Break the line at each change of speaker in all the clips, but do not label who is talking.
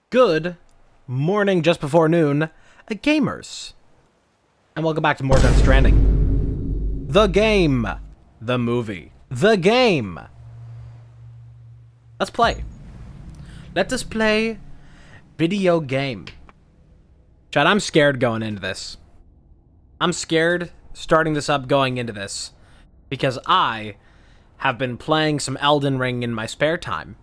Good morning, just before noon, gamers. And welcome back to more than Stranding. The game. The movie. The game. Let's play. Let us play video game. Chad, I'm scared going into this. I'm scared starting this up going into this. Because I have been playing some Elden Ring in my spare time.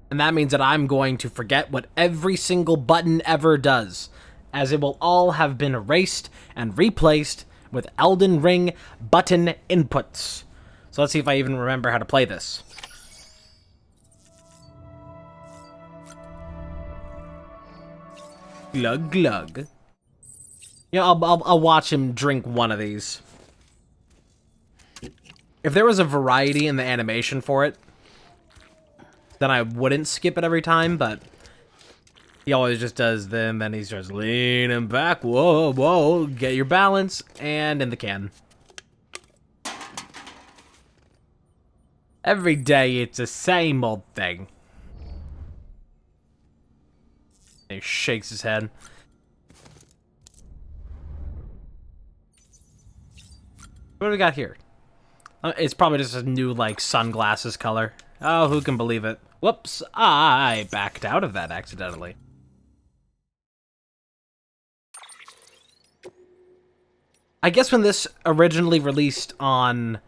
And that means that I'm going to forget what every single button ever does, as it will all have been erased and replaced with Elden Ring button inputs. So let's see if I even remember how to play this. Glug glug. Yeah, I'll watch him drink one of these. If there was a variety in the animation for it, then I wouldn't skip it every time, but he always just does them, then he starts leaning back, whoa, whoa, get your balance, and in the can. Every day, it's the same old thing. He shakes his head. What do we got here? It's probably just a new, like, sunglasses color. Oh, who can believe it? Whoops, I backed out of that accidentally. I guess when this originally released on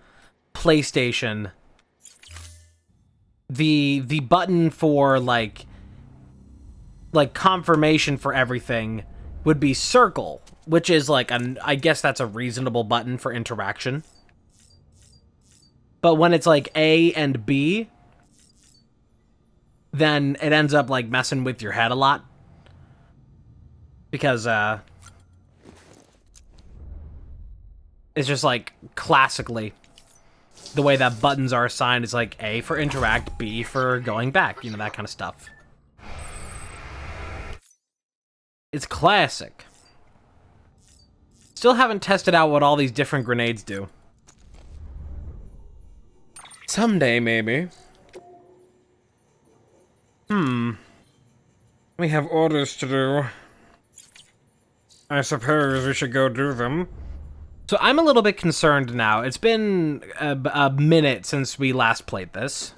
PlayStation, the button for, like confirmation for everything would be circle, which is like, I guess that's a reasonable button for interaction. But when it's like A and B, then it ends up, like, messing with your head a lot. Because, it's just, like, classically, the way that buttons are assigned is, like, A for interact, B for going back, you know, that kind of stuff. It's classic. Still haven't tested out what all these different grenades do. Someday, maybe. We have orders to do. I suppose we should go do them. So I'm a little bit concerned now. It's been a minute since we last played this.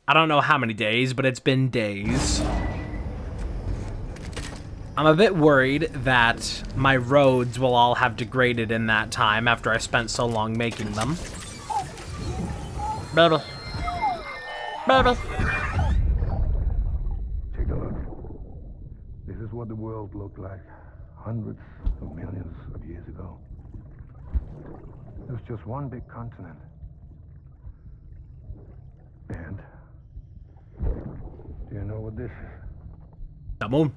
I don't know how many days, but it's been days. I'm a bit worried that my roads will all have degraded in that time after I spent so long making them. Baby. Baby.
This is what the world looked like hundreds of millions of years ago. It was just one big continent. And do you know what this is?
The moon.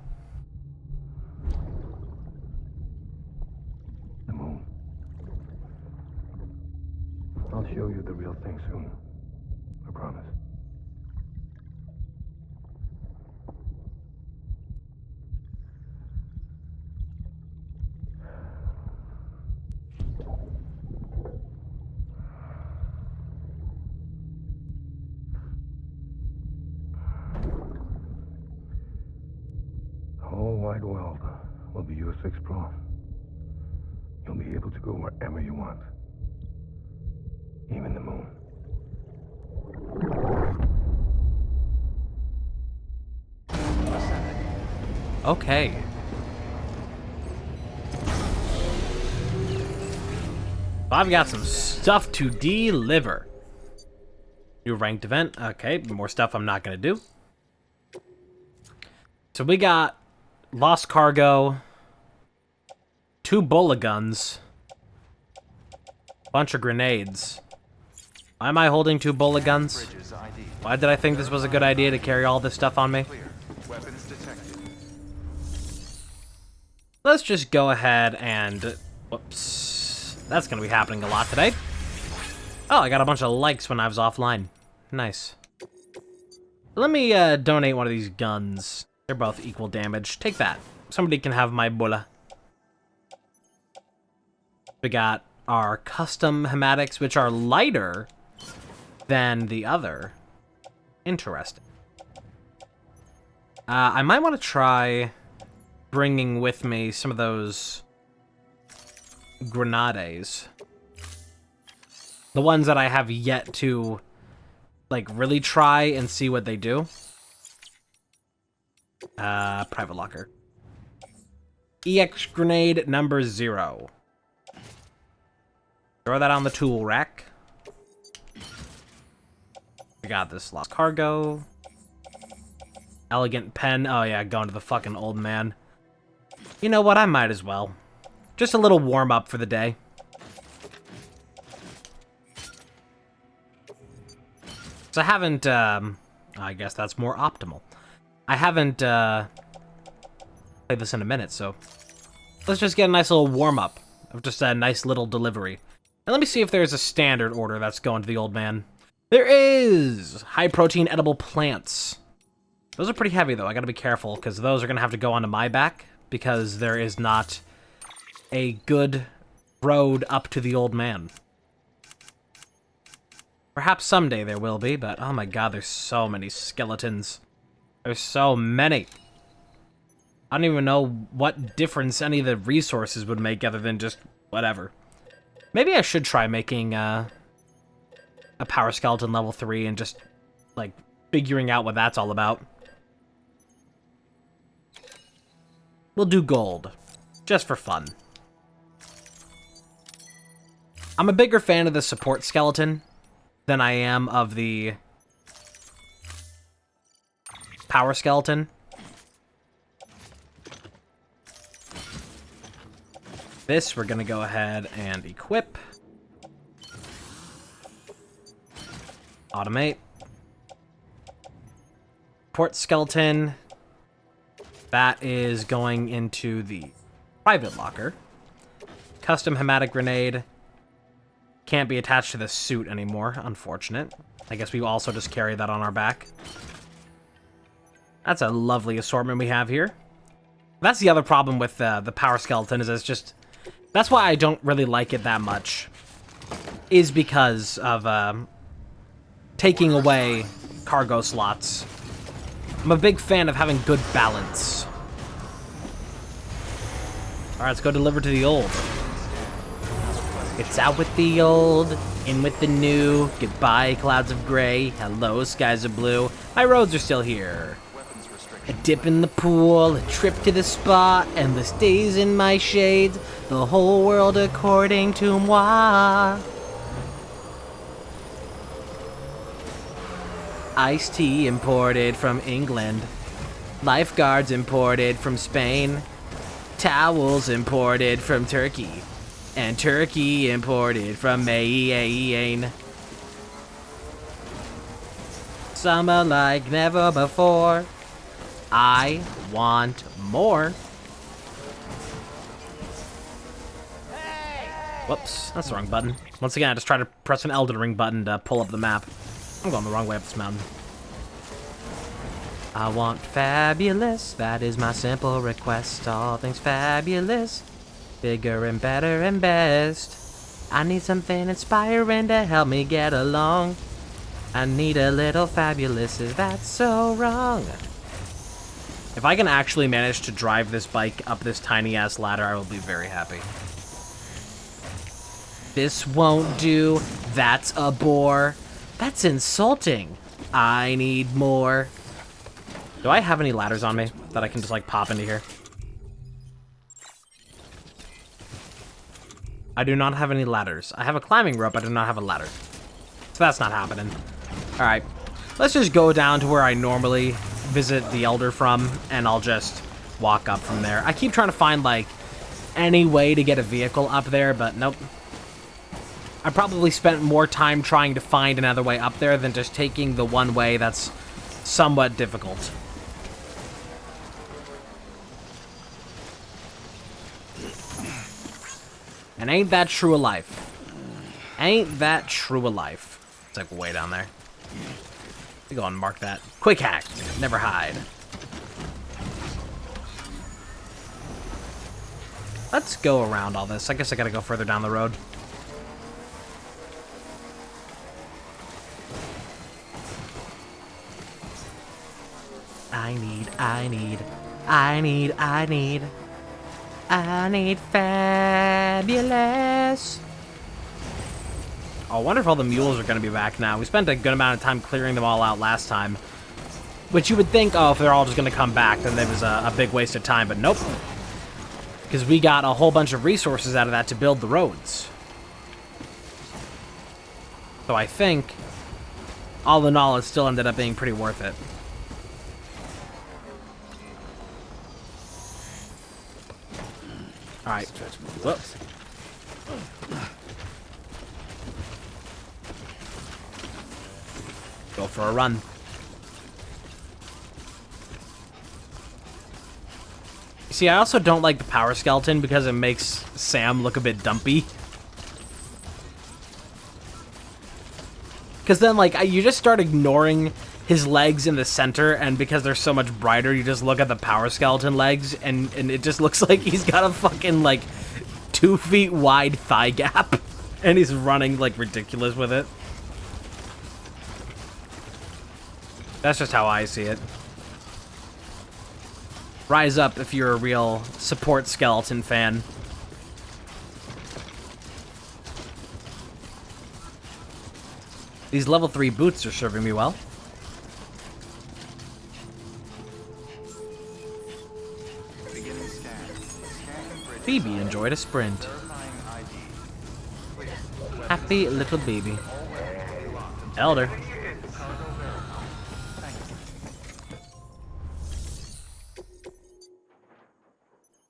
The moon. I'll show you the real thing soon. I promise. The whole wide world will be yours to explore. You'll be able to go wherever you want. Even the moon.
Okay. I've got some stuff to deliver. New ranked event. Okay, more stuff I'm not going to do. So we got lost cargo, 2 bullet guns, bunch of grenades. Why am I holding 2 bullet guns? Why did I think this was a good idea to carry all this stuff on me? Let's just go ahead and... Whoops. That's going to be happening a lot today. Oh, I got a bunch of likes when I was offline. Nice. Let me donate one of these guns. They're both equal damage. Take that. Somebody can have my bulla. We got our custom hematics, which are lighter than the other. Interesting. I might want to try bringing with me some of those grenades. The ones that I have yet to, like, really try and see what they do. Private locker. EX grenade number 0. Throw that on the tool rack. We got this lost cargo. Elegant pen. Oh yeah, going to the fucking old man. You know what? I might as well. Just a little warm-up for the day. So I haven't, I guess that's more optimal. I haven't, played this in a minute, so let's just get a nice little warm-up of just a nice little delivery. And let me see if there's a standard order that's going to the old man. There is! High-protein edible plants. Those are pretty heavy, though. I gotta be careful, because those are gonna have to go onto my back, because there is not a good road up to the old man. Perhaps someday there will be, but oh my god, there's so many skeletons. There's so many. I don't even know what difference any of the resources would make other than just whatever. Maybe I should try making a power skeleton level 3 and just, like, figuring out what that's all about. We'll do gold, just for fun. I'm a bigger fan of the support skeleton than I am of the power skeleton. This we're gonna go ahead and equip. Automate. Support skeleton. That is going into the private locker. Custom hematic grenade. Can't be attached to the suit anymore, unfortunate. I guess we also just carry that on our back. That's a lovely assortment we have here. That's the other problem with the power skeleton, is it's just... That's why I don't really like it that much. Is because of taking away cargo slots. I'm a big fan of having good balance. Alright, let's go deliver to the old. It's out with the old, in with the new. Goodbye, clouds of gray. Hello, skies of blue. My roads are still here. A dip in the pool, a trip to the spa, endless days in my shades. The whole world according to moi. Iced tea imported from England. Lifeguards imported from Spain. Towels imported from Turkey. And Turkey imported from Maine. Summer like never before. I want more. Whoops, that's the wrong button. Once again, I just tried to press an Elden Ring button to pull up the map. I'm going the wrong way up this mountain. I want fabulous, that is my simple request. All things fabulous, bigger and better and best. I need something inspiring to help me get along. I need a little fabulous, is that so wrong? If I can actually manage to drive this bike up this tiny-ass ladder, I will be very happy. This won't do, that's a bore. That's insulting. I need more. Do I have any ladders on me that I can just, like, pop into here? I do not have any ladders. I have a climbing rope, I do not have a ladder. So that's not happening. Alright. Let's just go down to where I normally visit the Elder from, and I'll just walk up from there. I keep trying to find, like, any way to get a vehicle up there, but nope. I probably spent more time trying to find another way up there than just taking the one way that's somewhat difficult. And ain't that true of life? Ain't that true of life? It's like way down there. Go and mark that. Quick hack. Never hide. Let's go around all this. I guess I gotta go further down the road. I need fabulous. Oh, I wonder if all the mules are going to be back now. We spent a good amount of time clearing them all out last time. Which you would think, oh, if they're all just going to come back, then there was a big waste of time, but nope. Because we got a whole bunch of resources out of that to build the roads. So I think, all in all, it still ended up being pretty worth it. Alright. Whoops. Go for a run. See, I also don't like the power skeleton because it makes Sam look a bit dumpy. Because then, like, you just start ignoring his legs in the center, and because they're so much brighter, you just look at the power skeleton legs, and it just looks like he's got a fucking, like, 2 feet wide thigh gap. And he's running, like, ridiculous with it. That's just how I see it. Rise up if you're a real support skeleton fan. These level 3 boots are serving me well. Phoebe enjoyed a sprint. Happy little baby. Elder.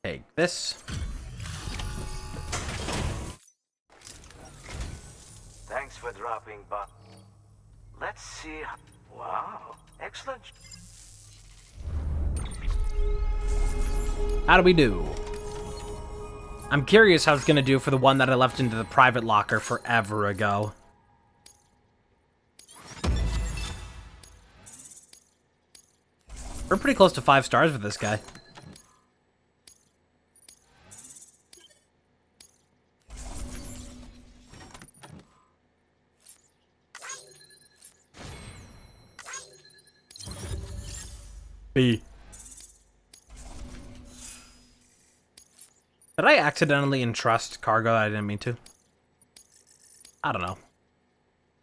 Take this.
Thanks for dropping by. Let's see. Wow, excellent.
How do we do? I'm curious how it's gonna do for the one that I left into the private locker forever ago. We're pretty close to 5 stars with this guy. B. Did I accidentally entrust cargo that I didn't mean to? I don't know.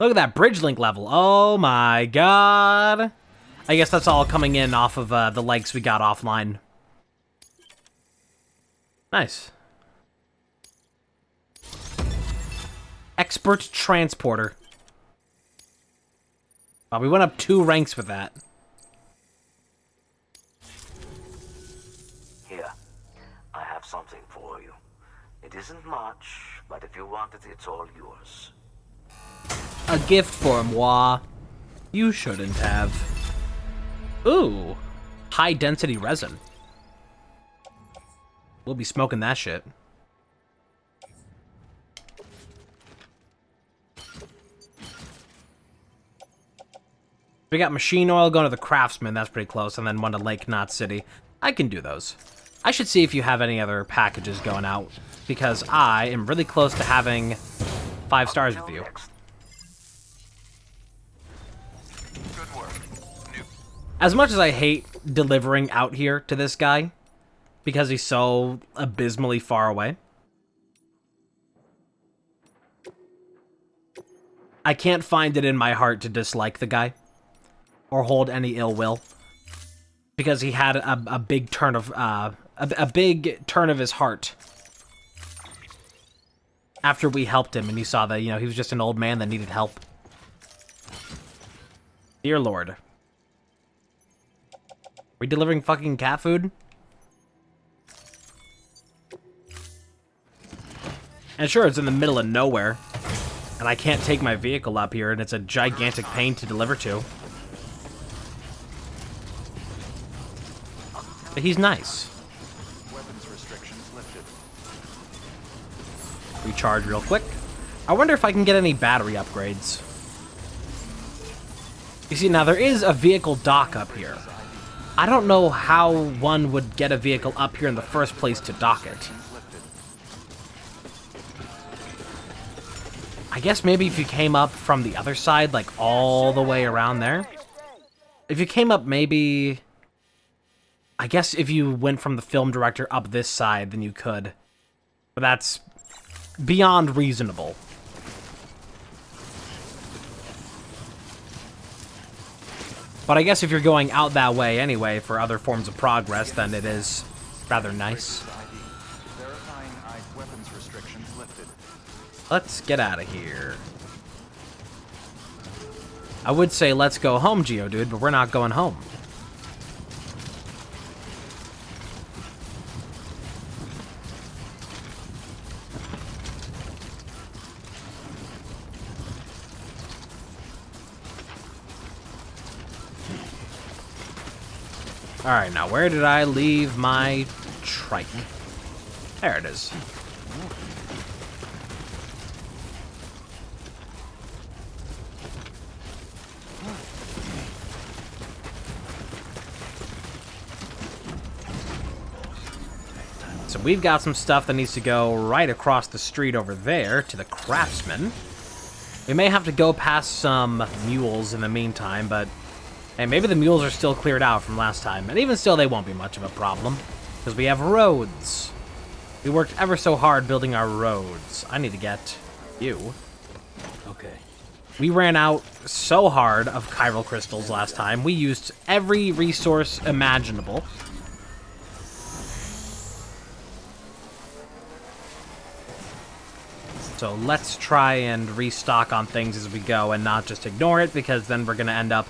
Look at that bridge link level. Oh my god. I guess that's all coming in off of the legs we got offline. Nice. Expert transporter. Oh, we went up 2 ranks with that.
Here, I have something for you. It isn't much, but if you want it, it's all yours.
A gift for moi. You shouldn't have. Ooh. High density resin. We'll be smoking that shit. We got machine oil going to the craftsman, that's pretty close, and then one to Lake Knot City. I can do those. I should see if you have any other packages going out, because I am really close to having 5 stars with you.
Good work.
As much as I hate delivering out here to this guy, because he's so abysmally far away, I can't find it in my heart to dislike the guy, or hold any ill will, because he had a big turn of, a big turn of his heart after we helped him, and he saw that, you know, he was just an old man that needed help. Dear Lord. Are we delivering fucking cat food? And sure, it's in the middle of nowhere, and I can't take my vehicle up here, and it's a gigantic pain to deliver to. But he's nice.
Weapons restrictions lifted.
Recharge real quick. I wonder if I can get any battery upgrades. You see, now there is a vehicle dock up here. I don't know how one would get a vehicle up here in the first place to dock it. I guess maybe if you came up from the other side, like all the way around there. If you came up maybe I guess if you went from the film director up this side, then you could. But that's beyond reasonable. But I guess if you're going out that way anyway for other forms of progress, then it is rather nice.
Verifying weapons restrictions lifted.
Let's get out of here. I would say let's go home, Geodude, but we're not going home. Alright, now where did I leave my Triton? There it is. So we've got some stuff that needs to go right across the street over there to the craftsman. We may have to go past some mules in the meantime, but hey, maybe the mules are still cleared out from last time. And even still, they won't be much of a problem, because we have roads. We worked ever so hard building our roads. I need to get you.
Okay.
We ran out so hard of chiral crystals last time. We used every resource imaginable. So let's try and restock on things as we go and not just ignore it, because then we're going to end up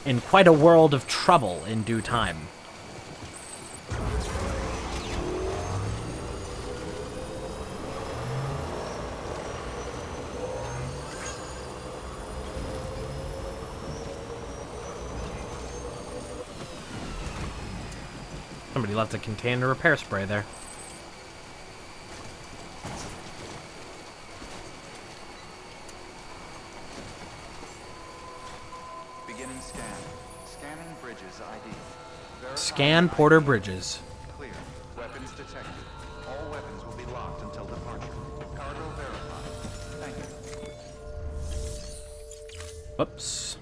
in quite a world of trouble in due time. Somebody left a container repair spray there.
Beginning scan. Scanning bridges ID.
Scan Porter Bridges.
Clear. Weapons detected. All weapons will be locked until departure. Cargo verified. Thank you.
Whoops.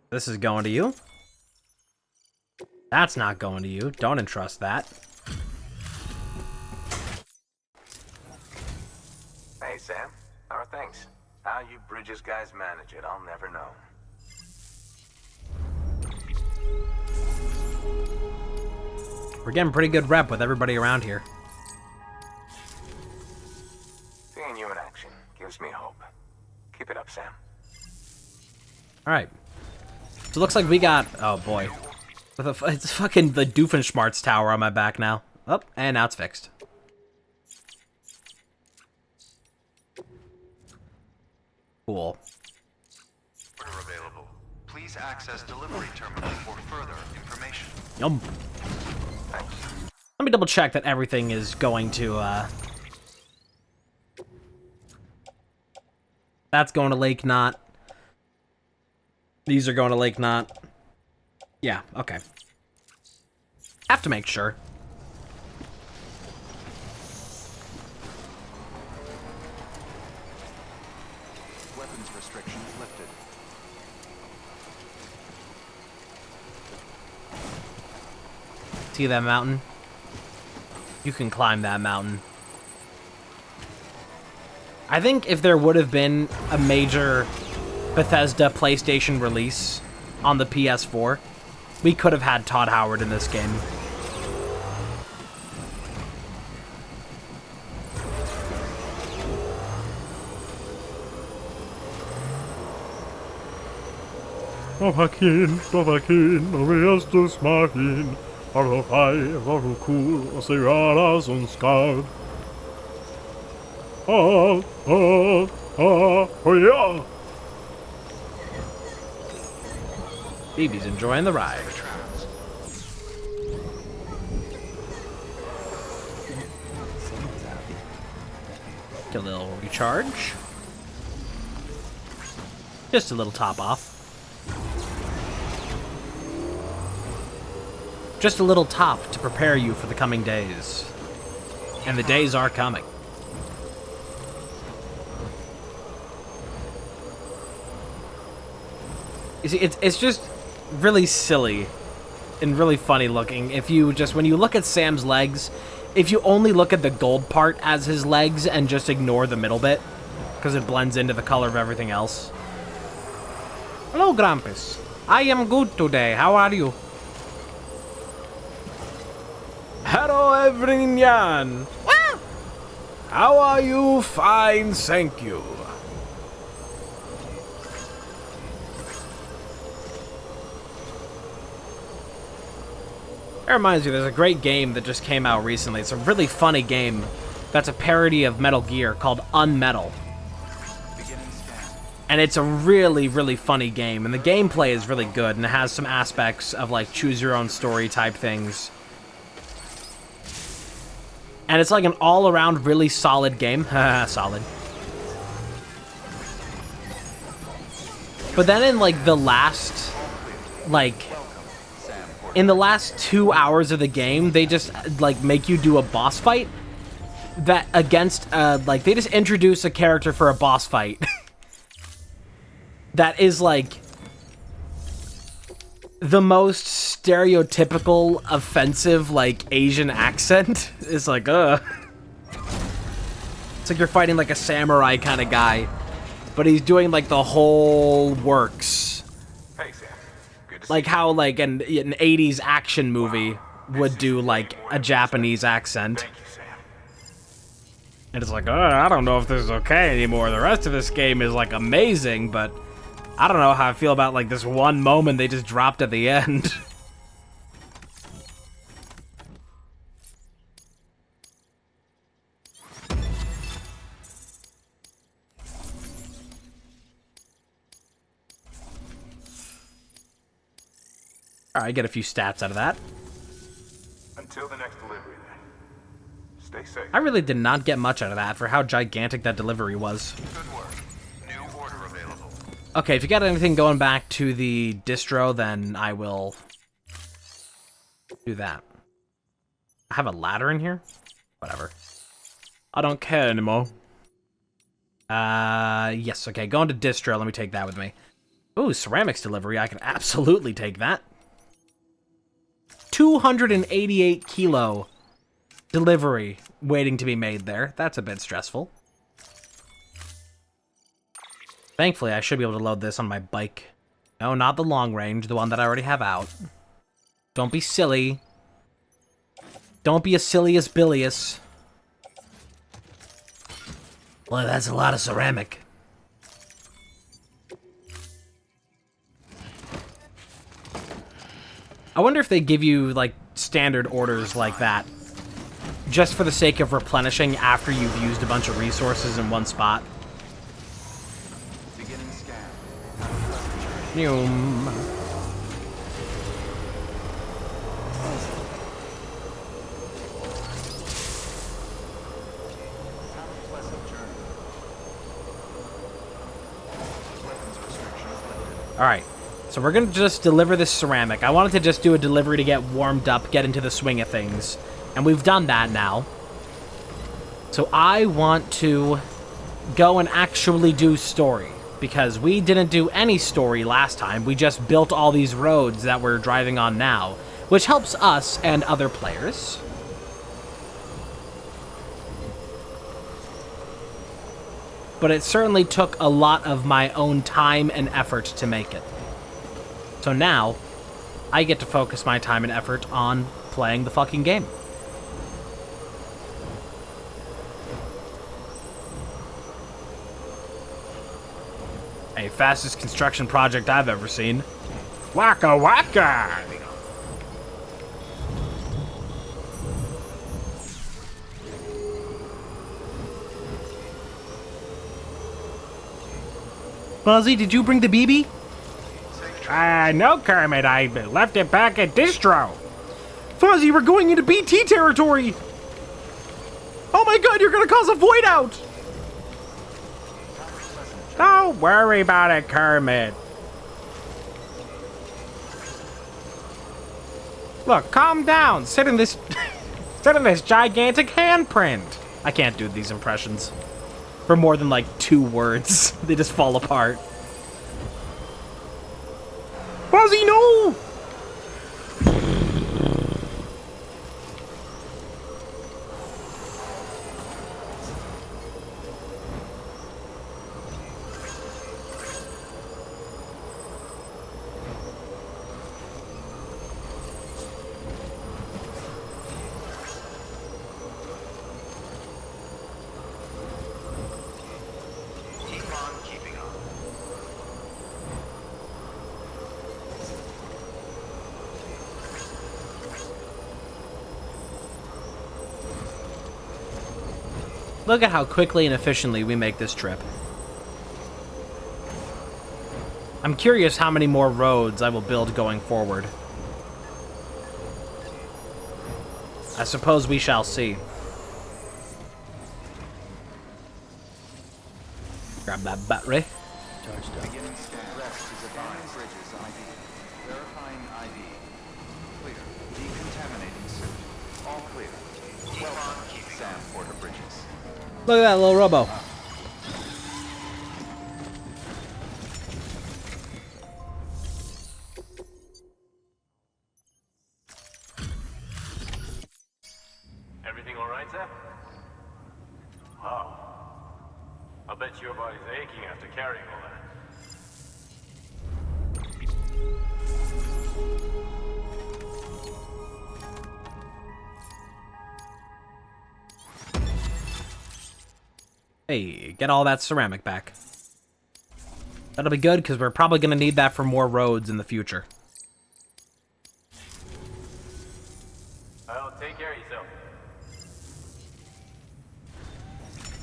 This is going to you. That's not going to you. Don't entrust that.
Hey, Sam. How are things? How you Bridges guys manage it, I'll never know.
We're getting pretty good rep with everybody around here.
Seeing you in action gives me hope. Keep it up, Sam.
Alright. So it looks like we got... Oh, boy. It's fucking the Doofenshmirtz tower on my back now. Oh, and now it's fixed. Cool.
Order available. Please access delivery terminal for further information.
Yum. Let me double check that everything is going to, That's going to Lake Knot. These are going to Lake Knot. Yeah, okay. Have to make sure.
Weapons restrictions lifted.
See that mountain? You can climb that mountain. I think if there would have been a major Bethesda PlayStation release on the PS4, we could have had Todd Howard in this game.
Novakin, wie hast du's machen? War du frei, war du cool, was egal uns gab. Oh, oh, oh, oh yeah!
Phoebe's enjoying the ride. Get a little recharge. Just a little top off. Just a little top to prepare you for the coming days. And the days are coming. You see, it's just really silly and really funny looking. If you just, when you look at Sam's legs, if you only look at the gold part as his legs and just ignore the middle bit, because it blends into the color of everything else. Hello, Grampus. I am good today. How are you? Hello, everyone. How are you? Fine, thank you. That reminds me, there's a great game that just came out recently. It's a really funny game that's a parody of Metal Gear called Unmetal. And it's a really, really funny game, and the gameplay is really good, and it has some aspects of, like, choose-your-own-story type things. And it's, like, an all-around really solid game. Solid. But then in, like, the last, like... in the last 2 hours of the game, they just, like, make you do a boss fight that against, like, they just introduce a character for a boss fight that is, like, the most stereotypical, offensive, like, Asian accent. It's like, It's like you're fighting, like, a samurai kind of guy, but he's doing, like, the whole works.
Hey, Sam. Good to
Like how, like, an 80s action movie would do, like, a Japanese accent.
Thank you, Sam.
And it's like, I don't know if this is okay anymore. The rest of this game is, like, amazing, but I don't know how I feel about, like, this one moment they just dropped at the end. Alright, get a few stats out of that.
Until the next delivery, then. Stay safe.
I really did not get much out of that for how gigantic that delivery was.
Good work. New order available.
Okay, if you got anything going back to the distro, then I will do that. I have a ladder in here? Whatever. I don't care anymore. Yes, okay, going to distro, let me take that with me. Ooh, ceramics delivery, I can absolutely take that. 288 kilo delivery waiting to be made there. That's a bit stressful. Thankfully, I should be able to load this on my bike. No, not the long range, the one that I already have out. Don't be silly. Don't be a silliest bilious. Boy, that's a lot of ceramic. I wonder if they give you, like, standard orders like that, just for the sake of replenishing after you've used a bunch of resources in one spot.
Beginning scan.
Noom.
Have a pleasant journey. Weapons restrictions lifted.
Alright, so we're gonna just deliver this ceramic. I wanted to just do a delivery to get warmed up, get into the swing of things. And we've done that now. So I want to go and actually do story. Because we didn't do any story last time. We just built all these roads that we're driving on now. Which helps us and other players. But it certainly took a lot of my own time and effort to make it. So now, I get to focus my time and effort on playing the fucking game. Hey, fastest construction project I've ever seen. Waka waka! Buzzy, did you bring the BB? No, Kermit. I left it back at distro. Fuzzy, we're going into BT territory! Oh my god, you're gonna cause a void out! Don't worry about it, Kermit. Look, calm down. Sit in this... sit in this gigantic handprint. I can't do these impressions. For more than, like, 2 words. They just fall apart.
Fuzzy, no!
Keep on keeping on.
Look at how quickly and efficiently we make this trip. I'm curious how many more roads I will build going forward. I suppose we shall see. Grab that battery.
Beginning scan. Rest is advised. Bridges ID. Verifying ID. Clear. Decontaminating suit. All clear. Keep on keeping Sam Porter Bridges.
Look at that little robo.
Everything all right, sir? Wow. I bet your body's aching after carrying all that.
Hey, get all that ceramic back. That'll be good, because we're probably going to need that for more roads in the future.
Well, take care of yourself.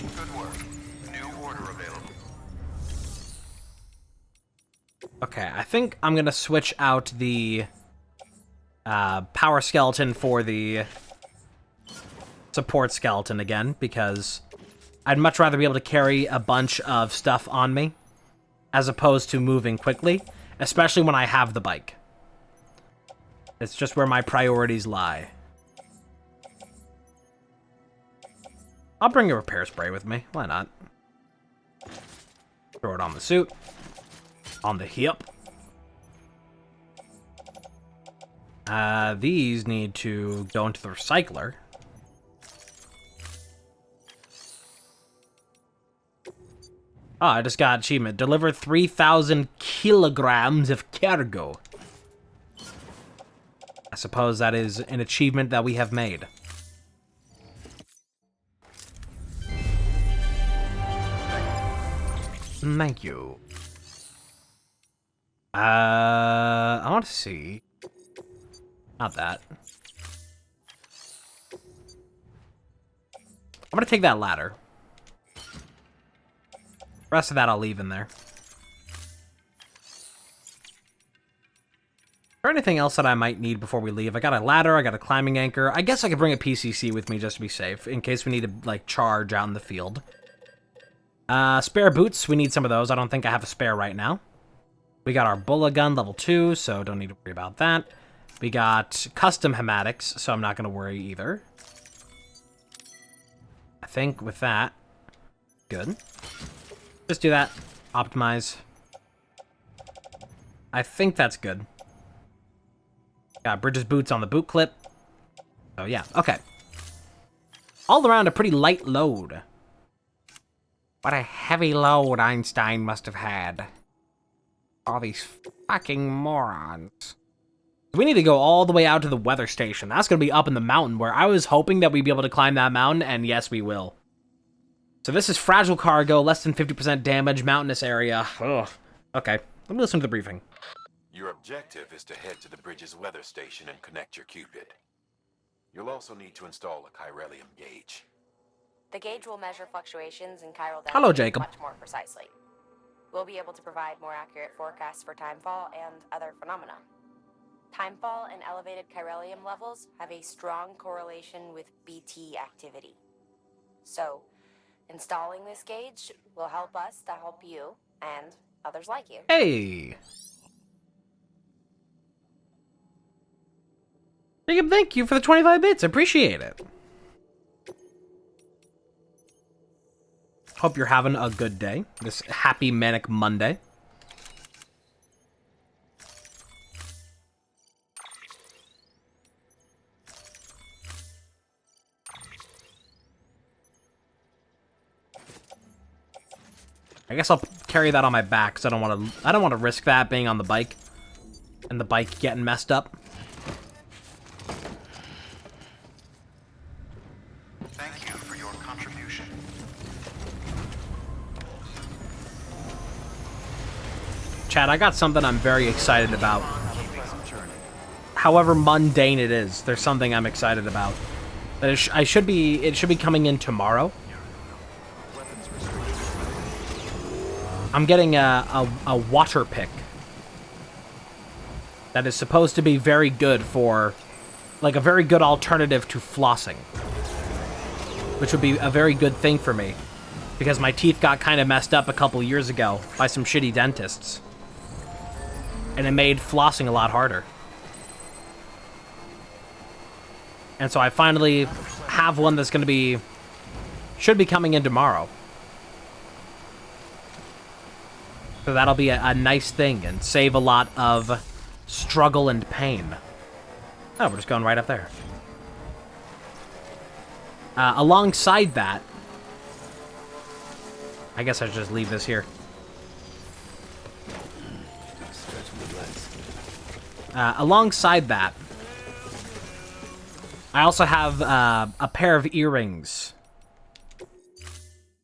Good work. New order available.
Okay, I think I'm going to switch out the power skeleton for the support skeleton again, because I'd much rather be able to carry a bunch of stuff on me as opposed to moving quickly, especially when I have the bike. It's just where my priorities lie. I'll bring a repair spray with me. Why not? Throw it on the suit. On the hip. These need to go into the recycler. Oh, I just got achievement. Deliver 3,000 kilograms of cargo. I suppose that is an achievement that we have made. Thank you. I want to see. Not that. I'm gonna take that ladder. The rest of that I'll leave in there. Is there anything else that I might need before we leave? I got a ladder, I got a climbing anchor. I guess I could bring a PCC with me just to be safe, in case we need to, like, charge out in the field. Spare boots, we need some of those. I don't think I have a spare right now. We got our bullet gun, level 2, so don't need to worry about that. We got custom hematics, so I'm not going to worry either. I think with that, good. Just do that. Optimize. I think that's good. Got Bridges boots on the boot clip. Oh, yeah. Okay. All around a pretty light load. What a heavy load Einstein must have had. All these fucking morons. We need to go all the way out to the weather station. That's going to be up in the mountain, where I was hoping that we'd be able to climb that mountain, and yes, we will. So this is fragile cargo, less than 50% damage, mountainous area. Ugh. Okay, let me listen to the briefing.
Your objective is to head to the bridge's weather station and connect your Cupid. You'll also need to install a chiralium gauge.
The gauge will measure fluctuations in chiral density
Hello, Jacob.
much more precisely. We'll be able to provide more accurate forecasts for timefall and other phenomena. Timefall and elevated chiralium levels have a strong correlation with BT activity. So, installing this gauge will help us to help you and others like you.
Hey! Jacob, thank you for the 25 bits. I appreciate it. Hope you're having a good day. This happy manic Monday. I guess I'll carry that on my back, because I don't want to risk that being on the bike and the bike getting messed up.
Thank you for your contribution.
Chad, I got something I'm very excited about.
Have a pleasant journey.
However mundane it is, there's something I'm excited about. That it should be coming in tomorrow.
Weapons restricted.
I'm getting a water pick that is supposed to be very good for, like, a very good alternative to flossing, which would be a very good thing for me because my teeth got kind of messed up a couple years ago by some shitty dentists, and it made flossing a lot harder. And so I finally have one that's should be coming in tomorrow. So that'll be a nice thing and save a lot of struggle and pain. Oh, we're just going right up there. Alongside that, I guess I should just leave this here. Alongside that, I also have a pair of earrings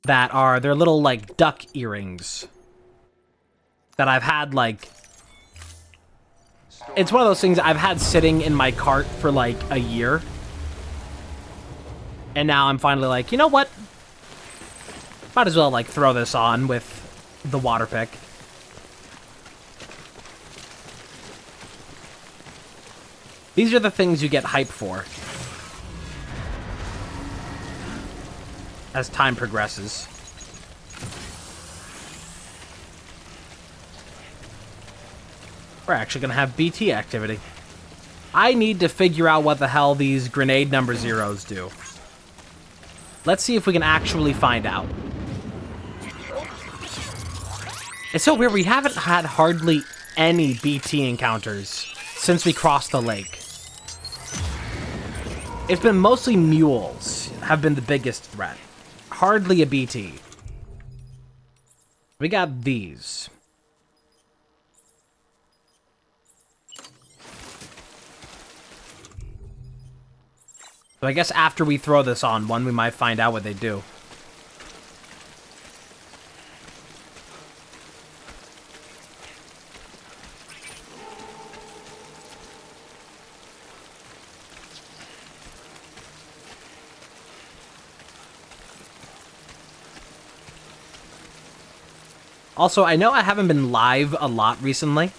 they're little, like, duck earrings that I've had, like, it's one of those things I've had sitting in my cart for, like, a year. And now I'm finally like, you know what? Might as well, like, throw this on with the water pick. These are the things you get hype for as time progresses. We're actually going to have BT activity. I need to figure out what the hell these grenade number zeros do. Let's see if we can actually find out. It's so weird, we haven't had hardly any BT encounters since we crossed the lake. It's been mostly mules have been the biggest threat. Hardly a BT. We got these. So I guess after we throw this on one, we might find out what they do. Also, I know I haven't been live a lot recently.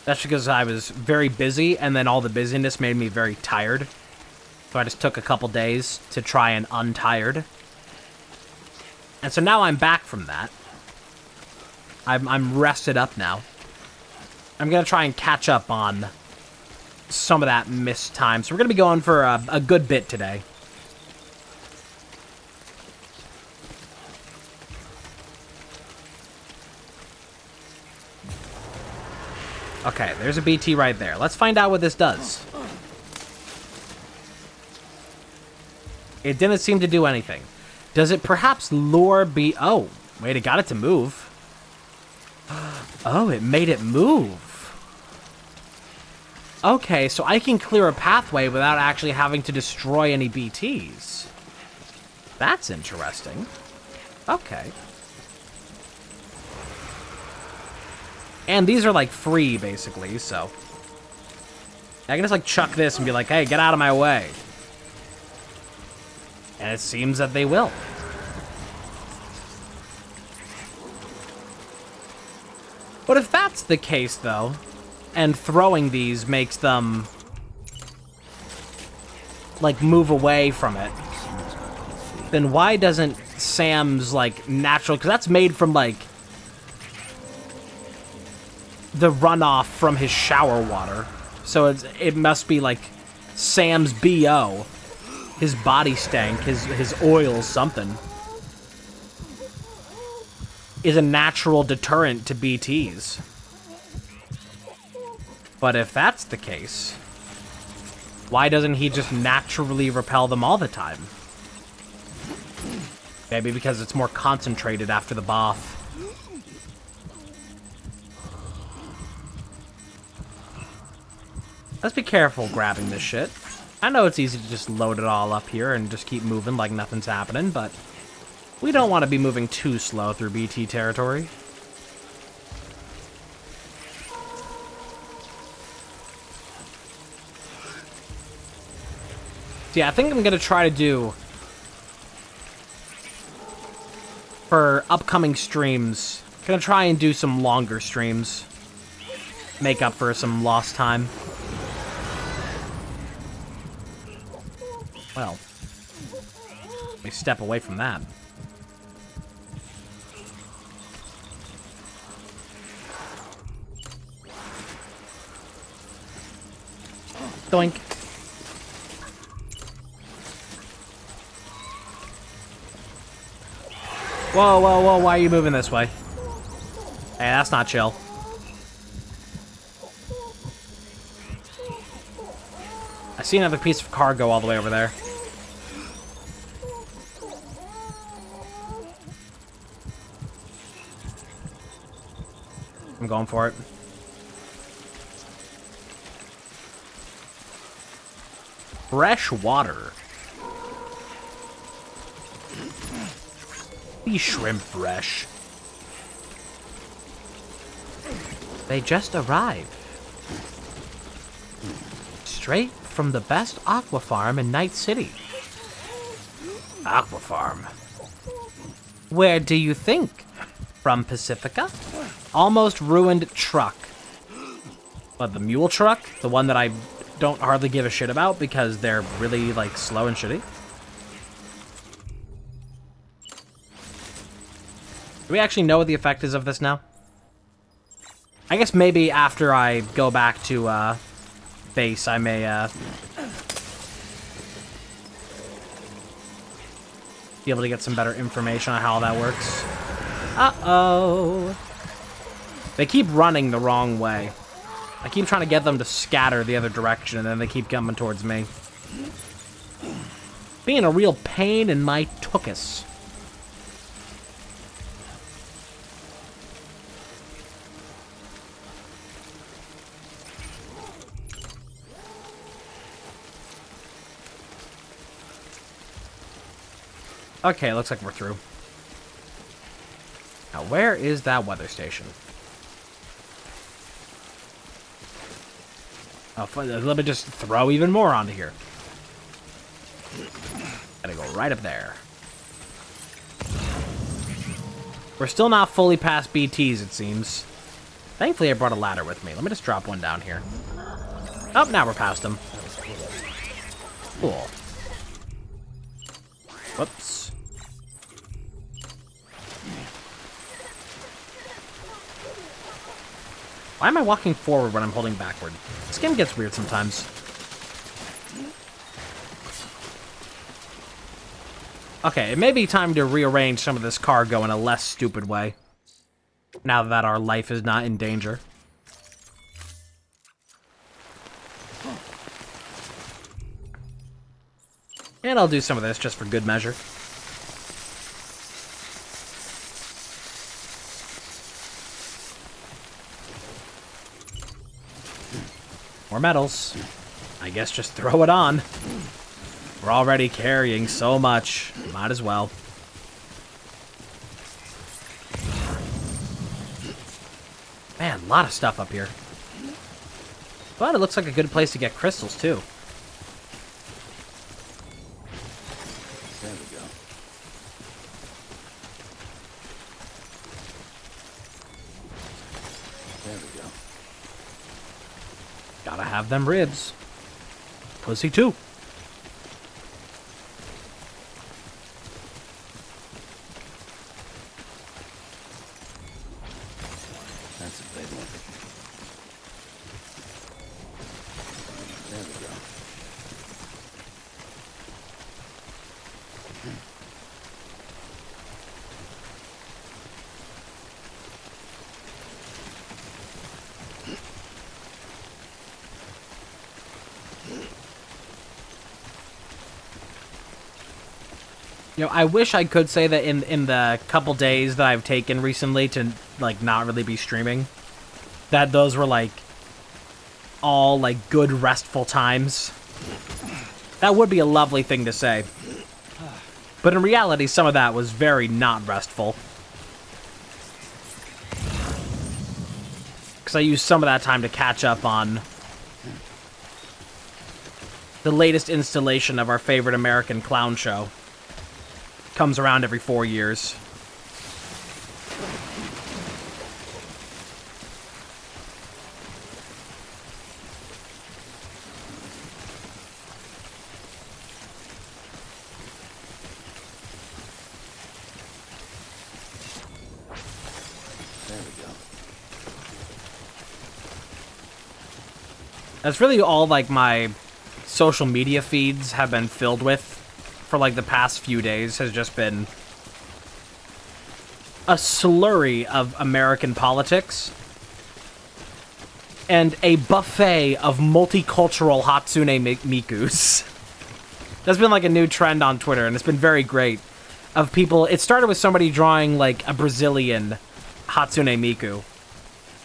That's because I was very busy, and then all the busyness made me very tired. So I just took a couple days to try and untired. And so now I'm back from that. I'm rested up now. I'm going to try and catch up on some of that missed time. So we're going to be going for a good bit today. Okay, there's a BT right there. Let's find out what this does. It didn't seem to do anything. Does it perhaps lure Oh, wait, it got it to move. Oh, it made it move. Okay, so I can clear a pathway without actually having to destroy any BTs. That's interesting. Okay. And these are, like, free, basically, so I can just, like, chuck this and be like, hey, get out of my way. And it seems that they will. But if that's the case, though, and throwing these makes them, like, move away from it, then why doesn't Sam's, like, natural... Because that's made from, like, the runoff from his shower water. So it must be, like, Sam's BO. His body stank, his oil, something, is a natural deterrent to BTs. But if that's the case, why doesn't he just naturally repel them all the time? Maybe because it's more concentrated after the bath. Let's be careful grabbing this shit. I know it's easy to just load it all up here and just keep moving like nothing's happening, but we don't want to be moving too slow through BT territory. So yeah, I think I'm going to try to do, for upcoming streams, going to try and do some longer streams. Make up for some lost time. Well, let me step away from that. Doink. Whoa, whoa, whoa, why are you moving this way? Hey, that's not chill. I see another piece of cargo all the way over there. I'm going for it. Fresh water. These shrimp fresh. They just arrived. Straight from the best aqua farm in Night City. Aqua farm? Where do you think? From Pacifica? Almost ruined truck. What, the mule truck? The one that I don't hardly give a shit about because they're really, like, slow and shitty? Do we actually know what the effect is of this now? I guess maybe after I go back to, base, I may, be able to get some better information on how that works. Uh-oh. They keep running the wrong way. I keep trying to get them to scatter the other direction, and then they keep coming towards me. Being a real pain in my tuchus. Okay, looks like we're through. Now, where is that weather station? Oh, let me just throw even more onto here. Gotta go right up there. We're still not fully past BTs, it seems. Thankfully, I brought a ladder with me. Let me just drop one down here. Oh, now we're past them. Cool. Whoops. Why am I walking forward when I'm holding backward? This game gets weird sometimes. Okay, it may be time to rearrange some of this cargo in a less stupid way. Now that our life is not in danger. And I'll do some of this just for good measure. More metals. I guess just throw it on. We're already carrying so much. Might as well. Man, a lot of stuff up here. But it looks like a good place to get crystals, too.
There we go. There we go.
Gotta have them ribs. Pussy, too.
That's a big one. There we go.
You know, I wish I could say that in the couple days that I've taken recently to, like, not really be streaming, that those were, like, all, like, good, restful times. That would be a lovely thing to say. But in reality, some of that was very not restful. Because I used some of that time to catch up on the latest installation of our favorite American clown show. Comes around every 4 years. That's really all, like, my social media feeds have been filled with for, like, the past few days, has just been a slurry of American politics and a buffet of multicultural Hatsune Mikus. That's been, like, a new trend on Twitter, and it's been very great. Of people, it started with somebody drawing, like, a Brazilian Hatsune Miku.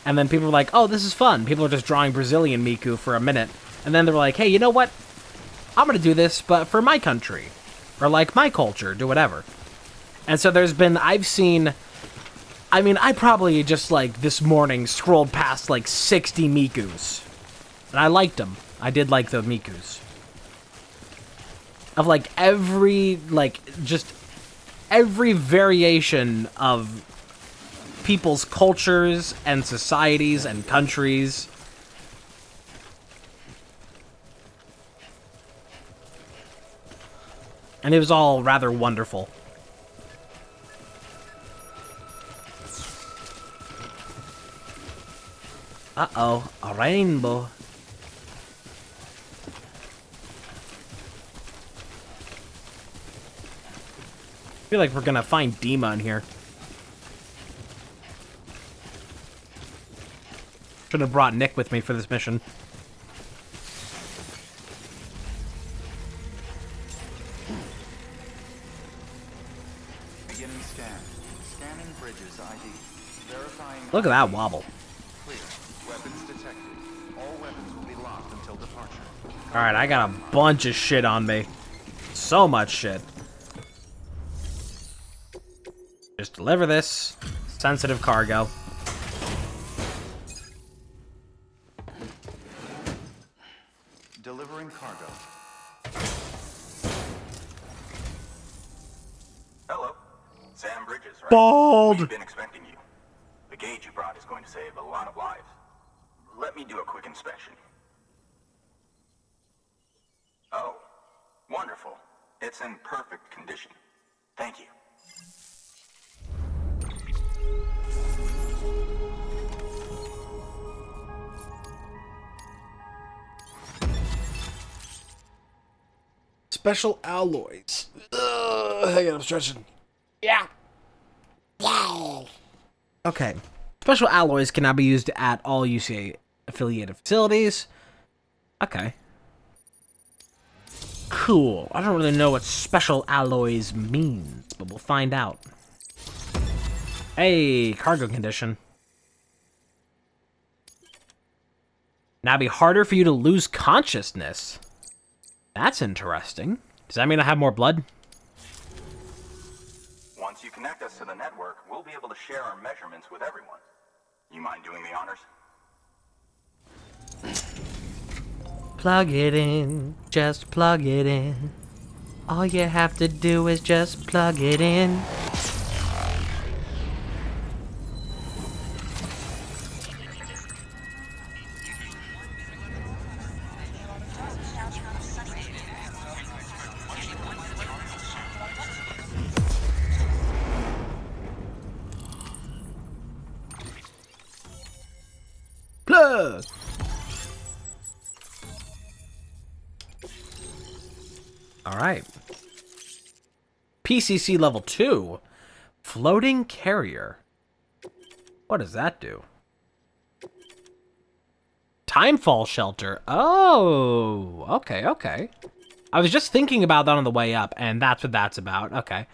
And then people were like, oh, this is fun. People are just drawing Brazilian Miku for a minute. And then they were like, hey, you know what? I'm going to do this, but for my country. Or, like, my culture. Do whatever. And so there's been, I've seen, I mean, I probably just, like, this morning scrolled past, like, 60 Mikus. And I liked them. I did like the Mikus. Of, like, every, like, just every variation of people's cultures and societies and countries. And it was all rather wonderful. Uh-oh, a rainbow. I feel like we're gonna find Dima in here. Should have brought Nick with me for this mission.
Beginning scan. Scanning bridges ID. Verifying.
Look at that wobble.
Clear. Weapons detected. All weapons will be locked until departure.
Alright, I got a bunch of shit on me. So much shit. Just deliver this. Sensitive cargo.
Delivering cargo.
Hello. Sam Bridges, right?
Bald.
We've been expecting you. The gauge you brought is going to save a lot of lives. Let me do a quick inspection. Oh, wonderful. It's in perfect condition. Thank you.
Special alloys. Hang on, I'm stretching. Yeah. Okay. Special alloys cannot be used at all UCA affiliated facilities. Okay. Cool. I don't really know what special alloys means, but we'll find out. Hey, cargo condition. Now it'd be harder for you to lose consciousness. That's interesting. Does that mean I have more blood?
Once you connect us to the network, we'll be able to share our measurements with everyone. You mind doing the honors?
Plug it in. Just plug it in. All you have to do is just plug it in. Plug! Alright. PCC level 2. Floating carrier. What does that do? Timefall shelter. Oh, okay. I was just thinking about that on the way up, and that's what that's about. Okay.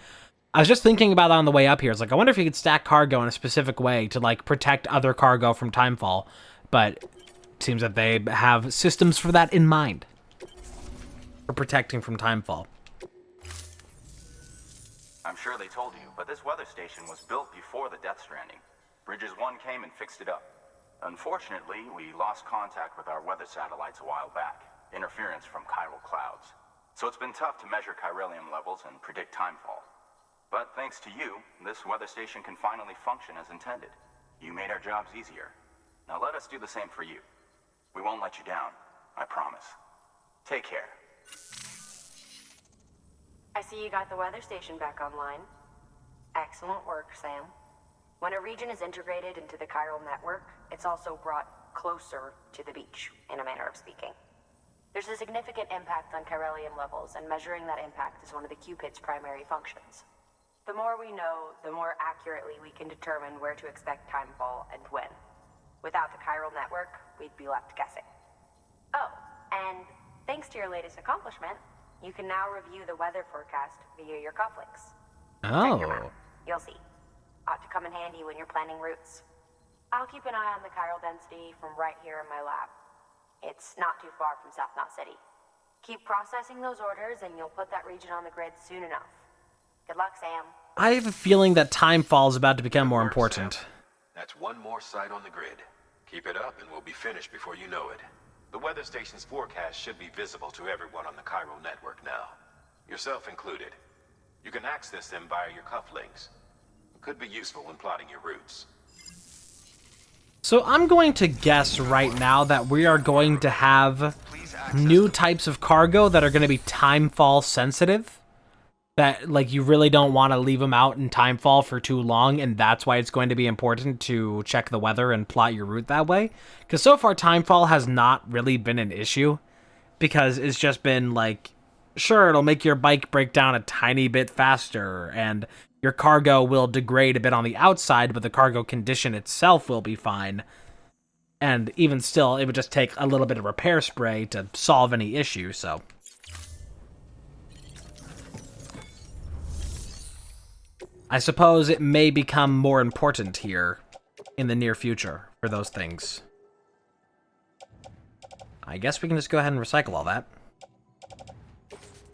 I was just thinking about that on the way up here. It's like, I wonder if you could stack cargo in a specific way to, like, protect other cargo from Timefall. But seems that they have systems for that in mind. For protecting from timefall.
I'm sure they told you, but this weather station was built before the Death Stranding. Bridges 1 came and fixed it up. Unfortunately, we lost contact with our weather satellites a while back. Interference from chiral clouds. So it's been tough to measure chiralium levels and predict timefall. But thanks to you, this weather station can finally function as intended. You made our jobs easier. Now let us do the same for you. We won't let you down, I promise. Take care.
I see you got the weather station back online. Excellent work, Sam. When a region is integrated into the chiral network, it's also brought closer to the beach, in a manner of speaking. There's a significant impact on chiralium levels, and measuring that impact is one of the Cupid's primary functions. The more we know, the more accurately we can determine where to expect timefall and when. Without the chiral network, we'd be left guessing. Oh, and thanks to your latest accomplishment, you can now review the weather forecast via your cufflinks. Check your map. You'll see. Ought to come in handy when you're planning routes. I'll keep an eye on the chiral density from right here in my lab. It's not too far from South Knot City. Keep processing those orders and you'll put that region on the grid soon enough. Good luck, Sam.
I have a feeling that timefall is about to become more important.
Sam. That's one more site on the grid. Keep it up and we'll be finished before you know it. The weather station's forecast should be visible to everyone on the chiral network now. Yourself included. You can access them via your cufflinks. Could be useful when plotting your routes.
So I'm going to guess right now that we are going to have new types of cargo that are going to be timefall sensitive. That, like, you really don't want to leave them out in timefall for too long, and that's why it's going to be important to check the weather and plot your route that way. Because so far, timefall has not really been an issue, because it's just been, like, sure, it'll make your bike break down a tiny bit faster, and your cargo will degrade a bit on the outside, but the cargo condition itself will be fine. And even still, it would just take a little bit of repair spray to solve any issue, so... I suppose it may become more important here in the near future for those things. I guess we can just go ahead and recycle all that.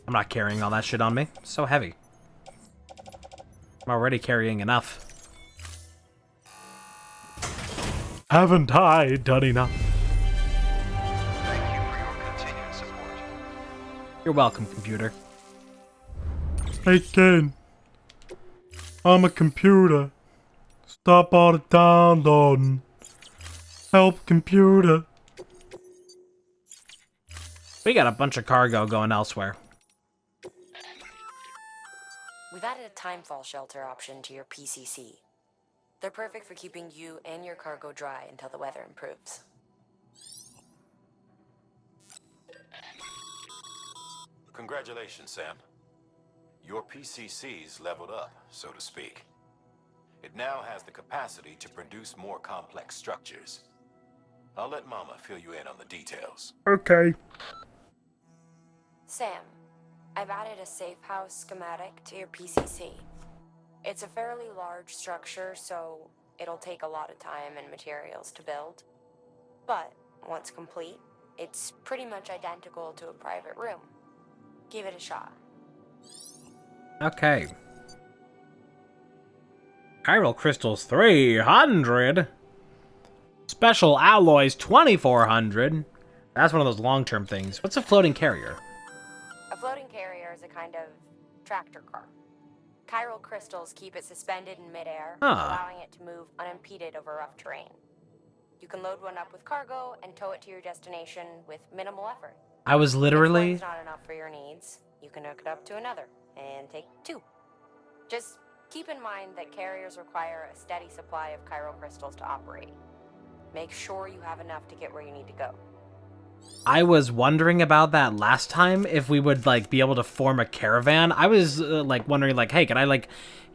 I'm not carrying all that shit on me. It's so heavy. I'm already carrying enough.
Haven't I done enough?
Thank you for your continued support.
You're welcome, computer.
Hey, Ken. I'm a computer. Stop all the downloading. Help, computer.
We got a bunch of cargo going elsewhere.
We've added a timefall shelter option to your PCC. They're perfect for keeping you and your cargo dry until the weather improves.
Congratulations, Sam. Your PCC's leveled up, so to speak. It now has the capacity to produce more complex structures. I'll let Mama fill you in on the details.
Okay.
Sam, I've added a safe house schematic to your PCC. It's a fairly large structure, so it'll take a lot of time and materials to build. But once complete, it's pretty much identical to a private room. Give it a shot.
Okay. Chiral crystals 300. Special alloys 2400. That's one of those long-term things. What's a floating carrier?
A floating carrier is a kind of tractor car. Chiral crystals keep it suspended in midair, allowing it to move unimpeded over rough terrain. You can load one up with cargo and tow it to your destination with minimal effort.
I was literally...
If one's not enough for your needs, you can hook it up to another and take two. Just keep in mind that carriers require a steady supply of chiral crystals to operate. Make sure you have enough to get where you need to go.
I was wondering about that last time, if we would, like, be able to form a caravan. I was, like, wondering, like, hey, can I, like,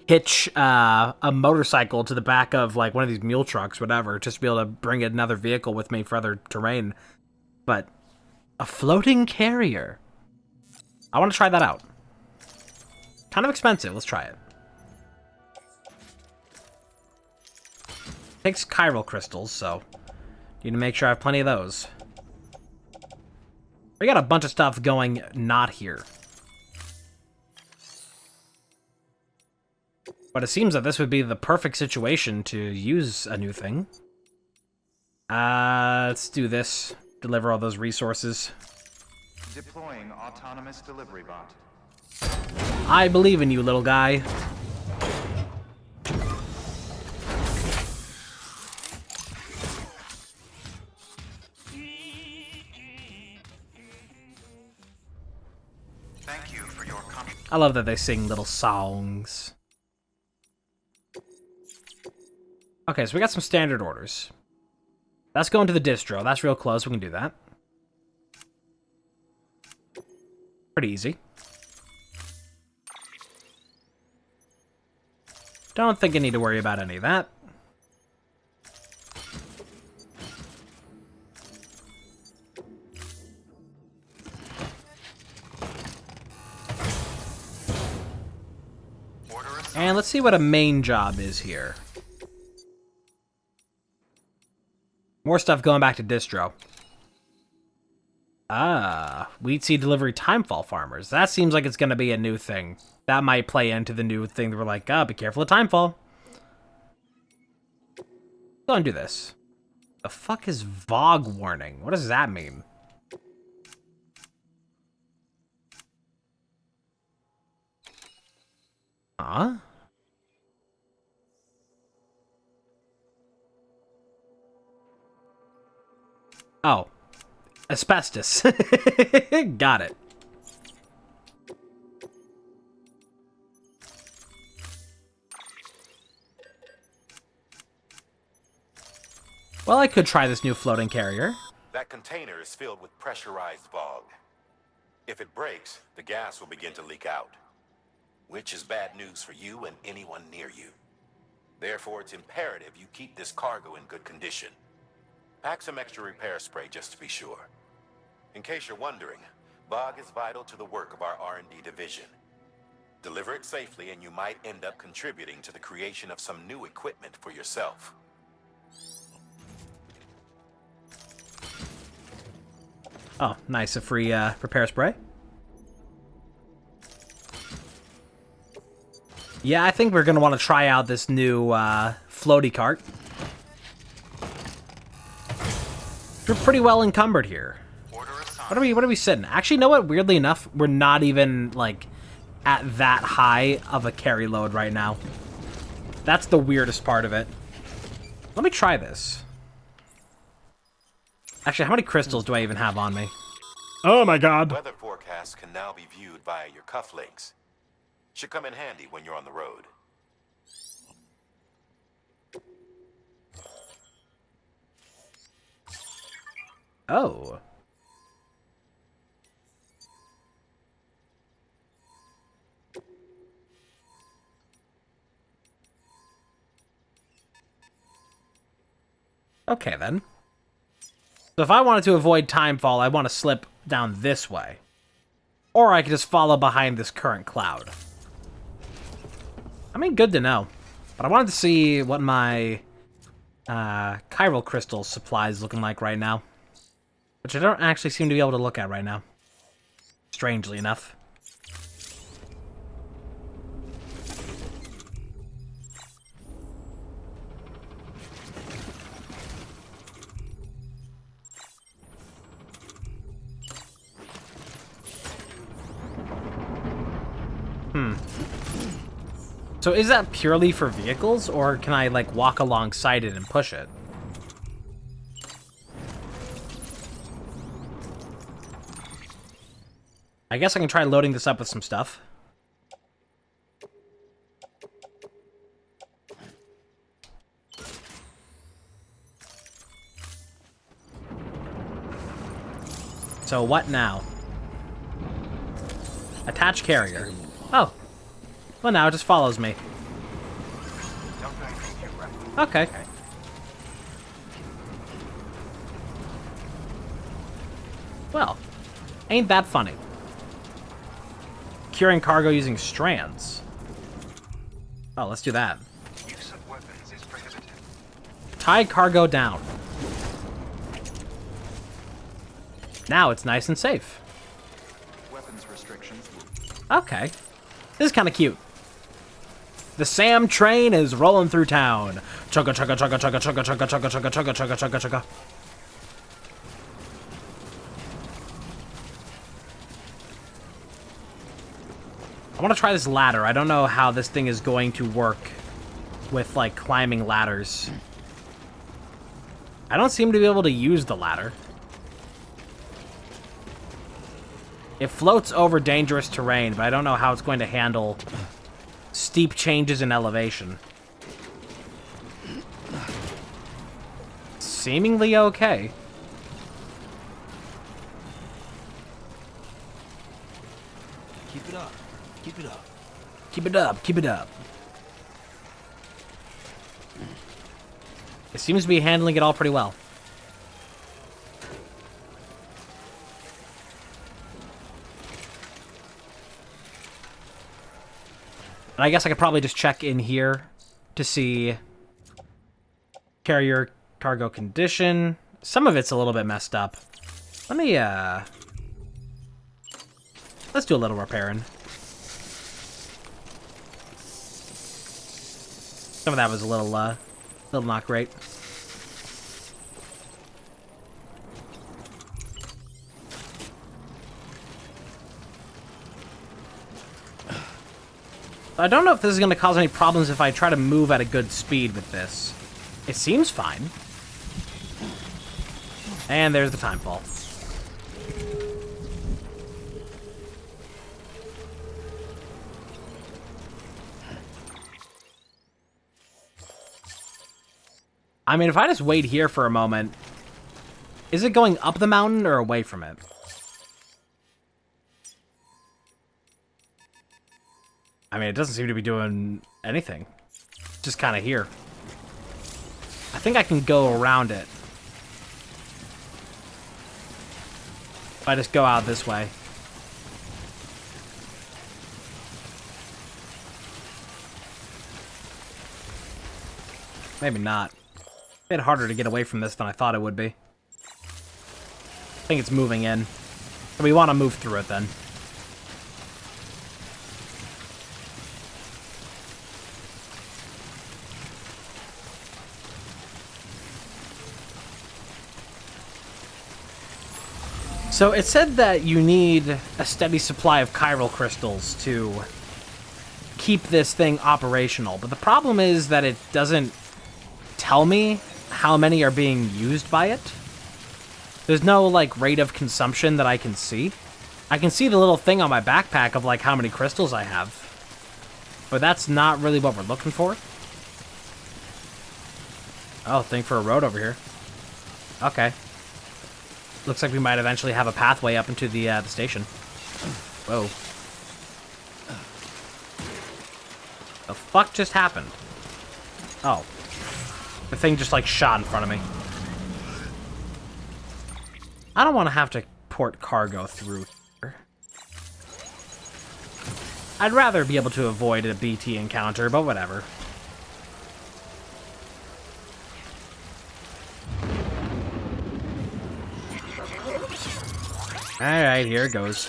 hitch a motorcycle to the back of, like, one of these mule trucks, whatever, just to be able to bring another vehicle with me for other terrain. But a floating carrier. I want to try that out. Kind of expensive. Let's try it. Takes chiral crystals, so Need to make sure I have plenty of those. We got a bunch of stuff going not here. But it seems that this would be the perfect situation to use a new thing. Let's do this. Deliver all those resources.
Deploying autonomous delivery bot.
I believe in you, little guy.
Thank you for your
I love that they sing little songs. Okay, so we got some standard orders. That's going to the distro. That's real close. We can do that. Pretty easy. Don't think I need to worry about any of that. And let's see what a main job is here. More stuff going back to distro. Ah, wheat seed delivery timefall farmers. That seems like it's going to be a new thing. That might play into the new thing that we're like, be careful of timefall. Go and do this. The fuck is VOG warning? What does that mean? Huh? Oh. Asbestos. Got it. Well, I could try this new floating carrier.
That container is filled with pressurized fog. If it breaks, the gas will begin to leak out, which is bad news for you and anyone near you. Therefore, it's imperative you keep this cargo in good condition. Pack some extra repair spray just to be sure. In case you're wondering, fog is vital to the work of our R&D division. Deliver it safely and you might end up contributing to the creation of some new equipment for yourself.
Oh, nice. A free repair spray. Yeah, I think we're going to want to try out this new floaty cart. We're pretty well encumbered here. What are we sitting? Actually, you know what? Weirdly enough, we're not even, like, at that high of a carry load right now. That's the weirdest part of it. Let me try this. Actually, how many crystals do I even have on me?
Oh my god.
Weather forecasts can now be viewed via your cufflinks. Should come in handy when you're on the road.
Oh. Okay, then. So if I wanted to avoid timefall, I want to slip down this way. Or I could just follow behind this current cloud. I mean, good to know. But I wanted to see what my chiral crystal supply is looking like right now. Which I don't actually seem to be able to look at right now. Strangely enough. So is that purely for vehicles, or can I, like, walk alongside it and push it? I guess I can try loading this up with some stuff. So what now? Attach carrier. Oh. Well, now it just follows me. Okay. Well, ain't that funny? Curing cargo using strands. Oh, let's do that.
Use of weapons is prohibited.
Tie cargo down. Now it's nice and safe.
Weapons restrictions.
Okay. This is kind of cute. The Sam train is rolling through town. Chugga chugga chugga chugga chugga chugga chugga chugga chugga chugga chugga chugga. I want to try this ladder. I don't know how this thing is going to work with, like, climbing ladders. I don't seem to be able to use the ladder. It floats over dangerous terrain, but I don't know how it's going to handle steep changes in elevation. Seemingly okay.
Keep it up. Keep it up.
Keep it up. Keep it up. It seems to be handling it all pretty well. And I guess I could probably just check in here to see carrier cargo condition. Some of it's a little bit messed up. Let me, let's do a little repairing. Some of that was a little not great. I don't know if this is going to cause any problems if I try to move at a good speed with this. It seems fine. And there's the time fall. I mean, if I just wait here for a moment, is it going up the mountain or away from it? I mean, it doesn't seem to be doing anything. Just kind of here. I think I can go around it. If I just go out this way. Maybe not. A bit harder to get away from this than I thought it would be. I think it's moving in. So we want to move through it then. So it said that you need a steady supply of chiral crystals to keep this thing operational, but the problem is that it doesn't tell me how many are being used by it. There's no, like, rate of consumption that I can see. I can see the little thing on my backpack of, like, how many crystals I have, but that's not really what we're looking for. Oh, thing for a road over here. Okay. Looks like we might eventually have a pathway up into the station. Whoa. The fuck just happened? Oh. The thing just, like, shot in front of me. I don't want to have to port cargo through here. I'd rather be able to avoid a BT encounter, but whatever. Alright, here it goes.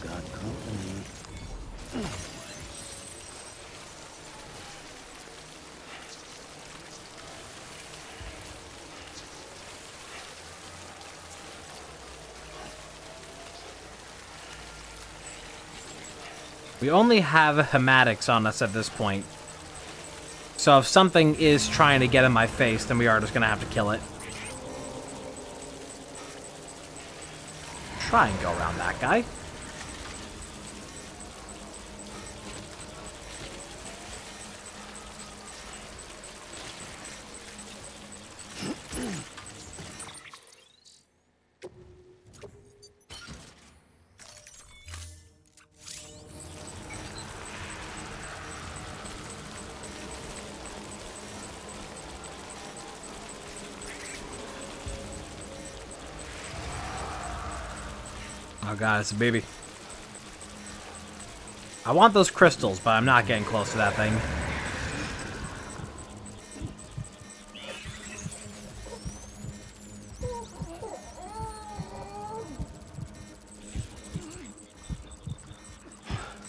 Got company.
We only have hematics on us at this point. So if something is trying to get in my face, then we are just going to have to kill it. Try and go around that guy. Oh god, it's a baby. I want those crystals, but I'm not getting close to that thing.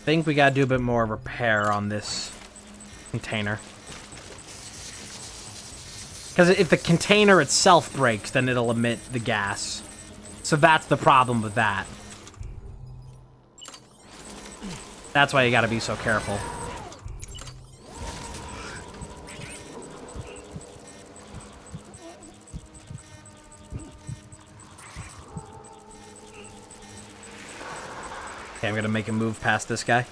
think we gotta do a bit more repair on this container. Because if the container itself breaks, then it'll emit the gas. So that's the problem with that. That's why you gotta be so careful. Okay, I'm gonna make a move past this guy.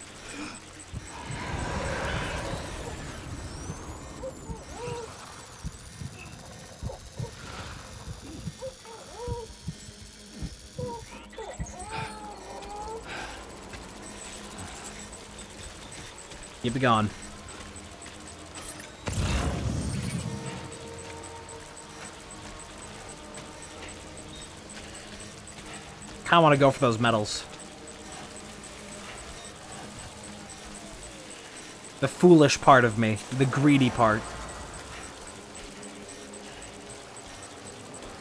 Keep it going. Kinda wanna go for those medals. The foolish part of me. The greedy part.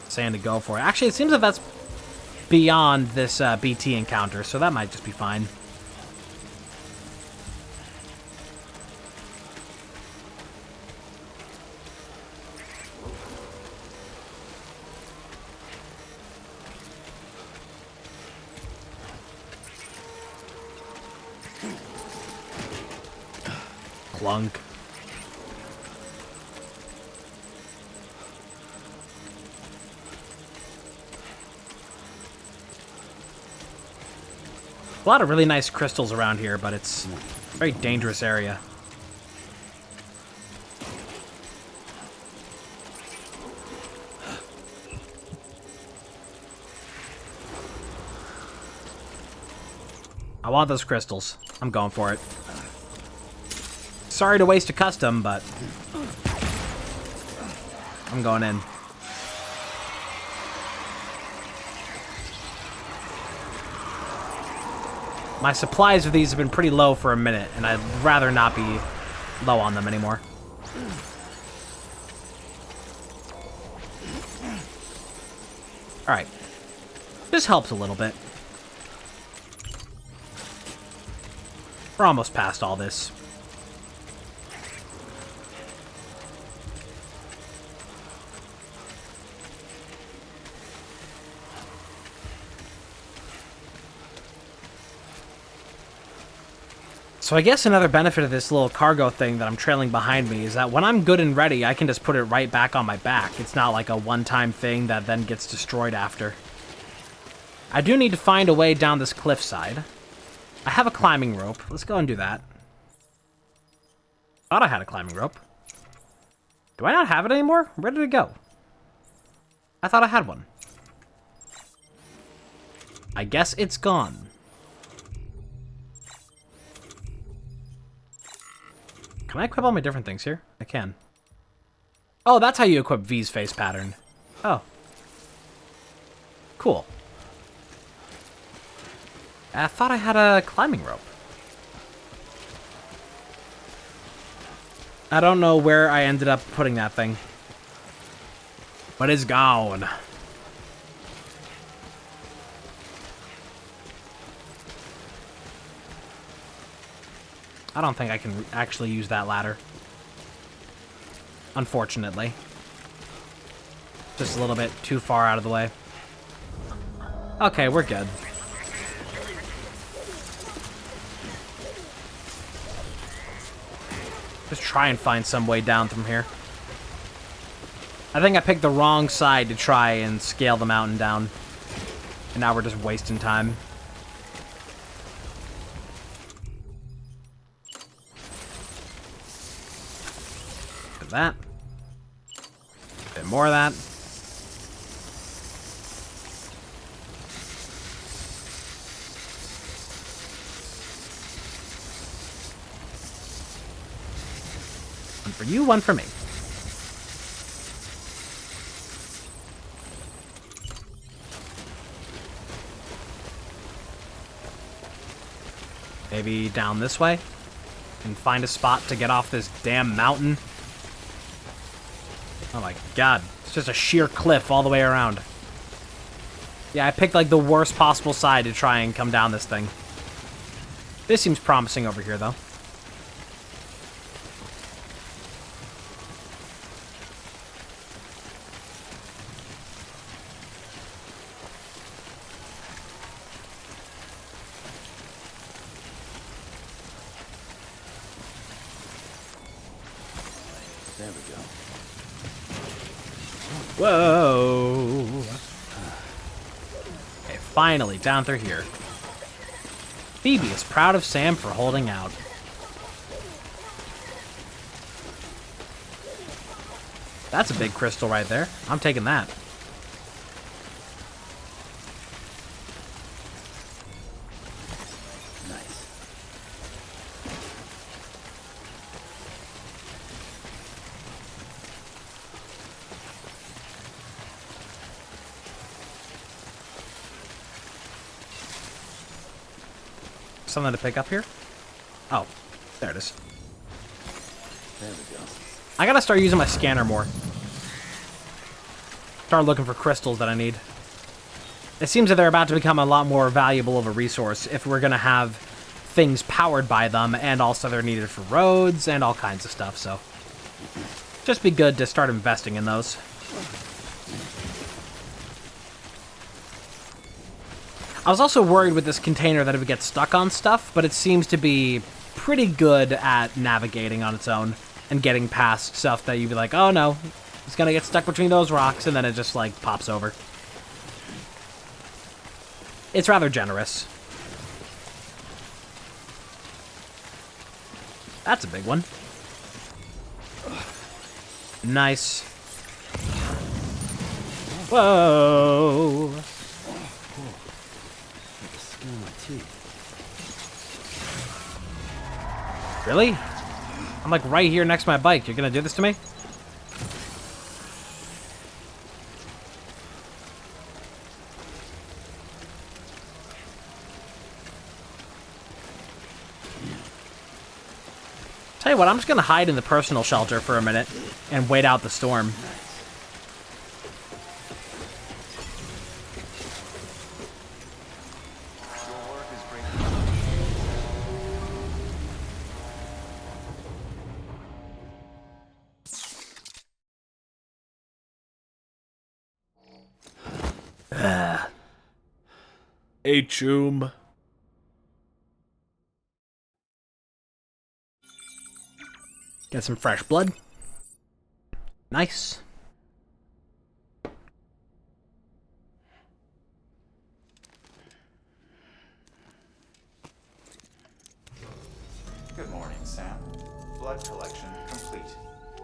Saying to go for it. Actually, it seems that that's beyond this BT encounter, so that might just be fine. Clunk. A lot of really nice crystals around here, but it's a very dangerous area. I want those crystals. I'm going for it. Sorry to waste a custom, but I'm going in. My supplies of these have been pretty low for a minute, and I'd rather not be low on them anymore. Alright. This helps a little bit. We're almost past all this. So I guess another benefit of this little cargo thing that I'm trailing behind me is that when I'm good and ready, I can just put it right back on my back. It's not like a one-time thing that then gets destroyed after. I do need to find a way down this cliffside. I have a climbing rope. Let's go and do that. Thought I had a climbing rope. Do I not have it anymore? Where did it go? I thought I had one. I guess it's gone. Can I equip all my different things here? I can. Oh, that's how you equip V's face pattern. Oh. Cool. I thought I had a climbing rope. I don't know where I ended up putting that thing. But it's gone. I don't think I can actually use that ladder. Unfortunately. Just a little bit too far out of the way. Okay, we're good. Just try and find some way down from here. I think I picked the wrong side to try and scale the mountain down. And now we're just wasting time. That. A bit more of that. One for you, one for me. Maybe down this way? And find a spot to get off this damn mountain? Oh my god. It's just a sheer cliff all the way around. Yeah, I picked like the worst possible side to try and come down this thing. This seems promising over here, though.
There we go.
Whoa! Okay, finally, down through here. Phoebe is proud of Sam for holding out. That's a big crystal right there. I'm taking that.
Nice.
Something to pick up here? Oh, there it is.
There we go.
I gotta start using my scanner more. Start looking for crystals that I need. It seems that they're about to become a lot more valuable of a resource if we're gonna have things powered by them, and also they're needed for roads and all kinds of stuff, so just be good to start investing in those. I was also worried with this container that it would get stuck on stuff, but it seems to be pretty good at navigating on its own and getting past stuff that you'd be like, oh no, it's gonna get stuck between those rocks, and then it just like pops over. It's rather generous. That's a big one. Nice. Whoa!
Skin on my teeth.
Really? I'm like right here next to my bike. You're gonna do this to me? Tell you what, I'm just gonna hide in the personal shelter for a minute and wait out the storm.
Your work is great.
Hey, Choom. Get some fresh blood. Nice.
Good morning, Sam. Blood collection complete.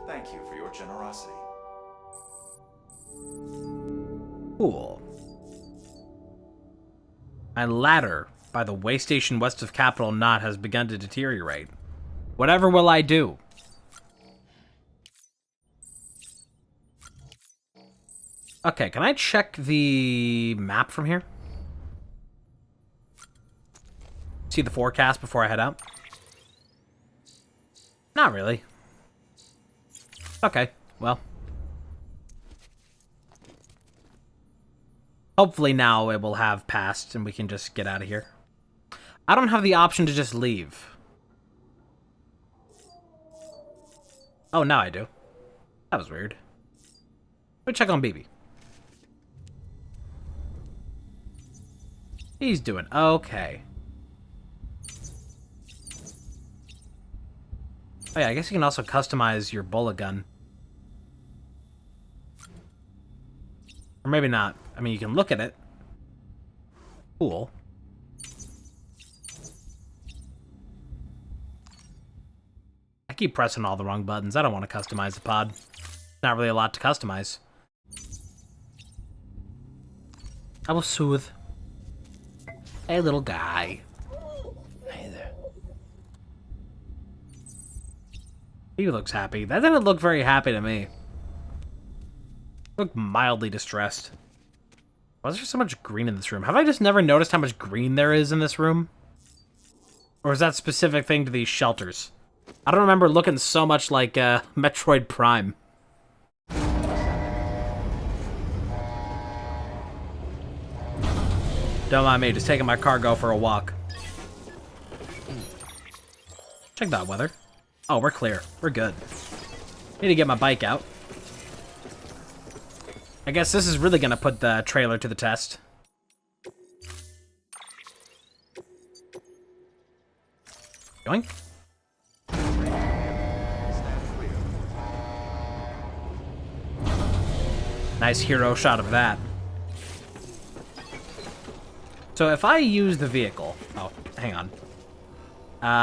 Thank you for your generosity.
Cool. My ladder by the way station west of Capital Knot has begun to deteriorate. Whatever will I do? Okay, can I check the map from here? See the forecast before I head out? Not really. Okay, well. Hopefully now it will have passed and we can just get out of here. I don't have the option to just leave. Oh, now I do. That was weird. Let me check on BB. He's doing okay. Oh yeah, I guess you can also customize your bullet gun. Or maybe not. I mean, you can look at it. Cool. I keep pressing all the wrong buttons. I don't want to customize the pod. Not really a lot to customize. I will soothe. Hey, little guy.
Hey there.
He looks happy. That didn't look very happy to me. Look mildly distressed. Why is there so much green in this room? Have I just never noticed how much green there is in this room? Or is that specific thing to these shelters? I don't remember looking so much like Metroid Prime. Don't mind me, just taking my cargo for a walk. Check that weather. Oh, we're clear. We're good. Need to get my bike out. I guess this is really gonna put the trailer to the test. Going? Nice hero shot of that. So if I use the vehicle... Oh, hang on.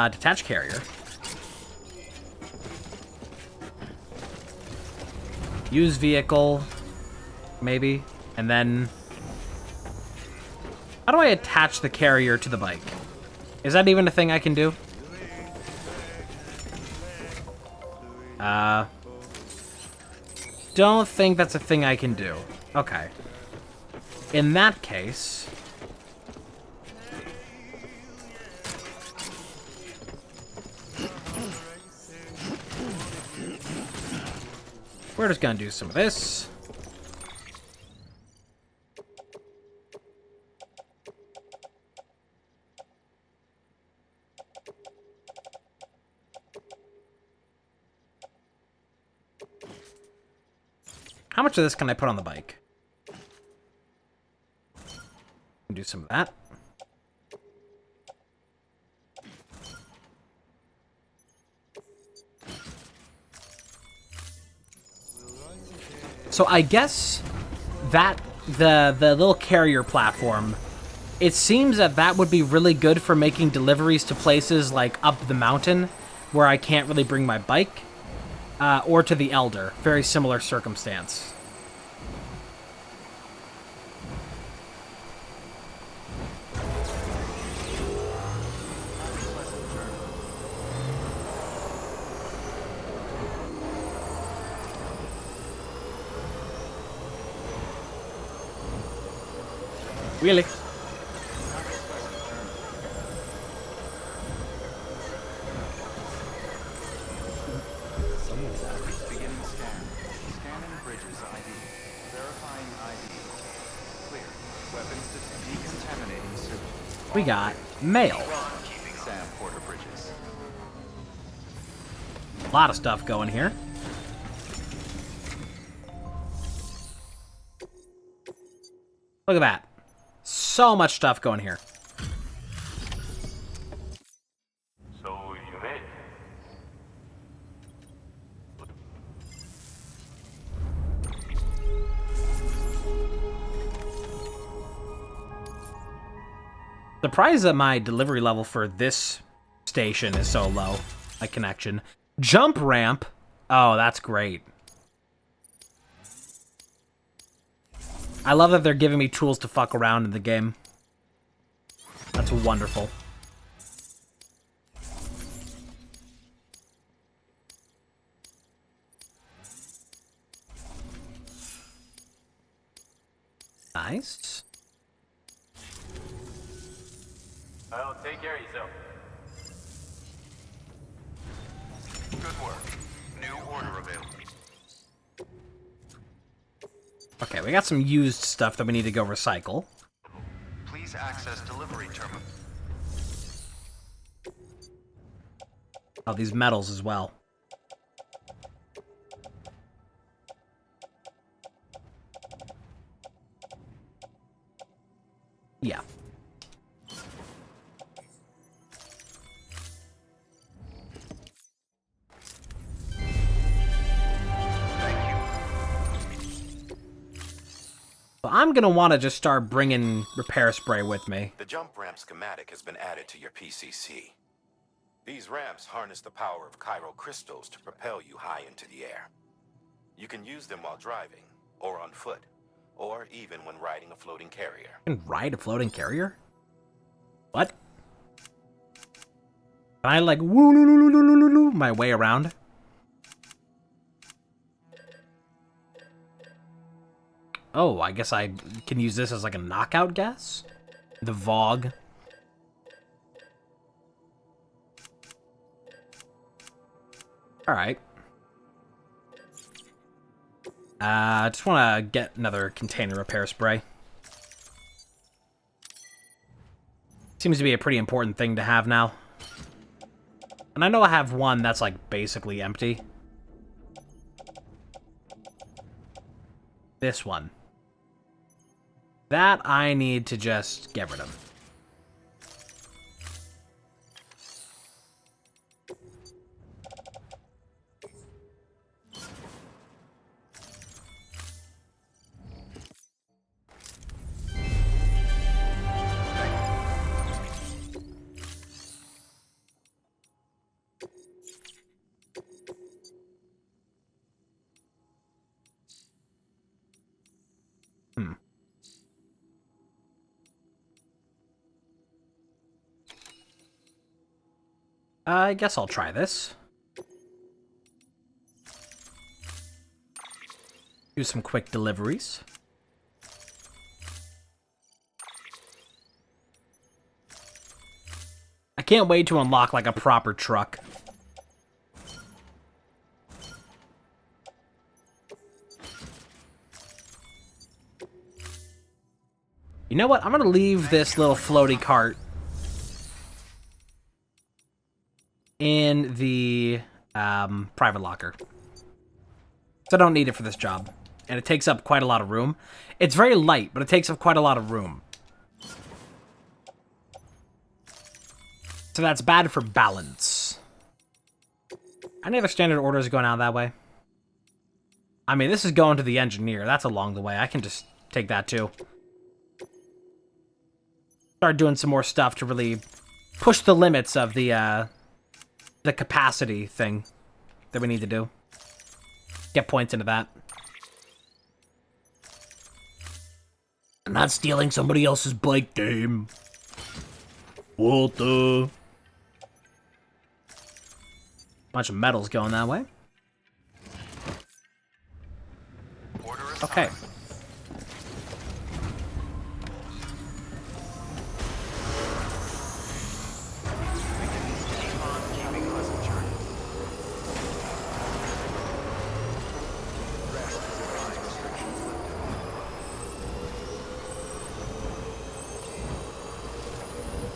Detach carrier. Use vehicle, maybe, and then... How do I attach the carrier to the bike? Is that even a thing I can do? Don't think that's a thing I can do. Okay. In that case... We're just gonna do some of this. How much of this can I put on the bike? Do some of that. So I guess that the little carrier platform, it seems that that would be really good for making deliveries to places like up the mountain where I can't really bring my bike, or to the Elder. Very similar circumstance. Really?
Beginning scan. Scanning bridges ID. Verifying ID. Clear. Weapons decontaminating suit.
We got mail.
Sam Porter Bridges.
A lot of stuff going here. Look at that. So much stuff going here.
So you made it.
Surprised that my delivery level for this station is so low. My connection. Jump ramp. Oh, that's great. I love that they're giving me tools to fuck around in the game. That's wonderful. Nice.
Well, take care of yourself.
Good work. New order available.
Okay, we got some used stuff that we need to go recycle.
Please access delivery terminal.
Oh, these metals as well. Yeah. So I'm gonna want to just start bringing repair spray with me.
The jump ramp schematic has been added to your PCC. These ramps harness the power of chiral crystals to propel you high into the air. You can use them while driving, or on foot, or even when riding a floating carrier.
I can ride a floating carrier? What? Can I like woo my way around? Oh, I guess I can use this as like a knockout gas? The Vogue. Alright. I just want to get another container repair spray. Seems to be a pretty important thing to have now. And I know I have one that's, like, basically empty. This one. That I need to just get rid of. I guess I'll try this. Do some quick deliveries. I can't wait to unlock, like, a proper truck. You know what? I'm gonna leave this little floaty cart in the private locker. So I don't need it for this job. And it takes up quite a lot of room. It's very light, but it takes up quite a lot of room. So that's bad for balance. Any other standard orders going out that way? I mean, this is going to the engineer. That's along the way. I can just take that too. Start doing some more stuff to really push the limits of the capacity thing that we need to do. Get points into that. I'm not stealing somebody else's bike game. What the? Bunch of metals going that way. Okay.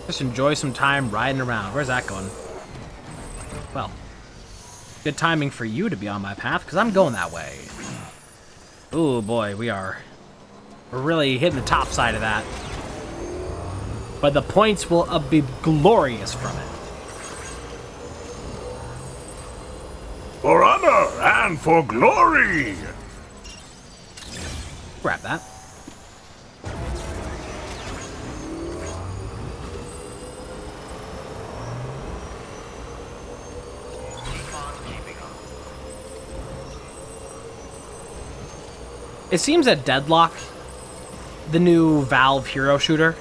Just enjoy some time riding around. Where's that going? Well, good timing for you to be on my path, because I'm going that way. Ooh, boy, we're really hitting the top side of that. But the points will be glorious from it.
For honor and for glory!
Grab that. It seems that Deadlock, the new Valve hero shooter,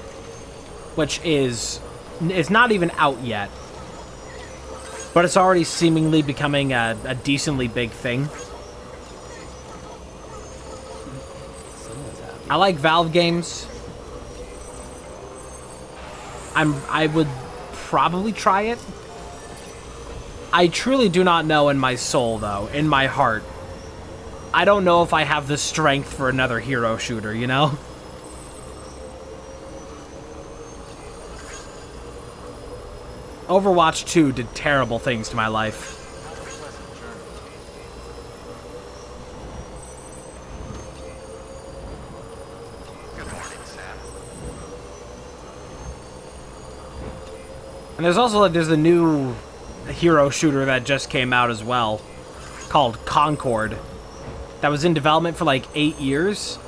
which is not even out yet, but it's already seemingly becoming a decently big thing. I like Valve games. I would probably try it. I truly do not know in my soul, though, in my heart. I don't know if I have the strength for another hero shooter, you know? Overwatch 2 did terrible things to my life.
Good morning, Sam.
And there's also, there's a new hero shooter that just came out as well, called Concord. That was in development for like 8 years.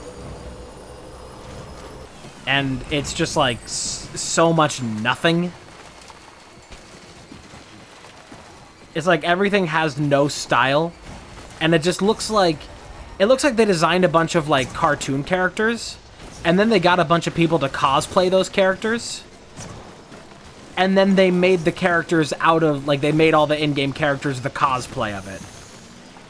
And it's just like so much nothing. It's like everything has no style. And it just looks like... It looks like they designed a bunch of like cartoon characters. And then they got a bunch of people to cosplay those characters. And then they made the characters out of... Like they made all the in-game characters the cosplay of it.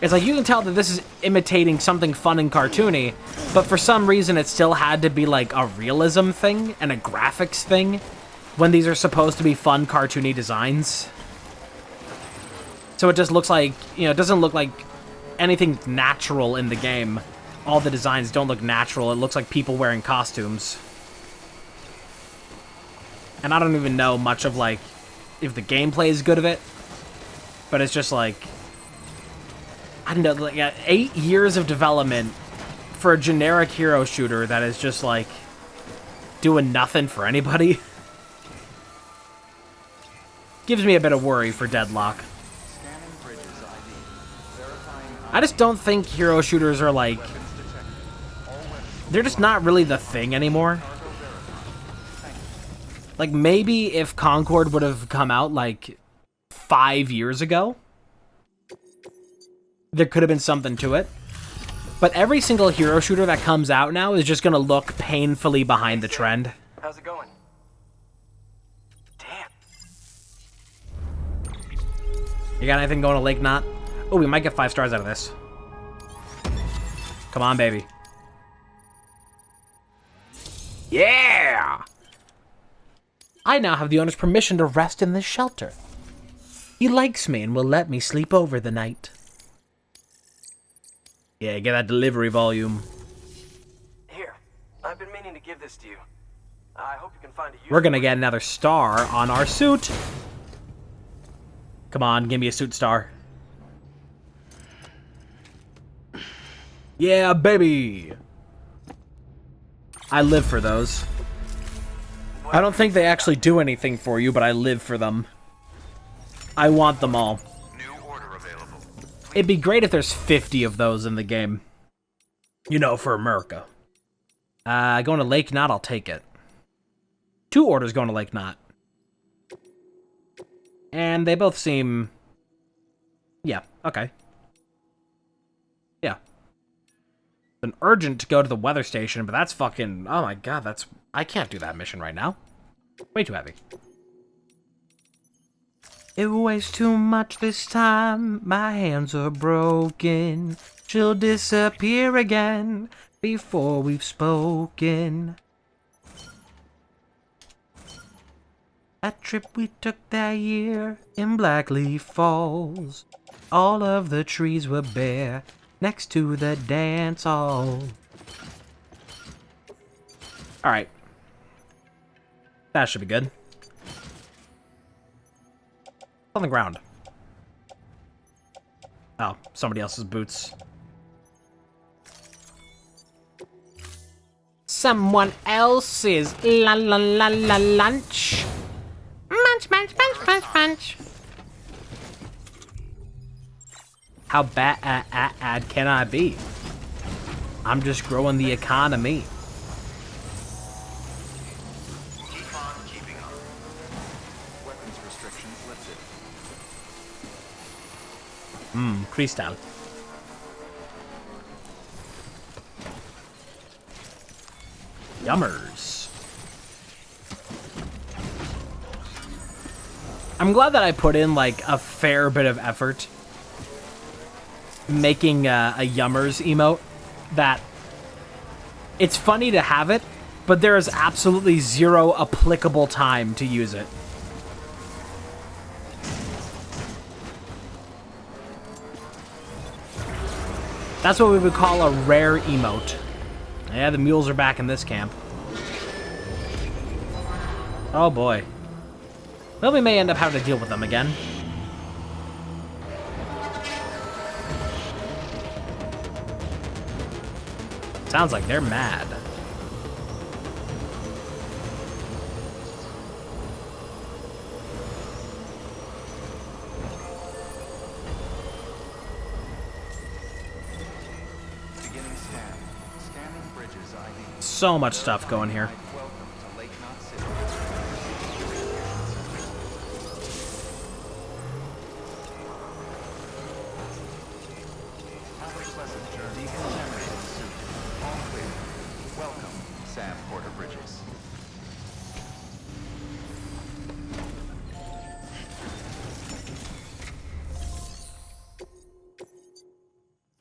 It's like, you can tell that this is imitating something fun and cartoony, but for some reason it still had to be like a realism thing and a graphics thing when these are supposed to be fun, cartoony designs. So it just looks like, you know, it doesn't look like anything natural in the game. All the designs don't look natural. It looks like people wearing costumes. And I don't even know much of, like, if the gameplay is good of it. but it's just like, I don't know, like 8 years of development for a generic hero shooter that is just like doing nothing for anybody. Gives me a bit of worry for Deadlock. I just don't think hero shooters are like, they're just not really the thing anymore. Like, maybe if Concord would have come out like 5 years ago, there could have been something to it. But every single hero shooter that comes out now is just gonna look painfully behind the trend.
How's it going?
You got anything going to Lake Knot? Oh, we might get 5 stars out of this. Come on, baby. Yeah! I now have the owner's permission to rest in this shelter. He likes me and will let me sleep over the night. Yeah, get that delivery volume.
Here, I've been meaning to give this to you. I hope you can find a use.
We're gonna get another star on our suit. Come on, give me a suit star. Yeah, baby! I live for those. I don't think they actually do anything for you, but I live for them. I want them all. It'd be great if there's 50 of those in the game. You know, for America. Going to Lake Knot, I'll take it. 2 orders going to Lake Knot. And they both seem... Yeah, okay. Yeah. It's urgent to go to the weather station, but that's fucking... Oh my god, that's... I can't do that mission right now. Way too heavy. It weighs too much this time. My hands are broken. She'll disappear again before we've spoken. That trip we took that year in Blackleaf Falls. All of the trees were bare next to the dance hall. Alright. That should be good. On the ground. Oh, somebody else's boots. Someone else's la la la la lunch. Munch, munch, munch, munch, munch. How bad can I be? I'm just growing the economy.
Keep on keeping up. Weapons restrictions lifted.
Crystal. Yummers. I'm glad that I put in, like, a fair bit of effort making a Yummers emote that it's funny to have it, but there is absolutely zero applicable time to use it. That's what we would call a rare emote. Yeah, the mules are back in this camp. Oh boy. Well, we may end up having to deal with them again. Sounds like they're mad.
Beginning scan. Scanning bridges ID.
So much stuff going here.
Welcome to Lake Knot City. Have a pleasant journey. Decontaminating suit. All clear. Welcome, Sam Porter Bridges.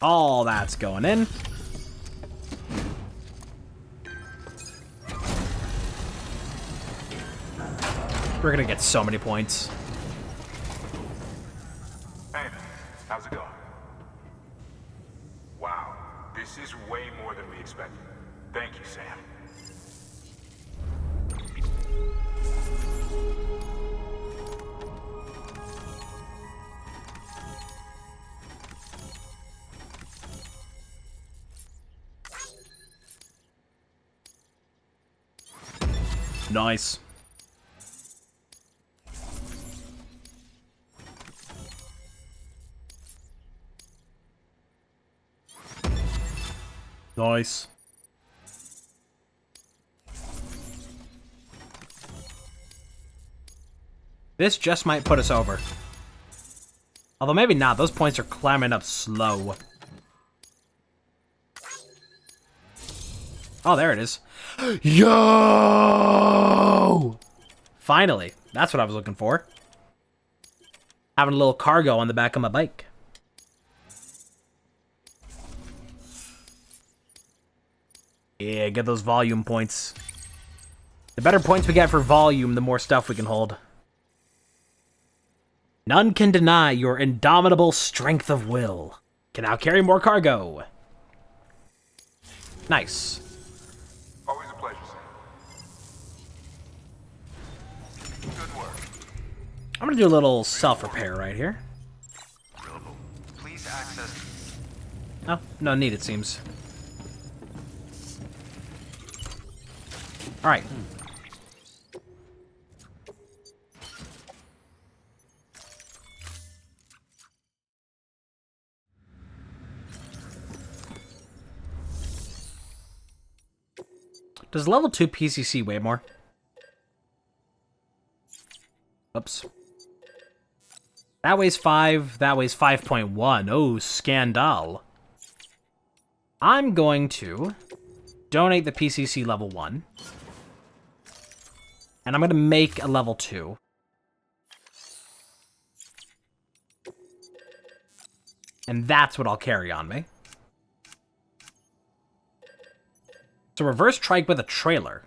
All that's going in. We're gonna get so many points.
Hey, how's it going? Wow, this is way more than we expected. Thank you, Sam.
Nice. Nice. This just might put us over. Although maybe not. Those points are climbing up slow. Oh, there it is. Yo! Finally. That's what I was looking for. Having a little cargo on the back of my bike. Yeah, get those volume points. The better points we get for volume, the more stuff we can hold. None can deny your indomitable strength of will. Can now carry more cargo. Nice.
Always a pleasure, Sam. Good work.
I'm gonna do a little self-repair right here.
Please access.
Oh, no need, it seems. Alright. Does level 2 PCC weigh more? Oops. That weighs 5, that weighs 5.1. Oh, scandal. I'm going to donate the PCC level 1. And I'm going to make a level 2. And that's what I'll carry on me. So reverse trike with a trailer.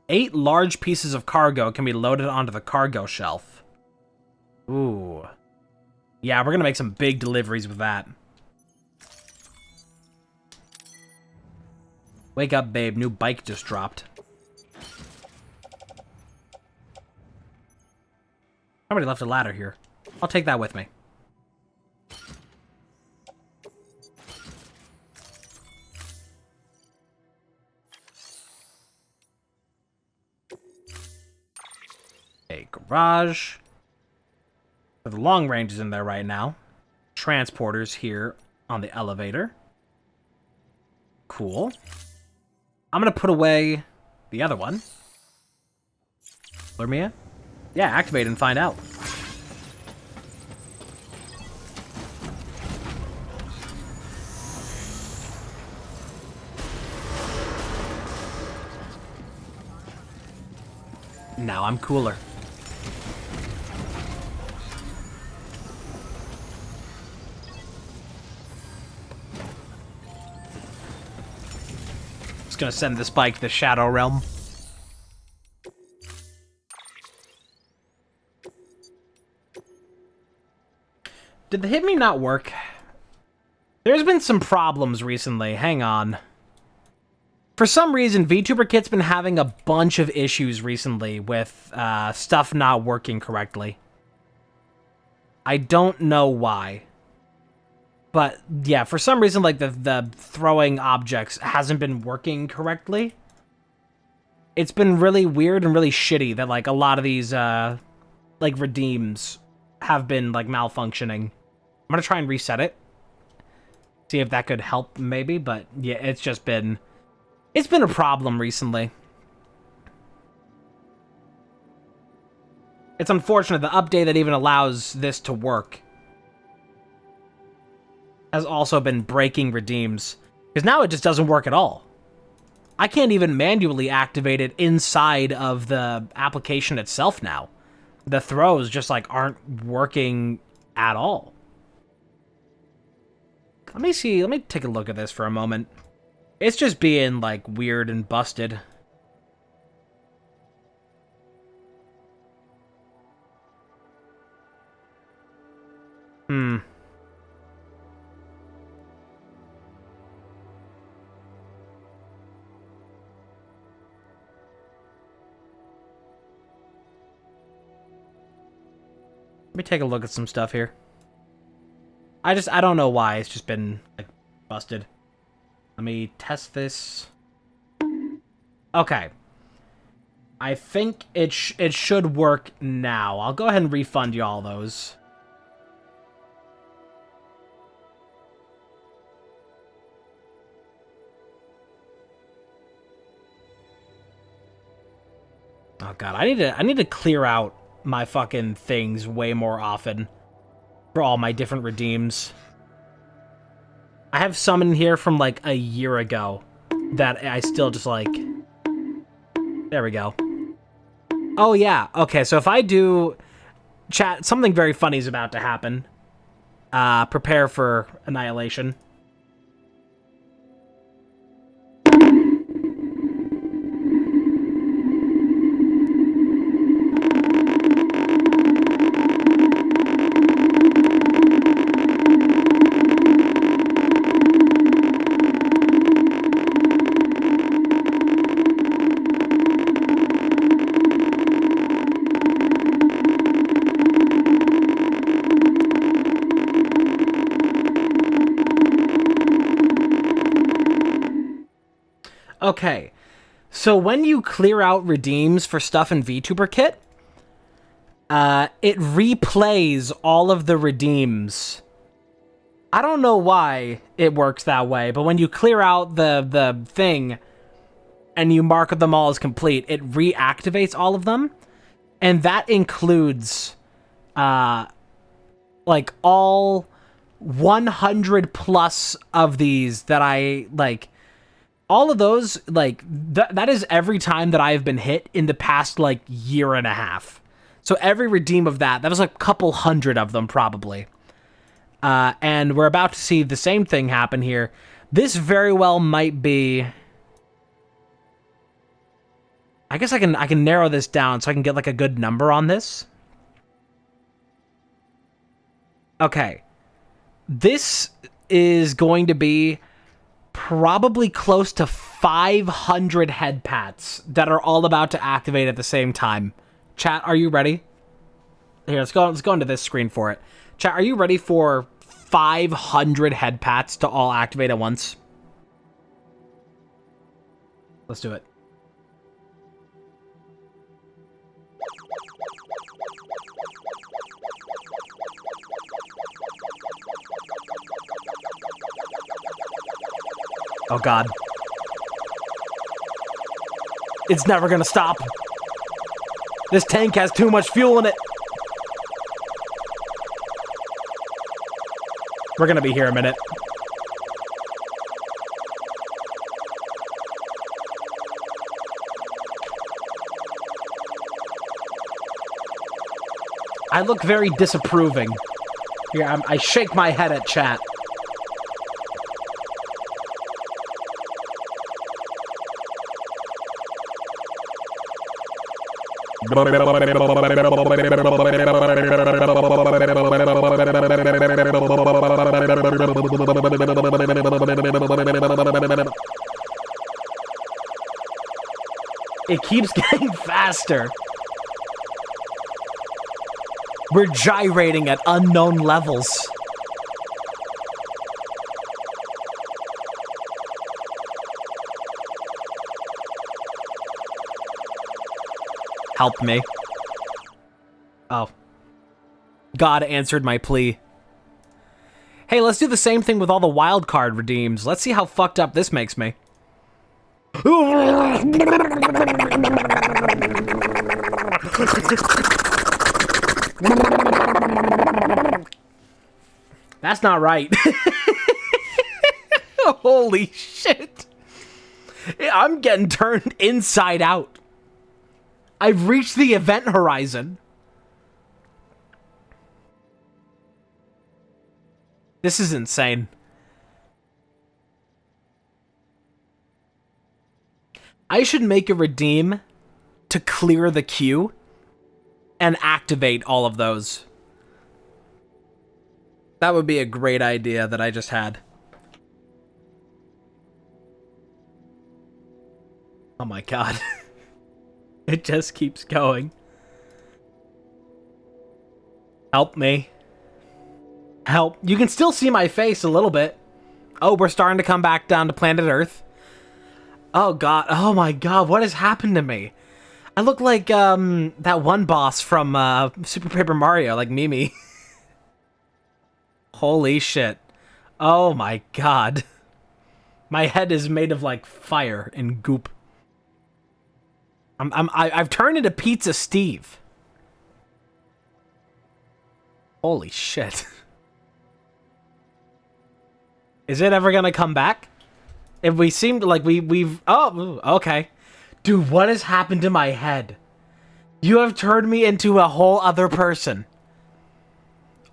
Eight large pieces of cargo can be loaded onto the cargo shelf. Ooh. Yeah, we're gonna make some big deliveries with that. Wake up, babe. New bike just dropped. Somebody left a ladder here. I'll take that with me. A garage. The long range is in there right now. Transporters here on the elevator. Cool. I'm gonna put away the other one. Lure me in? Yeah, activate and find out. Now I'm cooler. Just gonna send this bike to the Shadow Realm. Did the hit me not work? There's been some problems recently. Hang on. For some reason, VTuber Kit's been having a bunch of issues recently with stuff not working correctly. I don't know why. But yeah, for some reason, like the throwing objects hasn't been working correctly. It's been really weird and really shitty that like a lot of these like redeems have been like malfunctioning. I'm gonna try and reset it. See if that could help maybe, but yeah, it's been a problem recently. It's unfortunate the update that even allows this to work has also been breaking redeems. Because now it just doesn't work at all. I can't even manually activate it inside of the application itself now. The throws just like aren't working at all. Let me see, let me take a look at this for a moment. It's just being like weird and busted. Let me take a look at some stuff here. I don't know why it's just been like Busted. Let me test this. Okay. I think it should work now. I'll go ahead and refund you all those. Oh god, I need to clear out my fucking things way more often for all my different redeems. I have some in here from like a year ago that I still just like... There we go. Oh yeah, okay, so if I do... Chat, something very funny is about to happen. Prepare for annihilation. Okay, so when you clear out redeems for stuff in VTuber Kit, it replays all of the redeems. I don't know why it works that way, but when you clear out the thing and you mark them all as complete, it reactivates all of them, and that includes like all 100 plus of these that I like. All of those, like, that is every time that I have been hit in the past, like, year and a half. So every redeem of that was like a couple hundred of them, probably. And we're about to see the same thing happen here. This very well might be... I guess I can narrow this down so I can get, like, a good number on this. Okay. This is going to be... probably close to 500 head pats that are all about to activate at the same time. Chat, are you ready? Here, let's go into this screen for it. Chat, are you ready for 500 head pats to all activate at once? Let's do it. Oh god. It's never gonna stop. This tank has too much fuel in it. We're gonna be here a minute. I look very disapproving. Here, I shake my head at chat. It keeps getting faster. We're gyrating at unknown levels. Help me. Oh. God answered my plea. Hey, let's do the same thing with all the wildcard redeems. Let's see how fucked up this makes me. That's not right. Holy shit. I'm getting turned inside out. I've reached the event horizon. This is insane. I should make a redeem to clear the queue and activate all of those. That would be a great idea that I just had. Oh my god. It just keeps going. Help me. Help. You can still see my face a little bit. Oh, we're starting to come back down to planet Earth. Oh god, oh my god, what has happened to me? I look like, that one boss from, Super Paper Mario, like Mimi. Holy shit. Oh my god. My head is made of, like, fire and goop. I've turned into Pizza Steve. Holy shit. Is it ever gonna come back? If we seem like we've... Oh, okay. Dude, what has happened to my head? You have turned me into a whole other person.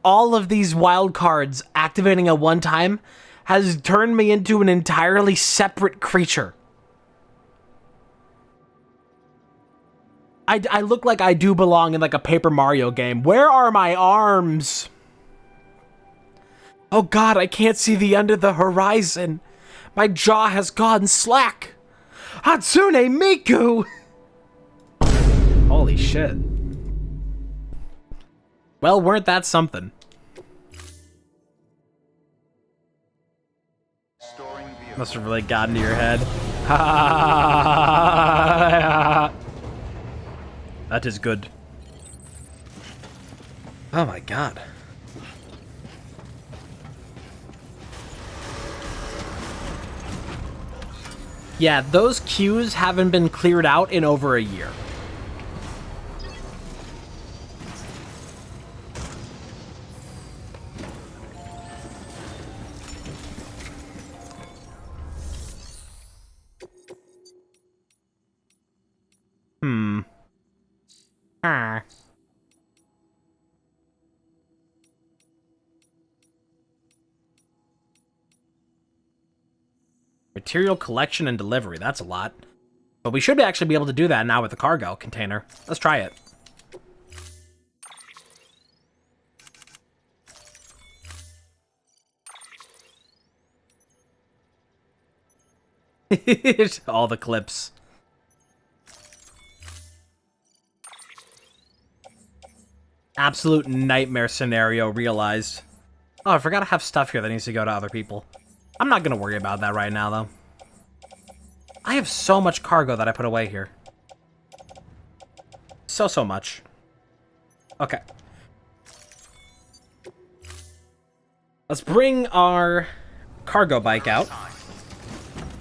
All of these wild cards activating at one time has turned me into an entirely separate creature. I look like I do belong in like a Paper Mario game. Where are my arms? Oh god, I can't see the end of the horizon. My jaw has gone slack. Hatsune Miku! Holy shit. Well, weren't that something? Must have really gotten to your head. That is good. Oh my god. Yeah, those queues haven't been cleared out in over a year. Material collection and delivery, that's a lot. But we should actually be able to do that now with the cargo container. Let's try it. All the clips. Absolute nightmare scenario realized. Oh, I forgot to have stuff here that needs to go to other people. I'm not gonna worry about that right now, though. I have so much cargo that I put away here. So much. Okay. Let's bring our cargo bike out.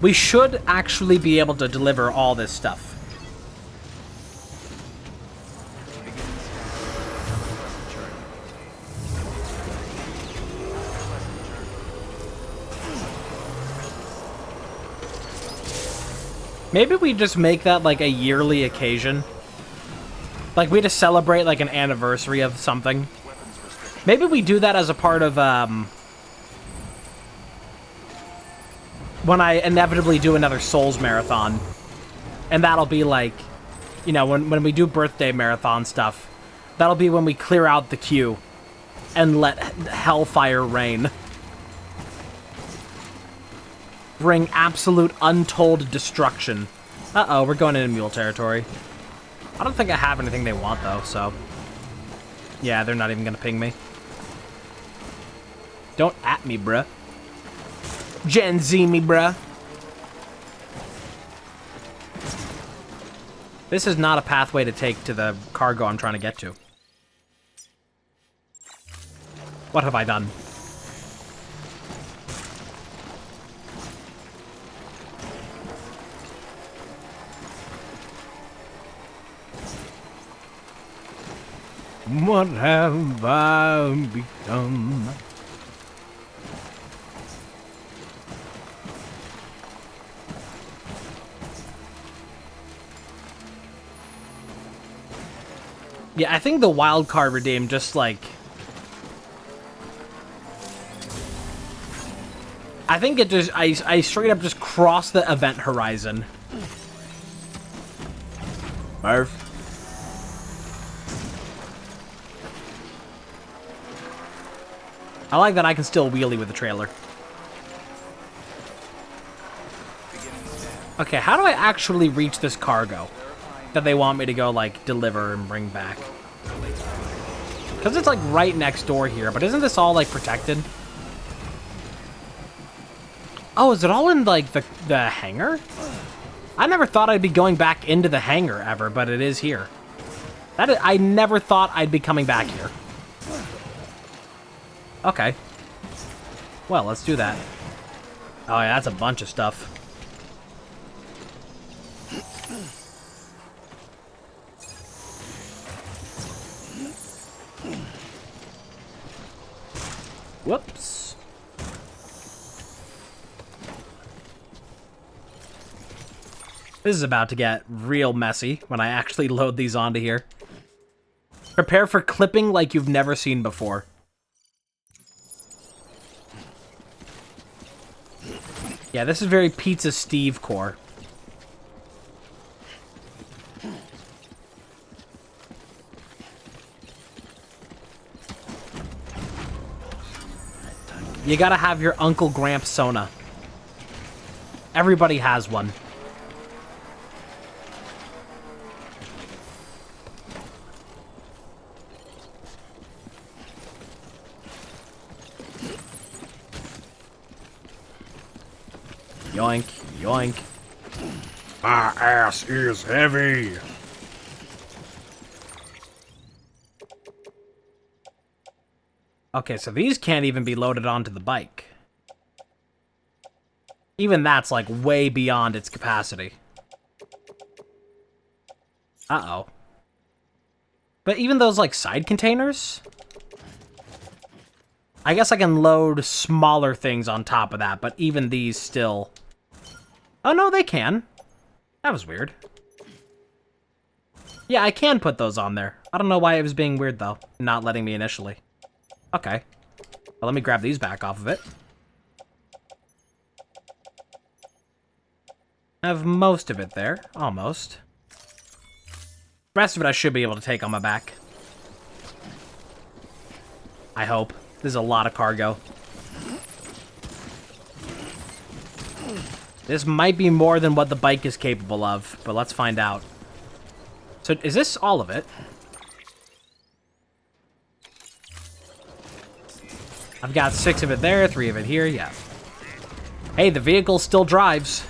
We should actually be able to deliver all this stuff. Maybe we just make that like a yearly occasion. Like we just celebrate like an anniversary of something. Maybe we do that as a part of when I inevitably do another Souls marathon. And that'll be like, you know, when we do birthday marathon stuff, that'll be when we clear out the queue and let hellfire rain. Bring absolute untold destruction. Uh-oh, we're going into mule territory. I don't think I have anything they want, though, so... Yeah, they're not even gonna ping me. Don't at me, bruh. Gen Z me, bruh. This is not a pathway to take to the cargo I'm trying to get to. What have I done? What have I become? Yeah, I think the wild card redeem just like... I think it just... I straight up just crossed the event horizon. Murph. I like that I can still wheelie with the trailer. Okay, how do I actually reach this cargo that they want me to go, like, deliver and bring back? Because it's, like, right next door here, but isn't this all, like, protected? Oh, is it all in, like, the hangar? I never thought I'd be going back into the hangar ever, but it is here. I never thought I'd be coming back here. Okay. Well, let's do that. Oh, yeah, that's a bunch of stuff. Whoops. This is about to get real messy when I actually load these onto here. Prepare for clipping like you've never seen before. Yeah, this is very Pizza Steve core. You gotta have your Uncle Gramps Sona. Everybody has one. Yoink, yoink.
My ass is heavy.
Okay, so these can't even be loaded onto the bike. Even that's, like, way beyond its capacity. Uh-oh. But even those, like, side containers? I guess I can load smaller things on top of that, but even these still... Oh, no, they can. That was weird. Yeah, I can put those on there. I don't know why it was being weird, though. Not letting me initially. Okay. Well, let me grab these back off of it. I have most of it there. Almost. The rest of it I should be able to take on my back. I hope. This is a lot of cargo. This might be more than what the bike is capable of, but let's find out. So, is this all of it? I've got 6 of it there, 3 of it here, yeah. Hey, the vehicle still drives.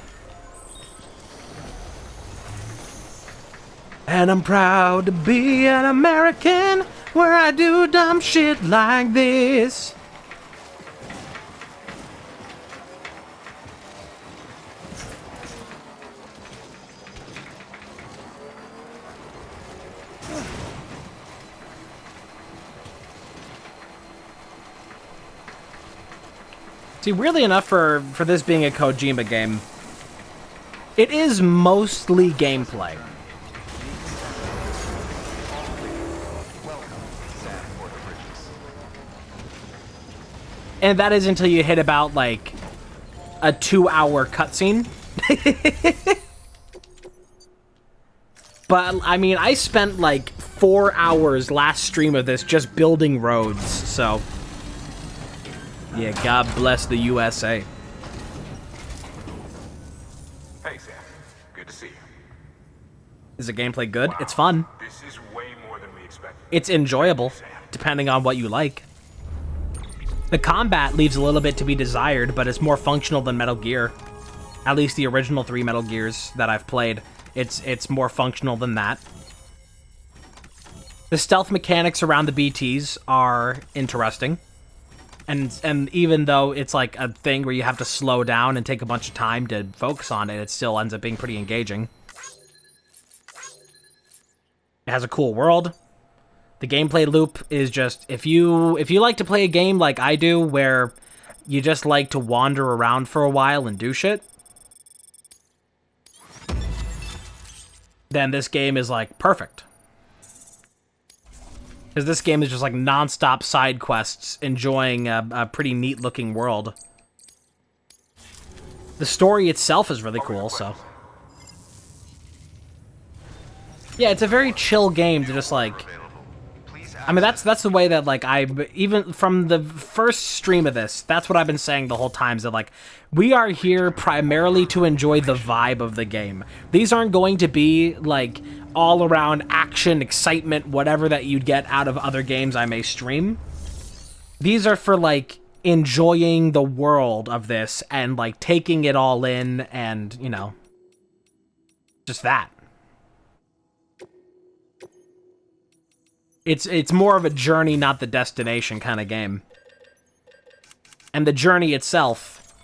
And I'm proud to be an American where I do dumb shit like this. See, weirdly enough, for this being a Kojima game, it is mostly gameplay. And that is until you hit about, like, a 2-hour cutscene. But, I mean, I spent, like, 4 hours last stream of this just building roads, so... Yeah, God bless the USA.
Hey, Sam. Good to see you.
Is the gameplay good? It's fun.
This is way more than we expected.
It's enjoyable, depending on what you like. The combat leaves a little bit to be desired, but it's more functional than Metal Gear. At least the original 3 Metal Gears that I've played. It's more functional than that. The stealth mechanics around the BTs are interesting. And even though it's like a thing where you have to slow down and take a bunch of time to focus on it, it still ends up being pretty engaging. It has a cool world. The gameplay loop is just, if you like to play a game like I do, where you just like to wander around for a while and do shit, then this game is like perfect. Because this game is just like non-stop side quests, enjoying a pretty neat looking world. The story itself is really cool, so. Yeah, it's a very chill game to just like... I mean, that's the way that, like, even from the first stream of this, that's what I've been saying the whole time, is that, like, we are here primarily to enjoy the vibe of the game. These aren't going to be, like, all-around action, excitement, whatever that you'd get out of other games I may stream. These are for, like, enjoying the world of this and, like, taking it all in and, you know, just that. It's more of a journey, not the destination kind of game. And the journey itself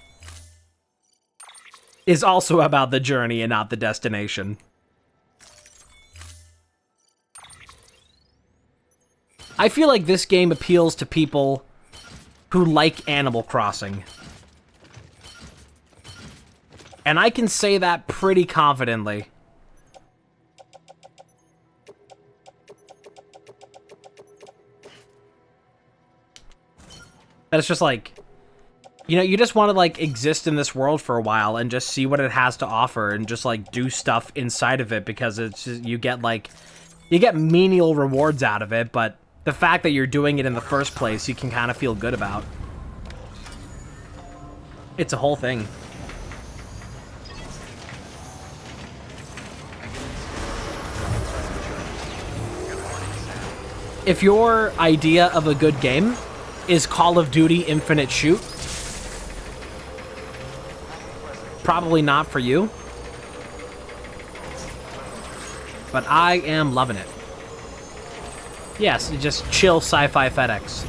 is also about the journey and not the destination. I feel like this game appeals to people who like Animal Crossing. And I can say that pretty confidently. That it's just like, you know, you just want to, like, exist in this world for a while and just see what it has to offer and just, like, do stuff inside of it because it's just, you get menial rewards out of it, but the fact that you're doing it in the first place, you can kind of feel good about. It's a whole thing. If your idea of a good game is Call of Duty Infinite Shoot, probably not for you. But I am loving it. Yes, just chill sci-fi FedEx.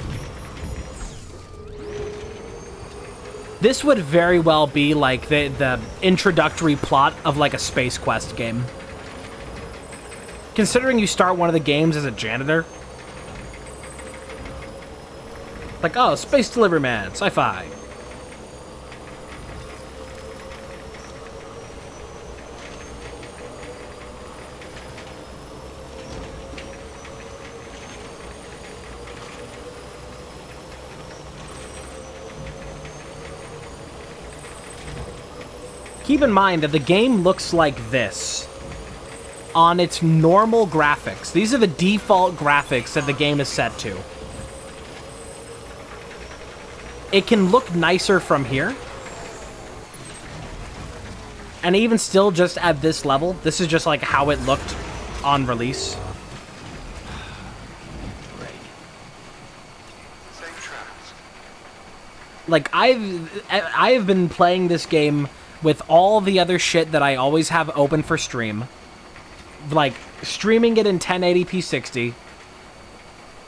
This would very well be like the introductory plot of like a Space Quest game. Considering you start one of the games as a janitor. Like, oh, Space Delivery Man, sci-fi. Keep in mind that the game looks like this on its normal graphics. These are the default graphics that the game is set to. It can look nicer from here. And even still, just at this level, this is just like how it looked on release. Like, I've been playing this game with all the other shit that I always have open for stream. Like, streaming it in 1080p 60.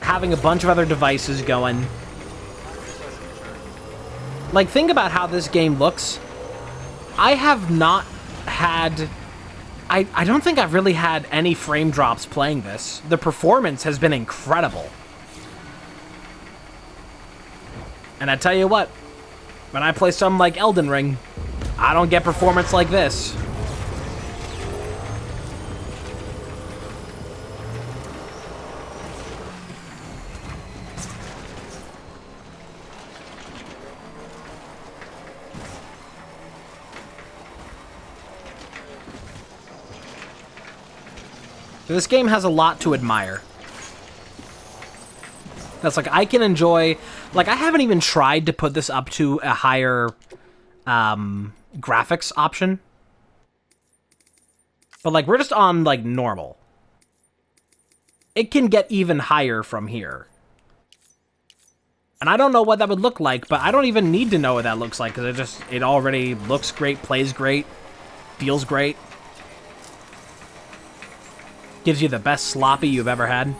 Having a bunch of other devices going. Like, think about how this game looks. I have not had... I don't think I've really had any frame drops playing this. The performance has been incredible. And I tell you what, when I play something like Elden Ring, I don't get performance like this. This game has a lot to admire. That's like, I can enjoy... Like, I haven't even tried to put this up to a higher graphics option. But, like, we're just on, like, normal. It can get even higher from here. And I don't know what that would look like, but I don't even need to know what that looks like, because it already looks great, plays great, feels great. Gives you the best sloppy you've ever had.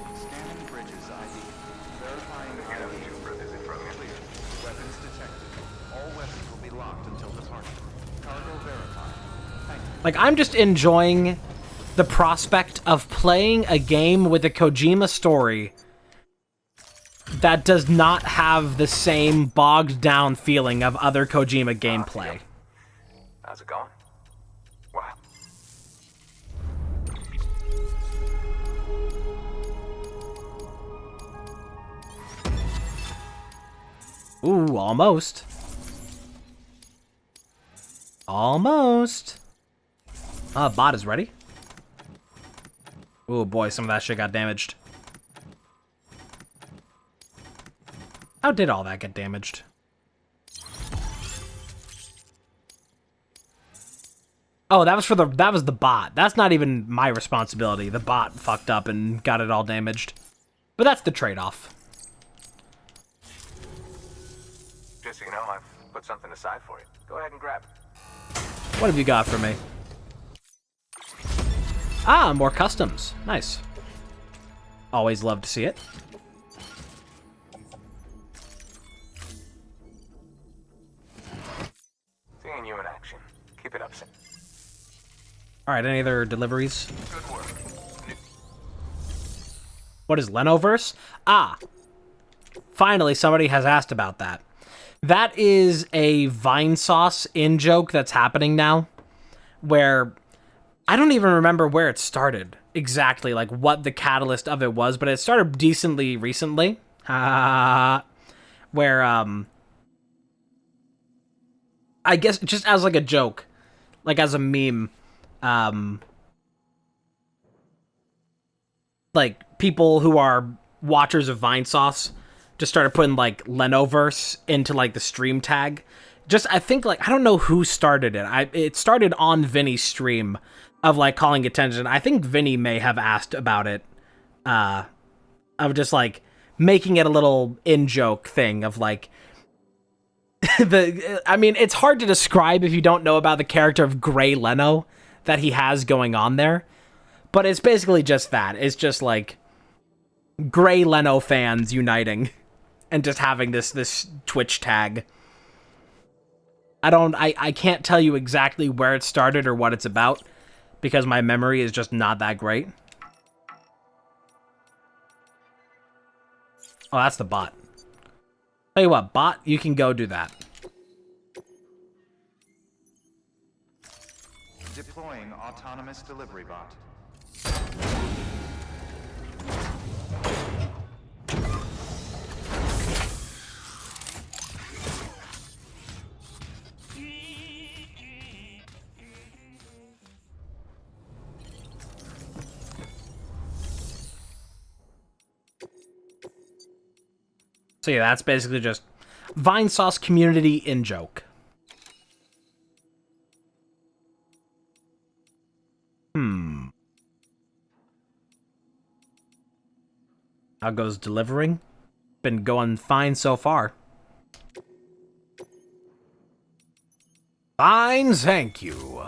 Like, I'm just enjoying the prospect of playing a game with a Kojima story that does not have the same bogged down feeling of other Kojima gameplay.
How's it going? Wow.
Ooh, almost. Almost. Bot is ready. Ooh, boy, some of that shit got damaged. How did all that get damaged? Oh, that was the bot. That's not even my responsibility. The bot fucked up and got it all damaged. But that's the trade-off.
Just so you know, I've put something aside for you. Go ahead and grab it.
What have you got for me? Ah, more customs. Nice. Always love to see it.
Seeing you in action. Keep it up, Sam.
Alright, any other deliveries?
Good work.
What is Lenoverse? Ah, finally somebody has asked about that. That is a Vine Sauce in-joke that's happening now, where I don't even remember where it started exactly, like what the catalyst of it was, but it started decently recently, where, I guess just as like a joke, like as a meme, like people who are watchers of Vine Sauce just started putting like Lenoverse into like the stream tag. Just, I think, like, I don't know who started it. It started on Vinny's stream of like calling attention. I think Vinny may have asked about it, of just like making it a little in-joke thing of like I mean, it's hard to describe if you don't know about the character of Gray Leno that he has going on there, but it's basically just that. It's just like Gray Leno fans uniting and just having this Twitch tag. I can't tell you exactly where it started or what it's about because my memory is just not that great. Oh, that's the bot. Tell you what, bot, you can go do that.
Deploying autonomous delivery bot.
So yeah, that's basically just Vine Sauce community in-joke. How goes delivering? Been going fine so far. Fine, thank you.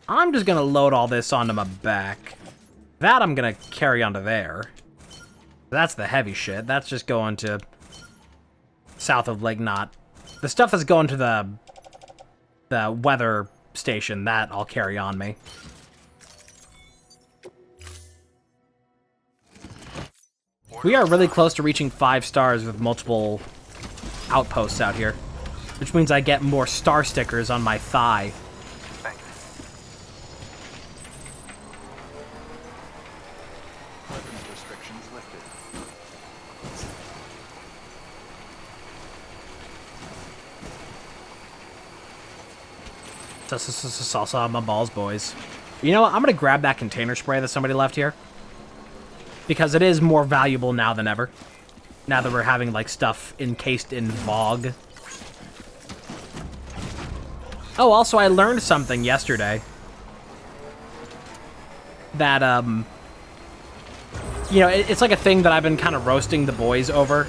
I'm just gonna load all this onto my back. That I'm gonna carry onto there. That's the heavy shit. That's just going to south of Lake Knot. The stuff that's going to the weather station, that I'll carry on me. We are really close to reaching 5 stars with multiple outposts out here, which means I get more star stickers on my thigh.
Thank you.
Weapons restrictions lifted.
Salsa on my balls, boys. You know what? I'm gonna grab that container spray that somebody left here, because it is more valuable now than ever. Now that we're having like stuff encased in VOG. Oh, also I learned something yesterday. That you know, it's like a thing that I've been kind of roasting the boys over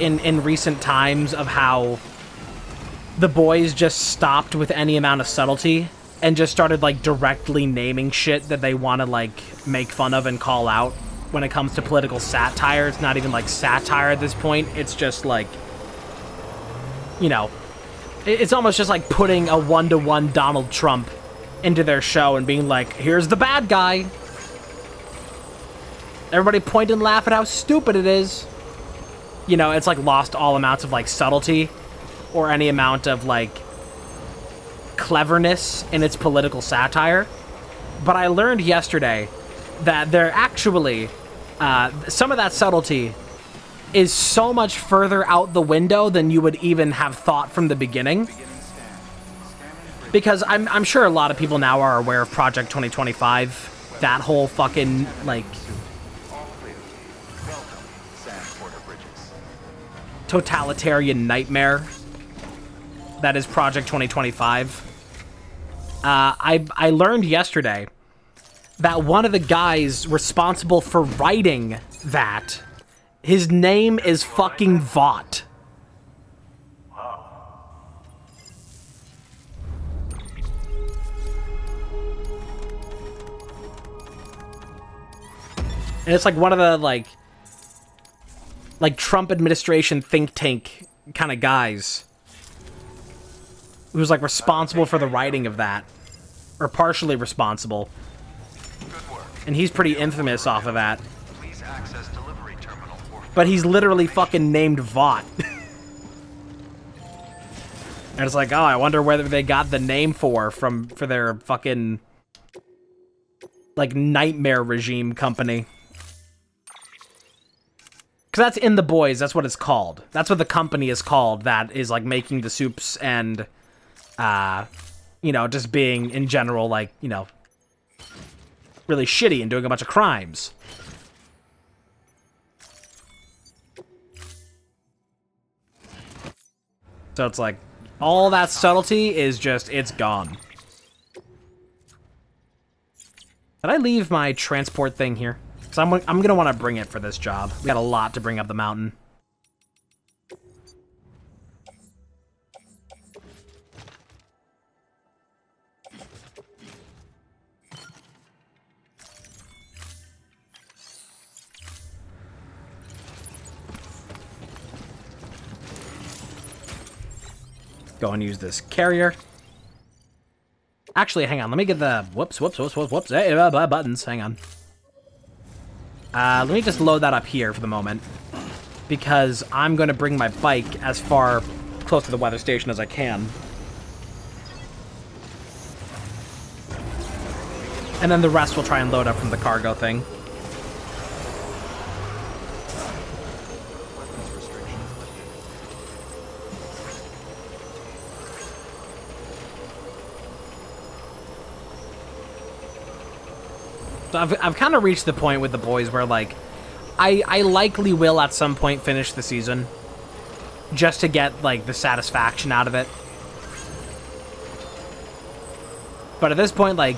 in recent times, of how the boys just stopped with any amount of subtlety and just started like directly naming shit that they want to like make fun of and call out when it comes to political satire. It's not even like satire at this point. It's just like, you know, it's almost just like putting a one-to-one Donald Trump into their show and being like, here's the bad guy. Everybody point and laugh at how stupid it is. You know, it's like lost all amounts of like subtlety or any amount of like cleverness in its political satire. But I learned yesterday that there actually, some of that subtlety is so much further out the window than you would even have thought from the beginning. Because I'm sure a lot of people now are aware of Project 2025. That whole fucking, like, totalitarian nightmare that is Project 2025. I learned yesterday that one of the guys responsible for writing that, his name is fucking Vought. And it's like one of the, like Trump administration think tank kind of guys who's, like, responsible for the writing of that. Or partially responsible. And he's pretty infamous off of that.
Please access delivery terminal for...
But he's literally fucking named Vought. And it's like, oh, I wonder whether they got the name for their fucking, like, nightmare regime company. Because that's In the Boys, that's what it's called. That's what the company is called that is, like, making the soups and, you know, just being, in general, like, you know, really shitty and doing a bunch of crimes. So it's like, all that subtlety is just, it's gone. Did I leave my transport thing here? Because I'm going to want to bring it for this job. We got a lot to bring up the mountain. Go and use this carrier. Actually, hang on. Let me get the... Whoops. Hey, buttons. Hang on. Let me just load that up here for the moment. Because I'm going to bring my bike as far close to the weather station as I can. And then the rest will try and load up from the cargo thing. So I've kind of reached the point with the boys where, like, I likely will at some point finish the season. Just to get, like, the satisfaction out of it. But at this point, like,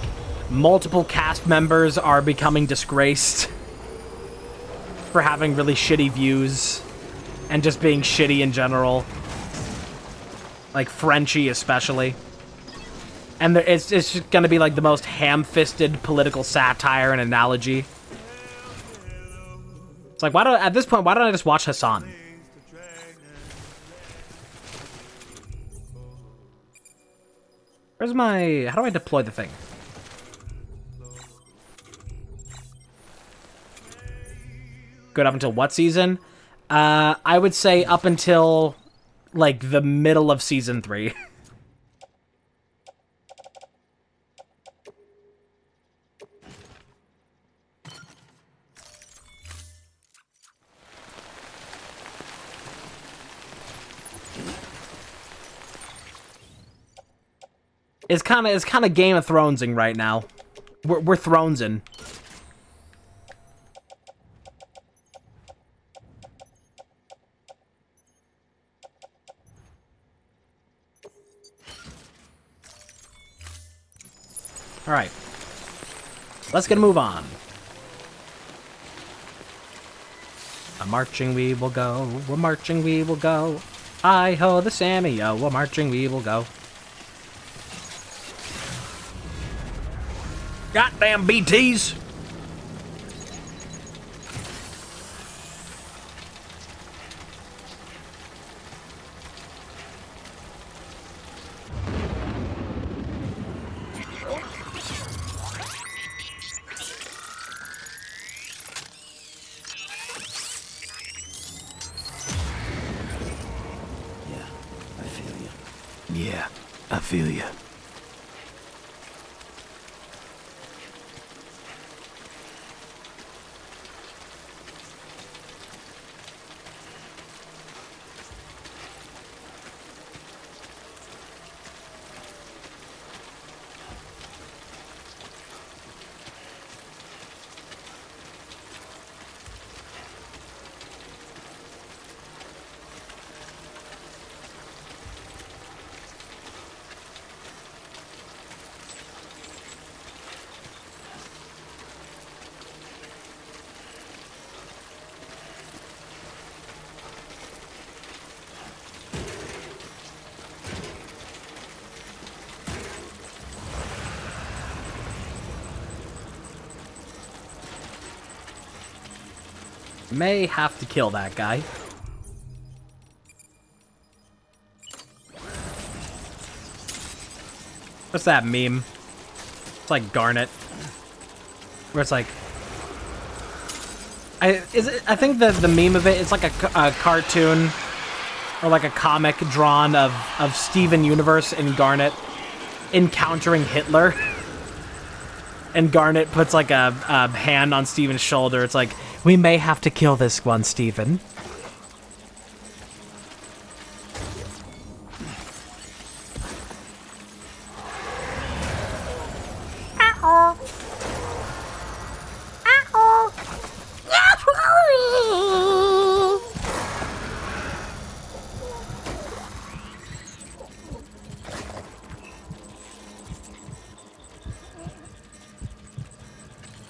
multiple cast members are becoming disgraced for having really shitty views and just being shitty in general. Like, Frenchie especially. And it's just going to be, like, the most ham-fisted political satire and analogy. It's like, at this point, why don't I just watch Hassan? Where's my... How do I deploy the thing? Good up until what season? I would say up until, like, the middle of Season 3. It's kind of Game of Thronesing right now. We're Thronesing. All right. Let's get a move on. A marching we will go. We're marching we will go. Hi-ho the Sammy-o. We're marching we will go. Goddamn BTs!
Yeah, I feel you.
May have to kill that guy. What's that meme? It's like Garnet. Where it's like... I think the meme of it, it's like a cartoon or like a comic drawn of Steven Universe and Garnet encountering Hitler. And Garnet puts like a hand on Steven's shoulder. It's like, we may have to kill this one, Steven.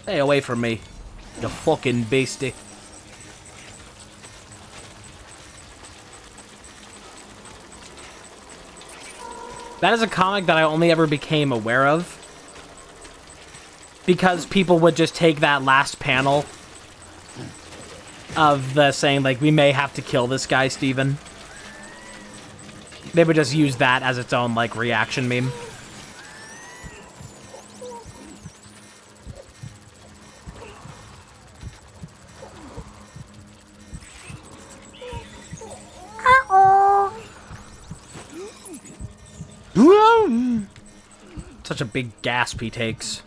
Stay away from me, you fucking beastie. That is a comic that I only ever became aware of because people would just take that last panel of the saying, like, we may have to kill this guy, Steven. They would just use that as its own, like, reaction meme. Such a big gasp he takes.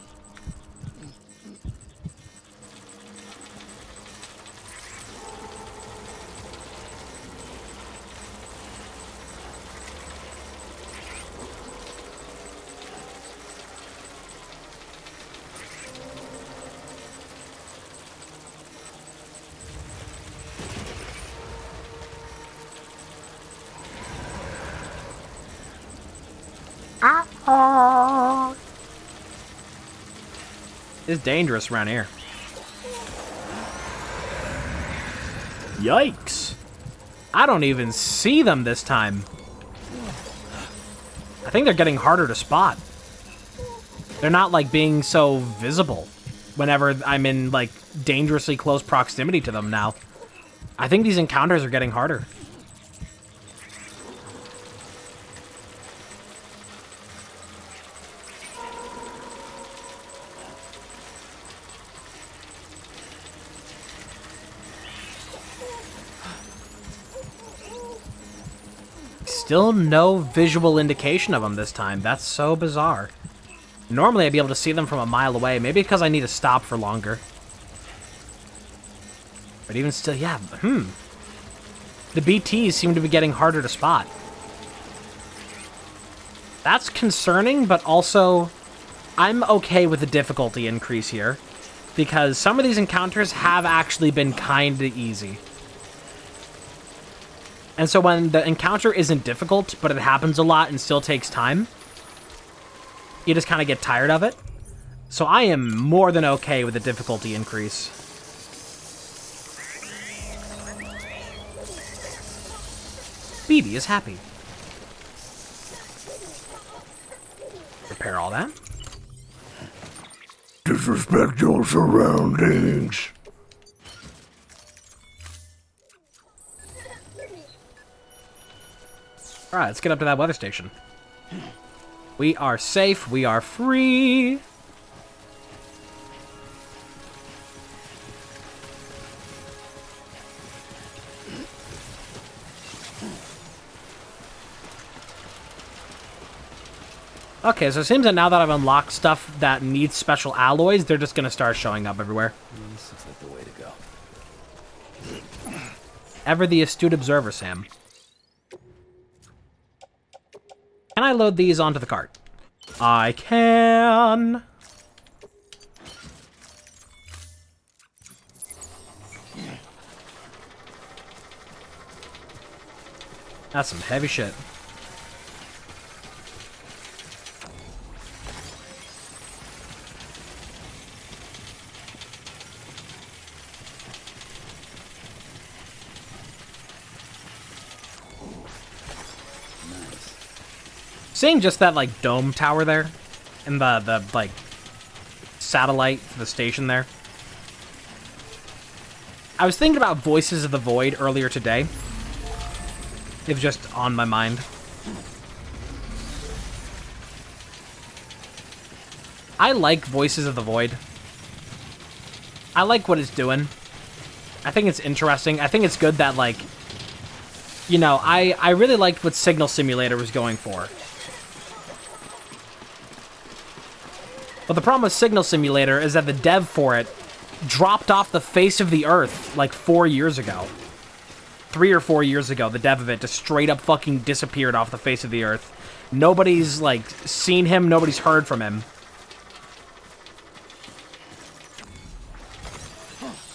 It's dangerous around here. Yikes. I don't even see them this time. I think they're getting harder to spot. They're not, like, being so visible whenever I'm in, like, dangerously close proximity to them now. I think these encounters are getting harder. Still no visual indication of them this time. That's so bizarre. Normally I'd be able to see them from a mile away. Maybe because I need to stop for longer. But even still, yeah, the BTs seem to be getting harder to spot. That's concerning, but also I'm okay with the difficulty increase here. Because some of these encounters have actually been kinda easy. And so when the encounter isn't difficult, but it happens a lot and still takes time, you just kind of get tired of it. So I am more than okay with the difficulty increase. Phoebe is happy. Repair all that.
Disrespect your surroundings.
Alright, let's get up to that weather station. We are safe. We are free. Okay, so it seems that now that I've unlocked stuff that needs special alloys, they're just going to start showing up everywhere.
This looks like the way to go.
Ever the astute observer, Sam. Can I load these onto the cart? I can. That's some heavy shit. Seeing just that, like, dome tower there, and the like, satellite for the station there. I was thinking about Voices of the Void earlier today. It was just on my mind. I like Voices of the Void. I like what it's doing. I think it's interesting. I think it's good that, like, you know, I really liked what Signal Simulator was going for. But the problem with Signal Simulator is that the dev for it dropped off the face of the earth like 4 years ago. 3 or 4 years ago, the dev of it just straight up fucking disappeared off the face of the earth. Nobody's, like, seen him. Nobody's heard from him.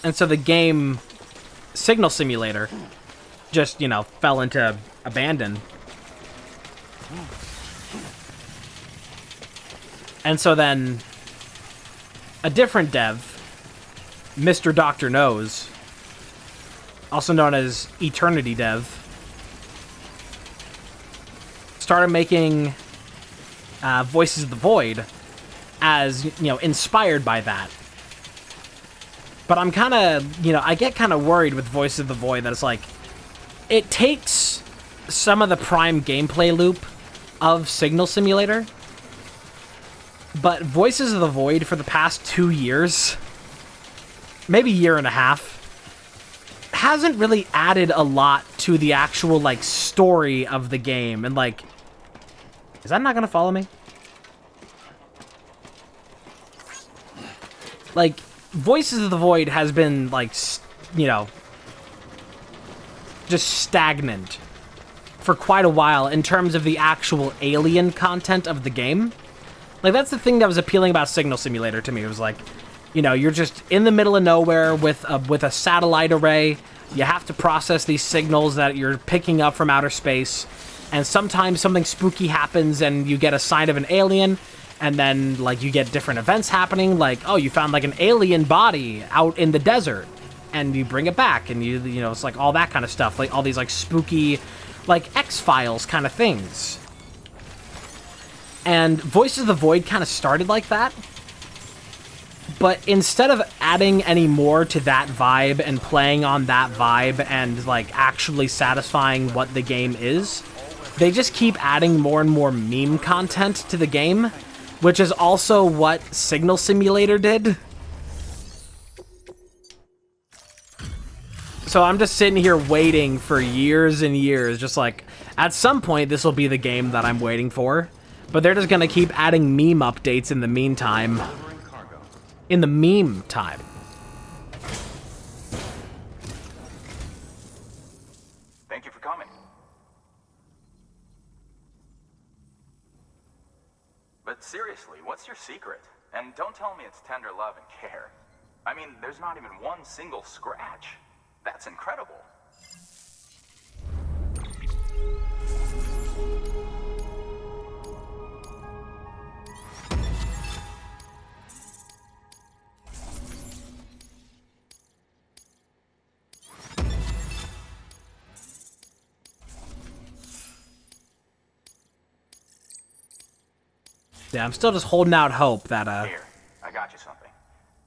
And so the game Signal Simulator just, you know, fell into abandon. And so then a different dev, Mr. Doctor Knows, also known as Eternity Dev, started making Voices of the Void as, you know, inspired by that. But I'm kind of, you know, I get kind of worried with Voices of the Void that it's like, it takes some of the prime gameplay loop of Signal Simulator, but Voices of the Void for the past 2 years, maybe year and a half, hasn't really added a lot to the actual, like, story of the game. And, like, is that not gonna follow me? Like, Voices of the Void has been, like, you know, just stagnant for quite a while in terms of the actual alien content of the game. Like, that's the thing that was appealing about Signal Simulator to me. It was like, you know, you're just in the middle of nowhere with a satellite array. You have to process these signals that you're picking up from outer space. And sometimes something spooky happens and you get a sign of an alien. And then, like, you get different events happening. Like, oh, you found, like, an alien body out in the desert. And you bring it back. And, you know, it's, like, all that kind of stuff. Like, all these, like, spooky, like, X-Files kind of things. And Voices of the Void kind of started like that. But instead of adding any more to that vibe and playing on that vibe and, like, actually satisfying what the game is, they just keep adding more and more meme content to the game, which is also what Signal Simulator did. So I'm just sitting here waiting for years and years, just like, at some point this will be the game that I'm waiting for. But they're just gonna keep adding meme updates in the meantime. In the meme time.
Thank you for coming. But seriously, what's your secret? And don't tell me it's tender love and care. I mean, there's not even one single scratch. That's incredible.
Yeah, I'm still just holding out hope that,
Here, I got you something.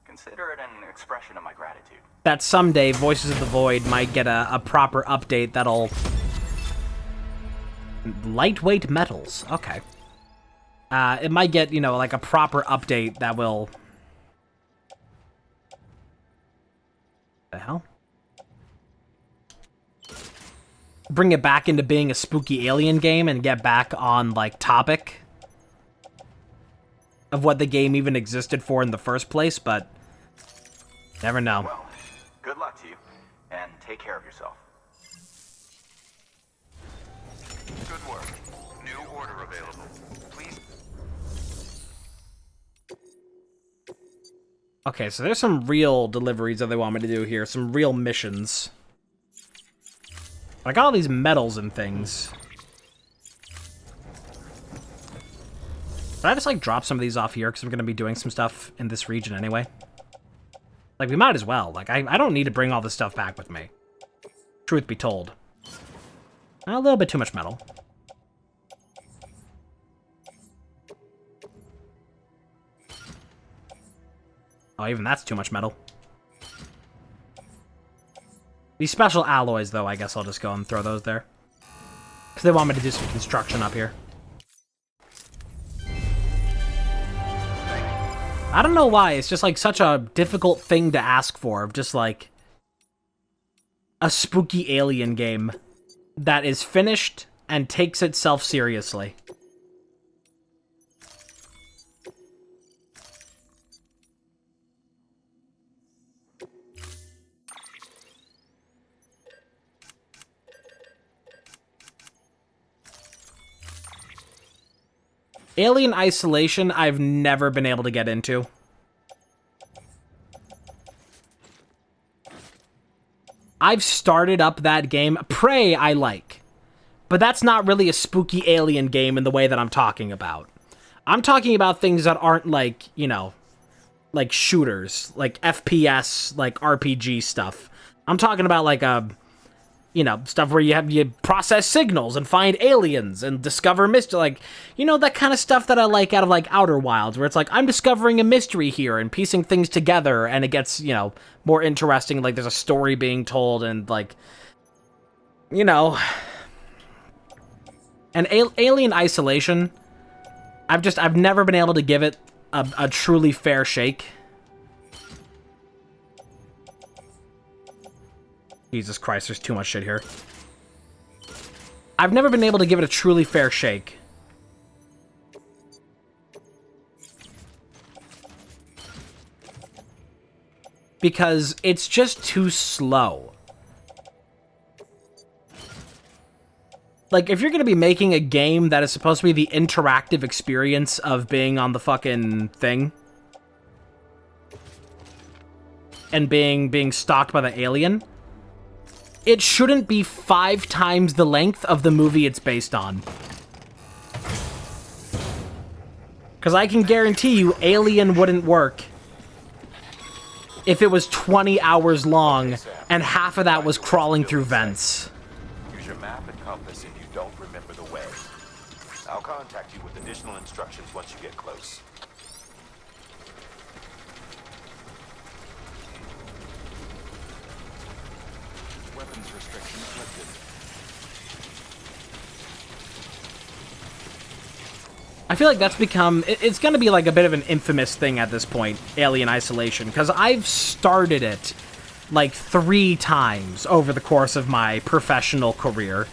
Consider it an expression of my gratitude.
that someday Voices of the Void might get a proper update that'll... Lightweight metals. Okay. It might get, you know, like a proper update that will... The hell? Bring it back into being a spooky alien game and get back on, like, topic of what the game even existed for in the first place, but never know.
Well, good luck to you, and take care of yourself.
Good work. New order available. Please.
Okay, so there's some real deliveries that they want me to do here, some real missions. I got all these medals and things. Should I just, like, drop some of these off here, because I'm going to be doing some stuff in this region anyway? Like, we might as well. Like, I don't need to bring all this stuff back with me. Truth be told. A little bit too much metal. Oh, even that's too much metal. These special alloys, though, I guess I'll just go and throw those there. Because they want me to do some construction up here. I don't know why, it's just like such a difficult thing to ask for, of just like a spooky alien game that is finished and takes itself seriously. Alien Isolation, I've never been able to get into. I've started up that game. Prey, I like. But that's not really a spooky alien game in the way that I'm talking about. I'm talking about things that aren't like, you know, like shooters, like FPS, like RPG stuff. I'm talking about like a... you know, stuff where you process signals and find aliens and discover mystery, like, you know, that kind of stuff that I like out of, like, Outer Wilds, where it's like, I'm discovering a mystery here and piecing things together, and it gets, you know, more interesting, like, there's a story being told, and, like, you know, and Alien Isolation, I've never been able to give it a truly fair shake. Jesus Christ, there's too much shit here. I've never been able to give it a truly fair shake. Because it's just too slow. Like, if you're gonna be making a game that is supposed to be the interactive experience of being on the fucking thing, and being stalked by the alien, it shouldn't be 5 times the length of the movie it's based on. Because I can guarantee you Alien wouldn't work if it was 20 hours long and half of that was crawling through vents.
Use your map and compass if you don't remember the way. I'll contact you with additional instructions once you get close.
Weapons restrictions lifted.
I feel like that's become... it's going to be like a bit of an infamous thing at this point, Alien Isolation, because I've started it like 3 times over the course of my professional career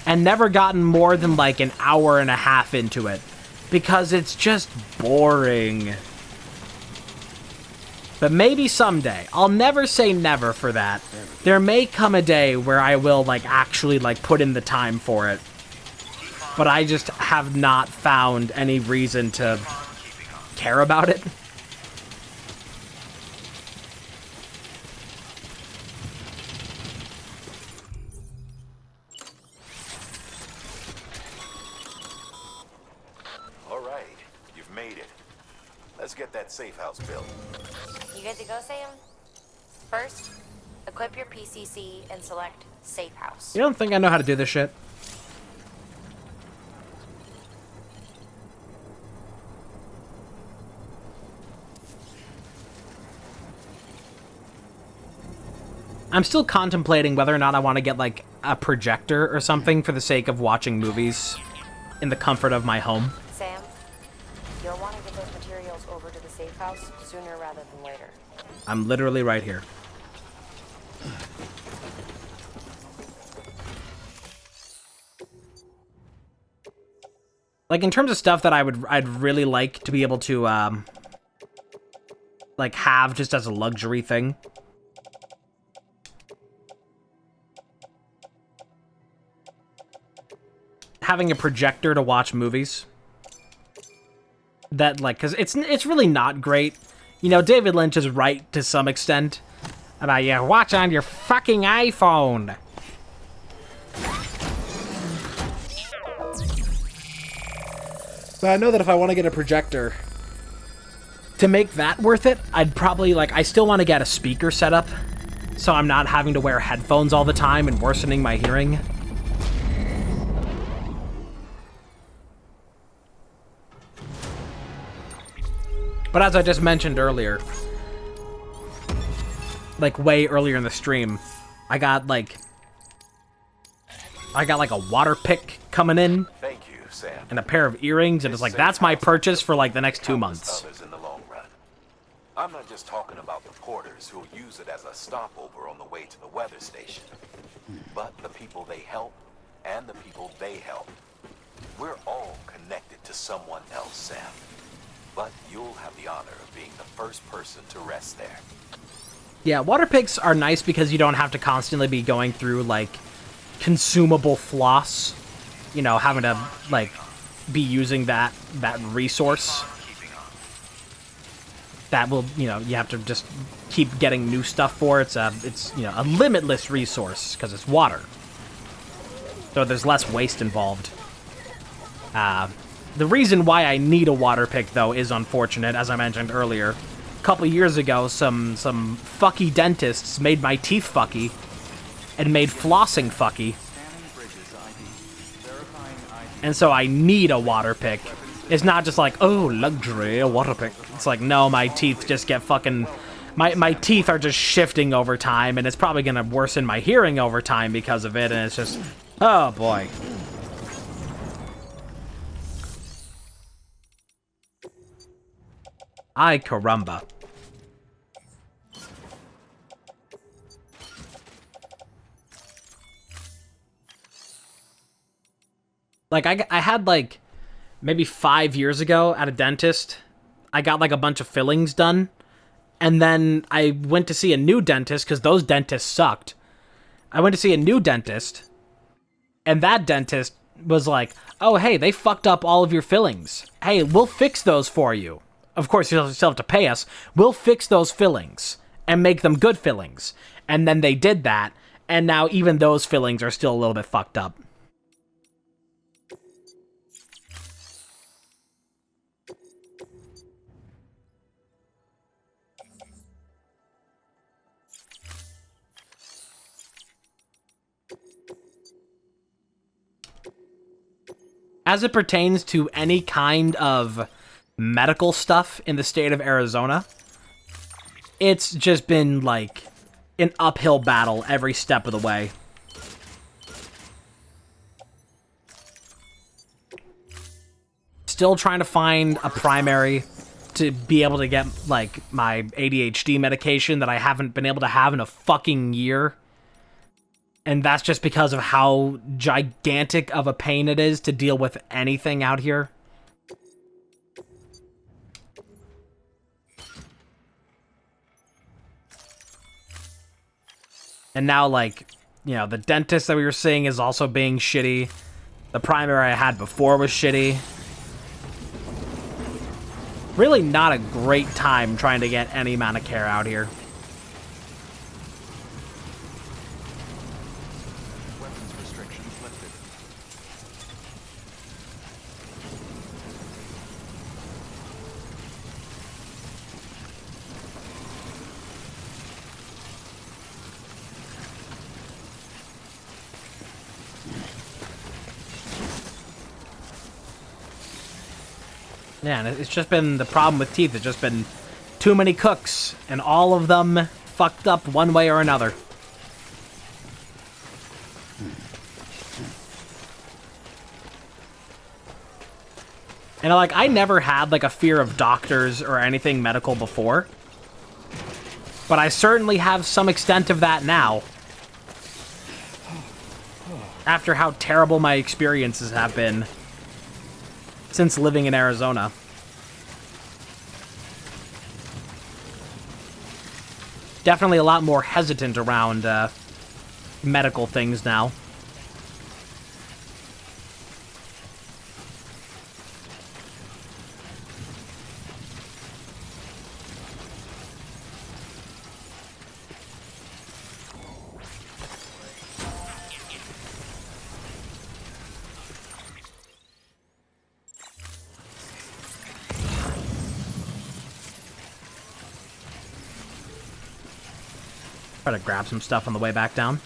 and never gotten more than like an hour and a half into it because it's just boring. But maybe someday. I'll never say never for that. There may come a day where I will like actually like put in the time for it. But I just have not found any reason to care about it.
All right, you've made it. Let's get that safe house built.
You good to go, Sam? First, equip your PCC and select Safe House.
You don't think I know how to do this shit? I'm still contemplating whether or not I want to get, like, a projector or something for the sake of watching movies in the comfort of my home.
Sam, you'll want to get those materials over to the Safe House sooner rather than later.
I'm literally right here. Like, in terms of stuff that I'd really like to be able to, like, have just as a luxury thing. Having a projector to watch movies. That, like, because it's really not great. You know, David Lynch is right to some extent about, yeah, watch on your fucking iPhone. But I know that if I want to get a projector, to make that worth it, I'd probably, like, I still want to get a speaker set up, so I'm not having to wear headphones all the time and worsening my hearing. But as I just mentioned earlier, like way earlier in the stream, I got like a water pick coming in.
Thank you, Sam.
And a pair of earrings, and it's like, that's my purchase for like the next 2 months.
In the long run. I'm not just talking about the porters who'll use it as a stopover on the way to the weather station, but the people they help and the people they help. We're all connected to someone else, Sam. But you'll have the honor of being the first person to rest there.
Yeah, water picks are nice because you don't have to constantly be going through, like, consumable floss. You know, having to, like, be using that resource. That will, you know, you have to just keep getting new stuff for. It's you know, a limitless resource because it's water. So there's less waste involved. The reason why I need a water pick, though, is unfortunate, as I mentioned earlier. A couple years ago, some fucky dentists made my teeth fucky and made flossing fucky. And so I need a water pick. It's not just like, oh, luxury, a water pick. It's like, no, my teeth just get fucking... My teeth are just shifting over time, and it's probably going to worsen my hearing over time because of it, and it's just... Oh, boy. Ay, caramba. Like, I had, like, maybe 5 years ago at a dentist, I got, like, a bunch of fillings done, and then I went to see a new dentist, because those dentists sucked. I went to see a new dentist, and that dentist was like, oh, hey, they fucked up all of your fillings. Hey, we'll fix those for you. Of course, you'll still have to pay us. We'll fix those fillings and make them good fillings. And then they did that, and now even those fillings are still a little bit fucked up. As it pertains to any kind of medical stuff in the state of Arizona, it's just been like an uphill battle every step of the way. Still trying to find a primary to be able to get like my ADHD medication that I haven't been able to have in a fucking year. And that's just because of how gigantic of a pain it is to deal with anything out here. And now, like, you know, the dentist that we were seeing is also being shitty. The primary I had before was shitty. Really not a great time trying to get any amount of care out here. Yeah, and it's just been the problem with teeth. It's just been too many cooks, and all of them fucked up one way or another. And like, I never had like a fear of doctors or anything medical before, but I certainly have some extent of that now. After how terrible my experiences have been since living in Arizona. Definitely a lot more hesitant around medical things now. Try to grab some stuff on the way back down.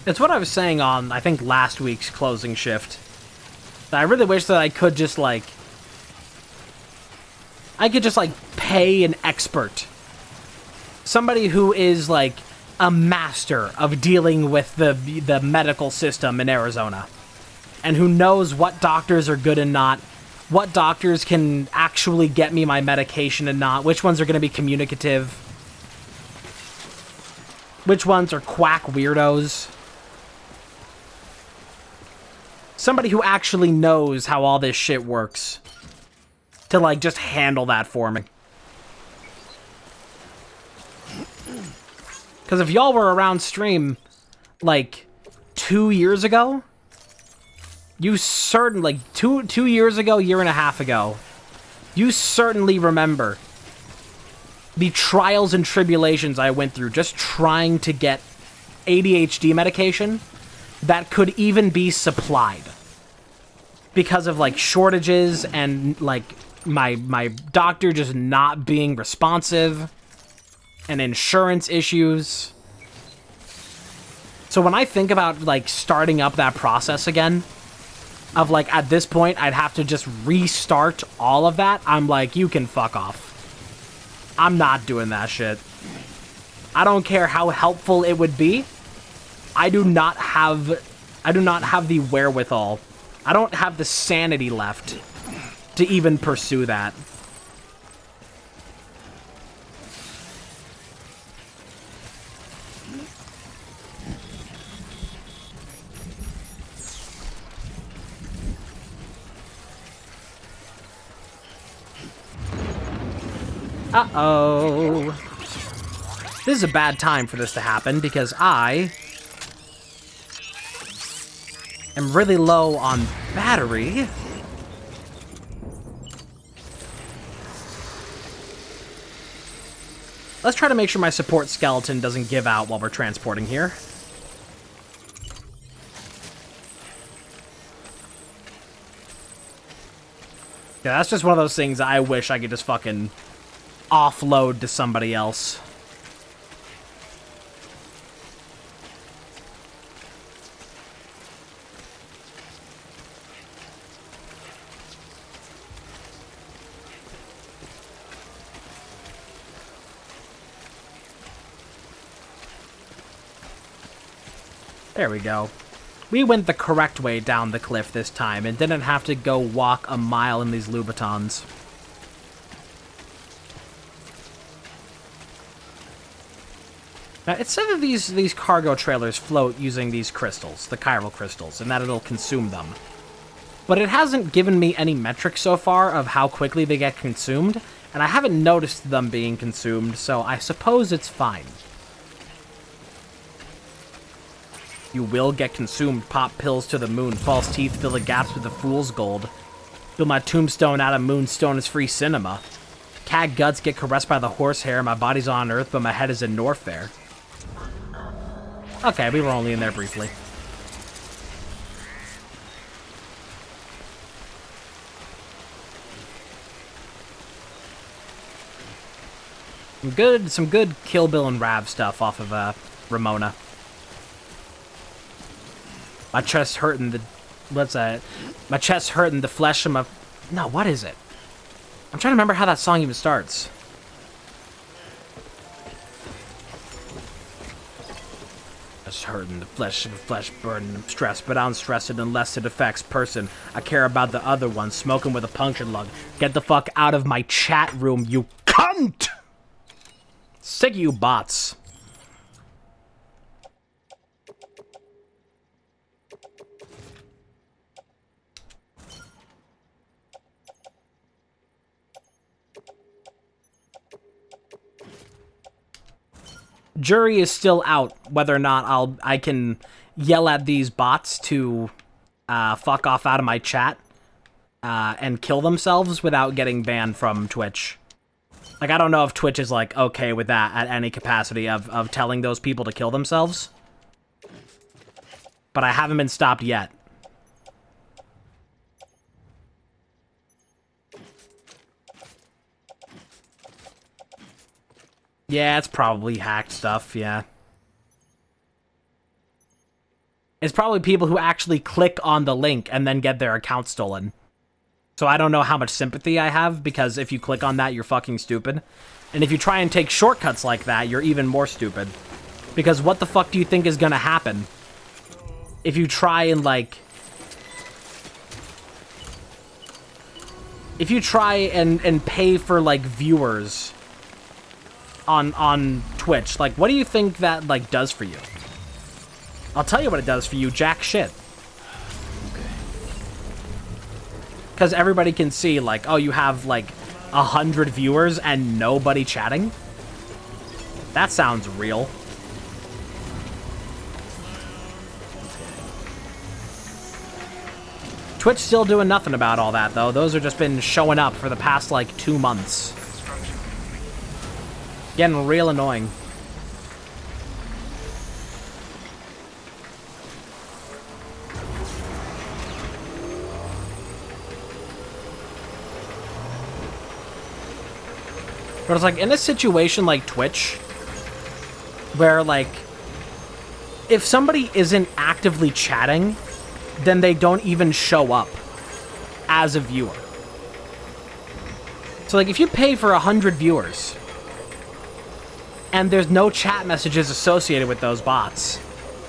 It's what I was saying on, I think, last week's closing shift. I really wish that I could just, like, I could just, like, pay an expert. Somebody who is, like, a master of dealing with the medical system in Arizona. And who knows what doctors are good and not, what doctors can actually get me my medication and not, which ones are going to be communicative, which ones are quack weirdos. Somebody who actually knows how all this shit works. To, like, just handle that for me. Because if y'all were around stream, like, 2 years ago, you certainly, like, two years ago, year and a half ago, you certainly remember the trials and tribulations I went through just trying to get ADHD medication that could even be supplied. Because of, like, shortages and, like, my doctor just not being responsive and insurance issues. So when I think about, like, starting up that process again, of, like, at this point, I'd have to just restart all of that, I'm like, you can fuck off. I'm not doing that shit. I don't care how helpful it would be. I do not have the wherewithal. I don't have the sanity left to even pursue that. Uh-oh. This is a bad time for this to happen because I am really low on battery. Let's try to make sure my support skeleton doesn't give out while we're transporting here. Yeah, that's just one of those things I wish I could just fucking offload to somebody else. There we go. We went the correct way down the cliff this time and didn't have to go walk a mile in these Louboutins. Now, it said that these cargo trailers float using these crystals, the chiral crystals, and that it'll consume them. But it hasn't given me any metrics so far of how quickly they get consumed, and I haven't noticed them being consumed, so I suppose it's fine. You will get consumed, pop pills to the moon, false teeth fill the gaps with the fool's gold. Build my tombstone out of moonstone is free cinema. Cat guts get caressed by the horsehair, my body's on Earth, but my head is in Norfair. Okay, we were only in there briefly. Some good Kill Bill and Rav stuff off of Ramona. My chest hurting the... What's that? My chest hurting the flesh of my... No, what is it? I'm trying to remember how that song even starts. Chest hurting the flesh of my flesh burning. I'm stressed, but I'm stressed unless it affects person. I care about the other one, smoking with a puncture lung. Get the fuck out of my chat room, you cunt! Sick of you bots. Jury is still out whether or not I can yell at these bots to fuck off out of my chat and kill themselves without getting banned from Twitch. Like, I don't know if Twitch is, like, okay with that at any capacity of telling those people to kill themselves. But I haven't been stopped yet. Yeah, it's probably hacked stuff, yeah. It's probably people who actually click on the link and then get their account stolen. So I don't know how much sympathy I have, because if you click on that, you're fucking stupid. And if you try and take shortcuts like that, you're even more stupid. Because what the fuck do you think is gonna happen if you try and, like... If you try and pay for, like, viewers on Twitch, like, what do you think that, like, does for you? I'll tell you what it does for you, jack shit. Because everybody can see, like, oh, you have, like, 100 viewers and nobody chatting? That sounds real. Twitch still doing nothing about all that, though. Those have just been showing up for the past, like, 2 months. Getting real annoying. But it's like, in a situation like Twitch, where, like, if somebody isn't actively chatting, then they don't even show up as a viewer. So, like, if you pay for 100 viewers, and there's no chat messages associated with those bots,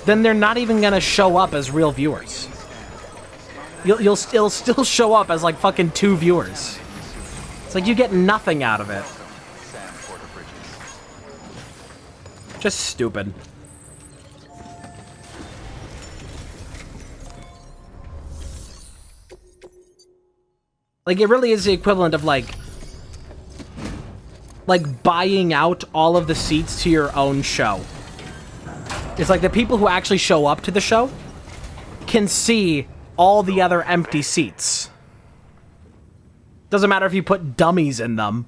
then they're not even gonna show up as real viewers. It'll still show up as, like, fucking 2 viewers. It's like, you get nothing out of it. Just stupid. Like, it really is the equivalent of, like, buying out all of the seats to your own show. It's like the people who actually show up to the show can see all the other empty seats. Doesn't matter if you put dummies in them.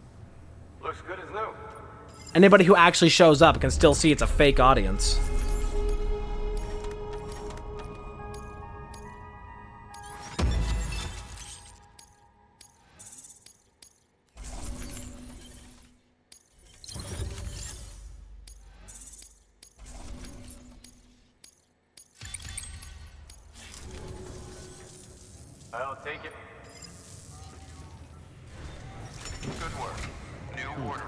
Looks good as new.
Anybody who actually shows up can still see it's a fake audience.
I'll take it.
Good work. New order.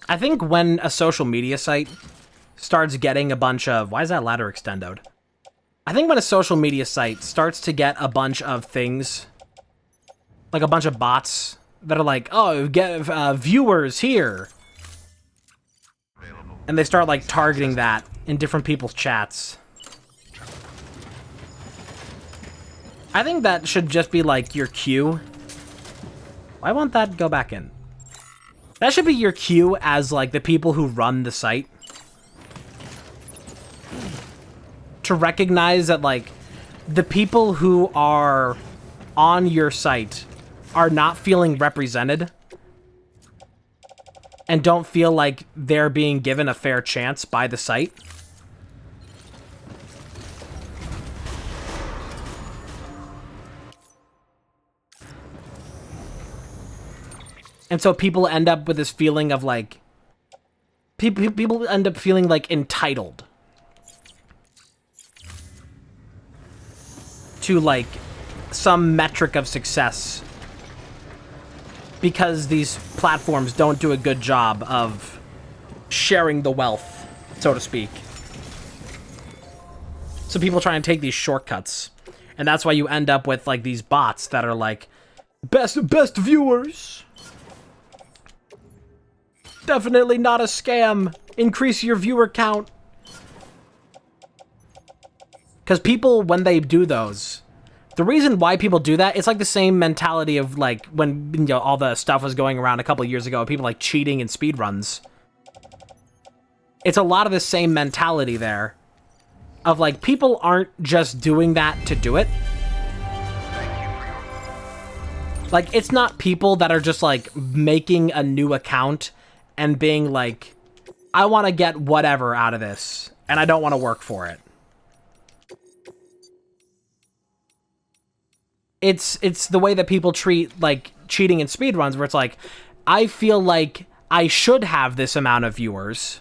I think when a social media site starts getting a bunch of... Why is that ladder extendoed? I think when a social media site starts to get a bunch of things, like a bunch of bots that are like, oh, get viewers here. And they start, like, targeting that in different people's chats. I think that should just be, like, your queue. Why won't that go back in? That should be your queue as, like, the people who run the site. To recognize that, like, the people who are on your site are not feeling represented and don't feel like they're being given a fair chance by the site. And so people end up with this feeling of, like... People end up feeling, like, entitled to, like, some metric of success. Because these platforms don't do a good job of sharing the wealth, so to speak. So people try and take these shortcuts. And that's why you end up with, like, these bots that are, like, best viewers. Definitely not a scam. Increase your viewer count. Because people, when they do those, the reason why people do that, it's like the same mentality of, like, when, you know, all the stuff was going around a couple years ago, people, like, cheating in speedruns. It's a lot of the same mentality there. Of, like, people aren't just doing that to do it. Like, it's not people that are just, like, making a new account and being like, I want to get whatever out of this, and I don't want to work for it. It's the way that people treat, like, cheating in speedruns, where it's like, I feel like I should have this amount of viewers.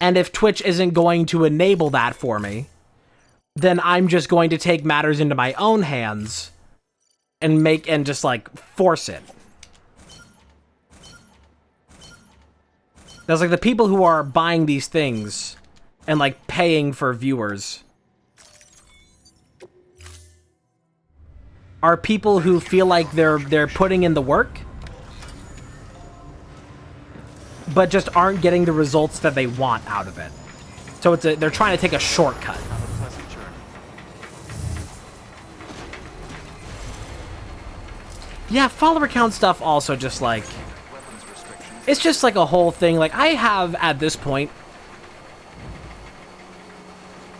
And if Twitch isn't going to enable that for me, then I'm just going to take matters into my own hands and just like force it. That's like the people who are buying these things and like paying for viewers are people who feel like they're putting in the work, but just aren't getting the results that they want out of it. So they're trying to take a shortcut. Yeah, follower count stuff also just like, it's just like a whole thing. Like I have at this point,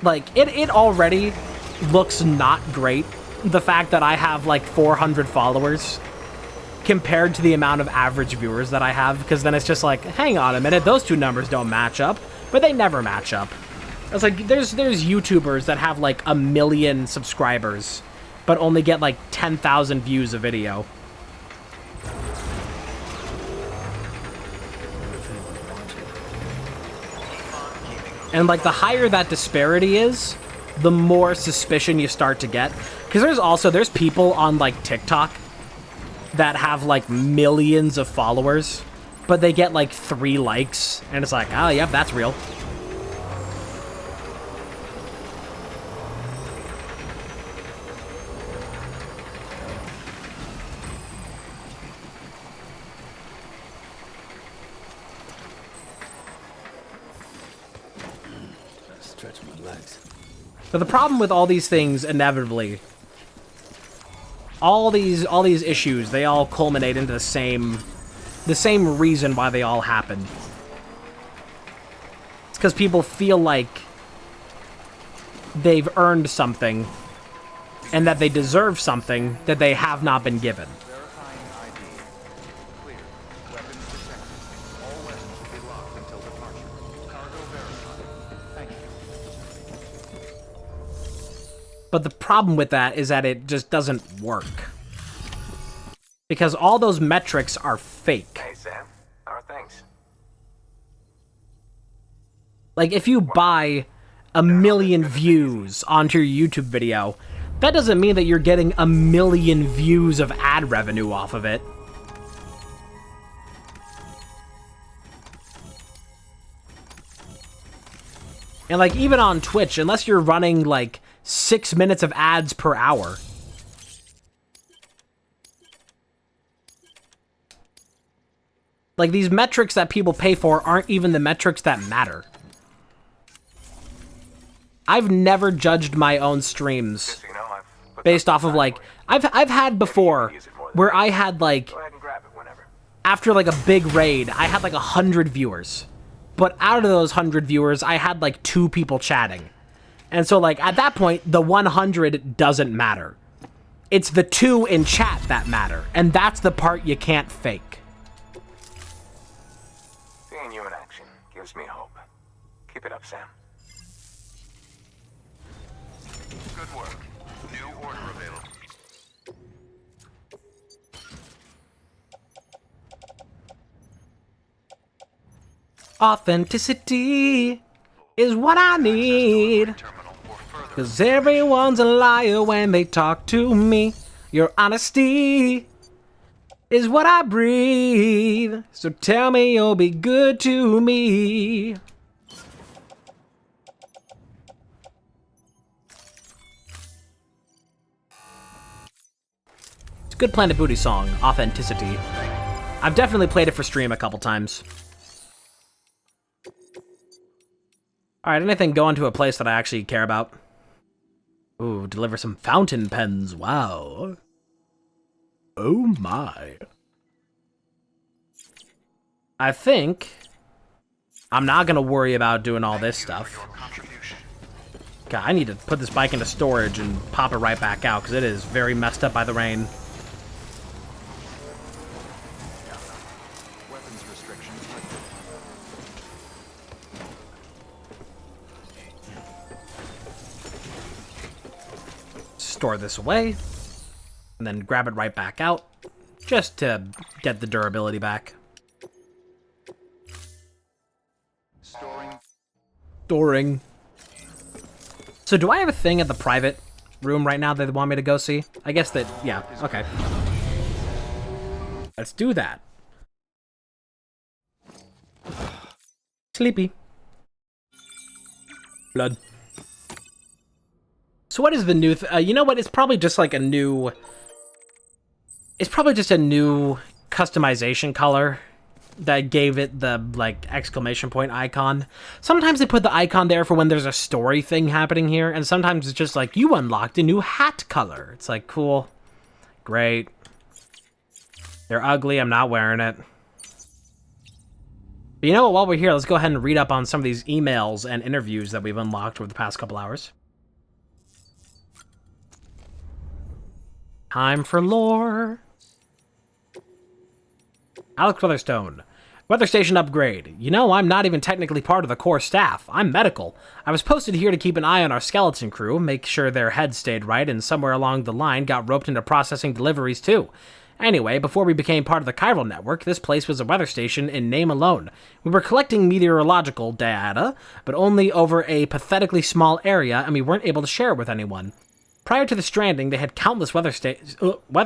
like it already looks not great. The fact that I have like 400 followers compared to the amount of average viewers that I have, because then it's just like, hang on a minute, those two numbers don't match up, but they never match up. It's like there's YouTubers that have like 1 million subscribers, but only get like 10,000 views a video. And like the higher that disparity is, the more suspicion you start to get. Because there's people on like TikTok that have like millions of followers, but they get like 3 likes, and it's like, oh, yep, that's real.
Stretch my legs.
But the problem with all these things, inevitably, all these issues, they all culminate into the same reason why they all happen. It's because people feel like they've earned something and that they deserve something that they have not been given.
Verifying ID. Clear. Weapons detected. All weapons will be locked until departure. Cargo verified. Thank you.
But the problem with that is that it just doesn't work. Because all those metrics are fake.
Hey, Sam. How are things?
Like, if you buy 1 million views onto your YouTube video, that doesn't mean that you're getting 1 million views of ad revenue off of it. And like, even on Twitch, unless you're running like 6 minutes of ads per hour, like, these metrics that people pay for aren't even the metrics that matter. I've never judged my own streams based off of like, I've had before where I had like, after like a big raid, I had like 100 viewers. But out of those 100 viewers, I had like 2 people chatting. And so like, at that point, the 100 doesn't matter. It's the 2 in chat that matter. And that's the part you can't fake.
Seeing you in action gives me hope. Keep it up, Sam.
Good work. New order available.
Authenticity is what I need. Cause everyone's a liar when they talk to me. Your honesty is what I breathe. So tell me you'll be good to me. It's a good Planet Booty song, Authenticity. I've definitely played it for stream a couple times. Alright, anything going to a place that I actually care about? Ooh, deliver some fountain pens, wow. Oh my. I think I'm not gonna worry about doing all this stuff. God, I need to put this bike into storage and pop it right back out, because it is very messed up by the rain.
Weapons restrictions lifted.
Store this away, and then grab it right back out, just to get the durability back. Storing. So do I have a thing at the private room right now that they want me to go see? I guess that, yeah, okay. Let's do that. Sleepy. Blood. So what is the new, you know what, it's probably just like a new, it's probably just a new customization color that gave it the, like, exclamation point icon. Sometimes they put the icon there for when there's a story thing happening here, and sometimes it's just like, you unlocked a new hat color. It's like, cool. Great. They're ugly, I'm not wearing it. But you know what, while we're here, let's go ahead and read up on some of these emails and interviews that we've unlocked over the past couple hours. Time for lore. Alex Weatherstone. Weather station upgrade. You know, I'm not even technically part of the core staff. I'm medical. I was posted here to keep an eye on our skeleton crew, make sure their heads stayed right, and somewhere along the line got roped into processing deliveries too. Anyway, before we became part of the chiral network, this place was a weather station in name alone. We were collecting meteorological data, but only over a pathetically small area, and we weren't able to share it with anyone. Prior to the Stranding, they had countless weather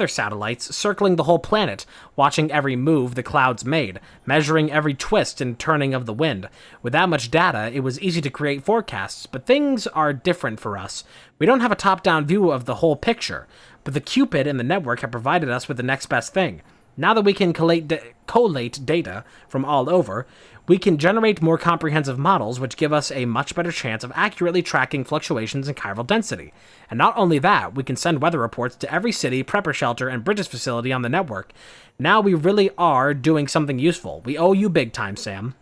satellites circling the whole planet, watching every move the clouds made, measuring every twist and turning of the wind. With that much data, it was easy to create forecasts, but things are different for us. We don't have a top-down view of the whole picture, but the Cupid and the network have provided us with the next best thing. Now that we can collate data from all over, we can generate more comprehensive models which give us a much better chance of accurately tracking fluctuations in chiral density. And not only that, we can send weather reports to every city, prepper shelter, and bridges facility on the network. Now we really are doing something useful. We owe you big time, Sam.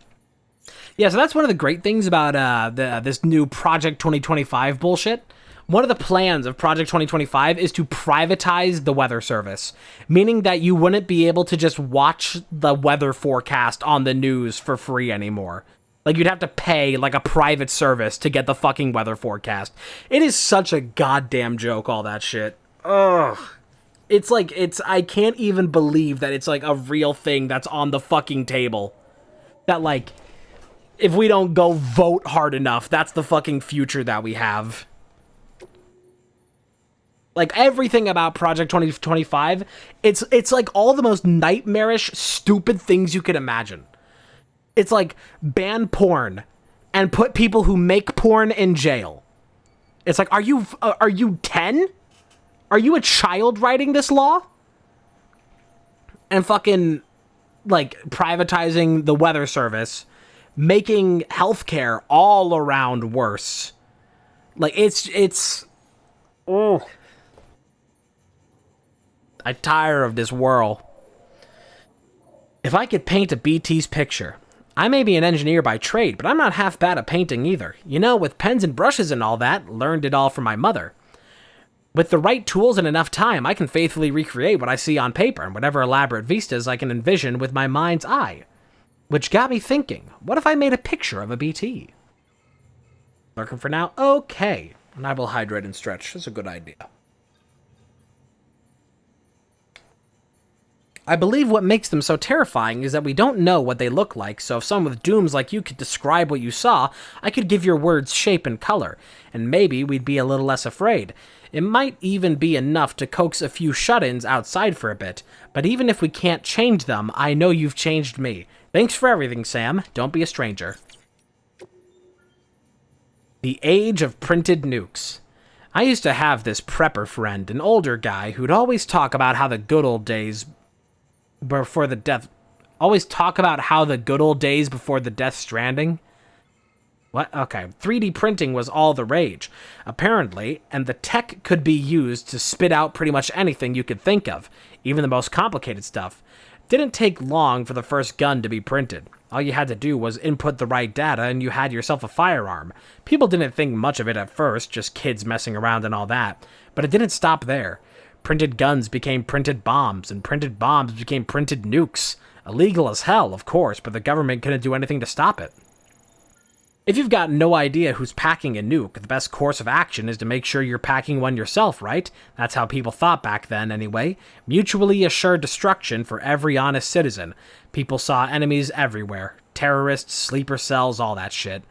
Yeah, so that's one of the great things about this new Project 2025 bullshit. One of the plans of Project 2025 is to privatize the weather service, meaning that you wouldn't be able to just watch the weather forecast on the news for free anymore. Like, you'd have to pay, like, a private service to get the fucking weather forecast. It is such a goddamn joke, all that shit. Ugh. It's like, I can't even believe that it's, like, a real thing that's on the fucking table. That, like, if we don't go vote hard enough, that's the fucking future that we have. Like, everything about Project 2025, it's like all the most nightmarish, stupid things you could imagine. It's like, ban porn and put people who make porn in jail. It's like, are you 10? Are you a child writing this law? And fucking, like, privatizing the weather service, making healthcare all around worse. Like, it's, oh. I'm tired of this whirl. If I could paint a BT's picture. I may be an engineer by trade, but I'm not half bad at painting either. You know, with pens and brushes and all that, learned it all from my mother. With the right tools and enough time, I can faithfully recreate what I see on paper and whatever elaborate vistas I can envision with my mind's eye. Which got me thinking, what if I made a picture of a BT? Lurking for now? Okay. And I will hydrate and stretch. That's a good idea. I believe what makes them so terrifying is that we don't know what they look like, so if someone with dooms like you could describe what you saw, I could give your words shape and color, and maybe we'd be a little less afraid. It might even be enough to coax a few shut-ins outside for a bit, but even if we can't change them, I know you've changed me. Thanks for everything, Sam. Don't be a stranger. The Age of Printed Nukes. I used to have this prepper friend, an older guy, who'd always talk about how the good old days before the death... Always talk about how the good old days before the Death Stranding? What? Okay. 3D printing was all the rage, apparently, and the tech could be used to spit out pretty much anything you could think of, even the most complicated stuff. Didn't take long for the first gun to be printed. All you had to do was input the right data and you had yourself a firearm. People didn't think much of it at first, just kids messing around and all that, but it didn't stop there. Printed guns became printed bombs, and printed bombs became printed nukes. Illegal as hell, of course, but the government couldn't do anything to stop it. If you've got no idea who's packing a nuke, the best course of action is to make sure you're packing one yourself, right? That's how people thought back then, anyway. Mutually assured destruction for every honest citizen. People saw enemies everywhere. Terrorists, sleeper cells, all that shit.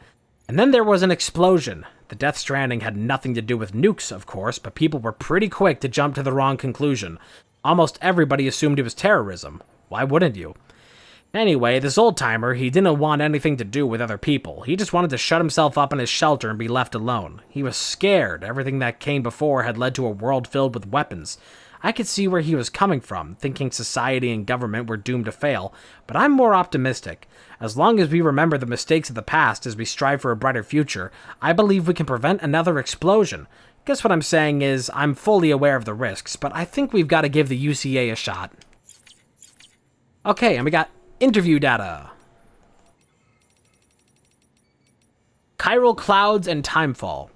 And then there was an explosion. The Death Stranding had nothing to do with nukes, of course, but people were pretty quick to jump to the wrong conclusion. Almost everybody assumed it was terrorism. Why wouldn't you? Anyway, this old-timer, he didn't want anything to do with other people. He just wanted to shut himself up in his shelter and be left alone. He was scared. Everything that came before had led to a world filled with weapons. I could see where he was coming from, thinking society and government were doomed to fail, but I'm more optimistic. As long as we remember the mistakes of the past as we strive for a brighter future, I believe we can prevent another explosion. Guess what I'm saying is, I'm fully aware of the risks, but I think we've got to give the UCA a shot. Okay, and we got interview data. Chiral clouds and timefall.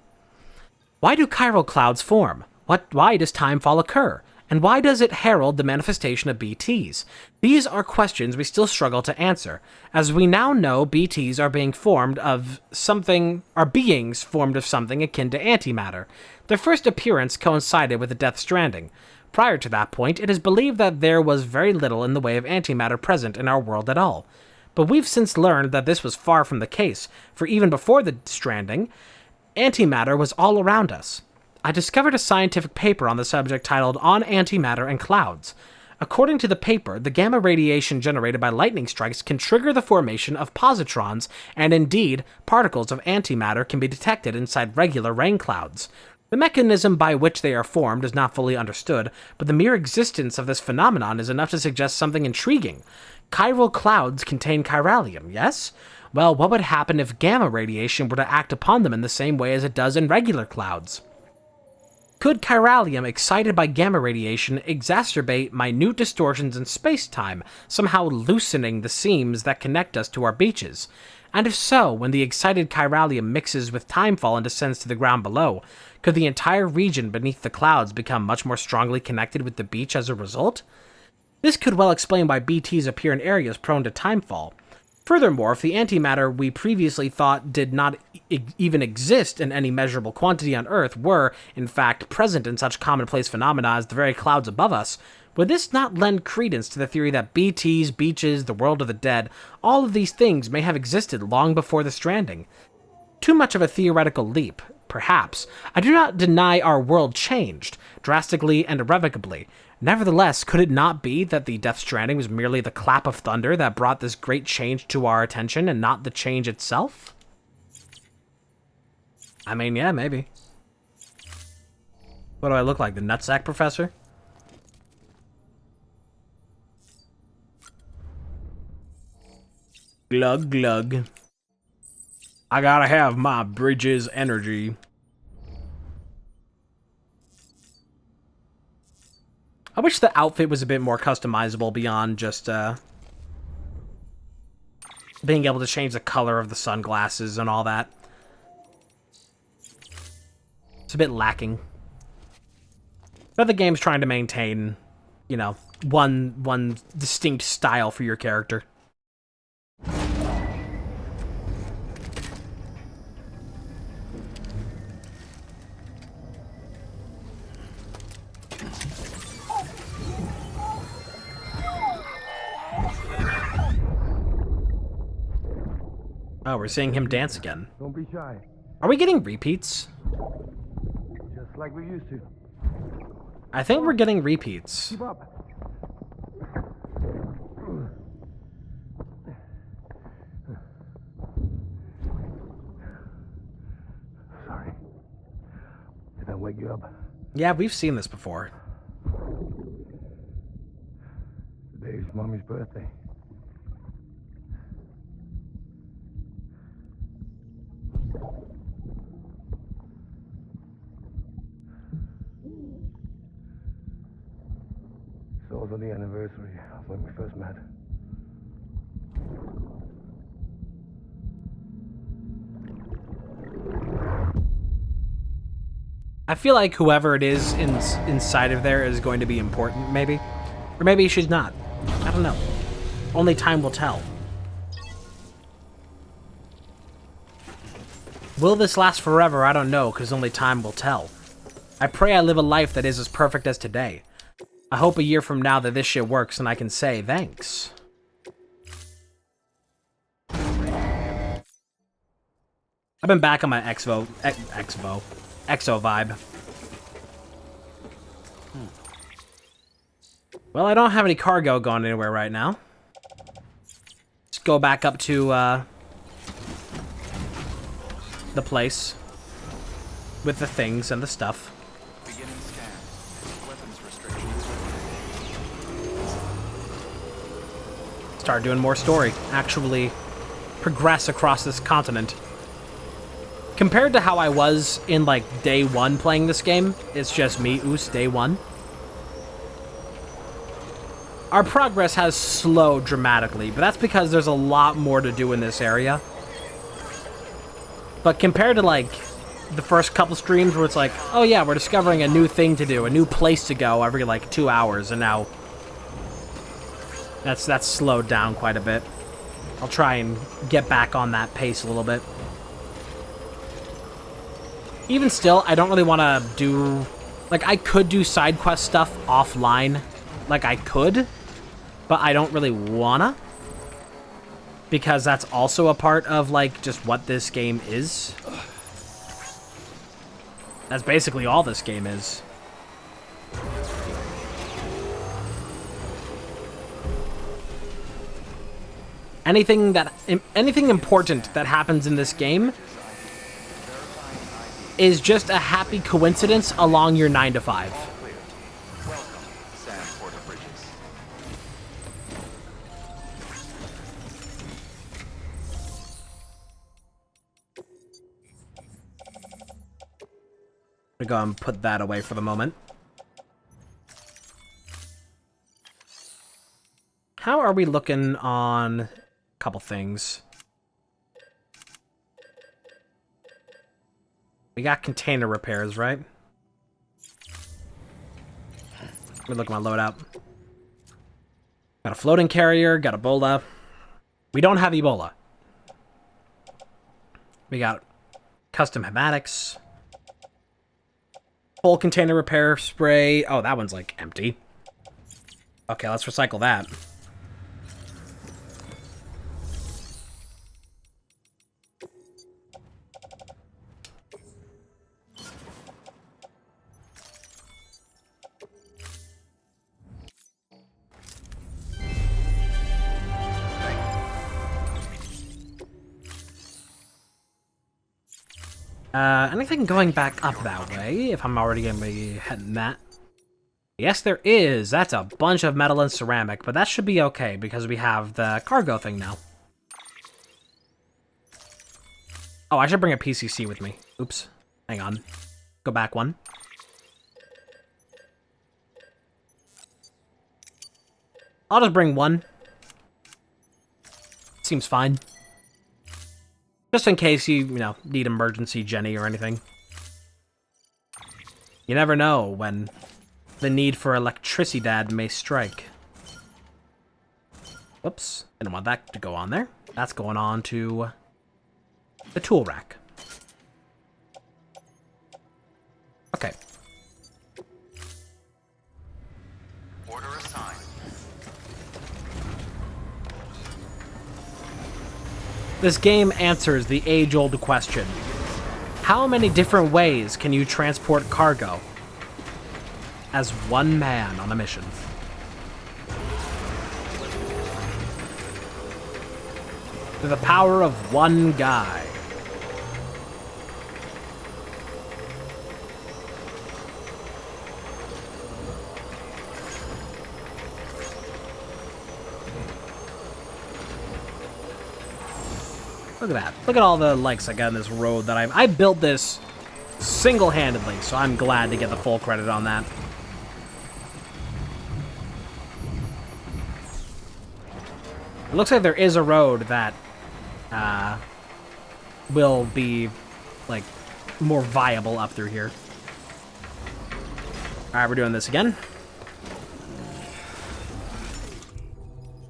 Why do chiral clouds form? Why does timefall occur? And why does it herald the manifestation of BTs? These are questions we still struggle to answer, as we now know BTs are beings formed of something akin to antimatter. Their first appearance coincided with the Death Stranding. Prior to that point, it is believed that there was very little in the way of antimatter present in our world at all. But we've since learned that this was far from the case, for even before the Stranding, antimatter was all around us. I discovered a scientific paper on the subject titled On Antimatter and Clouds. According to the paper, the gamma radiation generated by lightning strikes can trigger the formation of positrons, and indeed, particles of antimatter can be detected inside regular rain clouds. The mechanism by which they are formed is not fully understood, but the mere existence of this phenomenon is enough to suggest something intriguing. Chiral clouds contain chiralium, yes? Well, what would happen if gamma radiation were to act upon them in the same way as it does in regular clouds? Could chiralium excited by gamma radiation exacerbate minute distortions in space-time, somehow loosening the seams that connect us to our beaches? And if so, when the excited chiralium mixes with timefall and descends to the ground below, could the entire region beneath the clouds become much more strongly connected with the beach as a result? This could well explain why BTs appear in areas prone to timefall. Furthermore, if the antimatter we previously thought did not even exist in any measurable quantity on Earth were, in fact, present in such commonplace phenomena as the very clouds above us, would this not lend credence to the theory that BTs, beaches, the world of the dead, all of these things may have existed long before the Stranding? Too much of a theoretical leap, perhaps. I do not deny our world changed, drastically and irrevocably. Nevertheless, could it not be that the Death Stranding was merely the clap of thunder that brought this great change to our attention and not the change itself? I mean, yeah, maybe. What do I look like, the nutsack professor? Glug glug. I gotta have my Bridges energy. I wish the outfit was a bit more customizable beyond just being able to change the color of the sunglasses and all that. It's a bit lacking. But the game's trying to maintain, you know, one distinct style for your character. Oh, we're seeing him dance again.
Don't be shy.
Are we getting repeats?
Just like we used to.
I think we're getting repeats.
Keep up. Sorry. Did I wake you up?
Yeah, we've seen this before.
Today's Mommy's birthday. It's also the anniversary of when we first met.
I feel like whoever it is inside of there is going to be important, maybe. Or maybe she's not. I don't know. Only time will tell. Will this last forever? I don't know, because only time will tell. I pray I live a life that is as perfect as today. I hope a year from now that this shit works and I can say thanks. I've been back on my Exo vibe. Well, I don't have any cargo going anywhere right now. Just go back up to the place with the things and the stuff.
Beginning scan. Weapons restrictions.
Start doing more story. Actually progress across this continent. Compared to how I was in, like, day one playing this game, it's just me, Oos, day one. Our progress has slowed dramatically, but that's because there's a lot more to do in this area. But compared to, like, the first couple streams where it's like, oh yeah, we're discovering a new thing to do, a new place to go every, like, 2 hours, and now that's slowed down quite a bit. I'll try and get back on that pace a little bit. Even still, I don't really want to do... Like, I could do side quest stuff offline. Like, I could, but I don't really wanna. Because that's also a part of, like, just what this game is. That's basically all this game is. Anything important that happens in this game is just a happy coincidence along your 9 to 5.
Welcome, Sam Porter Bridges.
I'm gonna go and put that away for the moment. How are we looking on a couple things? We got container repairs, right? Let me look at my loadout. Got a floating carrier, got Ebola. We don't have Ebola. We got custom hematics. Full container repair spray. Oh, that one's like empty. Okay, let's recycle that. Anything going back up that way, if I'm already going to be heading that? Yes, there is. That's a bunch of metal and ceramic, but that should be okay, because we have the cargo thing now. Oh, I should bring a PCC with me. Oops. Hang on. Go back one. I'll just bring one. Seems fine. Just in case you know, need emergency Jenny or anything. You never know when the need for electricidad may strike. Whoops. Didn't want that to go on there. That's going on to the tool rack. Okay.
Order assigned.
This game answers the age-old question. How many different ways can you transport cargo as one man on a mission? To the power of one guy. Look at that. Look at all the likes I got in this road that I built this single-handedly, so I'm glad to get the full credit on that. It looks like there is a road that will be, like, more viable up through here. Alright, we're doing this again.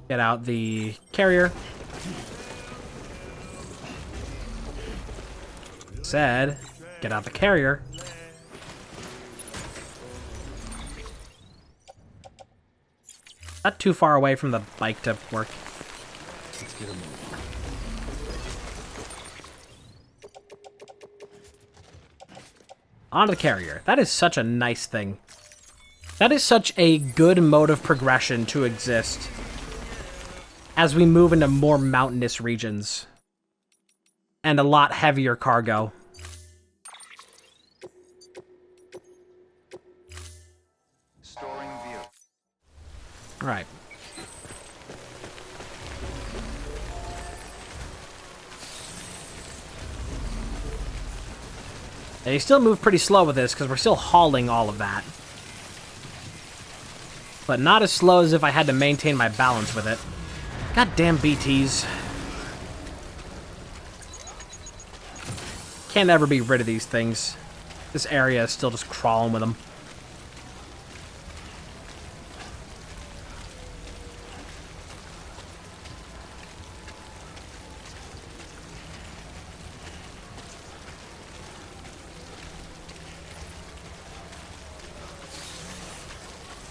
Get out the carrier. Said, get out the carrier. Not too far away from the bike to work. Let's get a move. Onto the carrier. That is such a nice thing. That is such a good mode of progression to exist as we move into more mountainous regions and a lot heavier cargo.
Storing view.
All right. And you still move pretty slow with this because we're still hauling all of that. But not as slow as if I had to maintain my balance with it. Goddamn BTs. Can't ever be rid of these things. This area is still just crawling with them.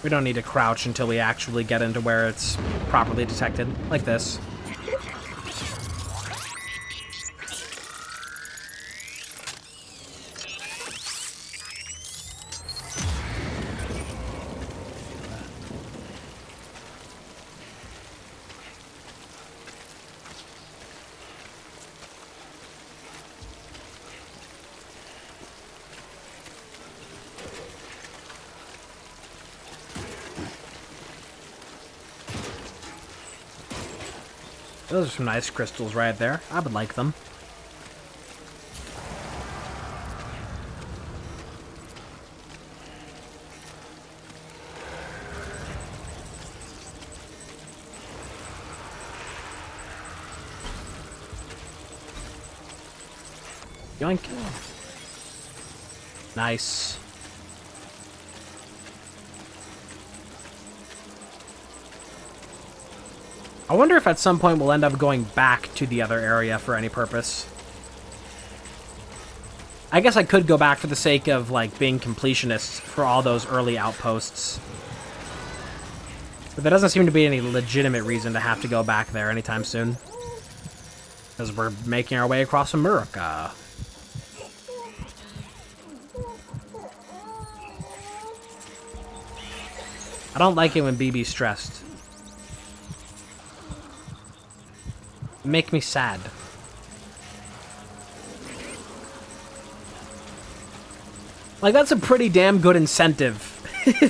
We don't need to crouch until we actually get into where it's properly detected, like this. Those are some nice crystals right there. I would like them. Yoink. Nice. I wonder if at some point we'll end up going back to the other area for any purpose. I guess I could go back for the sake of, like, being completionists for all those early outposts. But there doesn't seem to be any legitimate reason to have to go back there anytime soon. Because we're making our way across America. I don't like it when BB's stressed. Make me sad. Like, that's a pretty damn good incentive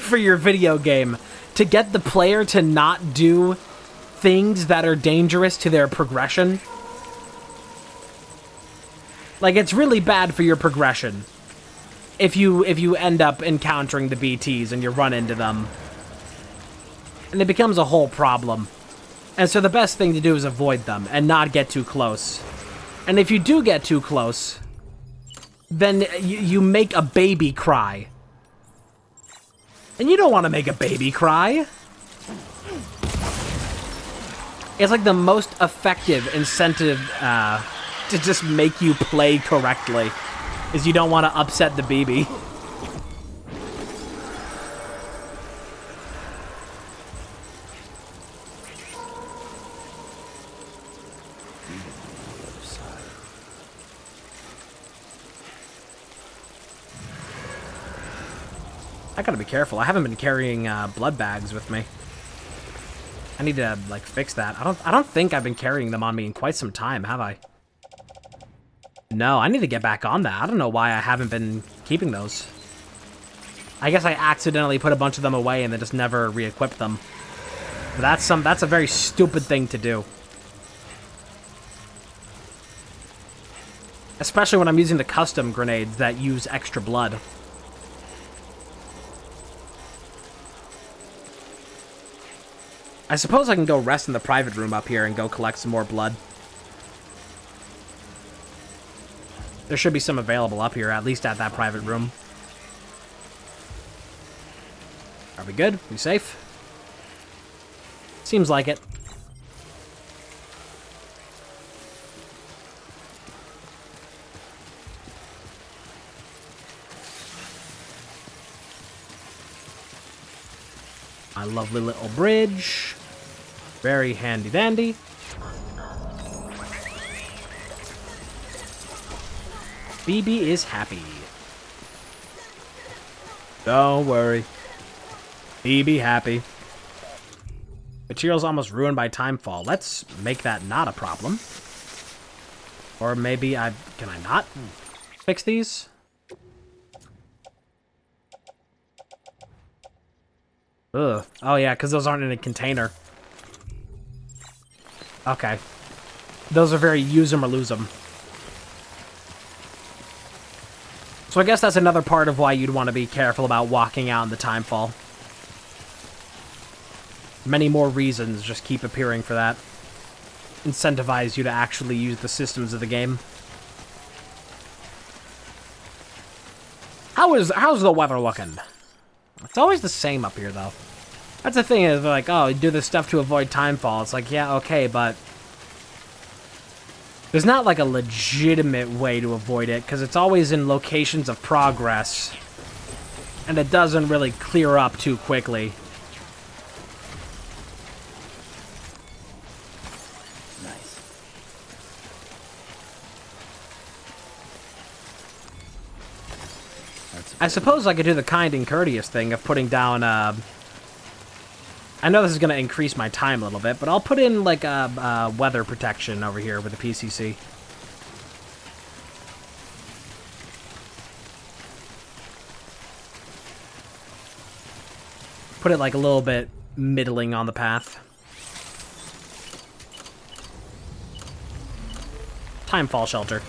for your video game, to get the player to not do things that are dangerous to their progression. Like, it's really bad for your progression if you end up encountering the BTs and you run into them. And it becomes a whole problem. And so the best thing to do is avoid them and not get too close. And if you do get too close, then you make a baby cry. And you don't want to make a baby cry. It's like the most effective incentive to just make you play correctly, is you don't want to upset the BB. I gotta be careful. I haven't been carrying blood bags with me. I need to, like, fix that. I don't think I've been carrying them on me in quite some time, have I? No, I need to get back on that. I don't know why I haven't been keeping those. I guess I accidentally put a bunch of them away and then just never re-equipped them. But that's a very stupid thing to do. Especially when I'm using the custom grenades that use extra blood. I suppose I can go rest in the private room up here and go collect some more blood. There should be some available up here, at least at that private room. Are we good? We safe? Seems like it. My lovely little bridge. Very handy dandy. BB is happy. Don't worry. Be happy. Materials almost ruined by timefall. Let's make that not a problem. Or maybe can I not fix these? Ugh. Oh yeah, because those aren't in a container. Okay. Those are very use them or lose them. So I guess that's another part of why you'd want to be careful about walking out in the timefall. Many more reasons just keep appearing for that. Incentivize you to actually use the systems of the game. How's the weather looking? It's always the same up here, though. That's the thing, is like, oh, you do this stuff to avoid timefall. It's like, yeah, okay, but there's not like a legitimate way to avoid it, because it's always in locations of progress, and it doesn't really clear up too quickly.
Nice.
I suppose I could do the kind and courteous thing of putting down, I know this is going to increase my time a little bit, but I'll put in, like, a weather protection over here with the PCC. Put it, like, a little bit middling on the path. Timefall shelter.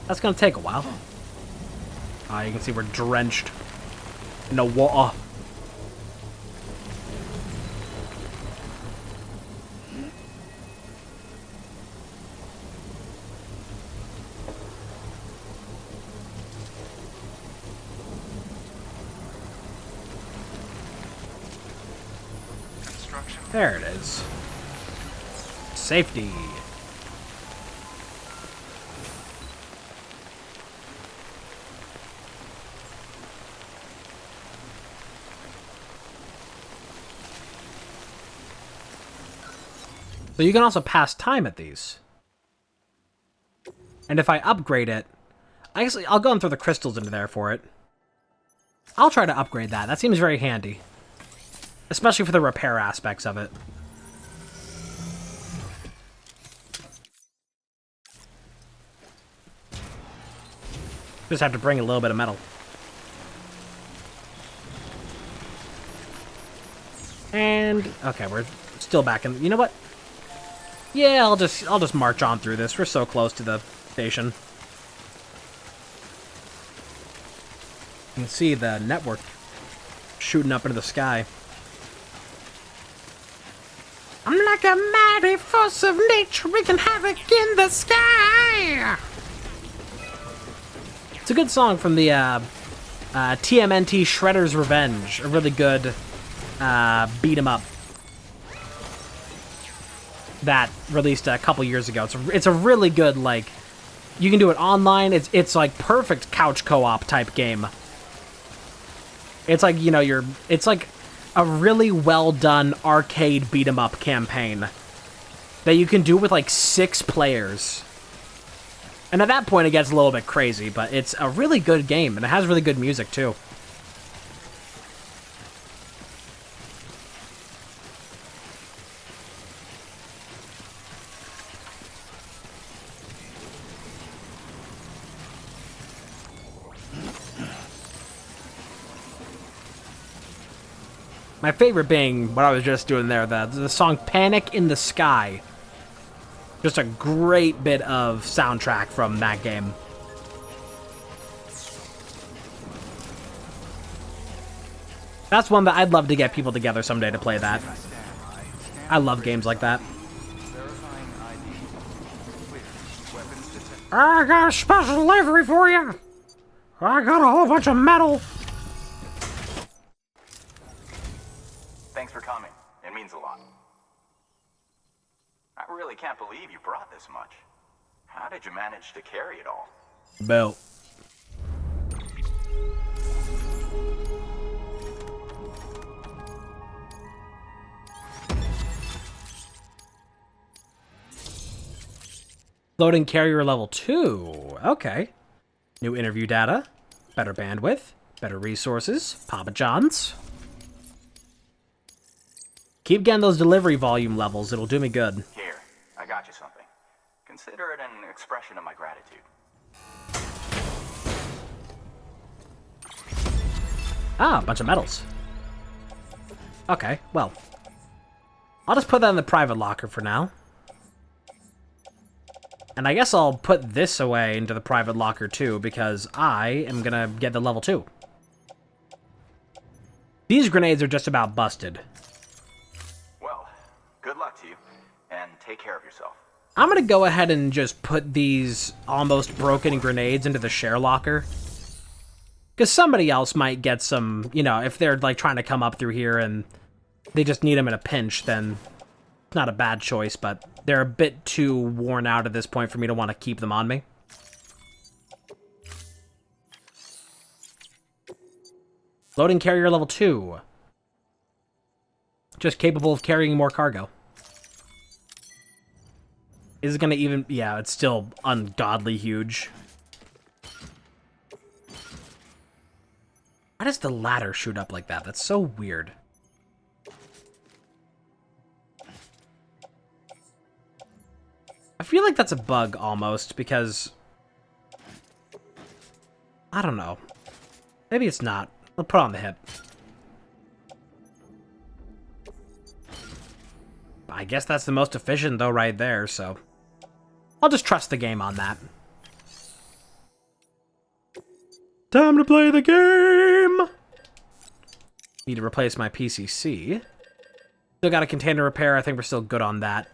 That's going to take a while. You can see we're drenched in the water. There it is. Safety. So you can also pass time at these. And if I upgrade it, I'll go and throw the crystals into there for it. I'll try to upgrade that. That seems very handy. Especially for the repair aspects of it. Just have to bring a little bit of metal. And okay, we're still back in. You know what? Yeah, I'll just march on through this. We're so close to the station. You can see the network shooting up into the sky. I'm like a mighty force of nature, wreaking havoc in the sky. It's a good song from the TMNT Shredder's Revenge. A really good beat 'em up that released a couple years ago. It's a really good, like, you can do it online. It's like perfect couch co-op type game. It's like, you know, it's like a really well done arcade beat 'em up campaign that you can do with like 6 players. And at that point it gets a little bit crazy, but it's a really good game and it has really good music too. My favorite being what I was just doing there, the song Panic in the Sky. Just a great bit of soundtrack from that game. That's one that I'd love to get people together someday to play that. I love games like that. I got a special delivery for you. I got a whole bunch of metal.
Thanks for coming. It means a lot. I really can't believe you brought this much. How did you manage to carry it all?
Belt. Loading carrier level 2. Okay. New interview data. Better bandwidth. Better resources. Papa John's. Keep getting those delivery volume levels. It'll do me good.
Here, I got you something. Consider it an expression of my gratitude.
Ah, a bunch of medals. Okay, well. I'll just put that in the private locker for now. And I guess I'll put this away into the private locker too, because I am gonna get the level 2. These grenades are just about busted.
Well, good luck to you, and take care of yourself.
I'm gonna go ahead and just put these almost broken grenades into the share locker. Because somebody else might get some, you know, if they're like trying to come up through here and they just need them in a pinch, then it's not a bad choice, but they're a bit too worn out at this point for me to want to keep them on me. Loading carrier level 2. Just capable of carrying more cargo. Is it gonna even... Yeah, it's still ungodly huge. Why does the ladder shoot up like that? That's so weird. I feel like that's a bug, almost, because... I don't know. Maybe it's not. I'll put it on the hip. I guess that's the most efficient, though, right there, so... I'll just trust the game on that. Time to play the game! Need to replace my PCC. Still got a container repair. I think we're still good on that.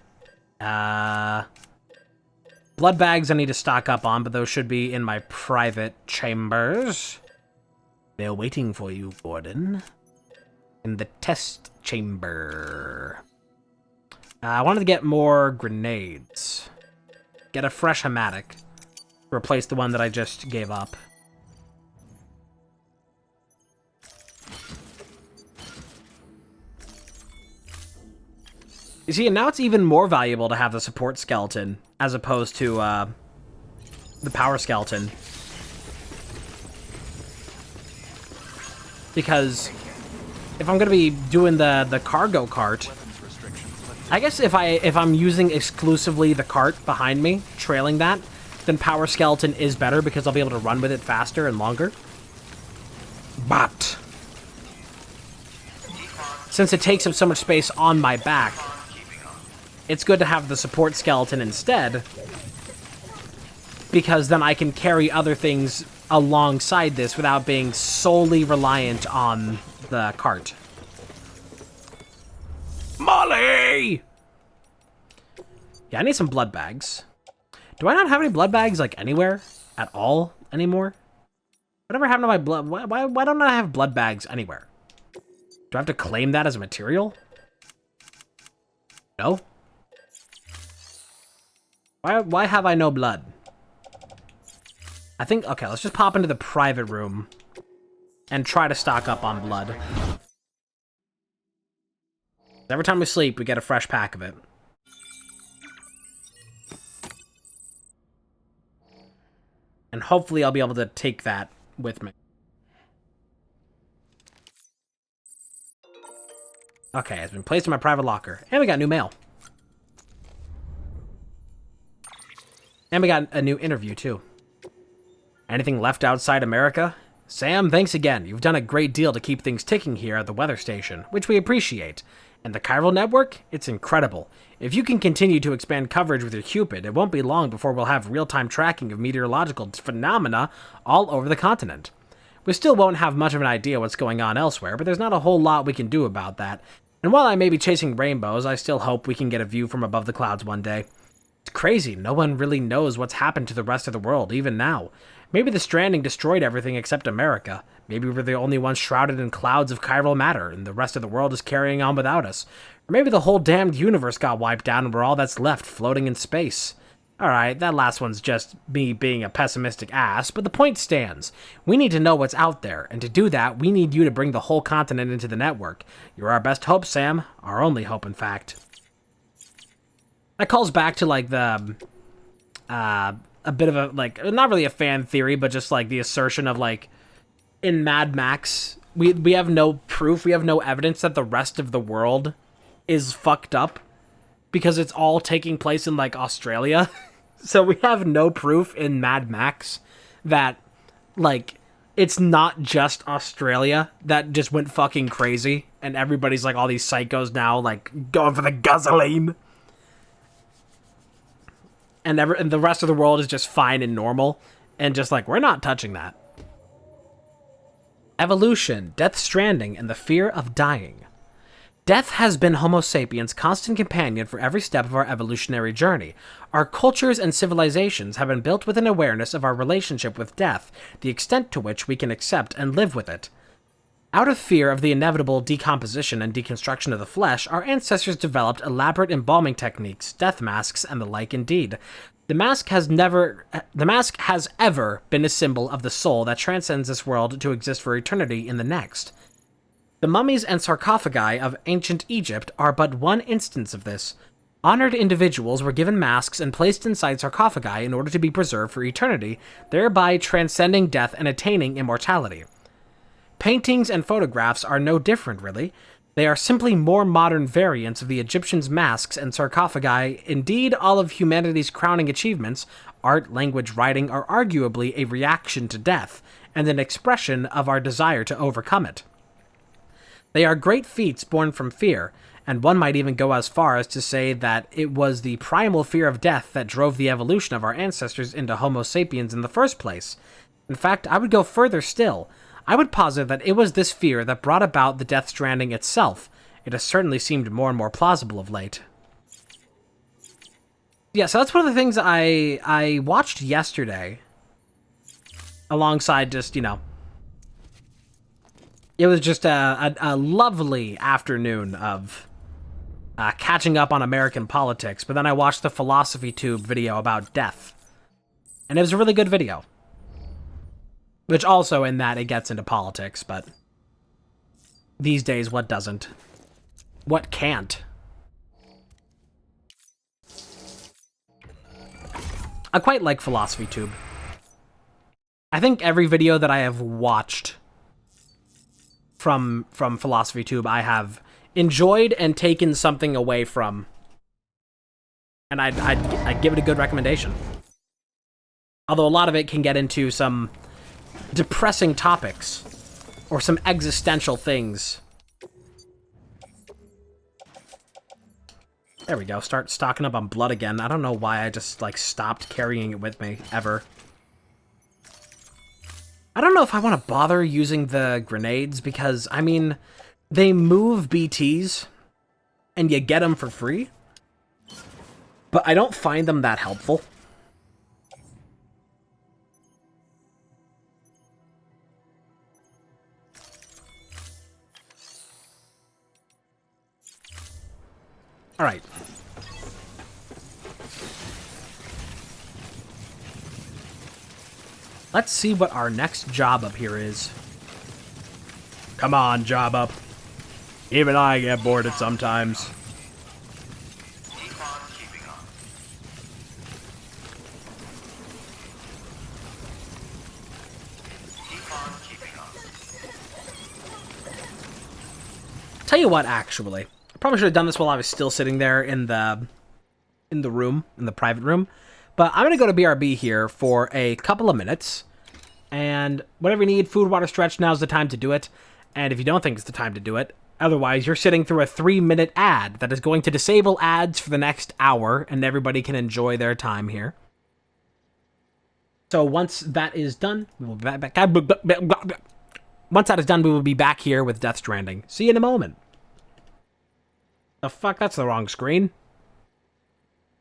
Blood bags I need to stock up on, but those should be in my private chambers. They're waiting for you, Gordon. In the test chamber. I wanted to get more grenades. Get a fresh hematic. Replace the one that I just gave up. You see, and now it's even more valuable to have the support skeleton as opposed to the power skeleton. Because if I'm gonna be doing the cargo cart, I guess if I'm using exclusively the cart behind me, trailing that, then power skeleton is better because I'll be able to run with it faster and longer. But since it takes up so much space on my back, it's good to have the support skeleton instead, because then I can carry other things alongside this without being solely reliant on the cart. Molly! Yeah, I need some blood bags. Do I not have any blood bags, like, anywhere? At all? Anymore? Whatever happened to my blood? Why don't I have blood bags anywhere? Do I have to claim that as a material? No? Why have I no blood? I think... Okay, let's just pop into the private room and try to stock up on blood. Every time we sleep, we get a fresh pack of it. And hopefully I'll be able to take that with me. Okay, it's been placed in my private locker. And we got new mail. And we got a new interview, too. Anything left outside America? Sam, thanks again. You've done a great deal to keep things ticking here at the weather station, which we appreciate. And the chiral network? It's incredible. If you can continue to expand coverage with your Cupid, it won't be long before we'll have real-time tracking of meteorological phenomena all over the continent. We still won't have much of an idea what's going on elsewhere, but there's not a whole lot we can do about that. And while I may be chasing rainbows, I still hope we can get a view from above the clouds one day. It's crazy, no one really knows what's happened to the rest of the world, even now. Maybe the Stranding destroyed everything except America. Maybe we're the only ones shrouded in clouds of chiral matter, and the rest of the world is carrying on without us. Or maybe the whole damned universe got wiped out and we're all that's left floating in space. Alright, that last one's just me being a pessimistic ass, but the point stands. We need to know what's out there, and to do that, we need you to bring the whole continent into the network. You're our best hope, Sam. Our only hope, in fact. That calls back to, like, the a bit of a, like, not really a fan theory, but just like the assertion of like in Mad Max, we have no proof, we have no evidence that the rest of the world is fucked up because it's all taking place in like Australia. So we have no proof in Mad Max that like it's not just Australia that just went fucking crazy and everybody's like all these psychos now like going for the gasoline. And the rest of the world is just fine and normal and just like, we're not touching that. Evolution, Death Stranding, and the fear of dying. Death has been Homo sapiens' constant companion for every step of our evolutionary journey. Our cultures and civilizations have been built with an awareness of our relationship with death, the extent to which we can accept and live with it. Out of fear of the inevitable decomposition and deconstruction of the flesh, our ancestors developed elaborate embalming techniques, death masks, and the like indeed. The mask has ever been a symbol of the soul that transcends this world to exist for eternity in the next. The mummies and sarcophagi of ancient Egypt are but one instance of this. Honored individuals were given masks and placed inside sarcophagi in order to be preserved for eternity, thereby transcending death and attaining immortality. Paintings and photographs are no different, really. They are simply more modern variants of the Egyptians' masks and sarcophagi. Indeed, all of humanity's crowning achievements, art, language, writing, are arguably a reaction to death, and an expression of our desire to overcome it. They are great feats born from fear, and one might even go as far as to say that it was the primal fear of death that drove the evolution of our ancestors into Homo sapiens in the first place. In fact, I would go further still. I would posit that it was this fear that brought about the Death Stranding itself. It has certainly seemed more and more plausible of late. Yeah, so that's one of the things I watched yesterday. Alongside just, you know... It was just a lovely afternoon of catching up on American politics, but then I watched the Philosophy Tube video about death. And it was a really good video. Which also in that it gets into politics, but these days, what doesn't? What can't? I quite like Philosophy Tube. I think every video that I have watched from Philosophy Tube, I have enjoyed and taken something away from. And I'd give it a good recommendation. Although a lot of it can get into some depressing topics or some existential things. There we go. Start stocking up on blood again. I don't know why I just like stopped carrying it with me ever. I don't know if I want to bother using the grenades because I mean they move BTs and you get them for free, but I don't find them that helpful. All right. Let's see what our next job up here is. Come on, job up. Even I get bored at sometimes. Tell you what, actually. I probably should have done this while I was still sitting there in the room, in the private room. But I'm going to go to BRB here for a couple of minutes. And whatever you need, food, water, stretch, now's the time to do it. And if you don't think it's the time to do it, otherwise you're sitting through a 3-minute ad that is going to disable ads for the next hour, and everybody can enjoy their time here. So once that is done, we will be back. Once that is done, we will be back here with Death Stranding. See you in a moment. The fuck? That's the wrong screen.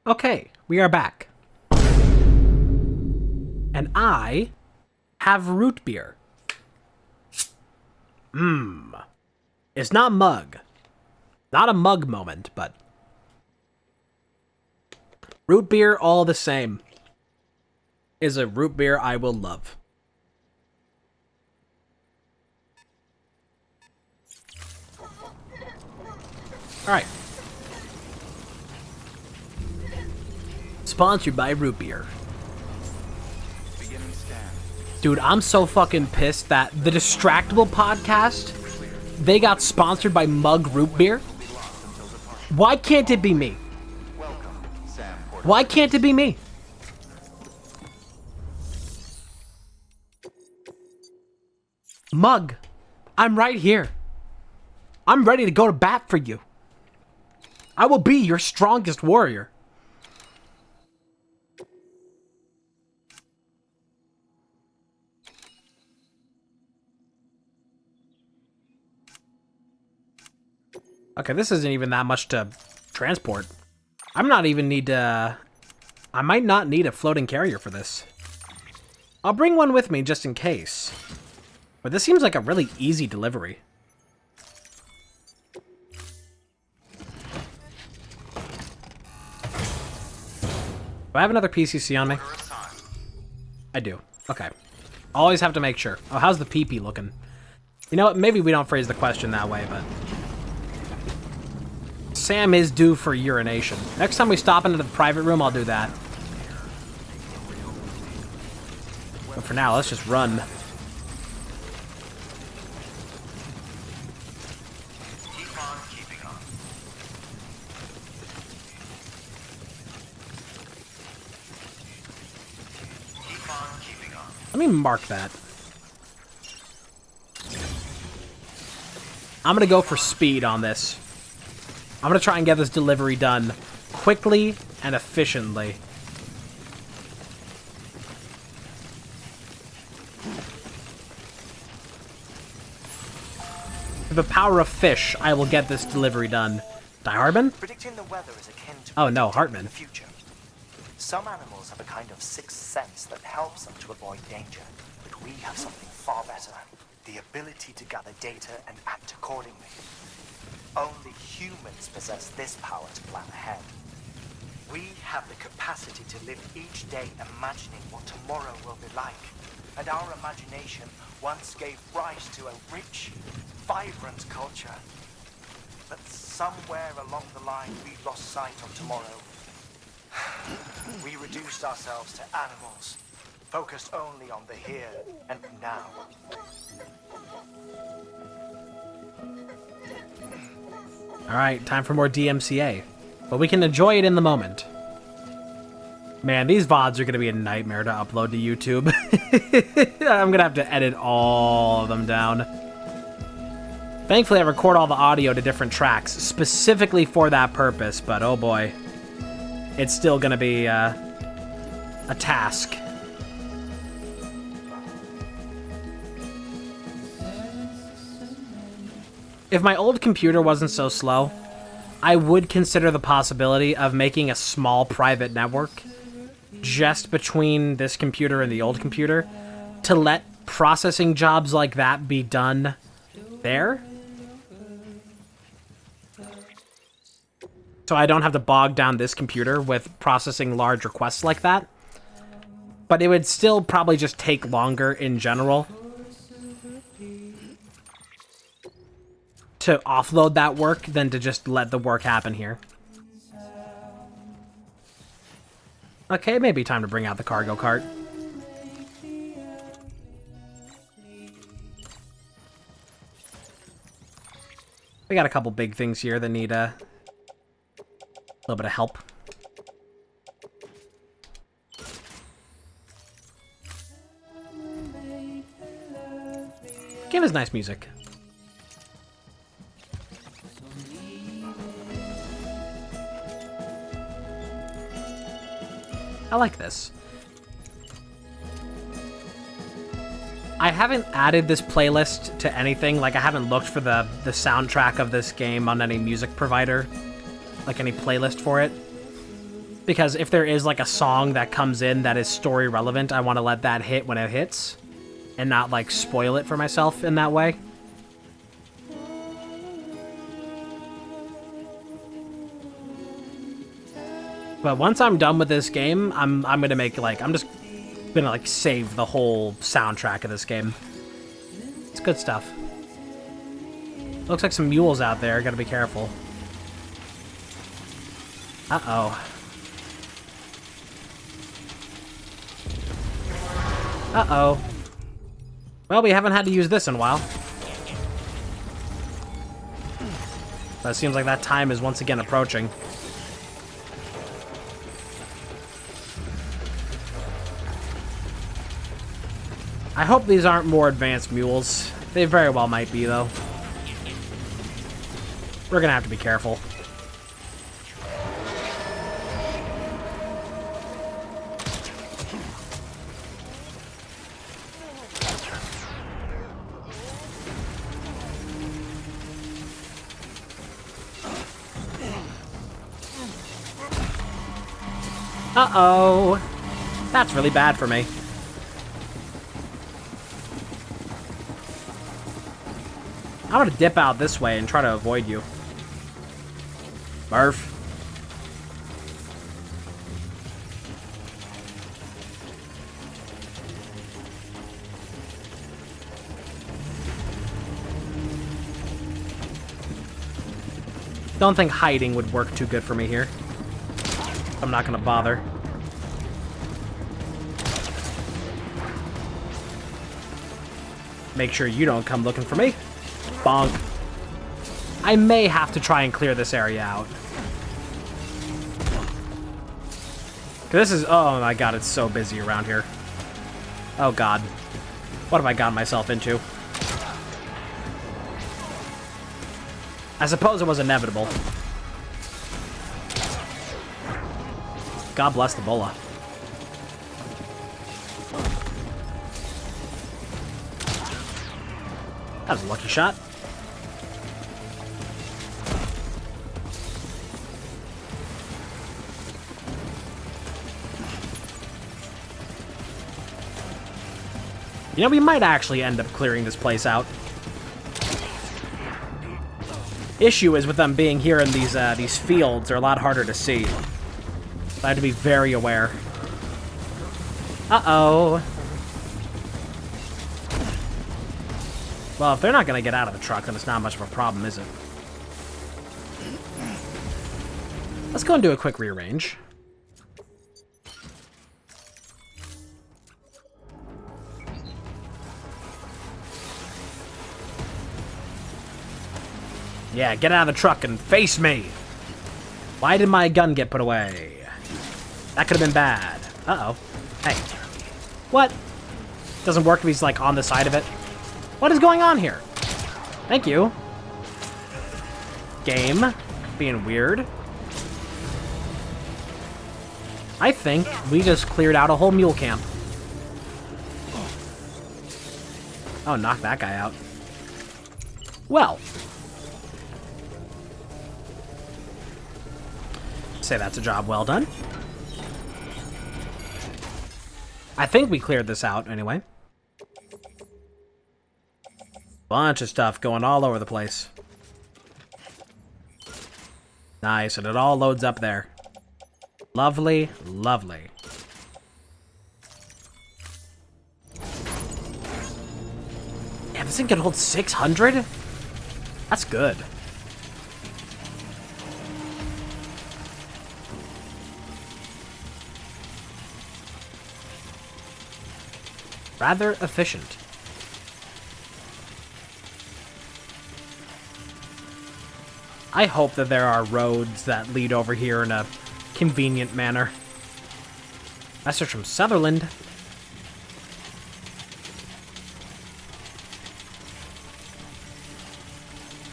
Okay, we are back. And I have root beer. It's not mug. Not a mug moment, but root beer all the same is a root beer I will love. Alright. Sponsored by root beer. Dude, I'm so fucking pissed that the Distractable podcast, they got sponsored by Mug Root Beer. Why can't it be me? Why can't it be me? Mug, I'm right here. I'm ready to go to bat for you. I will be your strongest warrior. Okay, this isn't even that much to transport. I might not need a floating carrier for this. I'll bring one with me just in case. But this seems like a really easy delivery. Do I have another PCC on me? I do. Okay. Always have to make sure. Oh, how's the PP looking? You know what? Maybe we don't phrase the question that way, but... Sam is due for urination. Next time we stop into the private room, I'll do that. But for now, let's just run.
Keep on keeping on. Keep on keeping on.
Let me mark that. I'm gonna go for speed on this. I'm gonna try and get this delivery done quickly and efficiently. With the power of fish, I will get this delivery done. Hartman?
Predicting the weather is akin to
Oh no, Hartman.
the future. Some animals have a kind of sixth sense that helps them to avoid danger, but we have something far better: the ability to gather data and act accordingly. Only humans possess this power to plan ahead. We have the capacity to live each day imagining what tomorrow will be like. And our imagination once gave rise to a rich, vibrant culture. But somewhere along the line, we lost sight of tomorrow. We reduced ourselves to animals, focused only on the here and now.
Alright, time for more DMCA. But we can enjoy it in the moment. Man, these VODs are going to be a nightmare to upload to YouTube. I'm going to have to edit all of them down. Thankfully, I record all the audio to different tracks, specifically for that purpose, but oh boy. It's still going to be a task. If my old computer wasn't so slow, I would consider the possibility of making a small private network just between this computer and the old computer to let processing jobs like that be done there. So I don't have to bog down this computer with processing large requests like that. But it would still probably just take longer in general to offload that work than to just let the work happen here. Okay, maybe time to bring out the cargo cart. We got a couple big things here that need a little bit of help. Game is nice music. I like this. I haven't added this playlist to anything. Like, I haven't looked for the soundtrack of this game on any music provider. Like, any playlist for it. Because if there is, like, a song that comes in that is story relevant, I want to let that hit when it hits. And not, like, spoil it for myself in that way. But once I'm done with this game, I'm gonna make, like, I'm just gonna, like, save the whole soundtrack of this game. It's good stuff. Looks like some mules out there, gotta be careful. Uh-oh. Uh-oh. Well, we haven't had to use this in a while. But it seems like that time is once again approaching. I hope these aren't more advanced mules. They very well might be, though. We're gonna have to be careful. Uh-oh. That's really bad for me. I'm gonna dip out this way and try to avoid you. Murph. Don't think hiding would work too good for me here. I'm not gonna bother. Make sure you don't come looking for me. Bonk. I may have to try and clear this area out. This is... Oh my god, it's so busy around here. Oh god. What have I gotten myself into? I suppose it was inevitable. God bless the bola. That was a lucky shot. You know, we might actually end up clearing this place out. Issue is with them being here in these fields, they're a lot harder to see. I have to be very aware. Uh-oh. Well, if they're not going to get out of the truck, then it's not much of a problem, is it? Let's go and do a quick rearrange. Yeah, get out of the truck and face me! Why did my gun get put away? That could have been bad. Uh-oh. Hey. What? Doesn't work if he's, like, on the side of it? What is going on here? Thank you. Game. Being weird. I think we just cleared out a whole mule camp. Oh, knock that guy out. Well. Say that's a job well done. I think we cleared this out anyway. Bunch of stuff going all over the place. Nice, and it all loads up there. Lovely, lovely. Yeah, this thing can hold 600? That's good. Rather efficient. I hope that there are roads that lead over here in a convenient manner. Message from Sutherland.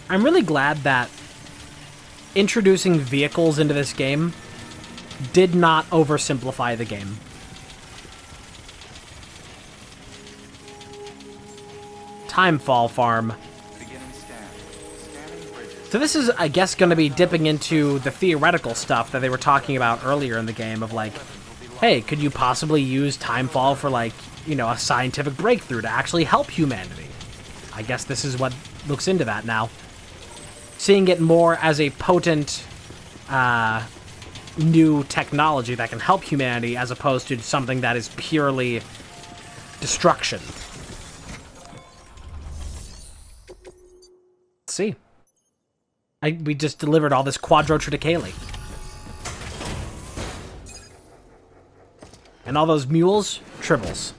I'm really glad that introducing vehicles into this game did not oversimplify the game. Timefall Farm. So this is, I guess, going to be dipping into the theoretical stuff that they were talking about earlier in the game of like, hey, could you possibly use Timefall for like, you know, a scientific breakthrough to actually help humanity? I guess this is what looks into that now. Seeing it more as a potent new technology that can help humanity as opposed to something that is purely destruction. Let's see. We just delivered all this quadrotriticale. And all those mules, tribbles.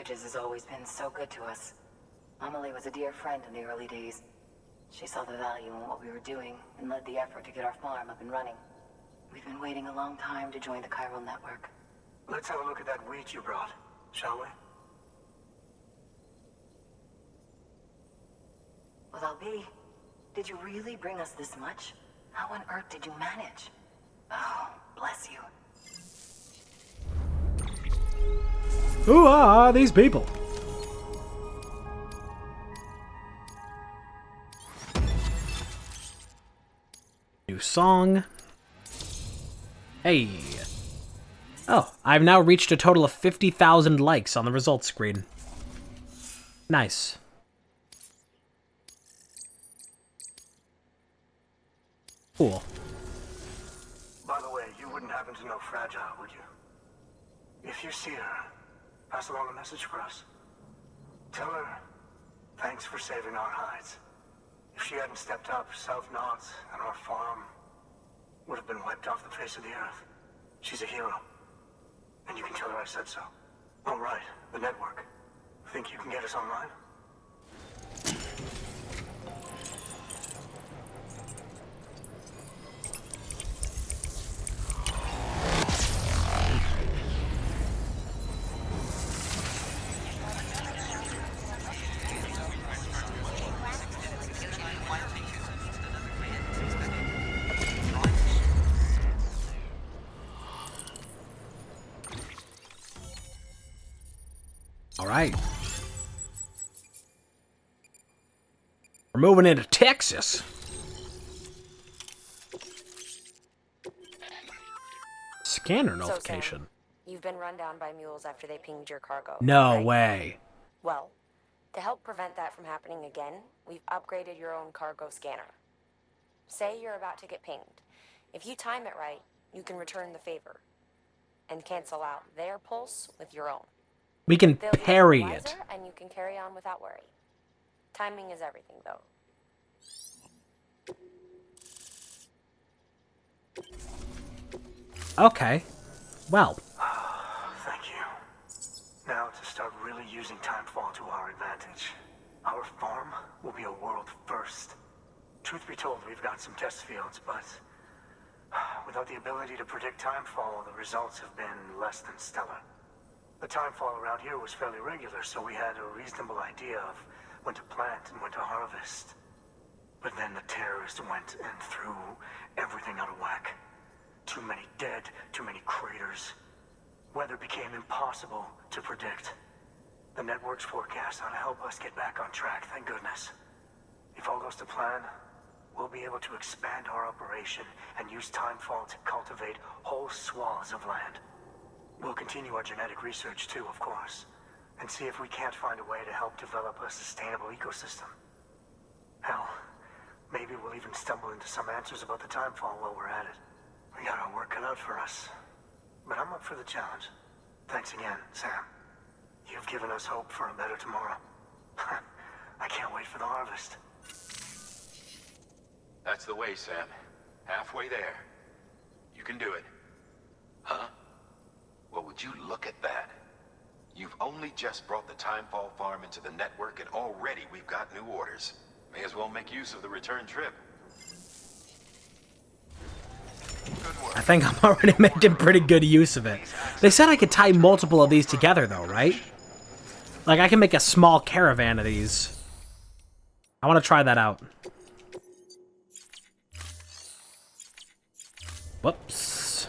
Bridges has always been so good to us. Amelie was a dear friend in the early days. She saw the value in what we were doing and led the effort to get our farm up and running. We've been waiting a long time to join the chiral network.
Let's have a look at that wheat you brought, shall we?
Well, I'll did you really bring us this much? How on earth did you manage? Oh, bless you.
Who are these people? New song. Hey. Oh, I've now reached a total of 50,000 likes on the results screen. Nice. Cool.
By the way, you wouldn't happen to know Fragile, would you? If you see her, pass along a message for us. Tell her, thanks for saving our hides. If she hadn't stepped up, South Knots and our farm would have been wiped off the face of the earth. She's a hero. And you can tell her I said so. All right, the network. Think you can get us online?
All right. We're moving into Texas. Scanner notification.
So, Sam, you've been run down by mules after they pinged your cargo.
No
right?
way.
Well, to help prevent that from happening again, we've upgraded your own cargo scanner. Say you're about to get pinged. If you time it right, you can return the favor and cancel out their pulse with your own.
We can
They'll
parry
be
it.
and you can carry on without worry. Timing is everything, though.
Okay. Well.
Thank you. Now to start really using timefall to our advantage. Our farm will be a world first. Truth be told, we've got some test fields, but without the ability to predict timefall, the results have been less than stellar. The timefall around here was fairly regular, so we had a reasonable idea of when to plant and when to harvest. But then the terrorists went and threw everything out of whack. Too many dead, too many craters. Weather became impossible to predict. The network's forecast ought to help us get back on track, thank goodness. If all goes to plan, we'll be able to expand our operation and use timefall to cultivate whole swaths of land. We'll continue our genetic research too, of course, and see if we can't find a way to help develop a sustainable ecosystem. Hell, maybe we'll even stumble into some answers about the timefall while we're at it. We got our work cut out for us, but I'm up for the challenge. Thanks again, Sam. You've given us hope for a better tomorrow. I can't wait for the harvest.
That's the way, Sam. Halfway there. You can do it. Huh? Well, would you look at that? You've only just brought the Timefall farm into the network, and already we've got new orders. May as well make use of the return trip.
I think I'm already making pretty good use of it. They said I could tie multiple of these together, though, right? Like, I can make a small caravan of these. I want to try that out. Whoops.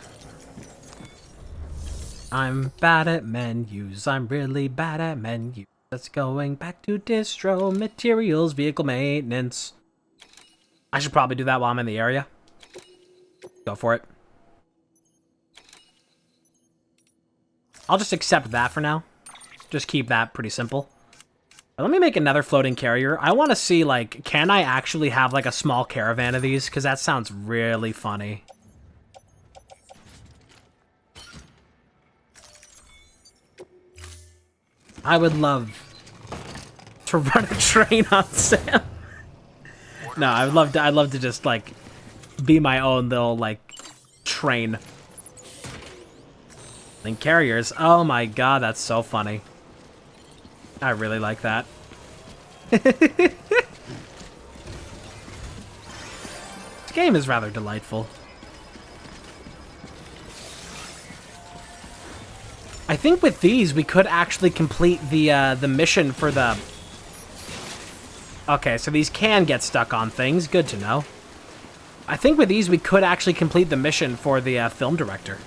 I'm bad at menus. I'm really bad at menus. Let's going back to distro, materials, vehicle maintenance. I should probably do that while I'm in the area. Go for it. I'll just accept that for now. Just keep that pretty simple. Let me make another floating carrier. I want to see, like, can I actually have, like, a small caravan of these? Because that sounds really funny. I would love to run a train on Sam. No, I'd love to just, like, be my own little, like, train. And carriers. Oh my god, that's so funny. I really like that. This game is rather delightful. I think with these we could actually complete the mission for the... Okay, so these can get stuck on things. Good to know. I think with these we could actually complete the mission for the film director.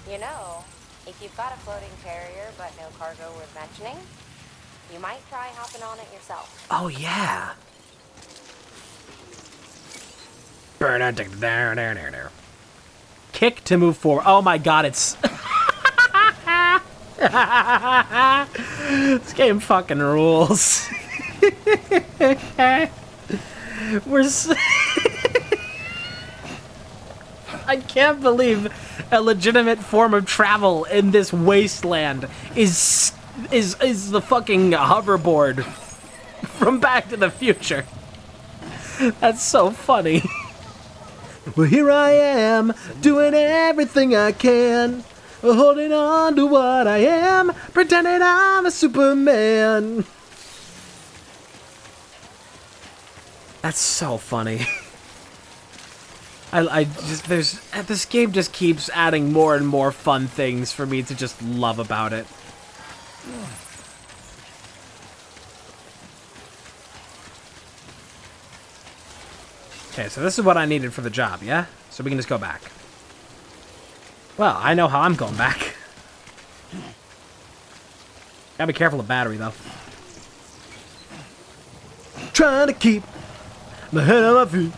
You know, if you've got a floating carrier but no cargo worth mentioning, you might try hopping on it yourself.
Oh, yeah. Kick to move forward. Oh my god, it's... This game fucking rules. We're... I can't believe a legitimate form of travel in this wasteland is the fucking hoverboard from Back to the Future. That's so funny. Well, here I am, doing everything I can, holding on to what I am, pretending I'm a Superman. That's so funny. I just, this game just keeps adding more and more fun things for me to just love about it. Okay, so this is what I needed for the job, yeah? So we can just go back. Well, I know how I'm going back. Gotta be careful of battery, though. Trying to keep my head on my feet.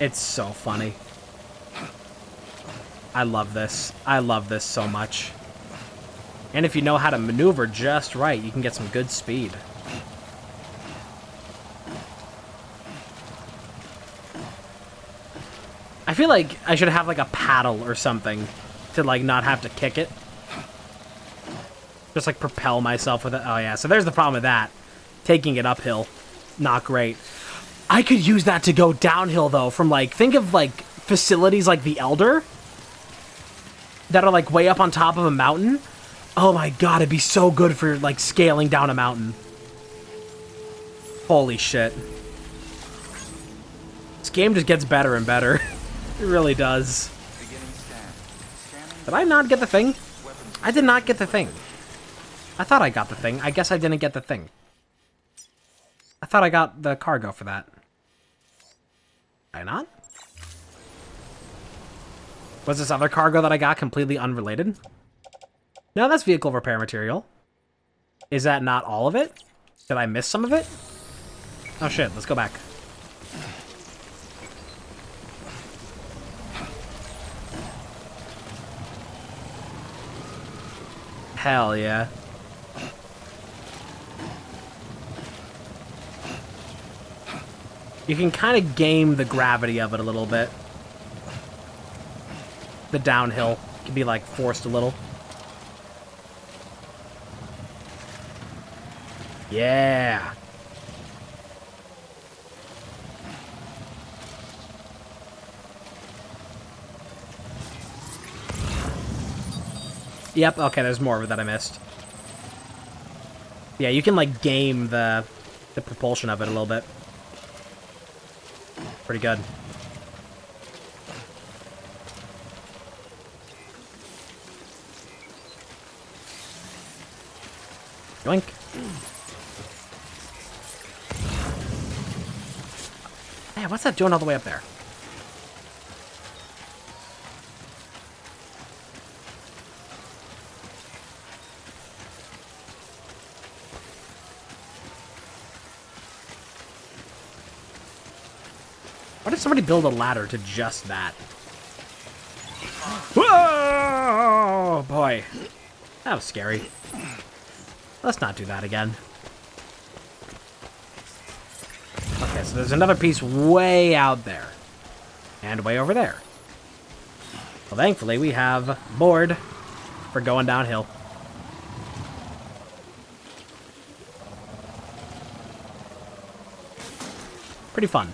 It's so funny. I love this. I love this so much. And if you know how to maneuver just right, you can get some good speed. I feel like I should have like a paddle or something to like not have to kick it. Just like propel myself with it. Oh yeah, so there's the problem with that. Taking it uphill, not great. I could use that to go downhill though from like, think of like facilities like the Elder that are like way up on top of a mountain. Oh my god, it'd be so good for like scaling down a mountain. Holy shit. This game just gets better and better. It really does. Did I not get the thing? I did not get the thing. I thought I got the thing. I guess I didn't get the thing. I thought I got the cargo for that. Did I not? Was this other cargo that I got completely unrelated? No, that's vehicle repair material. Is that not all of it? Did I miss some of it? Oh shit, let's go back. Hell yeah. You can kind of game the gravity of it a little bit. The downhill can be like forced a little. Yeah. Yep, okay, there's more of it that I missed. Yeah, you can like game the propulsion of it a little bit. Pretty good. Yoink. Man, what's that doing all the way up there? Why did somebody build a ladder to just that? Whoa, boy. That was scary. Let's not do that again. Okay, so there's another piece way out there. And way over there. Well, thankfully, we have board for going downhill. Pretty fun.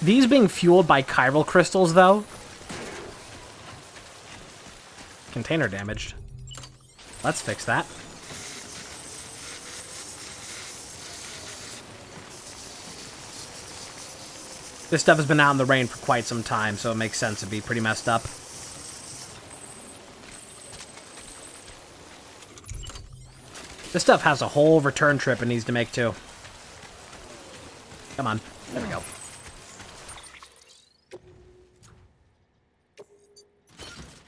These being fueled by chiral crystals, though. Container damaged. Let's fix that. This stuff has been out in the rain for quite some time, so it makes sense to be pretty messed up. This stuff has a whole return trip it needs to make, too. Come on. There we go.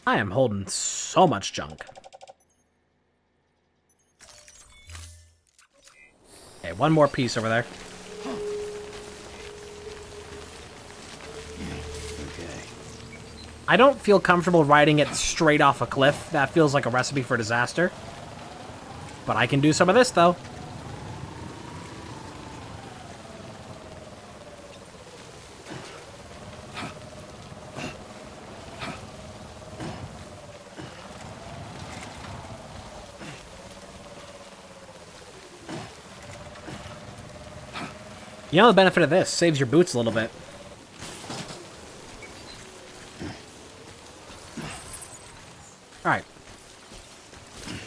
I am holding so much junk. Okay, one more piece over there. I don't feel comfortable riding it straight off a cliff. That feels like a recipe for disaster. But I can do some of this, though. You know the benefit of this? Saves your boots a little bit. Alright.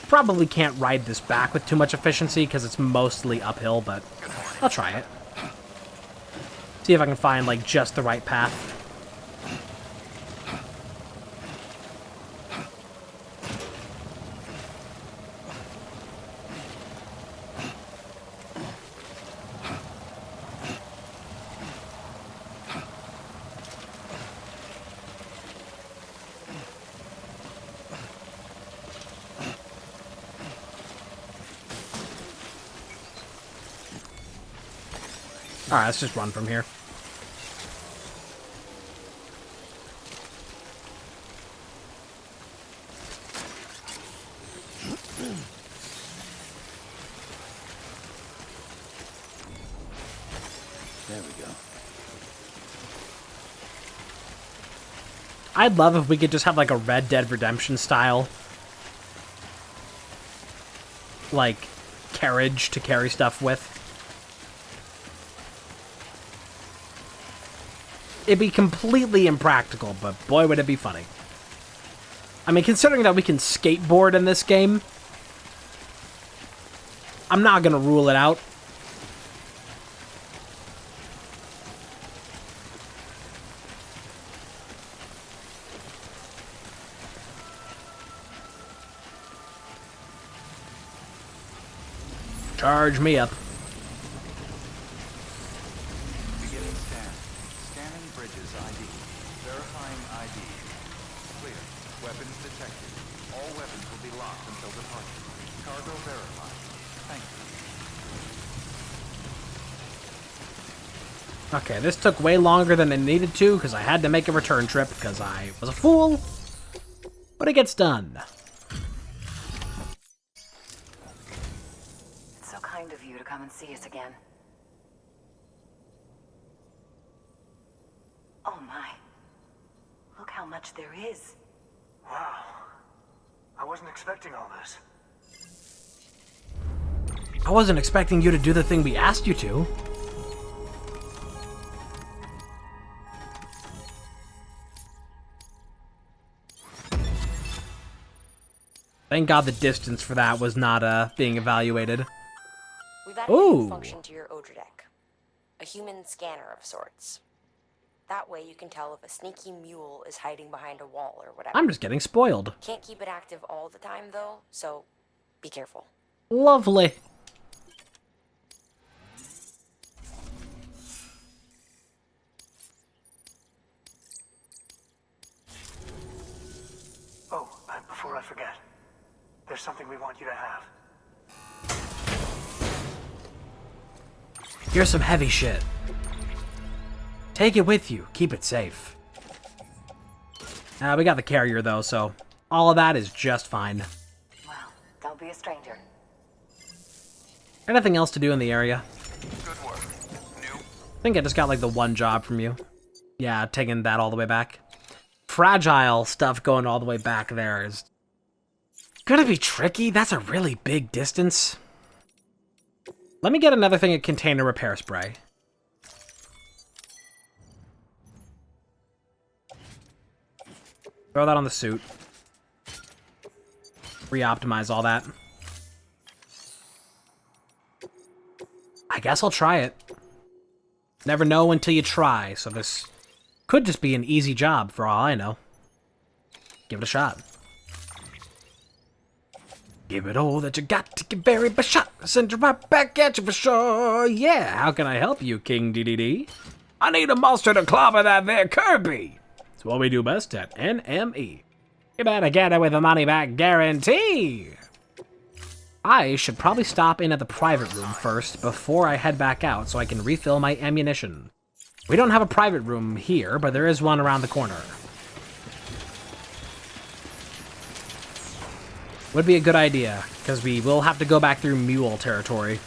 Probably can't ride this back with too much efficiency because it's mostly uphill, but I'll try it. See if I can find, like, just the right path. Alright, let's just run from here.
There we go.
I'd love if we could just have like a Red Dead Redemption style, like, carriage to carry stuff with. It'd be completely impractical, but boy would it be funny. I mean, considering that we can skateboard in this game, I'm not gonna rule it out. Charge me up.
Beginning scan. Scanning bridges ID. Verifying ID. Clear. Weapons detected. All weapons will be locked until departure. Cargo verified. Thank you.
Okay, this took way longer than it needed to because I had to make a return trip because I was a fool. But it gets done.
It's so kind of you to come and see us again. Oh my. Look how much there is.
Wow. I wasn't expecting all this.
I wasn't expecting you to do the thing we asked you to. Thank God the distance for that was not being evaluated.
We've added a new function to your Odra deck. A human scanner of sorts. That way you can tell if a sneaky mule is hiding behind a wall or whatever.
I'm just getting spoiled.
Can't keep it active all the time though, so be careful.
Lovely.
Oh, before I forget, there's something we want you to have.
Here's some heavy shit. Take it with you. Keep it safe. We got the carrier, though, so all of that is just fine.
Well, don't be a stranger.
Anything else to do in the area?
Good work. New
I think I just got like the one job from you. Yeah, taking that all the way back. Fragile stuff going all the way back there is gonna be tricky. That's a really big distance. Let me get another thing of container repair spray. Throw that on the suit. Re-optimize all that. I guess I'll try it. Never know until you try, so this could just be an easy job for all I know. Give it a shot. Give it all that you got to give very best shot. Send you right back at you for sure. Yeah, how can I help you, King DDD? I need a monster to clobber that there Kirby. It's what we do best at NME. You better get it with a money back guarantee. I should probably stop in at the private room first before I head back out so I can refill my ammunition. We don't have a private room here, but there is one around the corner. Would be a good idea, because we will have to go back through mule territory.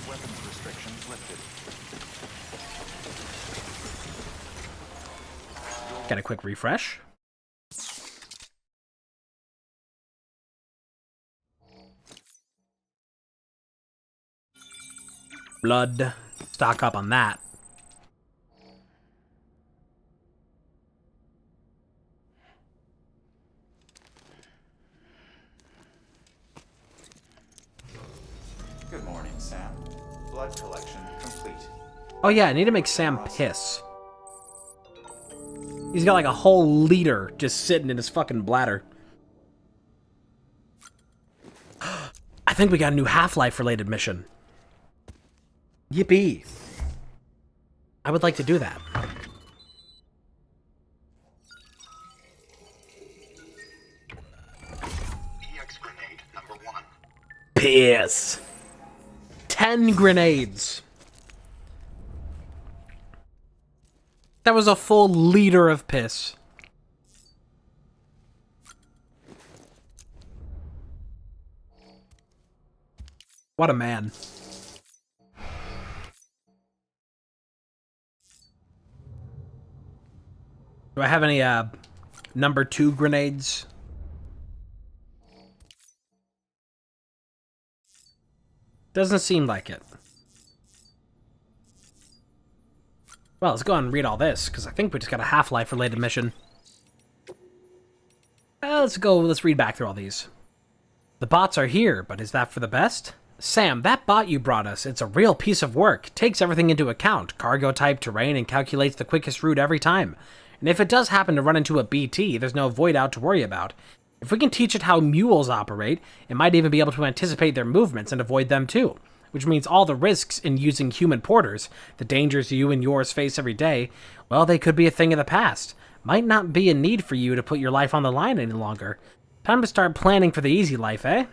Weapons restrictions lifted.
Get a quick refresh. Blood. Stock up on that.
Good morning, Sam. Blood collection complete.
Oh yeah, I need to make Sam piss. He's got like a whole liter just sitting in his fucking bladder. I think we got a new Half-Life related mission. Yippee. I would like to do that.
EX grenade number 1.
Piss. 10 grenades. That was a full liter of piss. What a man. Do I have any, number 2 grenades? Doesn't seem like it. Well, let's go on and read all this, because I think we just got a Half-Life related mission. Let's read back through all these. The bots are here, but is that for the best? Sam, that bot you brought us, it's a real piece of work. Takes everything into account, cargo type, terrain, and calculates the quickest route every time. And if it does happen to run into a BT, there's no void out to worry about. If we can teach it how mules operate, it might even be able to anticipate their movements and avoid them too. Which means all the risks in using human porters, the dangers you and yours face every day, well, they could be a thing of the past. Might not be a need for you to put your life on the line any longer. Time to start planning for the easy life, eh?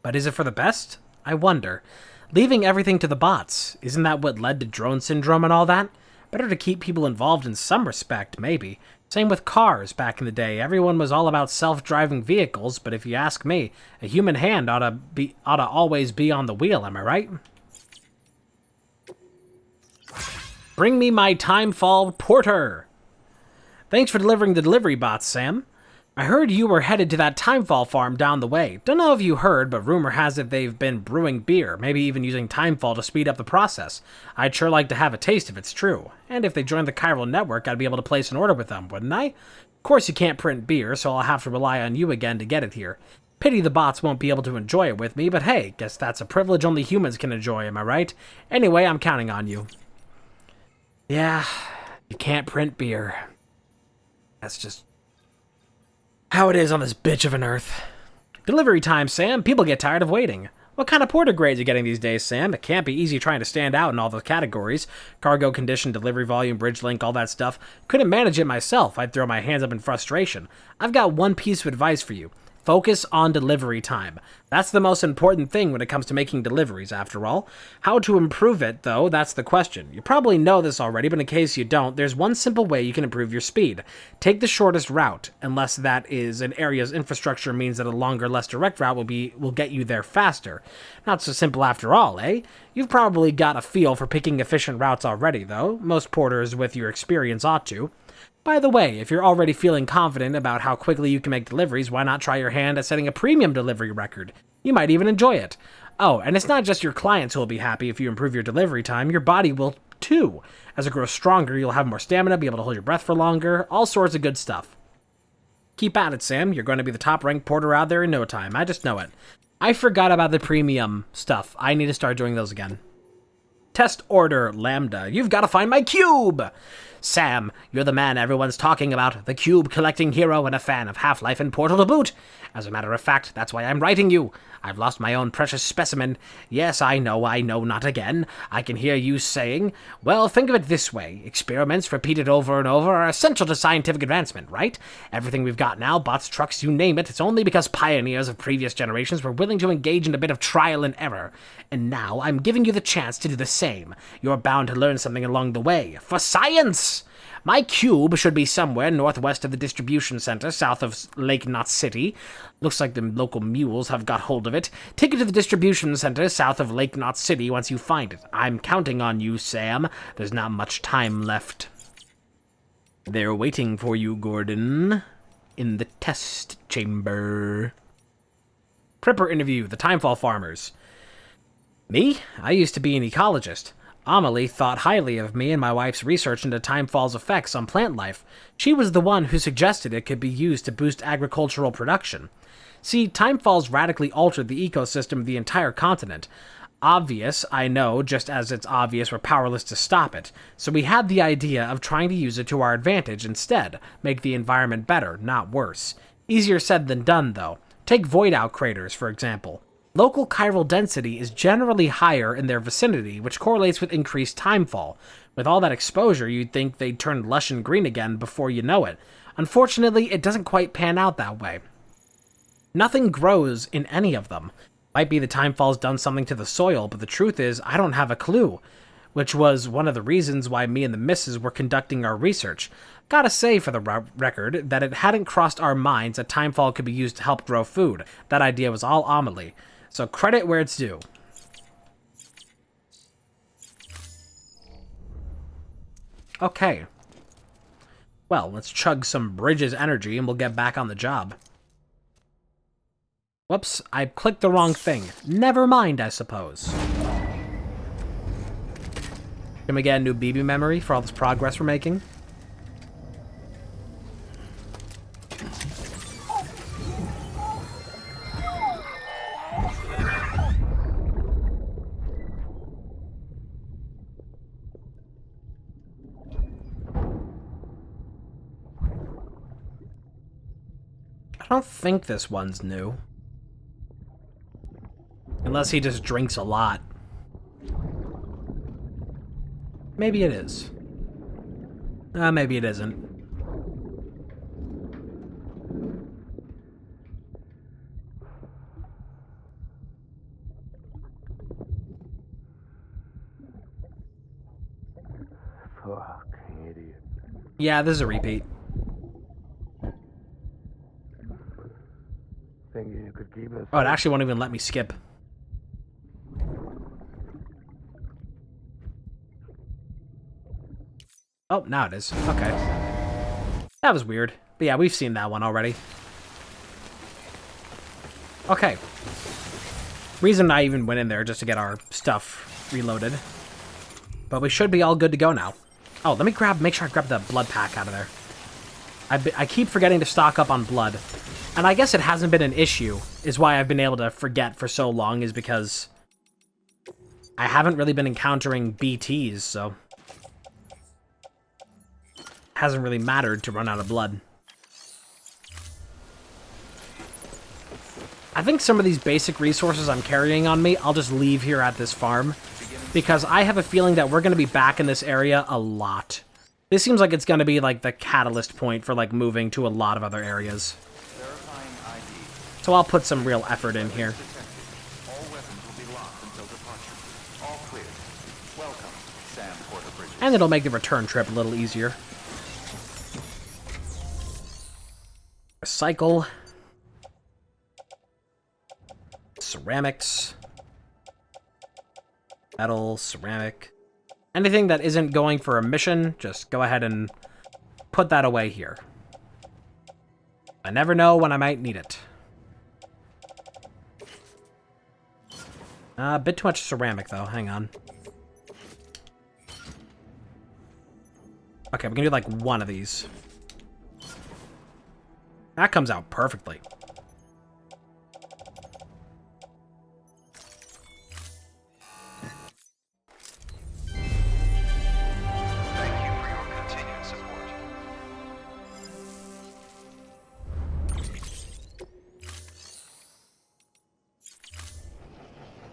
But is it for the best? I wonder. Leaving everything to the bots, isn't that what led to drone syndrome and all that? Better to keep people involved in some respect, maybe. Same with cars back in the day. Everyone was all about self-driving vehicles, but if you ask me, a human hand ought to always be on the wheel, am I right? Bring me my Timefall Porter. Thanks for delivering the delivery bots, Sam. I heard you were headed to that Timefall farm down the way. Don't know if you heard, but rumor has it they've been brewing beer, maybe even using Timefall to speed up the process. I'd sure like to have a taste if it's true. And if they join the chiral network, I'd be able to place an order with them, wouldn't I? Of course you can't print beer, so I'll have to rely on you again to get it here. Pity the bots won't be able to enjoy it with me, but hey, guess that's a privilege only humans can enjoy, am I right? Anyway, I'm counting on you. Yeah, you can't print beer. That's just how it is on this bitch of an earth. Delivery time, Sam. People get tired of waiting. What kind of porter grades are you getting these days, Sam? It can't be easy trying to stand out in all the categories. Cargo condition, delivery volume, bridge link, all that stuff. Couldn't manage it myself. I'd throw my hands up in frustration. I've got one piece of advice for you. Focus on delivery time. That's the most important thing when it comes to making deliveries, after all. How to improve it, though, that's the question. You probably know this already, but in case you don't, there's one simple way you can improve your speed. Take the shortest route, unless that is an area's infrastructure means that a longer, less direct route will get you there faster. Not so simple after all, eh? You've probably got a feel for picking efficient routes already, though. Most porters with your experience ought to. By the way, if you're already feeling confident about how quickly you can make deliveries, why not try your hand at setting a premium delivery record? You might even enjoy it. Oh, and it's not just your clients who will be happy if you improve your delivery time, your body will too. As it grows stronger, you'll have more stamina, be able to hold your breath for longer, all sorts of good stuff. Keep at it, Sam. You're going to be the top-ranked porter out there in no time. I just know it. I forgot about the premium stuff. I need to start doing those again. Test order, Lambda. You've got to find my cube! Sam, you're the man everyone's talking about, the cube-collecting hero and a fan of Half-Life and Portal to boot. As a matter of fact, that's why I'm writing you. I've lost my own precious specimen. Yes, I know, not again. I can hear you saying, well, think of it this way. Experiments repeated over and over are essential to scientific advancement, right? Everything we've got now, bots, trucks, you name it, it's only because pioneers of previous generations were willing to engage in a bit of trial and error. And now I'm giving you the chance to do the same. You're bound to learn something along the way. For science! My cube should be somewhere northwest of the distribution center, south of Lake Knot City. Looks like the local mules have got hold of it. Take it to the distribution center, south of Lake Knot City, once you find it. I'm counting on you, Sam. There's not much time left. They're waiting for you, Gordon. In the test chamber. Prepper interview, the Timefall farmers. Me? I used to be an ecologist. Amelie thought highly of me and my wife's research into Timefall's effects on plant life. She was the one who suggested it could be used to boost agricultural production. See, Timefall's radically altered the ecosystem of the entire continent. Obvious, I know, just as it's obvious we're powerless to stop it. So we had the idea of trying to use it to our advantage instead, make the environment better, not worse. Easier said than done, though. Take void-out craters, for example. Local chiral density is generally higher in their vicinity, which correlates with increased timefall. With all that exposure, you'd think they'd turn lush and green again before you know it. Unfortunately, it doesn't quite pan out that way. Nothing grows in any of them. Might be the timefall's done something to the soil, but the truth is, I don't have a clue. Which was one of the reasons why me and the missus were conducting our research. Gotta say, for the record, that it hadn't crossed our minds that timefall could be used to help grow food. That idea was all Amelie. So credit where it's due. Okay. Well, let's chug some Bridges energy and we'll get back on the job. Whoops, I clicked the wrong thing. Never mind, I suppose. Can we get a new BB memory for all this progress we're making? I don't think this one's new. Unless he just drinks a lot. Maybe it is. Maybe it isn't.
Fuck, idiot.
Yeah, this is a repeat.
Think you could keep us.
Oh, it actually won't even let me skip. Oh, now it is. Okay. That was weird. But yeah, we've seen that one already. Okay. Reason I even went in there just to get our stuff reloaded. But we should be all good to go now. Oh, let me make sure I grab the blood pack out of there. I keep forgetting to stock up on blood. And I guess it hasn't been an issue, is why I've been able to forget for so long, is because I haven't really been encountering BTs, so it hasn't really mattered to run out of blood. I think some of these basic resources I'm carrying on me, I'll just leave here at this farm, because I have a feeling that we're going to be back in this area a lot. This seems like it's going to be like the catalyst point for like moving to a lot of other areas.
Verifying ID.
So I'll put some real effort in here.
All weapons will be locked until departure. All clear. Welcome, Sam Porter Bridges.
And it'll make the return trip a little easier. Recycle. Ceramics. Metal, ceramic. Anything that isn't going for a mission, just go ahead and put that away here. I never know when I might need it. A bit too much ceramic, though. Hang on. Okay, we can do like one of these. That comes out perfectly.
Thank you for your continued support.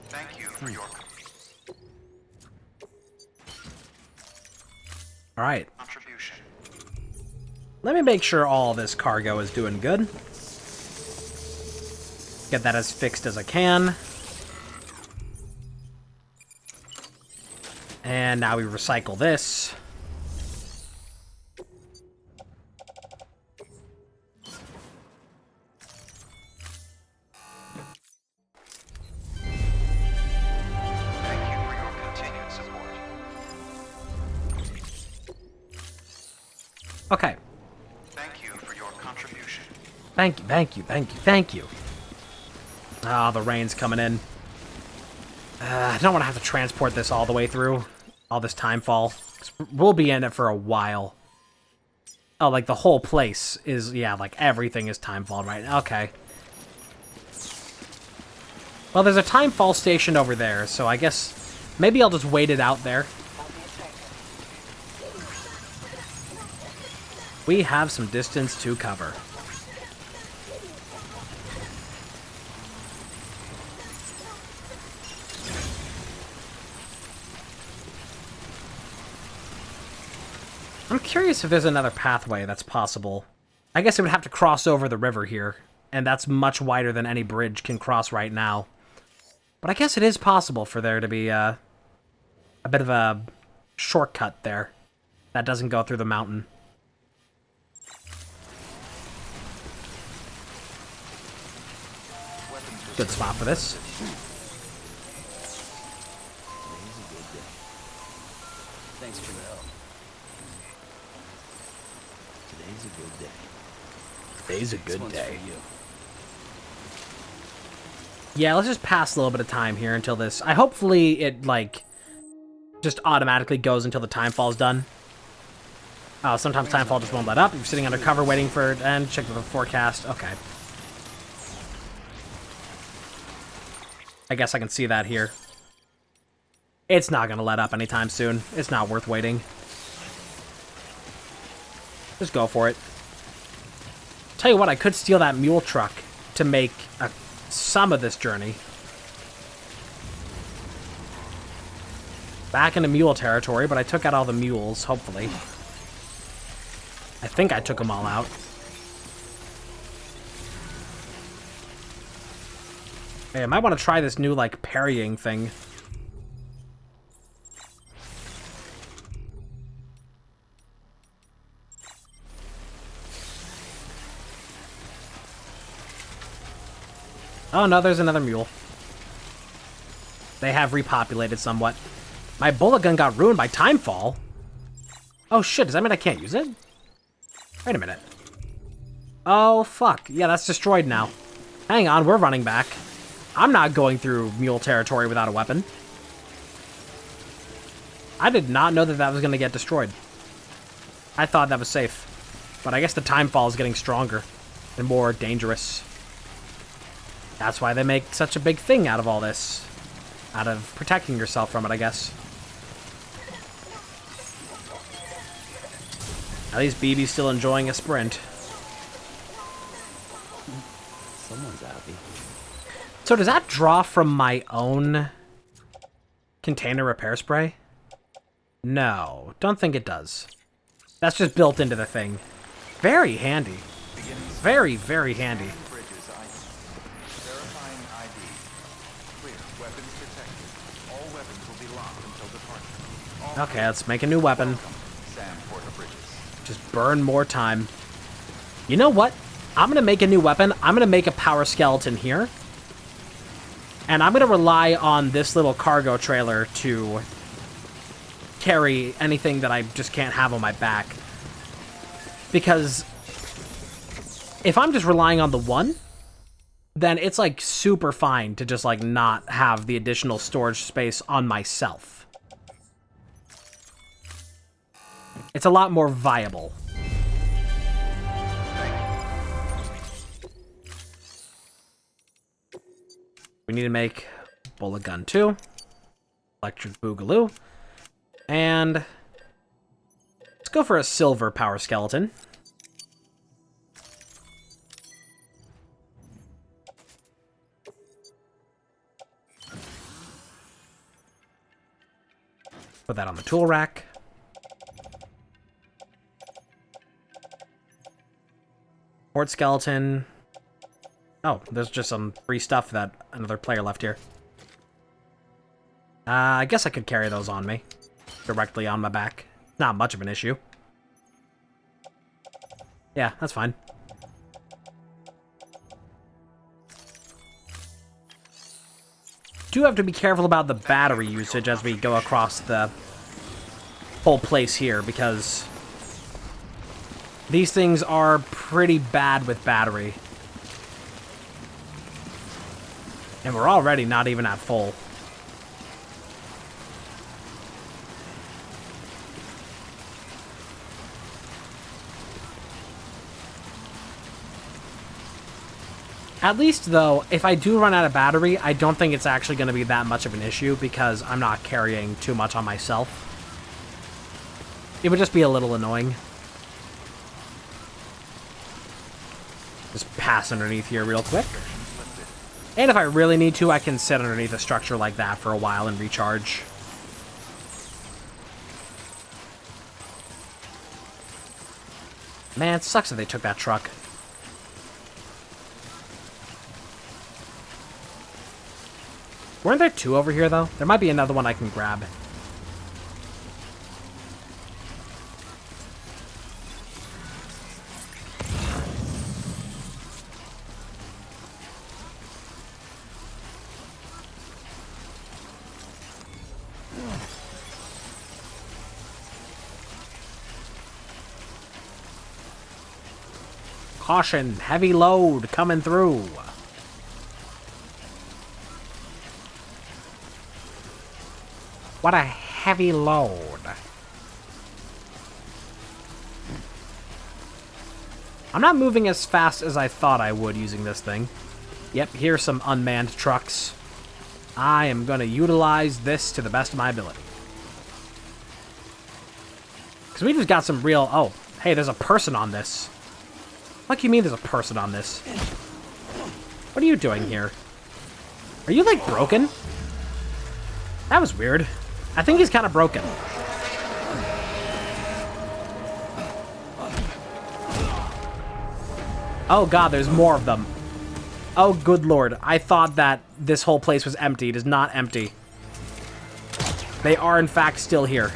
Thank you for your
All right.
contribution.
Let me make sure all this cargo is doing good. Get that as fixed as I can. And now we recycle this.
Thank you for your continued support.
Okay.
Thank you for your contribution.
Thank you, thank you, thank you, thank you. Ah, the rain's coming in. I don't want to have to transport this all the way through. All this time fall. 'Cause we'll be in it for a while. Oh, like the whole place is, yeah, like everything is time fall right now. Okay. Well, there's a time fall station over there, so I guess maybe I'll just wait it out there. We have some distance to cover. I'm curious if there's another pathway that's possible. I guess it would have to cross over the river here, and that's much wider than any bridge can cross right now. But I guess it is possible for there to be a bit of a shortcut there that doesn't go through the mountain. Good spot for this.
Thanks for the help. Today's a good day.
Today's a
This
good
one's
day.
for you.
Yeah, let's just pass a little bit of time here until this... hopefully it, like, just automatically goes until the time fall's done. Sometimes time fall just won't let up. You're sitting under cover waiting for it, and check the forecast. Okay. I guess I can see that here. It's not going to let up anytime soon. It's not worth waiting. Just go for it. Tell you what, I could steal that mule truck to make some of this journey. Back into mule territory, but I took out all the mules, hopefully. I think I took them all out. Hey, I might want to try this new, like, parrying thing. Oh, no, there's another mule. They have repopulated somewhat. My bullet gun got ruined by timefall. Oh, shit, does that mean I can't use it? Wait a minute. Oh, fuck. Yeah, that's destroyed now. Hang on, we're running back. I'm not going through mule territory without a weapon. I did not know that that was going to get destroyed. I thought that was safe. But I guess the timefall is getting stronger and more dangerous. That's why they make such a big thing out of all this. Out of protecting yourself from it, I guess. At least BB's still enjoying a sprint.
Someone's happy.
So does that draw from my own container repair spray? No, don't think it does. That's just built into the thing. Very handy. Very, very handy.
Weapons detected. All weapons will be locked until departure.
Okay, let's make a new weapon.
Sam Porter Bridges.
Just burn more time. You know what? I'm going to make a new weapon. I'm going to make a power skeleton here. And I'm going to rely on this little cargo trailer to carry anything that I just can't have on my back. Because if I'm just relying on the one, then it's like super fine to just like not have the additional storage space on myself. It's a lot more viable. We need to make bullet gun 2, electric boogaloo, and let's go for a silver power skeleton. Put that on the tool rack. Port skeleton. Oh, there's just some free stuff that another player left here. I guess I could carry those on me. Directly on my back. Not much of an issue. Yeah, that's fine. Do have to be careful about the battery usage as we go across the whole place here, because these things are pretty bad with battery. And we're already not even at full. At least, though, if I do run out of battery, I don't think it's actually going to be that much of an issue because I'm not carrying too much on myself. It would just be a little annoying. Just pass underneath here real quick. And if I really need to, I can sit underneath a structure like that for a while and recharge. Man, it sucks that they took that truck. Weren't there 2 over here, though? There might be another one I can grab. Caution, heavy load coming through. What a heavy load. I'm not moving as fast as I thought I would using this thing. Yep, here's some unmanned trucks. I am going to utilize this to the best of my ability. Because we just got some real... Oh, hey, there's a person on this. What do you mean there's a person on this? What are you doing here? Are you, like, broken? That was weird. I think he's kind of broken. Oh god, there's more of them. Oh good lord, I thought that this whole place was empty. It is not empty. They are in fact still here.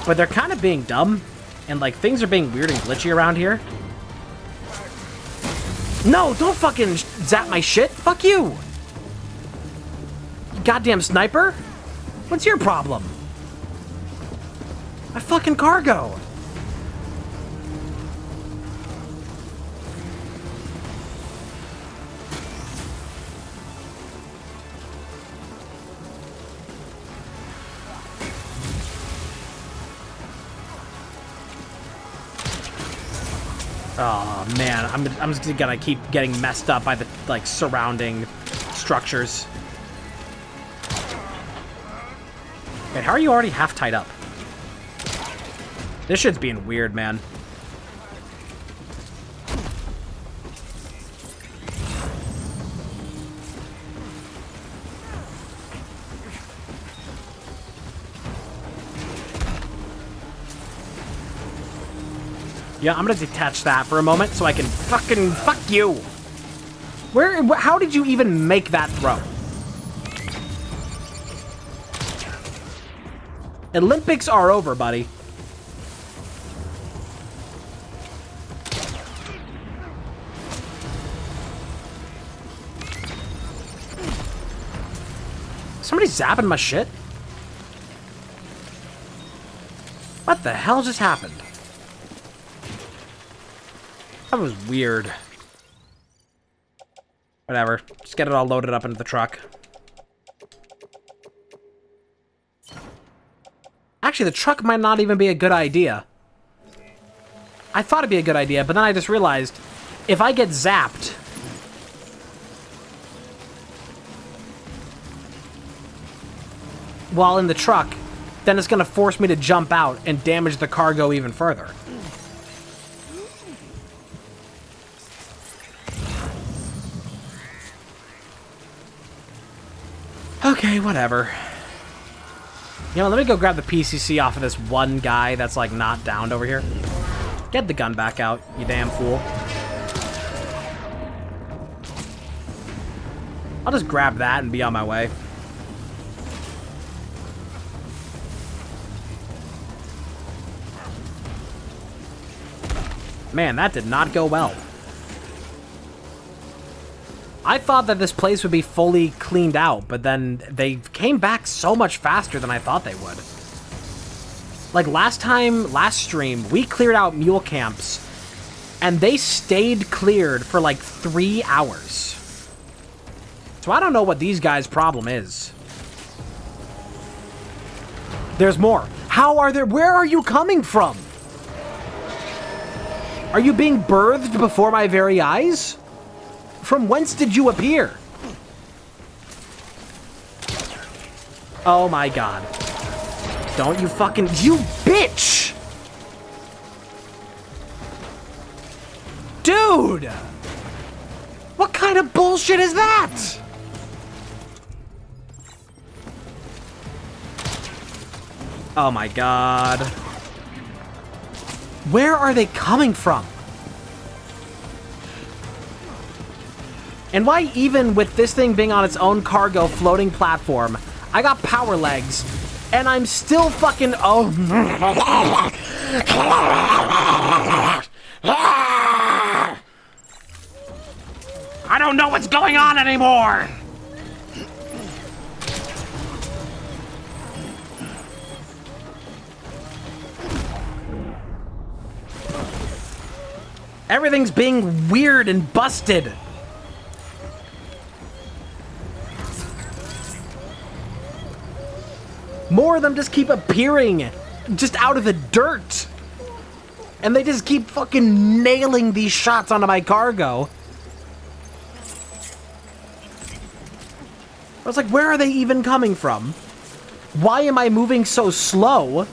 But they're kind of being dumb. And like, things are being weird and glitchy around here. No, don't fucking zap my shit. Fuck you. You goddamn sniper. What's your problem? My fucking cargo. Oh man, I'm just gonna keep getting messed up by the like surrounding structures. Wait, how are you already half tied up? This shit's being weird, man. Yeah, I'm gonna detach that for a moment so I can fucking fuck you. How did you even make that throw? Olympics are over, buddy. Somebody zapping my shit? What the hell just happened? That was weird. Whatever. Just get it all loaded up into the truck. Actually, the truck might not even be a good idea. I thought it'd be a good idea, but then I just realized if I get zapped... while in the truck, then it's going to force me to jump out and damage the cargo even further. Okay, whatever. You know, let me go grab the PCC off of this one guy that's, like, not downed over here. Get the gun back out, you damn fool. I'll just grab that and be on my way. Man, that did not go well. I thought that this place would be fully cleaned out, but then they came back so much faster than I thought they would. Like last stream, we cleared out mule camps, and they stayed cleared for like 3 hours. So I don't know what these guys' problem is. There's more. Where are you coming from? Are you being birthed before my very eyes? From whence did you appear? Oh my god. Don't you fucking... You bitch! Dude! What kind of bullshit is that? Oh my god. Where are they coming from? And why even with this thing being on its own cargo floating platform, I got power legs, and I'm still fucking... Oh. I don't know what's going on anymore! Everything's being weird and busted. More of them just keep appearing, just out of the dirt. And they just keep fucking nailing these shots onto my cargo. I was like, where are they even coming from? Why am I moving so slow?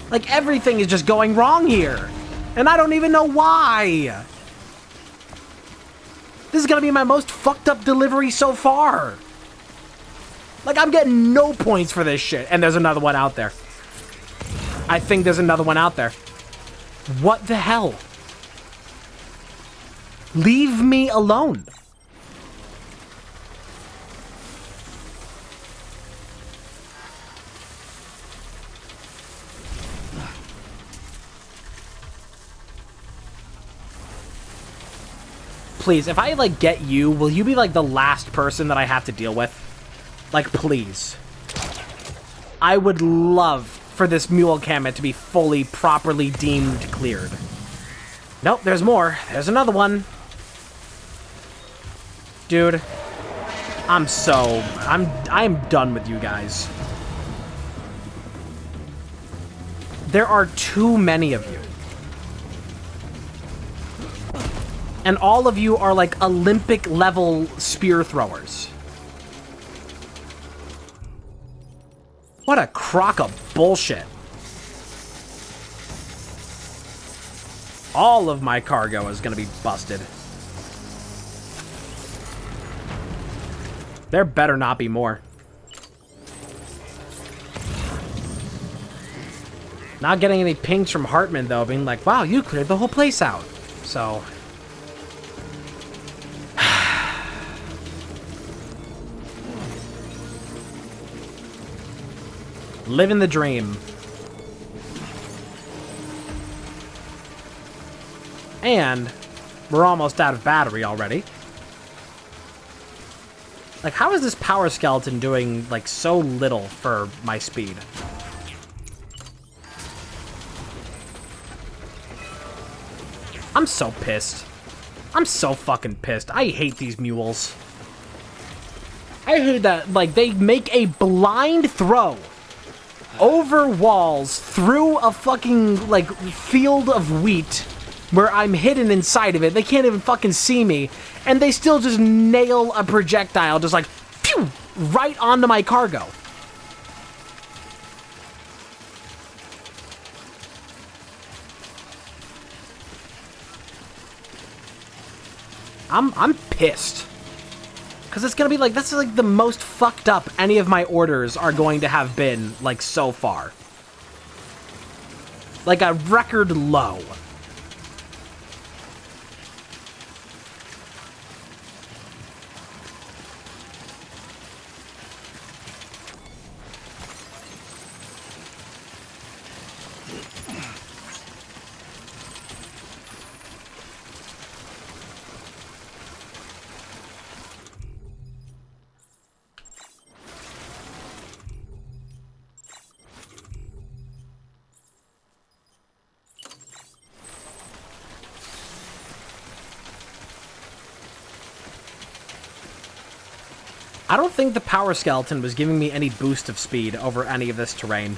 Like, everything is just going wrong here. And I don't even know why. This is gonna be my most fucked up delivery so far. Like, I'm getting no points for this shit. And there's another one out there. I think there's another one out there. What the hell? Leave me alone. Please, if I, like, get you, will you be, like, the last person that I have to deal with? Like, please. I would love for this mule camp to be fully, properly deemed cleared. Nope, there's more. There's another one. Dude. I'm done with you guys. There are too many of you. And all of you are like Olympic level spear throwers. What a crock of bullshit. All of my cargo is gonna be busted. There better not be more. Not getting any pings from Hartman, though, being like, wow, you cleared the whole place out. So... Living the dream. And we're almost out of battery already. Like, how is this power skeleton doing, like, so little for my speed? I'm so pissed. I'm so fucking pissed. I hate these mules. I hate that, like, they make a blind throw over walls through a fucking, like, field of wheat where I'm hidden inside of it. They can't even fucking see me. And they still just nail a projectile just like, phew, right onto my cargo. I'm pissed. Because it's going to be like, that's like the most fucked up any of my orders are going to have been, like, so far. Like a record low. I don't think the power skeleton was giving me any boost of speed over any of this terrain.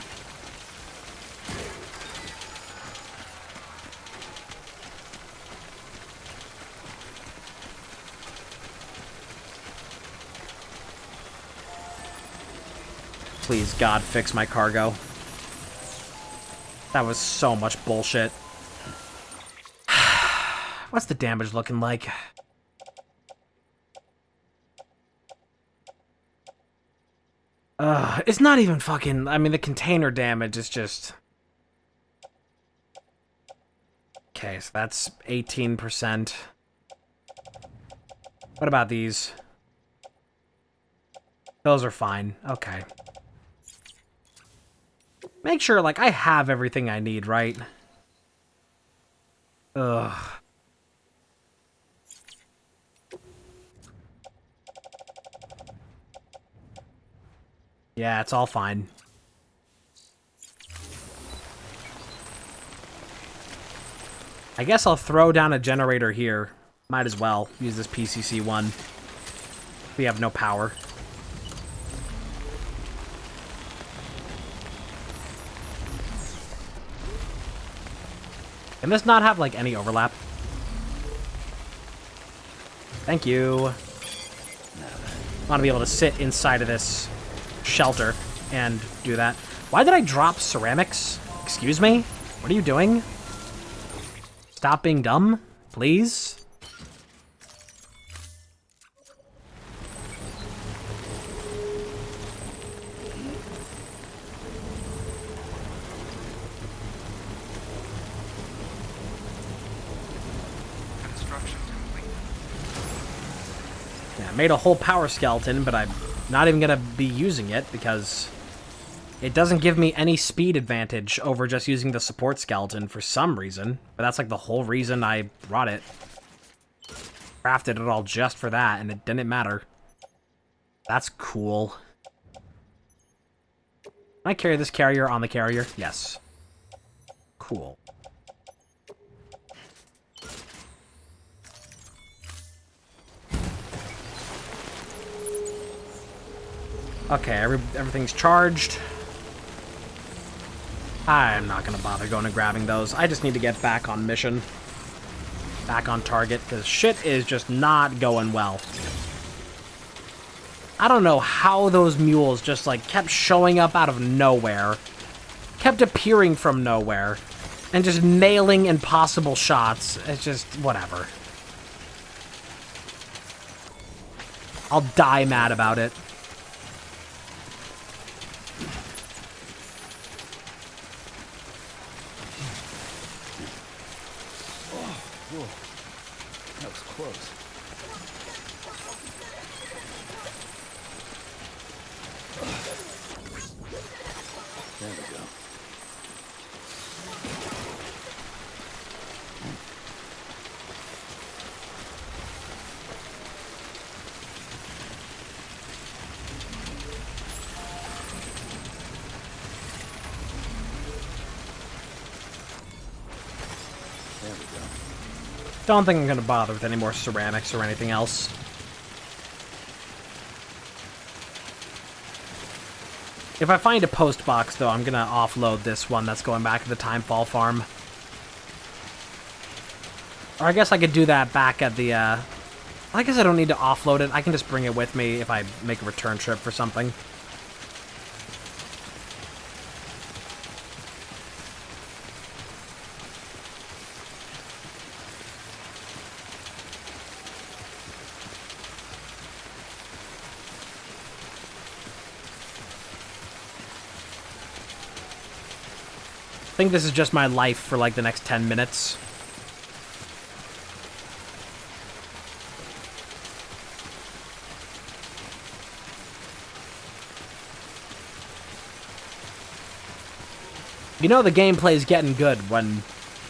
Please, God, fix my cargo. That was so much bullshit. What's the damage looking like? It's not even fucking... I mean, the container damage is just... Okay, so that's 18%. What about these? Those are fine. Okay. Make sure, like, I have everything I need, right? Ugh. Yeah, it's all fine. I guess I'll throw down a generator here. Might as well use this PCC one. We have no power. Can this not have, like, any overlap? Thank you. I want to be able to sit inside of this shelter and do that. Why did I drop ceramics? Excuse me? What are you doing? Stop being dumb, please.
Construction complete.
Yeah, I made a whole power skeleton, but I'm not even gonna be using it because it doesn't give me any speed advantage over just using the support skeleton for some reason. But that's like the whole reason I brought it. Crafted it all just for that, and it didn't matter. That's cool. Can I carry this carrier on the carrier? Yes. Cool. Okay, everything's charged. I'm not gonna bother going and grabbing those. I just need to get back on mission. Back on target, because shit is just not going well. I don't know how those mules just, like, kept showing up out of nowhere. Kept appearing from nowhere. And just nailing impossible shots. It's just, whatever. I'll die mad about it.
Whoa. That was close.
Don't think I'm gonna bother with any more ceramics or anything else. If I find a post box, though, I'm gonna offload this one that's going back to the Timefall farm. Or I guess I could do that back at the, I guess I don't need to offload it. I can just bring it with me if I make a return trip for something. I think this is just my life for like the next 10 minutes. You know the gameplay's getting good when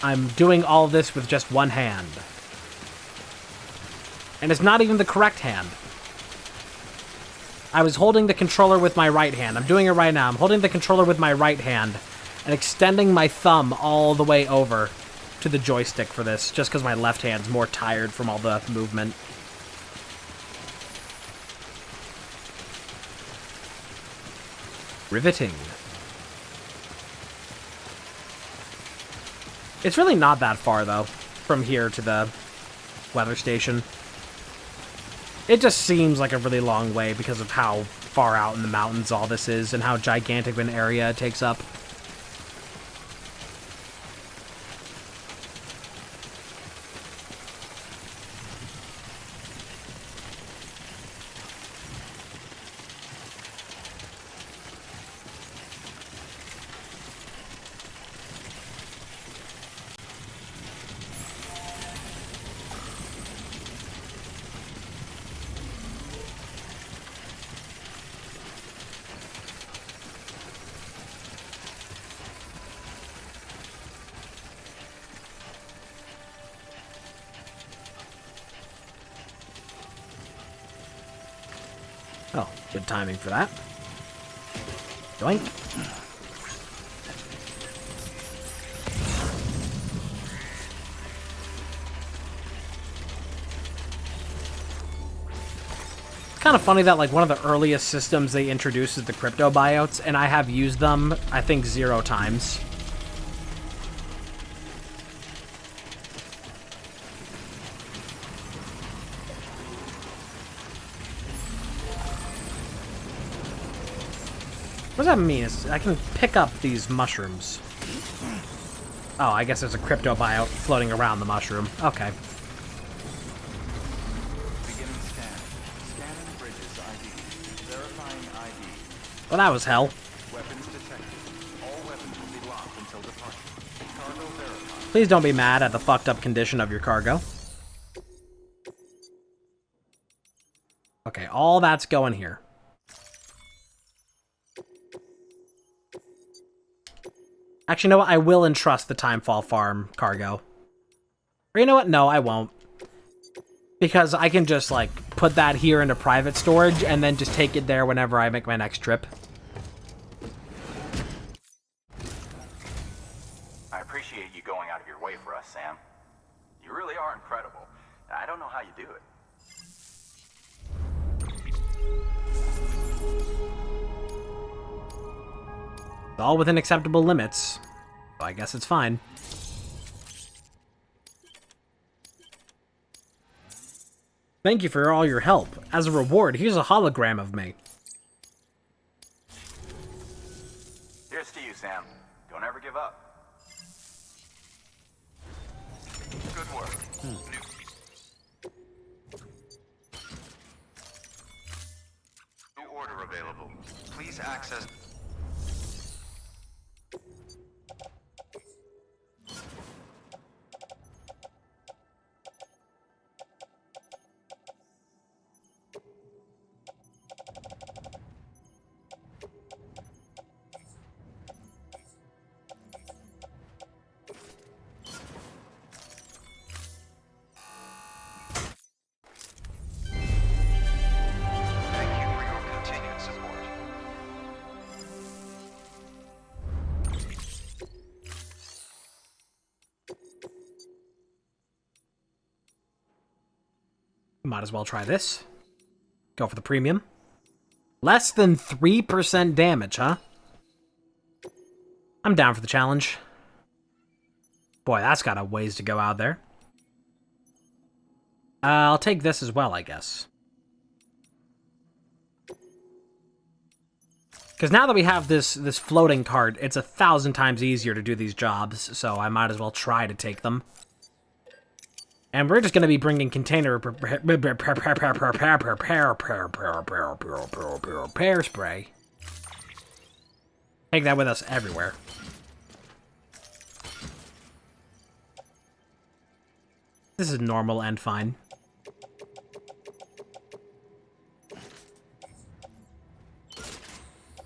I'm doing all this with just one hand. And it's not even the correct hand. I was holding the controller with my right hand. I'm doing it right now. I'm holding the controller with my right hand and extending my thumb all the way over to the joystick for this, just because my left hand's more tired from all the movement. Riveting. It's really not that far, though, from here to the weather station. It just seems like a really long way because of how far out in the mountains all this is and how gigantic of an area it takes up. Oh, good timing for that. Doink. It's kind of funny that like one of the earliest systems they introduced is the crypto buyouts, and I have used them, I think, 0 times. What does that mean? I can pick up these mushrooms. Oh, I guess there's a crypto buyout floating around the mushroom. Okay.
Beginning scan. Scanning bridges ID. Verifying ID.
Well, that was hell.
Weapons detected. All weapons will be locked until departure. Cargo verified.
Please don't be mad at the fucked up condition of your cargo. Okay, all that's going here. Actually, you know what? I will entrust the Timefall Farm cargo. Or you know what? No, I won't. Because I can just, like, put that here into private storage and then just take it there whenever I make my next trip.
I appreciate you going out of your way for us, Sam. You really are incredible. I don't know how you do it.
It's all within acceptable limits. So I guess it's fine. Thank you for all your help. As a reward, here's a hologram of me.
Here's to you, Sam. Don't ever give up. Good work.
New order available. Please access.
Might as well try this. Go for the premium. Less than 3% damage, huh? I'm down for the challenge. Boy, that's got a ways to go out there. I'll take this as well, I guess. Because now that we have this floating cart, it's 1,000 times easier to do these jobs, so I might as well try to take them. And we're just going to be bringing container repair spray. Take that with us everywhere. This is normal and fine.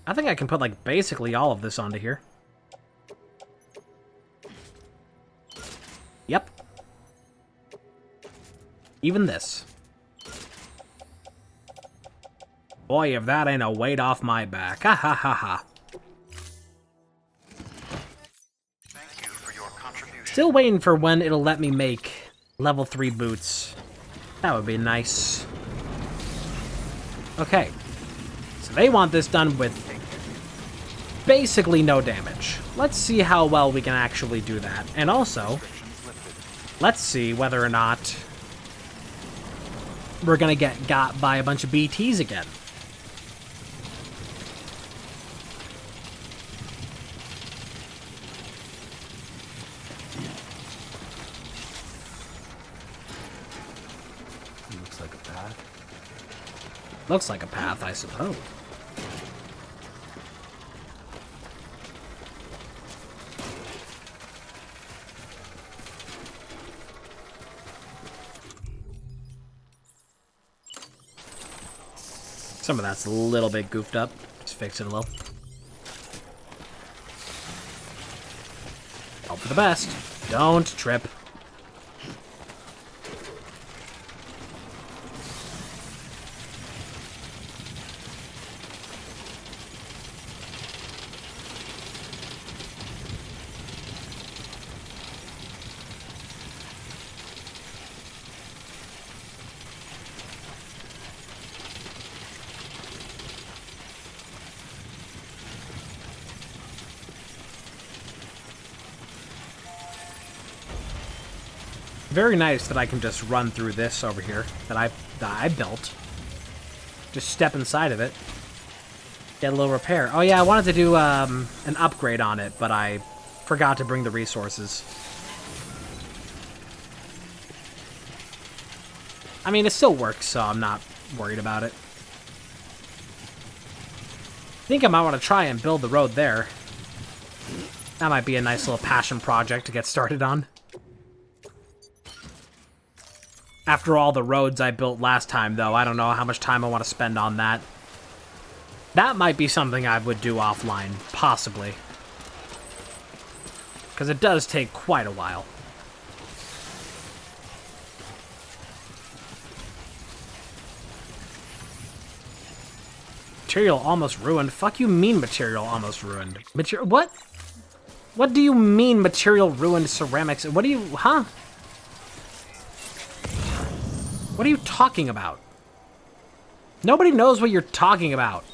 I think I can put, like, basically all of this onto here. Yep. Even this. Boy, if that ain't a weight off my back. Ha ha ha ha.
Thank you for your contribution.
Still waiting for when it'll let me make level 3 boots. That would be nice. Okay. So they want this done with basically no damage. Let's see how well we can actually do that. And also, let's see whether or not we're gonna get got by a bunch of BTs again.
Looks like a path.
Looks like a path, I suppose. Some of that's a little bit goofed up. Just fix it a little. Hope for the best. Don't trip. Very nice that I can just run through this over here that I built. Just step inside of it. Get a little repair. Oh yeah, I wanted to do an upgrade on it, but I forgot to bring the resources. I mean, it still works, so I'm not worried about it. I think I might want to try and build the road there. That might be a nice little passion project to get started on. After all the roads I built last time, though, I don't know how much time I want to spend on that. That might be something I would do offline, possibly. Because it does take quite a while. Material almost ruined? Fuck you mean material almost ruined? What? What do you mean material ruined ceramics? What do you... Huh? What are you talking about? Nobody knows what you're talking about.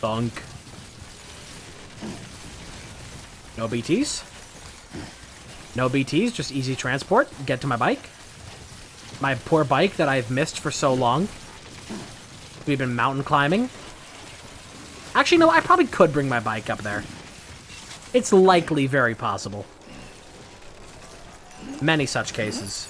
Bunk. No BTs? No BTs, just easy transport. Get to my bike. My poor bike that I've missed for so long. We've been mountain climbing. Actually, no, I probably could bring my bike up there. It's likely very possible. Many such cases.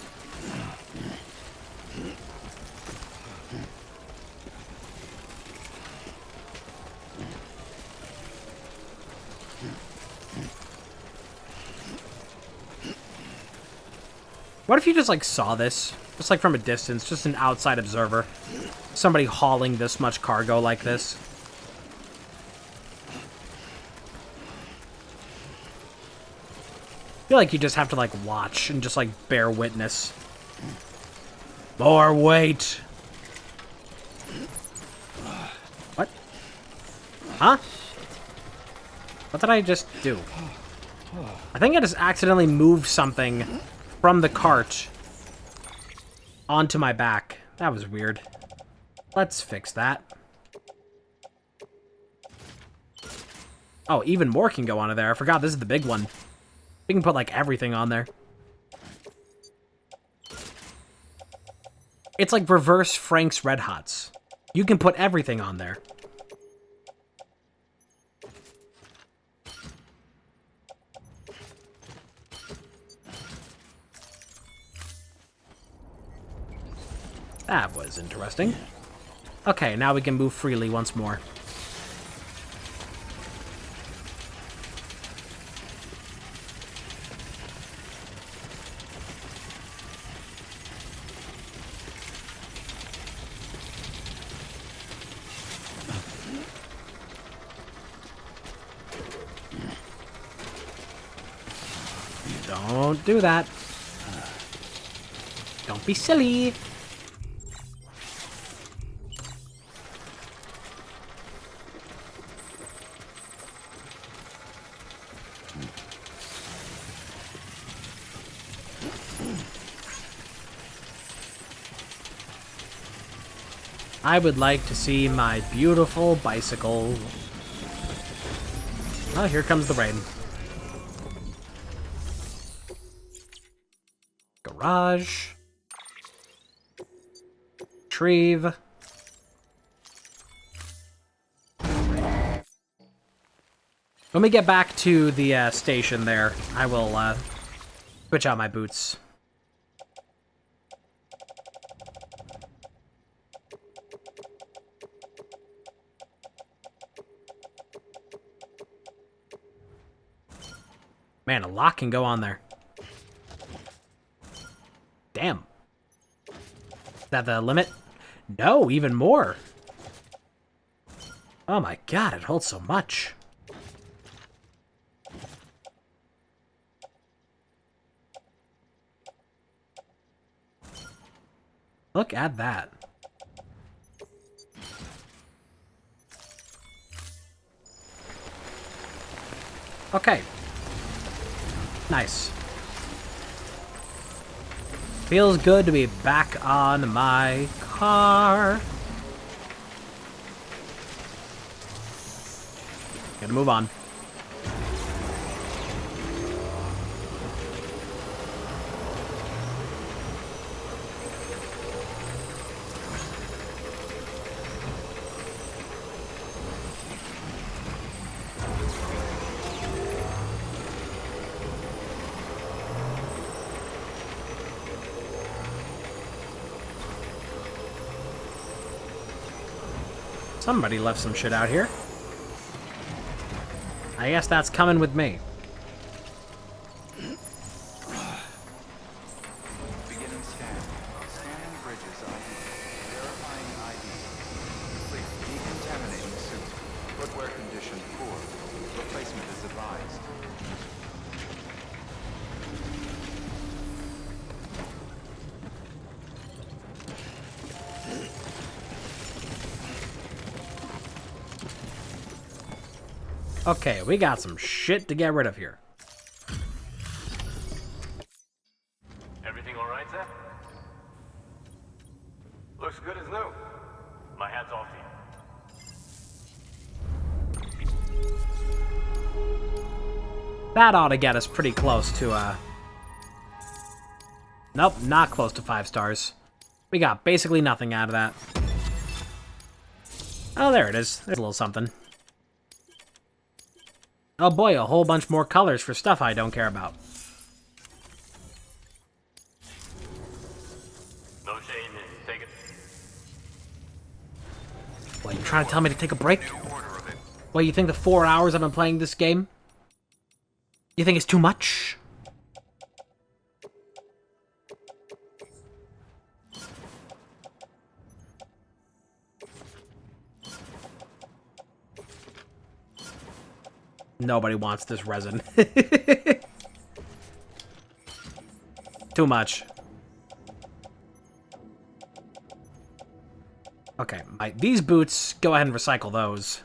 What if you just, like, saw this? Just, like, from a distance, just an outside observer. Somebody hauling this much cargo like this. I feel like you just have to, like, watch and just, like, bear witness. More weight! What? Huh? What did I just do? I think I just accidentally moved something from the cart onto my back. That was weird. Let's fix that. Oh, even more can go onto there. I forgot this is the big one. We can put, like, everything on there. It's like reverse Frank's Red Hots. You can put everything on there. That was interesting. Okay, now we can move freely once more. Don't do that. Don't be silly. I would like to see my beautiful bicycle. Oh, here comes the rain. Garage. Retrieve. When we get back to the station there, I will switch out my boots. Man, a lot can go on there. Damn. Is that the limit? No, even more. Oh my god, it holds so much. Look at that. Okay. Nice. Feels good to be back on my car. Gotta move on. Somebody left some shit out here. I guess that's coming with me.
Beginning scan. Scanning bridges ID. Verifying ID. Complete. Decontaminating suit. Footwear condition poor. Replacement is advised.
Okay, we got some shit to get rid of here.
Everything all right, Zeb? Looks good as new. My hat's off to you.
That ought to get us pretty close to, Nope, not close to 5 stars. We got basically nothing out of that. Oh, there it is. There's a little something. Oh boy, a whole bunch more colors for stuff I don't care about.
No shame in take it.
What, you trying to tell me to take a break? What, you think the 4 hours I've been playing this game? You think it's too much? Nobody wants this resin. Too much. Okay, these boots, go ahead and recycle those.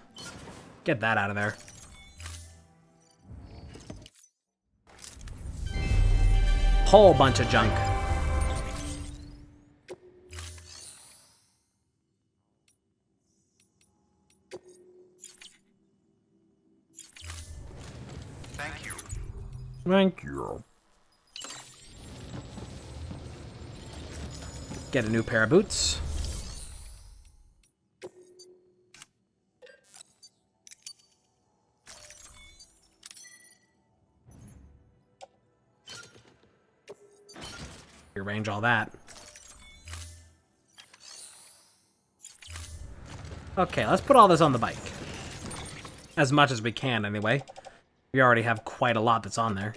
Get that out of there. Whole bunch of junk.
Thank you.
Thank you.
Get a new pair of boots. Rearrange all that. Okay, let's put all this on the bike. As much as we can, anyway. We already have quite a lot that's on there.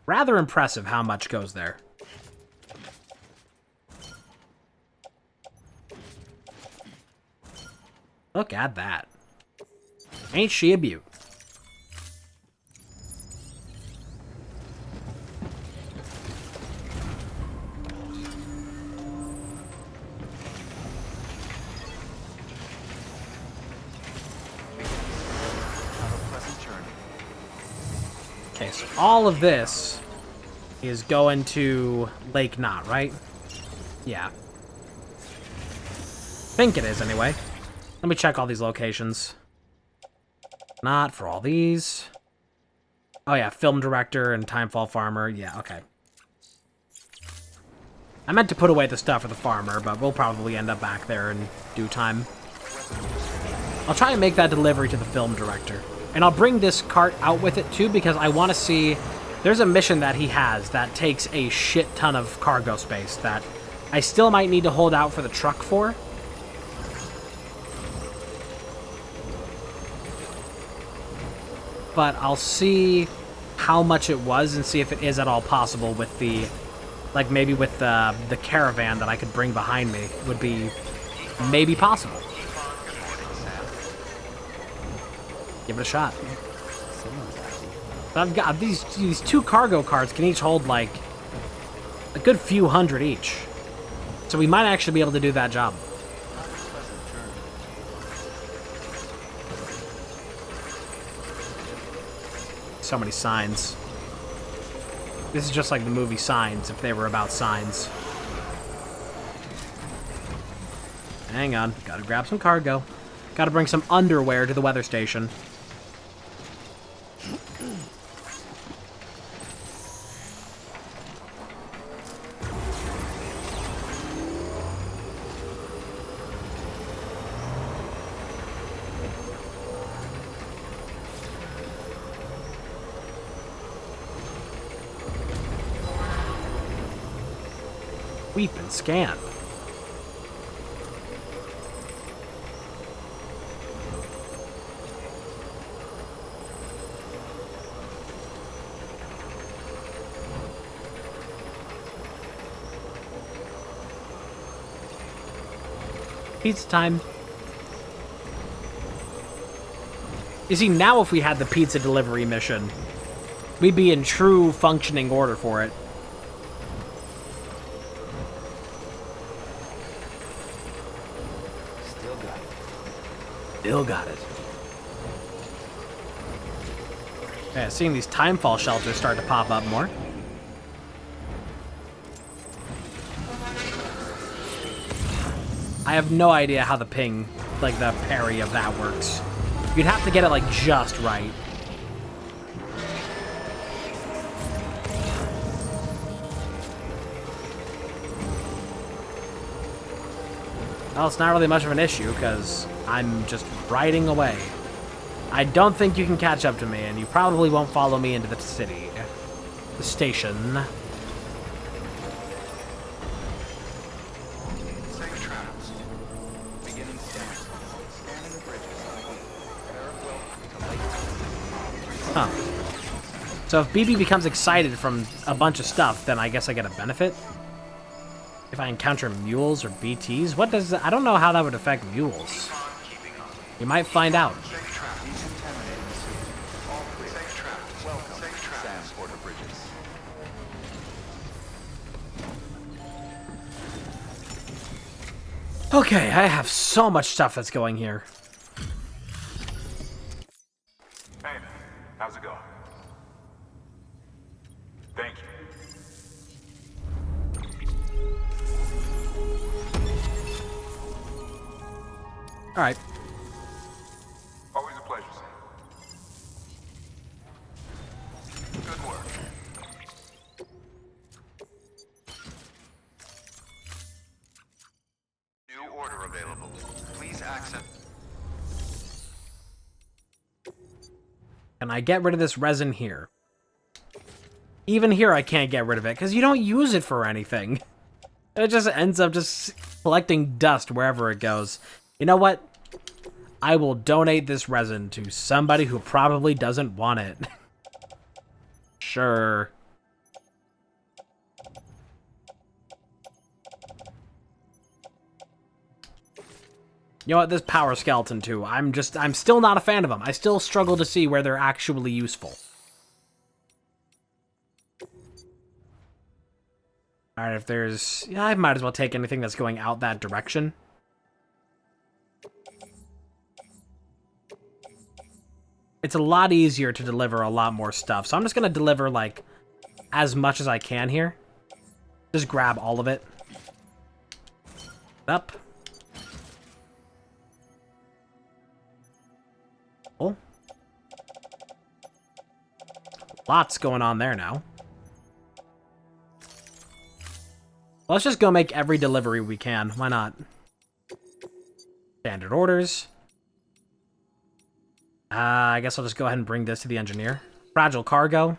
Rather impressive how much goes there. Look at that. Ain't she a beaut? Okay, so all of this is going to Lake Knot, right? Yeah. Think it is, anyway. Let me check all these locations. Not for all these. Oh yeah, film director and Timefall farmer. Yeah, okay. I meant to put away the stuff for the farmer, but we'll probably end up back there in due time. I'll try and make that delivery to the film director. And I'll bring this cart out with it too, because I want to see... There's a mission that he has that takes a shit ton of cargo space that I still might need to hold out for the truck for. But I'll see how much it was and see if it is at all possible with the... Like, maybe with the caravan that I could bring behind me would be maybe possible. Give it a shot. I've got these two cargo carts can each hold like a good few hundred each. So we might actually be able to do that job. So many signs. This is just like the movie Signs, if they were about signs. Hang on, gotta grab some cargo. Gotta bring some underwear to the weather station. We've been scanned. Pizza time. You see, now if we had the pizza delivery mission, we'd be in true functioning order for it. Still got it. Yeah, seeing these Timefall shelters start to pop up more. I have no idea how the ping, like the parry of that works. You'd have to get it like just right. Well, it's not really much of an issue, because I'm just riding away. I don't think you can catch up to me, and you probably won't follow me into the city. The station.
Safe travels. Beginning scan. Scanning the bridges.
Huh. So if BB becomes excited from a bunch of stuff, then I guess I get a benefit? If I encounter mules or BTs? What does... I don't know how that would affect mules. You might find out. Okay, I have so much stuff that's going here.
Hey, how's it going? Thank you.
All right.
Always a pleasure, Sam. Good work.
New order available. Please accept.
Can I get rid of this resin here? Even here, I can't get rid of it because you don't use it for anything. It just ends up just collecting dust wherever it goes. You know what? I will donate this resin to somebody who probably doesn't want it. Sure. You know what? This power skeleton too. I'm still not a fan of them. I still struggle to see where they're actually useful. Alright, if there's... Yeah, I might as well take anything that's going out that direction. It's a lot easier to deliver a lot more stuff. So I'm just going to deliver, like, as much as I can here. Just grab all of it. Up. Oh. Lots going on there now. Let's just go make every delivery we can. Why not? Standard orders. I guess I'll just go ahead and bring this to the engineer. Fragile cargo.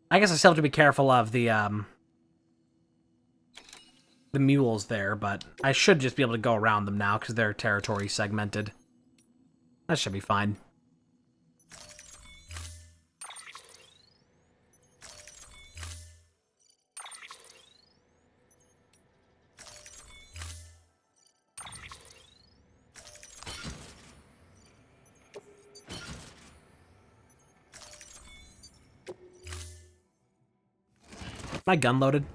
I guess I still have to be careful of the mules there, but I should just be able to go around them now because their territory is segmented. That should be fine. My gun loaded?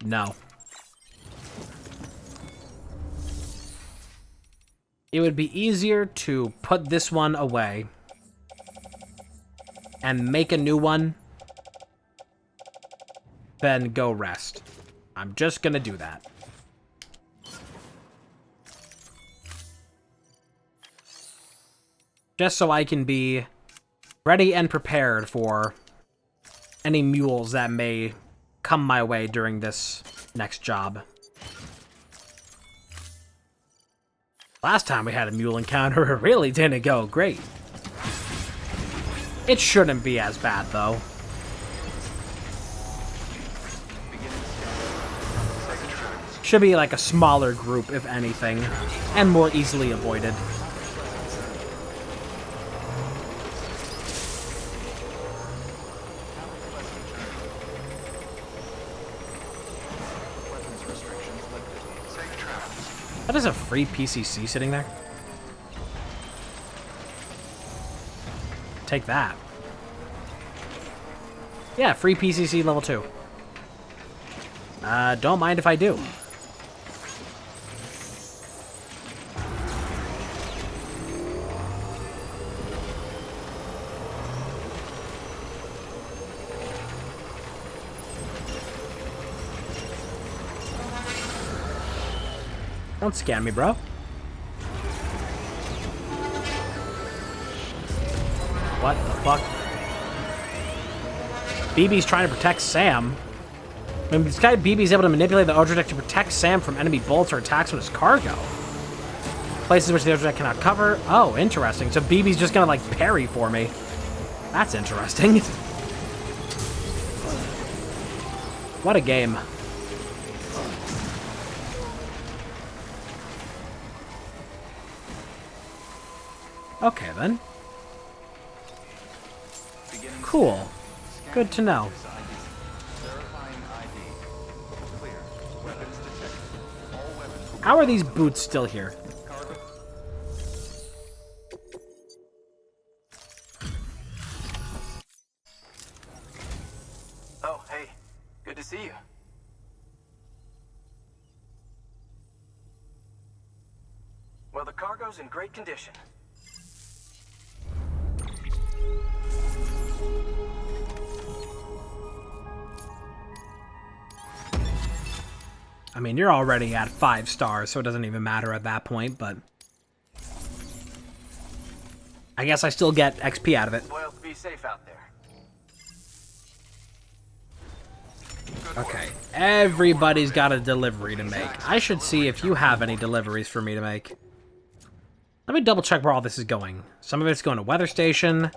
No. It would be easier to put this one away and make a new one than go rest. I'm just gonna do that. Just so I can be ready and prepared for any mules that may come my way during this next job. Last time we had a mule encounter, it really didn't go great. It shouldn't be as bad, though. Should be like a smaller group, if anything, and more easily avoided. That is a free PCC sitting there. Take that. Yeah, free PCC level 2. Don't mind if I do. Don't scam me, bro. What the fuck? BB's trying to protect Sam. I mean, this guy BB's able to manipulate the Odradek to protect Sam from enemy bullets or attacks with his cargo. Places which the Odradek cannot cover. Oh, interesting. So BB's just gonna, like, parry for me. That's interesting. What a game. Okay, then. Cool. Good to know. How are these boots still here?
Oh, hey. Good to see you.
Well, the cargo's in great condition.
I mean, you're already at 5 stars, so it doesn't even matter at that point, but... I guess I still get XP out of it.
Well, be safe out there.
Okay, everybody's got a delivery to make. I should see if you have any deliveries for me to make. Let me double check where all this is going. Some of it's going to weather station.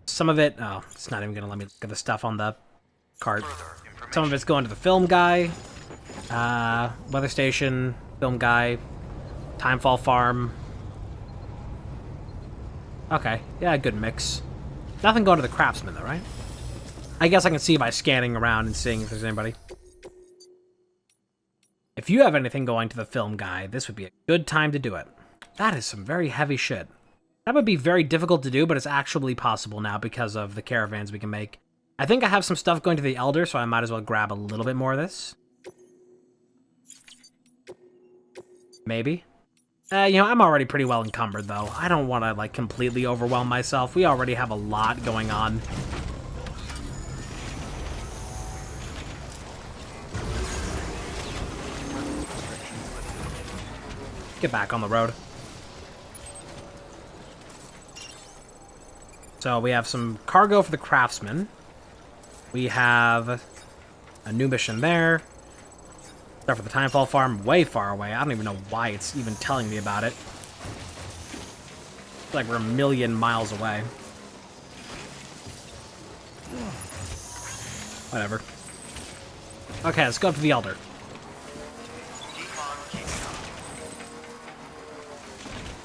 Some of it... Oh, it's not even going to let me look at the stuff on the cart. Some of it's going to the film guy. Weather station, film guy, Timefall farm. Okay, yeah, good mix. Nothing going to the craftsman though, right? I guess I can see by scanning around and seeing if there's anybody. If you have anything going to the film guy, this would be a good time to do it. That is some very heavy shit. That would be very difficult to do, but it's actually possible now because of the caravans we can make. I think I have some stuff going to the Elder, so I might as well grab a little bit more of this. Maybe. You know, I'm already pretty well encumbered, though. I don't want to, like, completely overwhelm myself. We already have a lot going on. Get back on the road. So we have some cargo for the craftsman. We have a new mission there. Stuff for the Timefall farm, way far away. I don't even know why it's even telling me about it. It's like we're a million miles away. Whatever. Okay, let's go up to the Elder.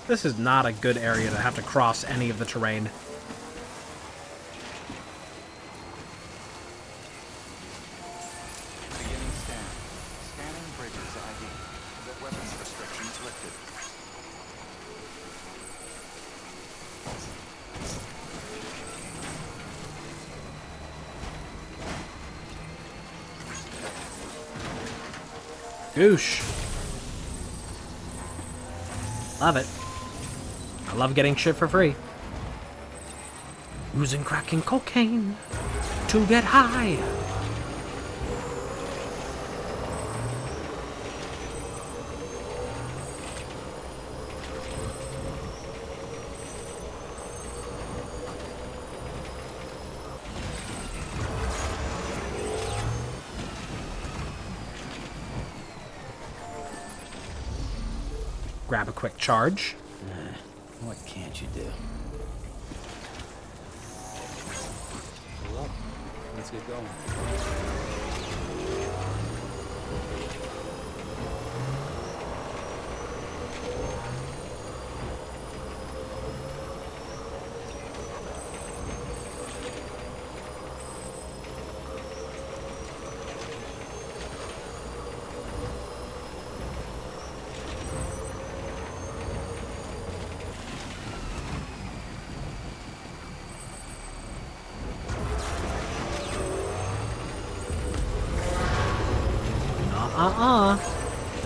This is not a good area to have to cross any of the terrain. Goosh. Love it. I love getting shit for free. Using crack and cocaine to get high. Grab a quick charge.
What can't you do? Well, let's get going.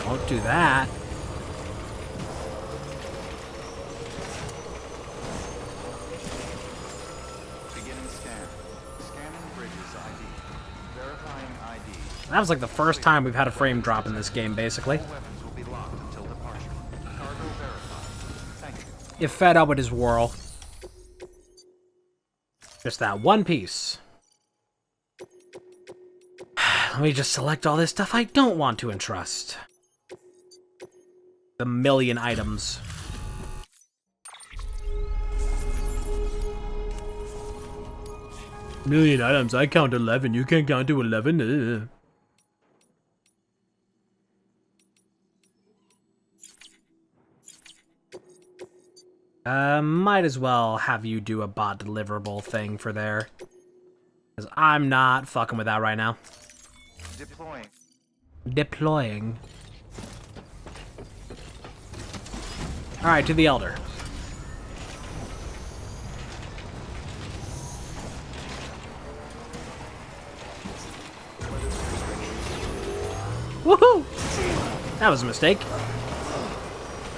Don't do that.
Beginning scan. Scanning bridges ID. Verifying ID.
That was like the first time we've had a frame drop in this game, basically.
All weapons will be locked until departure. Cargo verified. Thank you.
If fed up with his whirl. Just that one piece. Let me just select all this stuff I don't want to entrust. The million items. Million items, I count 11, you can't count to 11. Might as well have you do a bot deliverable thing for there. Because I'm not fucking with that right now.
Deploying.
Deploying. Alright, to the Elder. Woohoo! That was a mistake.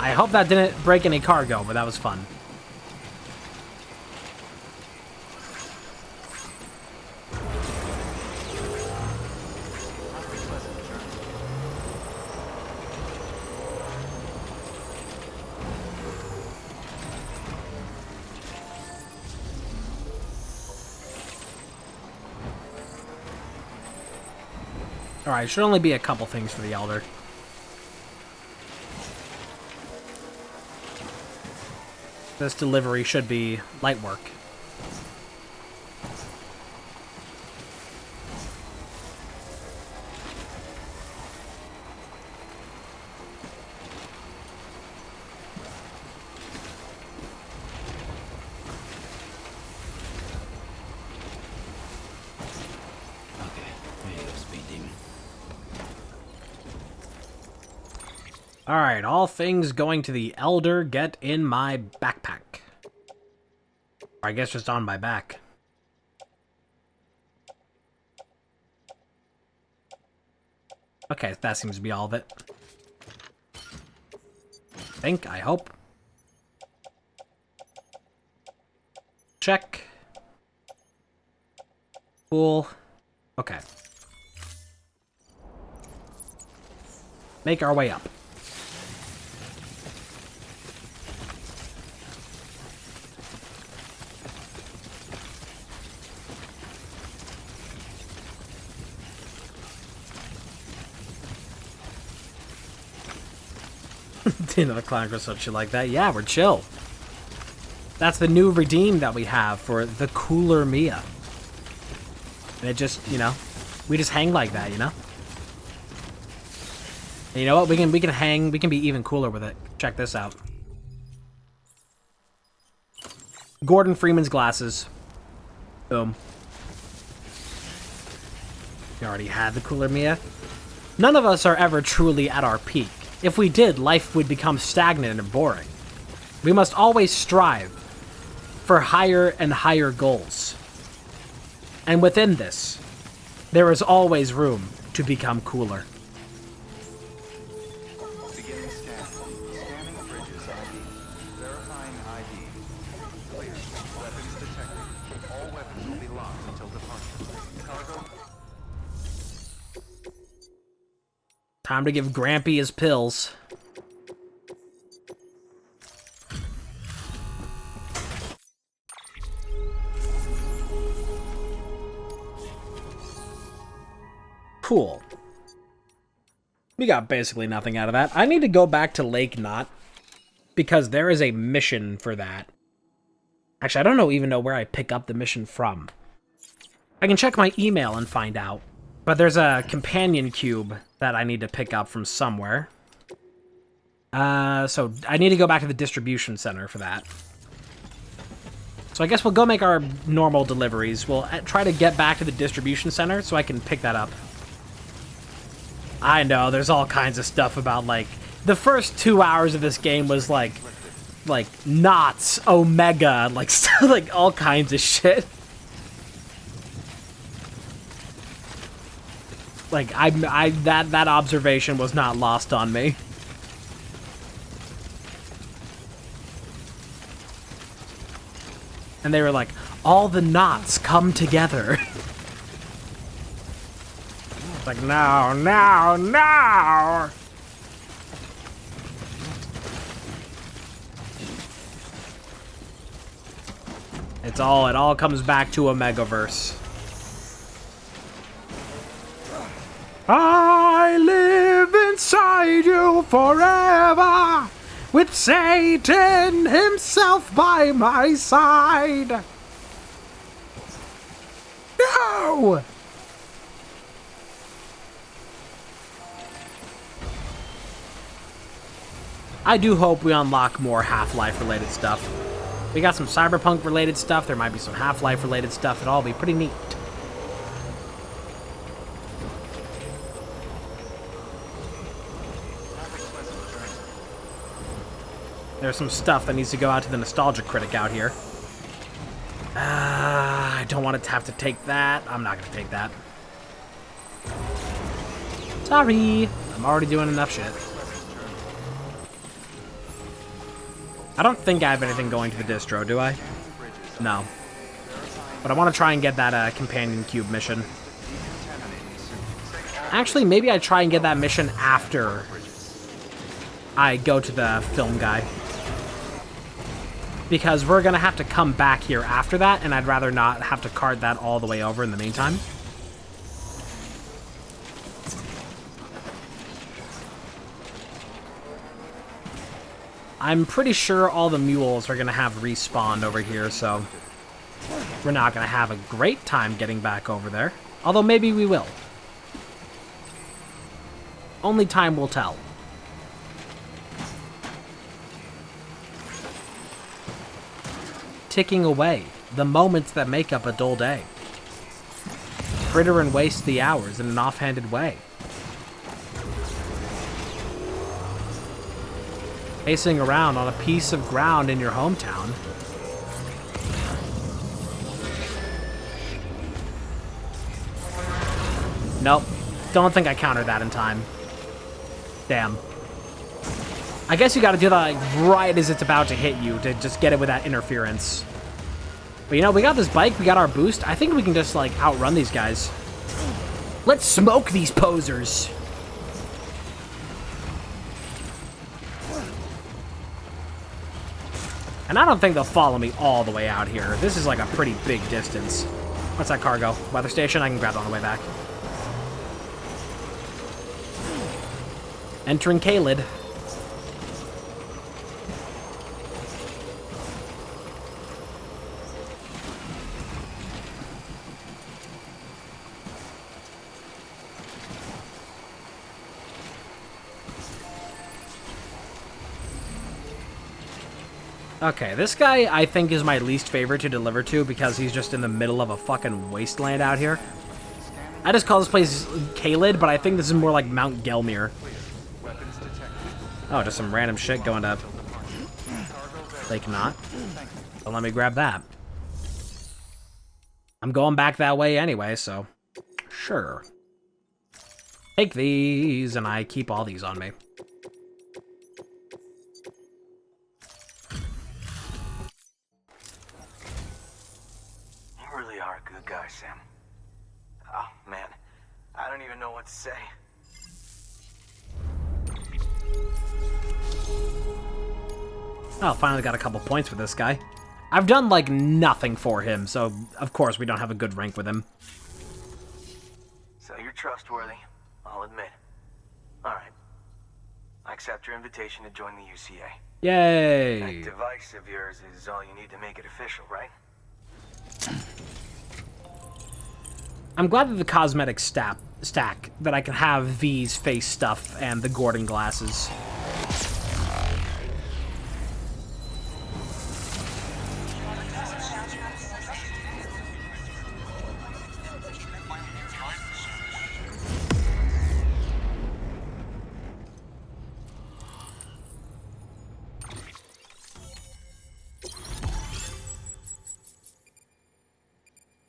I hope that didn't break any cargo, but that was fun. Alright, should only be a couple things for the Elder. This delivery should be light work. Alright, all things going to the Elder get in my backpack. Or I guess just on my back. Okay, that seems to be all of it. I hope. Check. Cool. Okay. Make our way up. Didn't know the Clan Crystal shit like that. Yeah, we're chill. That's the new redeem that we have for the cooler Mia. And it just, you know, we just hang like that, you know? And you know what? We can hang, we can be even cooler with it. Check this out. Gordon Freeman's glasses. Boom. We already had the cooler Mia. None of us are ever truly at our peak. If we did, life would become stagnant and boring. We must always strive for higher and higher goals. And within this, there is always room to become cooler.
Beginning scan. Scanning bridges ID. Verifying ID. Clear. Weapons detected. All weapons will be locked until departure. Cargo.
Time to give Grampy his pills. Cool. We got basically nothing out of that. I need to go back to Lake Knot because there is a mission for that. Actually, I don't even know where I pick up the mission from. I can check my email and find out. But there's a companion cube that I need to pick up from somewhere. So I need to go back to the distribution center for that. So I guess we'll go make our normal deliveries. We'll try to get back to the distribution center so I can pick that up. I know, there's all kinds of stuff about, like, the first 2 hours of this game was, like knots, Omega, like, like, all kinds of shit. Like, that observation was not lost on me. And they were like, all the knots come together. Like, no, no, no! It all comes back to Omegaverse. I live inside you forever, with Satan himself by my side. No! I do hope we unlock more Half-Life related stuff. We got some Cyberpunk related stuff, there might be some Half-Life related stuff, it'll all be pretty neat. There's some stuff that needs to go out to the Nostalgia Critic out here. I don't want to have to take that. I'm not going to take that. Sorry. I'm already doing enough shit. I don't think I have anything going to the distro, do I? No. But I want to try and get that companion cube mission. Actually, maybe I try and get that mission after I go to the film guy. Because we're going to have to come back here after that, and I'd rather not have to cart that all the way over in the meantime. I'm pretty sure all the mules are going to have respawned over here, so we're not going to have a great time getting back over there. Although maybe we will. Only time will tell. Ticking away, the moments that make up a dull day. Fritter and waste the hours in an offhanded way. Pacing around on a piece of ground in your hometown. Nope. Don't think I countered that in time. Damn. I guess you gotta do that like right as it's about to hit you to just get it with that interference. But you know, we got this bike, we got our boost. I think we can just like outrun these guys. Let's smoke these posers. And I don't think they'll follow me all the way out here. This is like a pretty big distance. What's that cargo? Weather station? I can grab it on the way back. Entering Kalid. Okay, this guy I think is my least favorite to deliver to because he's just in the middle of a fucking wasteland out here. I just call this place Kalid, but I think this is more like Mount Gelmir. Oh, just some random shit going to Lake Knot. So let me grab that. I'm going back that way anyway, so sure. Take these, and I keep all these on me.
You really are a good guy, Sam. Oh, man. I don't even know what to say.
Oh, finally got a couple points with this guy. I've done, like, nothing for him, so of course we don't have a good rank with him.
So you're trustworthy, I'll admit. Alright. I accept your invitation to join the UCA.
Yay!
That device of yours is all you need to make it official, right?
I'm glad that the cosmetic stack that I can have V's face stuff and the Gordon glasses.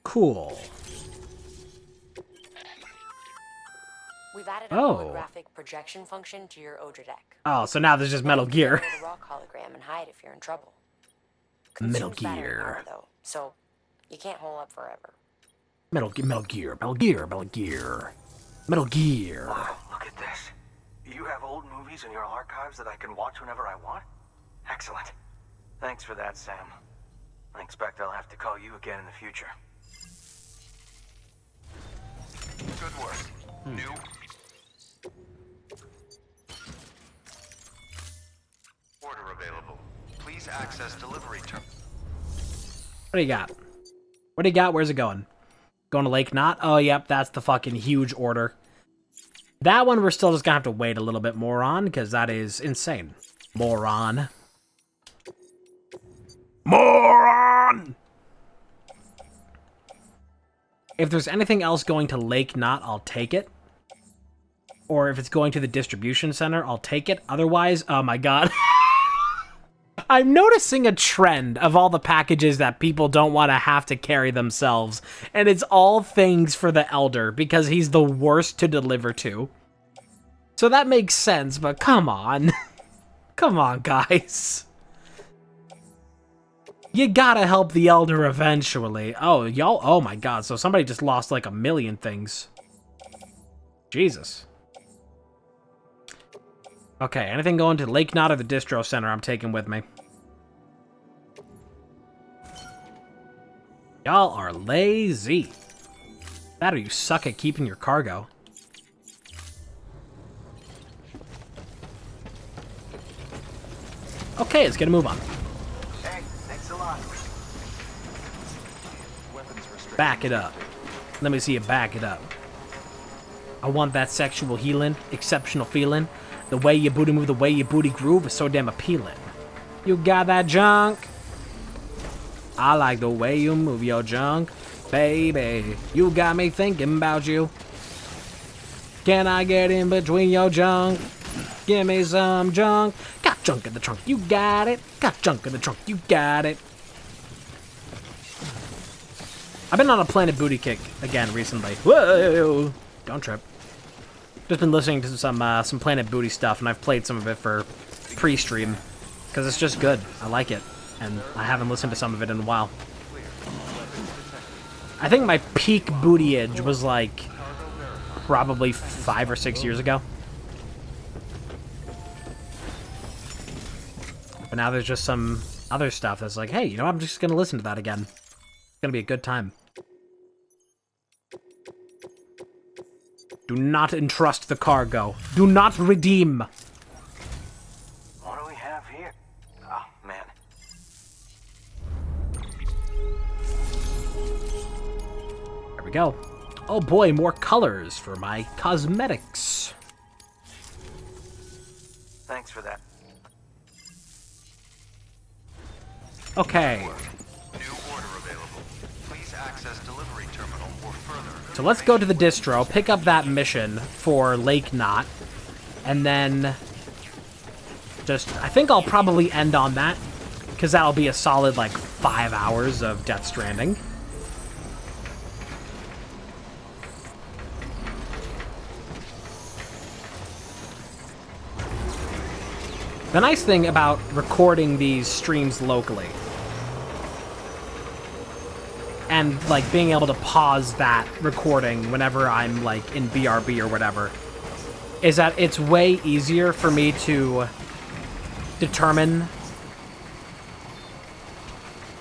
Cool.
We've added a
Oh.
holographic projection function to your Odra deck.
Oh, so now there's just Metal Gear.
The rock hologram and hide if you're in trouble.
Metal
Consumes battery
Gear.
power, though, so you can't hole up forever.
Metal Gear, Metal Gear, Metal Gear, Metal Gear. Metal Gear.
Wow, look at this. You have old movies in your archives that I can watch whenever I want? Excellent. Thanks for that, Sam. I expect I'll have to call you again in the future.
Good work. New. Order available. Please access delivery terminal.
What do you got? What do you got? Where's it going? Going to Lake Knot? Oh, yep, that's the fucking huge order. That one we're still just gonna have to wait a little bit more on, because that is insane. Moron. Moron! If there's anything else going to Lake Knot, I'll take it. Or if it's going to the distribution center, I'll take it. Otherwise, oh my god. I'm noticing a trend of all the packages that people don't want to have to carry themselves. And it's all things for the Elder, because he's the worst to deliver to. So that makes sense, but come on. Come on, guys. You gotta help the elder eventually. Oh, y'all. Oh my god. So somebody just lost like 1,000,000 things. Jesus. Okay, anything going to Lake Knot or the Distro Center I'm taking with me. Y'all are lazy. That or you suck at keeping your cargo. Okay, let's get a move on.
Hey, thanks a lot.
Back it up. Let me see you back it up. I want that sexual healing, exceptional feeling. The way your booty move, the way your booty groove is so damn appealing. You got that junk? I like the way you move your junk. Baby, you got me thinking about you. Can I get in between your junk? Give me some junk. Got junk in the trunk, you got it. Got junk in the trunk, you got it. I've been on a Planet Booty kick again recently. Whoa! Don't trip. Just been listening to some Planet Booty stuff, and I've played some of it for pre-stream. Because it's just good. I like it. And I haven't listened to some of it in a while. I think my peak bootyage was like probably 5 or 6 years ago. But now there's just some other stuff that's like, hey, you know, I'm just going to listen to that again. It's going to be a good time. Do not entrust the cargo. Do not redeem.
What do we have here? Oh, man.
There we go. Oh boy, more colors for my cosmetics.
Thanks for that.
Okay.
New order available. Please access delivery terminal for further.
So let's go to the distro, pick up that mission for Lake Knot, and then just, I think I'll probably end on that, because that'll be a solid, like, 5 hours of Death Stranding. The nice thing about recording these streams locally and like being able to pause that recording whenever I'm like in BRB or whatever is that it's way easier for me to determine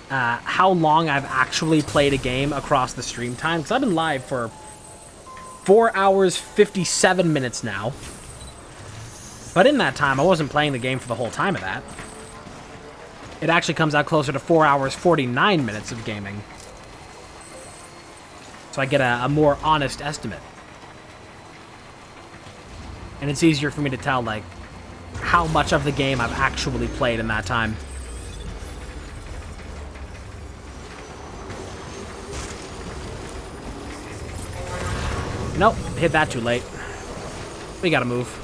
how long I've actually played a game across the stream time, because I've been live for 4 hours 57 minutes now. But in that time, I wasn't playing the game for the whole time of that. It actually comes out closer to 4 hours, 49 minutes of gaming. So I get a more honest estimate. And it's easier for me to tell, like, how much of the game I've actually played in that time. Nope, hit that too late. We gotta move.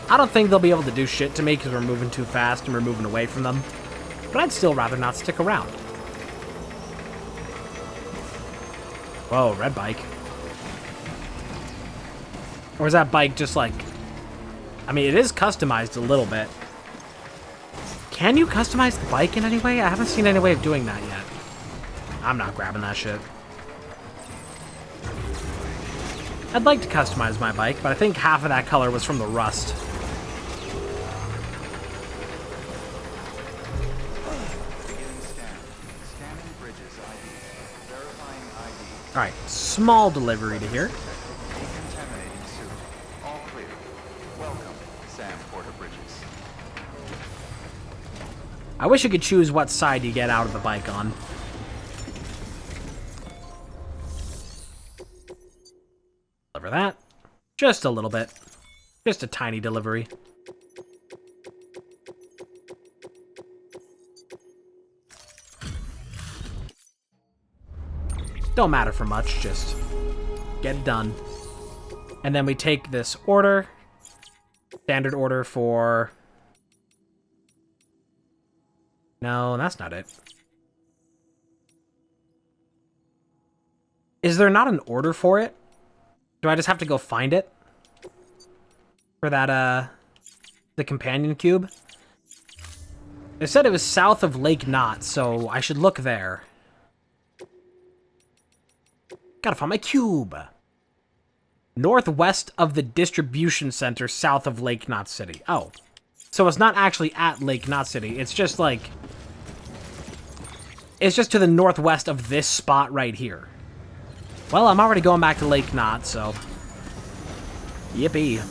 I don't think they'll be able to do shit to me because we're moving too fast and we're moving away from them. But I'd still rather not stick around. Whoa, red bike. Or is that bike just like... I mean, it is customized a little bit. Can you customize the bike in any way? I haven't seen any way of doing that yet. I'm not grabbing that shit. I'd like to customize my bike, but I think half of that color was from the rust. Alright, small delivery to here.
Decontaminating suit. All clear. Welcome, Sam Porter Bridges.
I wish you could choose what side you get out of the bike on. Deliver that. Just a little bit. Just a tiny delivery. Don't matter for much, just get it done. And then we take this order. Standard order for... No, that's not it. Is there not an order for it? Do I just have to go find it? For that, the companion cube. They said it was south of Lake Knot, so I should look there. Gotta find my cube. Northwest of the distribution center, south of Lake Knot City. Oh. So it's not actually at Lake Knot City. It's just like... It's just to the northwest of this spot right here. Well, I'm already going back to Lake Knot, so... Yippee.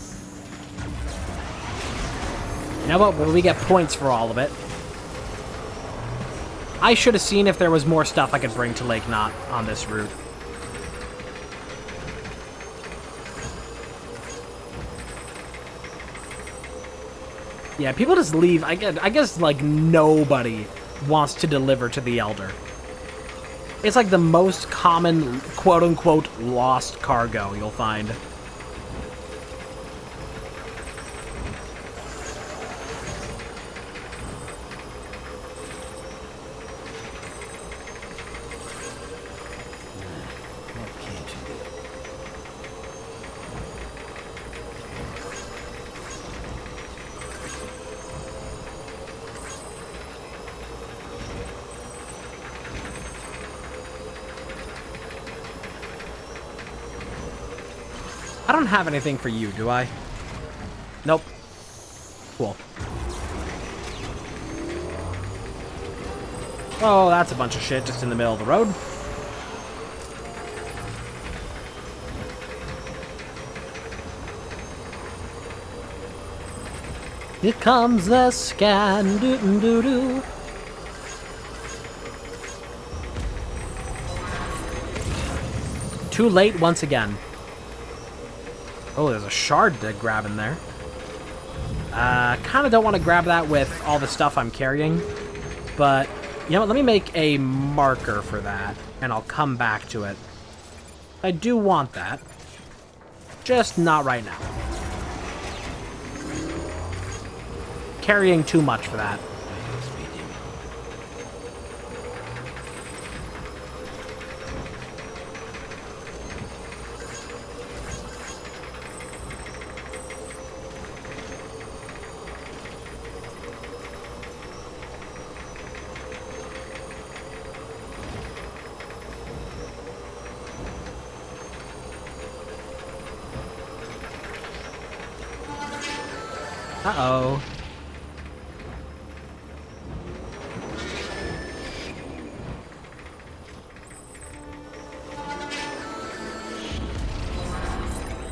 You know what? Well, we get points for all of it. I should have seen if there was more stuff I could bring to Lake Knot on this route. Yeah, people just leave. I guess, like, nobody wants to deliver to the Elder. It's like the most common, quote-unquote, lost cargo you'll find. I don't have anything for you, do I? Nope. Cool. Oh, that's a bunch of shit just in the middle of the road. Here comes the scan, doo-doo-doo-doo. Too late once again. Oh, there's a shard to grab in there. Kind of don't want to grab that with all the stuff I'm carrying. But, you know what, let me make a marker for that, and I'll come back to it. I do want that. Just not right now. Carrying too much for that. Uh-oh.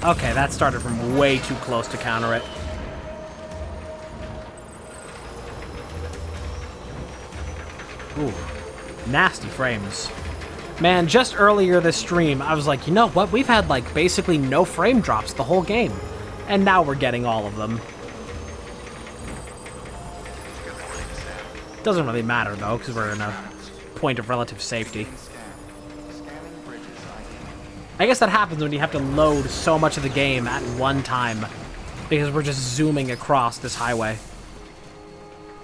Okay, that started from way too close to counter it. Ooh, nasty frames. Man, just earlier this stream, I was like, you know what? We've had, like, basically no frame drops the whole game. And now we're getting all of them. Doesn't really matter, though, because we're in a point of relative safety. I guess that happens when you have to load so much of the game at one time, because we're just zooming across this highway.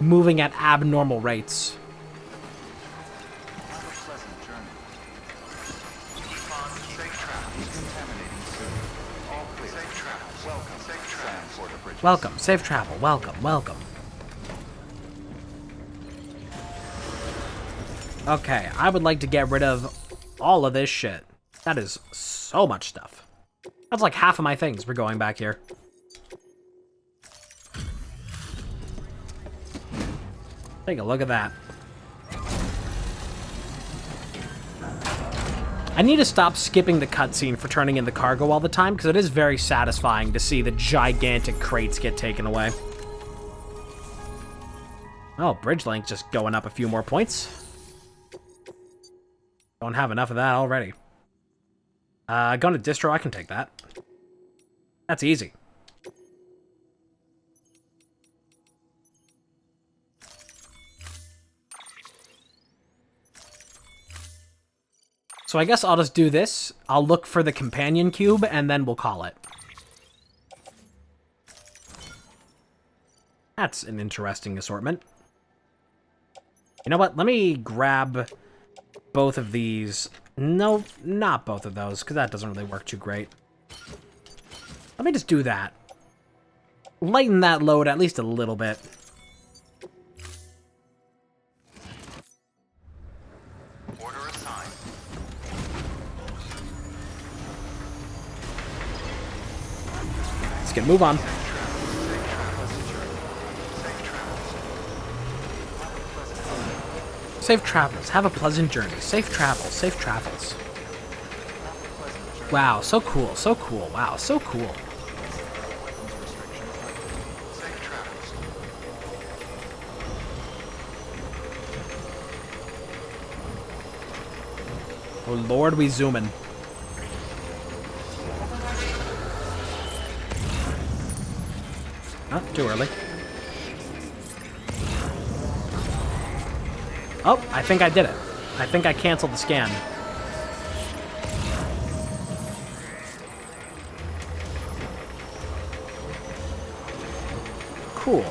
Moving at abnormal rates. Welcome, safe travel, welcome, welcome. Okay, I would like to get rid of all of this shit. That is so much stuff. That's like half of my things. We're going back here. Take a look at that. I need to stop skipping the cutscene for turning in the cargo all the time, because it is very satisfying to see the gigantic crates get taken away. Oh, bridge length just going up a few more points. Don't have enough of that already. Going to distro, I can take that. That's easy. So I guess I'll just do this. I'll look for the companion cube, and then we'll call it. That's an interesting assortment. You know what? Let me grab both of these. No, not both of those, because that doesn't really work too great. Let me just do that. lighten that load at least a little bit.
Order assigned.
Let's get a move on. Safe travels. Have a pleasant journey. Safe travels. Safe travels. Wow, so cool. So cool. Wow, so cool. Oh Lord, we zooming. Not too early. Oh, I think I did it. I think I canceled the scan. Cool.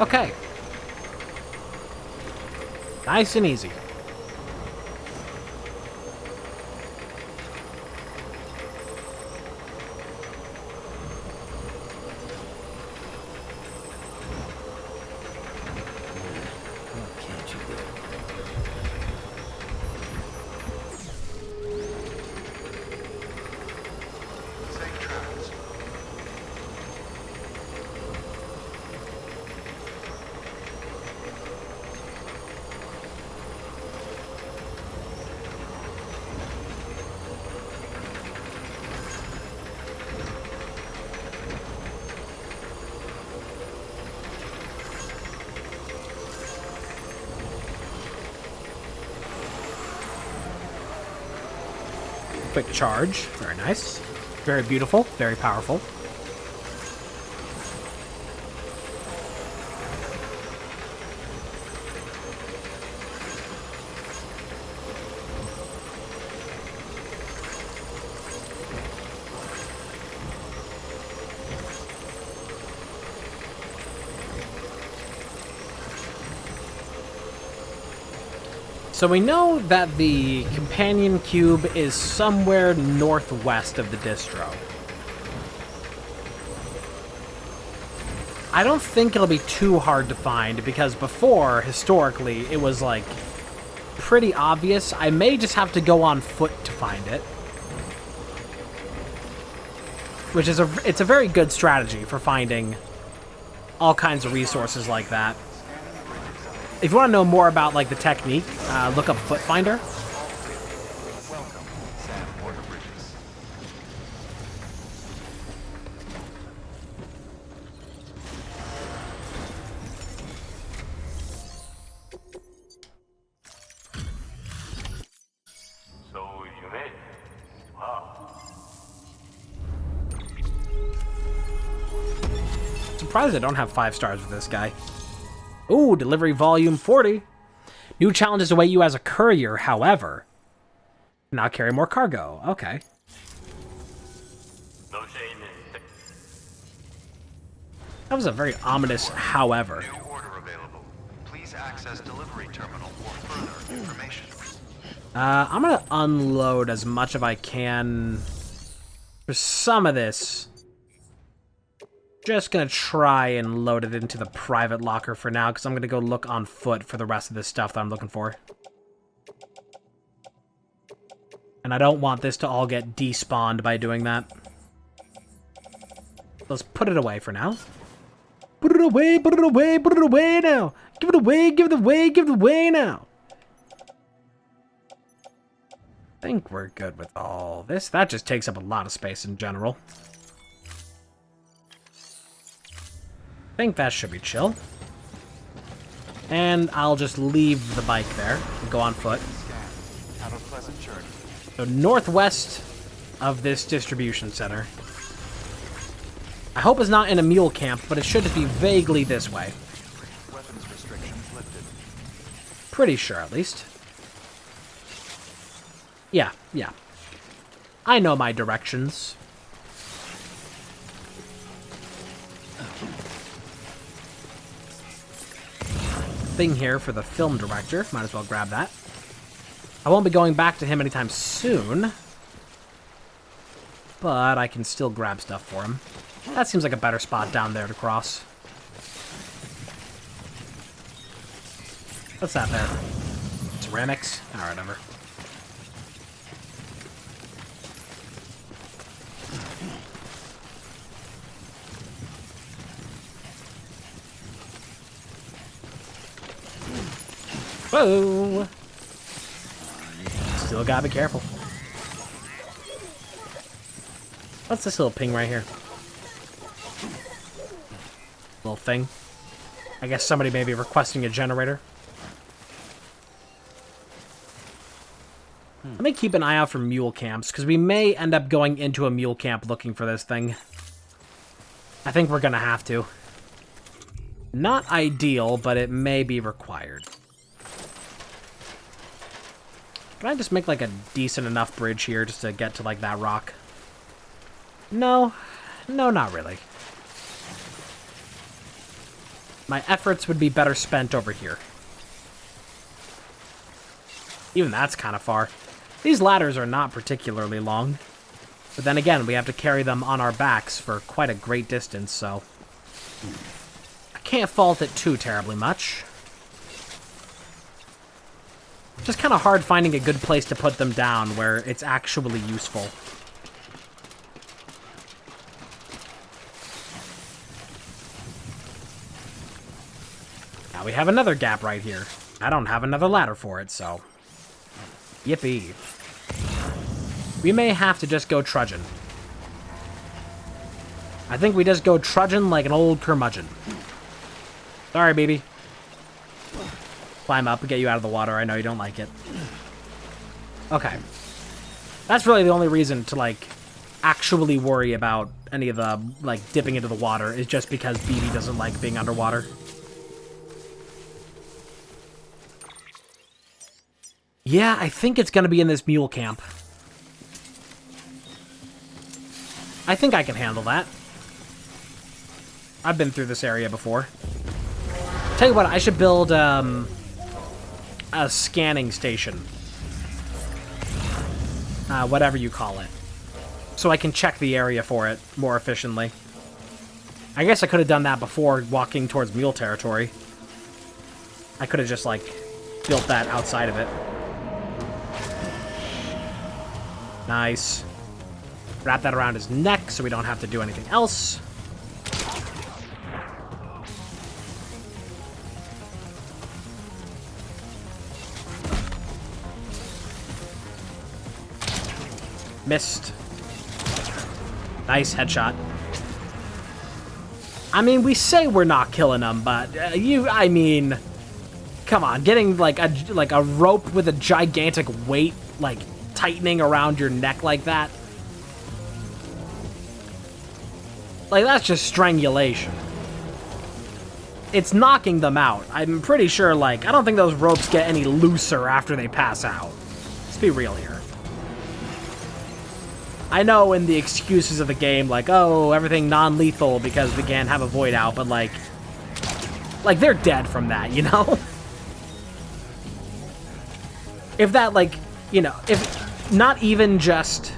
Okay. Nice and easy. Quick charge. Very nice. Very beautiful. Very powerful. So we know that the companion cube is somewhere northwest of the distro. I don't think it'll be too hard to find, because before, historically, it was, like, pretty obvious. I may just have to go on foot to find it. Which is it's a very good strategy for finding all kinds of resources like that. If you want to know more about, like, the technique, look up Foot Finder.
Welcome, Sam Porter Bridges.
So you made it. Wow.
Surprised I don't have 5 stars with this guy. Ooh, delivery volume 40. New challenges await you as a courier, however. Now carry more cargo. Okay.
No shame in...
That was a very ominous however.
New order available. Please access delivery terminal for further information.
I'm gonna unload as much as I can for some of this. Just gonna try and load it into the private locker for now, because I'm gonna go look on foot for the rest of this stuff that I'm looking for. And I don't want this to all get despawned by doing that. Let's put it away for now. Put it away, put it away, put it away now! Give it away, give it away, give it away now! I think we're good with all this. That just takes up a lot of space in general. I think that should be chill. And I'll just leave the bike there and go on foot.
Have a pleasant journey.
So northwest of this distribution center. I hope it's not in a mule camp, but it should be vaguely this way.
Weapons restrictions lifted.
Pretty sure, at least. Yeah. I know my directions. thing here for the film director. Might as well grab that. I won't be going back to him anytime soon, but I can still grab stuff for him. That seems like a better spot down there to cross. What's that there? Ceramics? Alright, whatever. Whoa! Still gotta be careful. What's this little ping right here? Little thing. I guess somebody may be requesting a generator. Let me keep an eye out for mule camps, because we may end up going into a mule camp looking for this thing. I think we're gonna have to. Not ideal, but it may be required. Can I just make, like, a decent enough bridge here just to get to, like, that rock? No. No, not really. My efforts would be better spent over here. Even that's kind of far. These ladders are not particularly long. But then again, we have to carry them on our backs for quite a great distance, so... I can't fault it too terribly much. Just kind of hard finding a good place to put them down where it's actually useful. Now we have another gap right here. I don't have another ladder for it, so... Yippee. We may have to just go trudging. I think we just go trudging like an old curmudgeon. Sorry, baby. Climb up and get you out of the water. I know you don't like it. Okay. That's really the only reason to, like, actually worry about any of the, like, dipping into the water is just because BB doesn't like being underwater. Yeah, I think it's gonna be in this mule camp. I think I can handle that. I've been through this area before. Tell you what, I should build, a scanning station. Whatever you call it. So I can check the area for it more efficiently. I guess I could have done that before walking towards mule territory. I could have just, like, built that outside of it. Nice. Wrap that around his neck so we don't have to do anything else. Missed. Nice headshot. I mean, we say we're not killing them, but I mean, come on, getting like a rope with a gigantic weight, like, tightening around your neck like that. Like, that's just strangulation. It's knocking them out. I'm pretty sure, like, I don't think those ropes get any looser after they pass out. Let's be real here. I know in the excuses of the game, like, oh, everything non-lethal because we can't have a void out, but, like, they're dead from that, you know? If that, like, you know, if not even just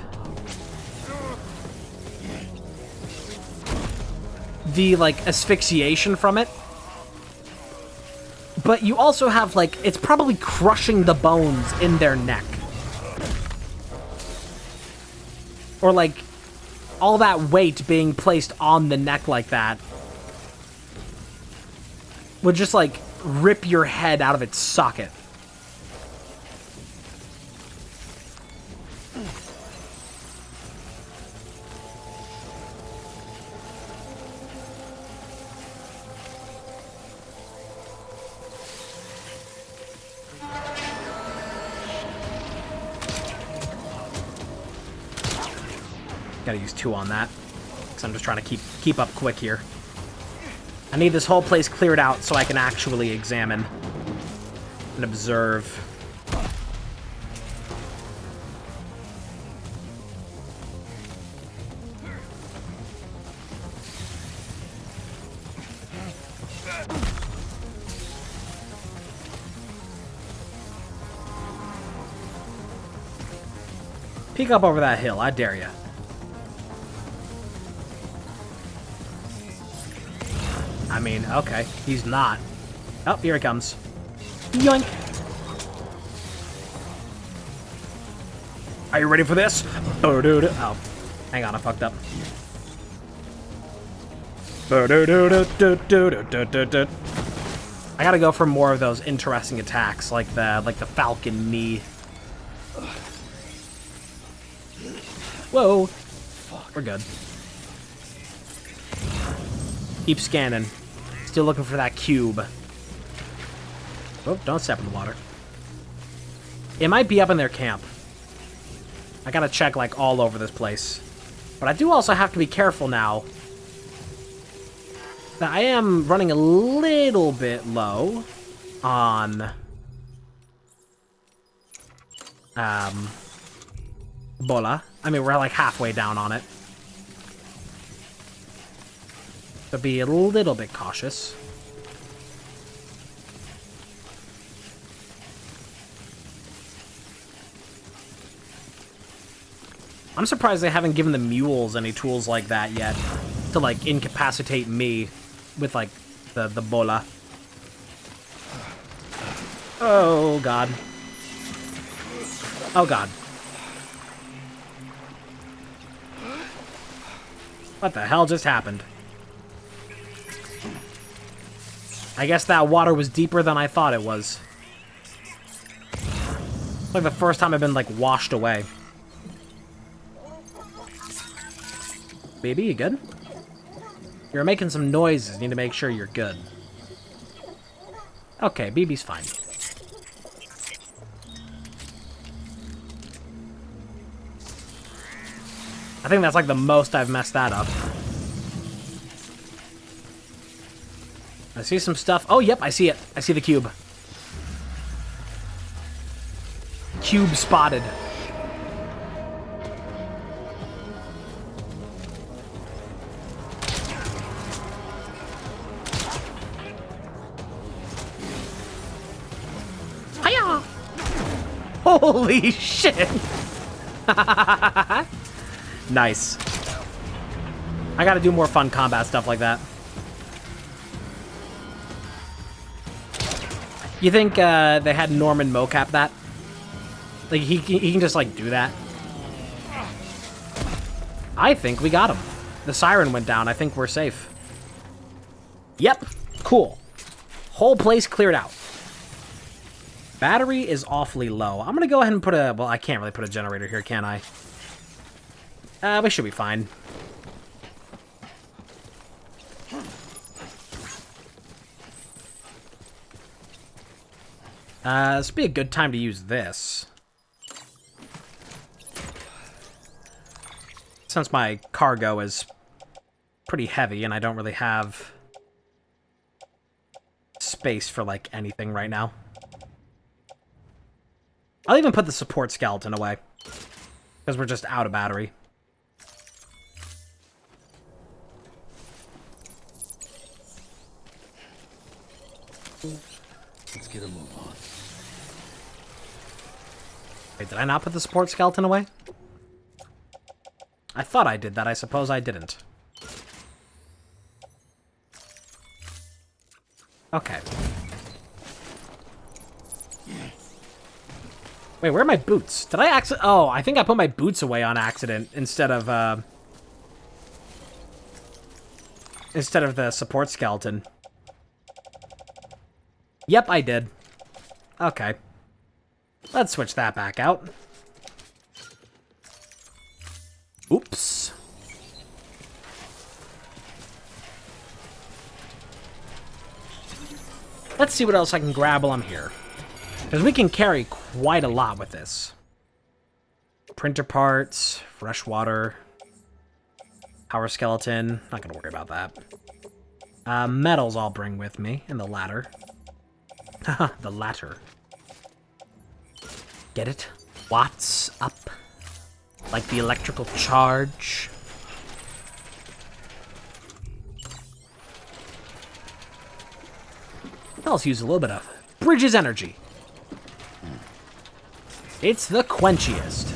the, like, asphyxiation from it, but you also have, like, it's probably crushing the bones in their neck. Or, like, all that weight being placed on the neck like that would just, like, rip your head out of its socket. Gotta use 2 on that, because I'm just trying to keep up quick here. I need this whole place cleared out so I can actually examine and observe. Peek up over that hill, I dare ya. I mean, okay, he's not. Oh, here he comes. Yoink! Are you ready for this? Oh, dude. Oh, hang on, I fucked up. I gotta go for more of those interesting attacks, like the falcon knee. Whoa! We're good. Keep scanning. Still looking for that cube. Oh, don't step in the water. It might be up in their camp. I gotta check, like, all over this place. But I do also have to be careful now. That I am running a little bit low on... Bola. I mean, we're, like, halfway down on it. So be a little bit cautious. I'm surprised they haven't given the mules any tools like that yet. To, like, incapacitate me with, like, the bola. Oh, God. Oh, God. What the hell just happened? I guess that water was deeper than I thought it was. It's like the first time I've been, like, washed away. Baby, you good? You're making some noises. You need to make sure you're good. Okay, BB's fine. I think that's like the most I've messed that up. I see some stuff. Oh, yep, I see it. I see the cube. Cube spotted. Hiya! Holy shit! Nice. I gotta do more fun combat stuff like that. You think they had Norman mocap that? Like, he can just, like, do that? I think we got him. The siren went down. I think we're safe. Yep. Cool. Whole place cleared out. Battery is awfully low. I'm gonna go ahead and put a... Well, I can't really put a generator here, can I? We should be fine. This would be a good time to use this. Since my cargo is pretty heavy and I don't really have space for, like, anything right now. I'll even put the support skeleton away. Because we're just out of battery.
Let's get a move on.
Wait, did I not put the support skeleton away? I thought I did that. I suppose I didn't. Okay. Wait, where are my boots? Did I accident? Oh, I think I put my boots away on accident instead of the support skeleton. Yep, I did. Okay. Let's switch that back out. Oops. Let's see what else I can grab while I'm here. Because we can carry quite a lot with this. Printer parts, fresh water, power skeleton. Not going to worry about that. Metals I'll bring with me in the ladder. Haha, the ladder. Get it? Watts up. Like the electrical charge. Let's use a little bit of Bridges energy. It's the quenchiest.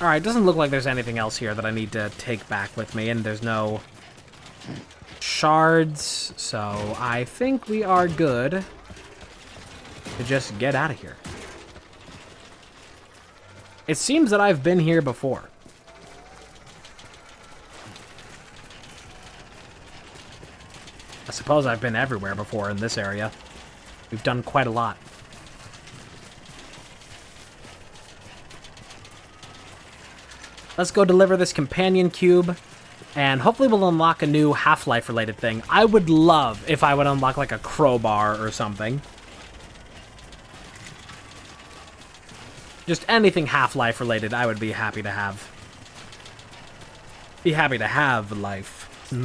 Alright, doesn't look like there's anything else here that I need to take back with me, and there's no shards, so I think we are good to just get out of here. It seems that I've been here before. I suppose I've been everywhere before in this area. We've done quite a lot. Let's go deliver this companion cube, and hopefully we'll unlock a new Half-Life related thing. I would love if I would unlock like a crowbar or something. Just anything Half-Life related, I would be happy to have. Be happy to have life. The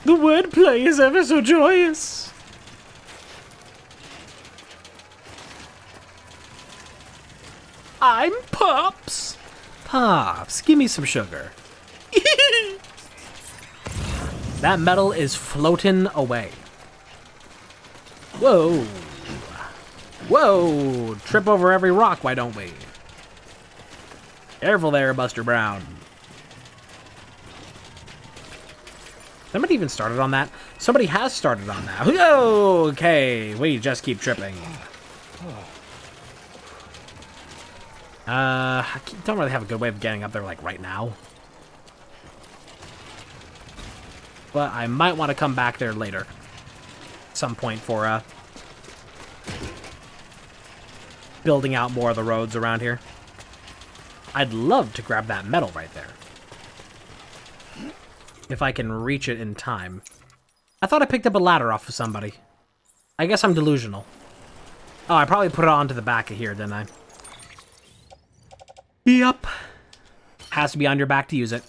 wordplay is ever so joyous. I'm Pops. Pops, give me some sugar. That metal is floating away. Whoa. Whoa. Trip over every rock, why don't we? Careful there, Buster Brown. Somebody even started on that? Somebody has started on that. Okay, we just keep tripping. Don't really have a good way of getting up there, like, right now. But I might want to come back there later. At some point for, building out more of the roads around here. I'd love to grab that metal right there. If I can reach it in time. I thought I picked up a ladder off of somebody. I guess I'm delusional. Oh, I probably put it onto the back of here, didn't I? Yup. Has to be on your back to use it.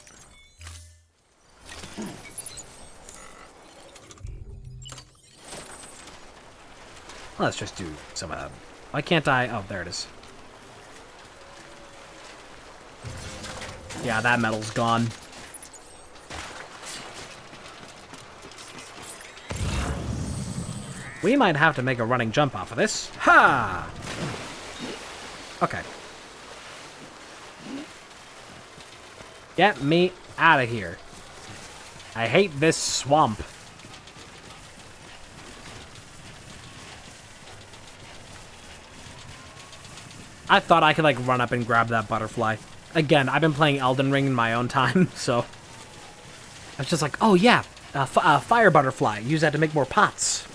Let's just do some of that. Why can't I? Oh, there it is. Yeah, that metal's gone. We might have to make a running jump off of this. Ha! Okay. Get me out of here. I hate this swamp. I thought I could, like, run up and grab that butterfly. Again, I've been playing Elden Ring in my own time, so... I was just like, oh yeah, fire butterfly. Use that to make more pots.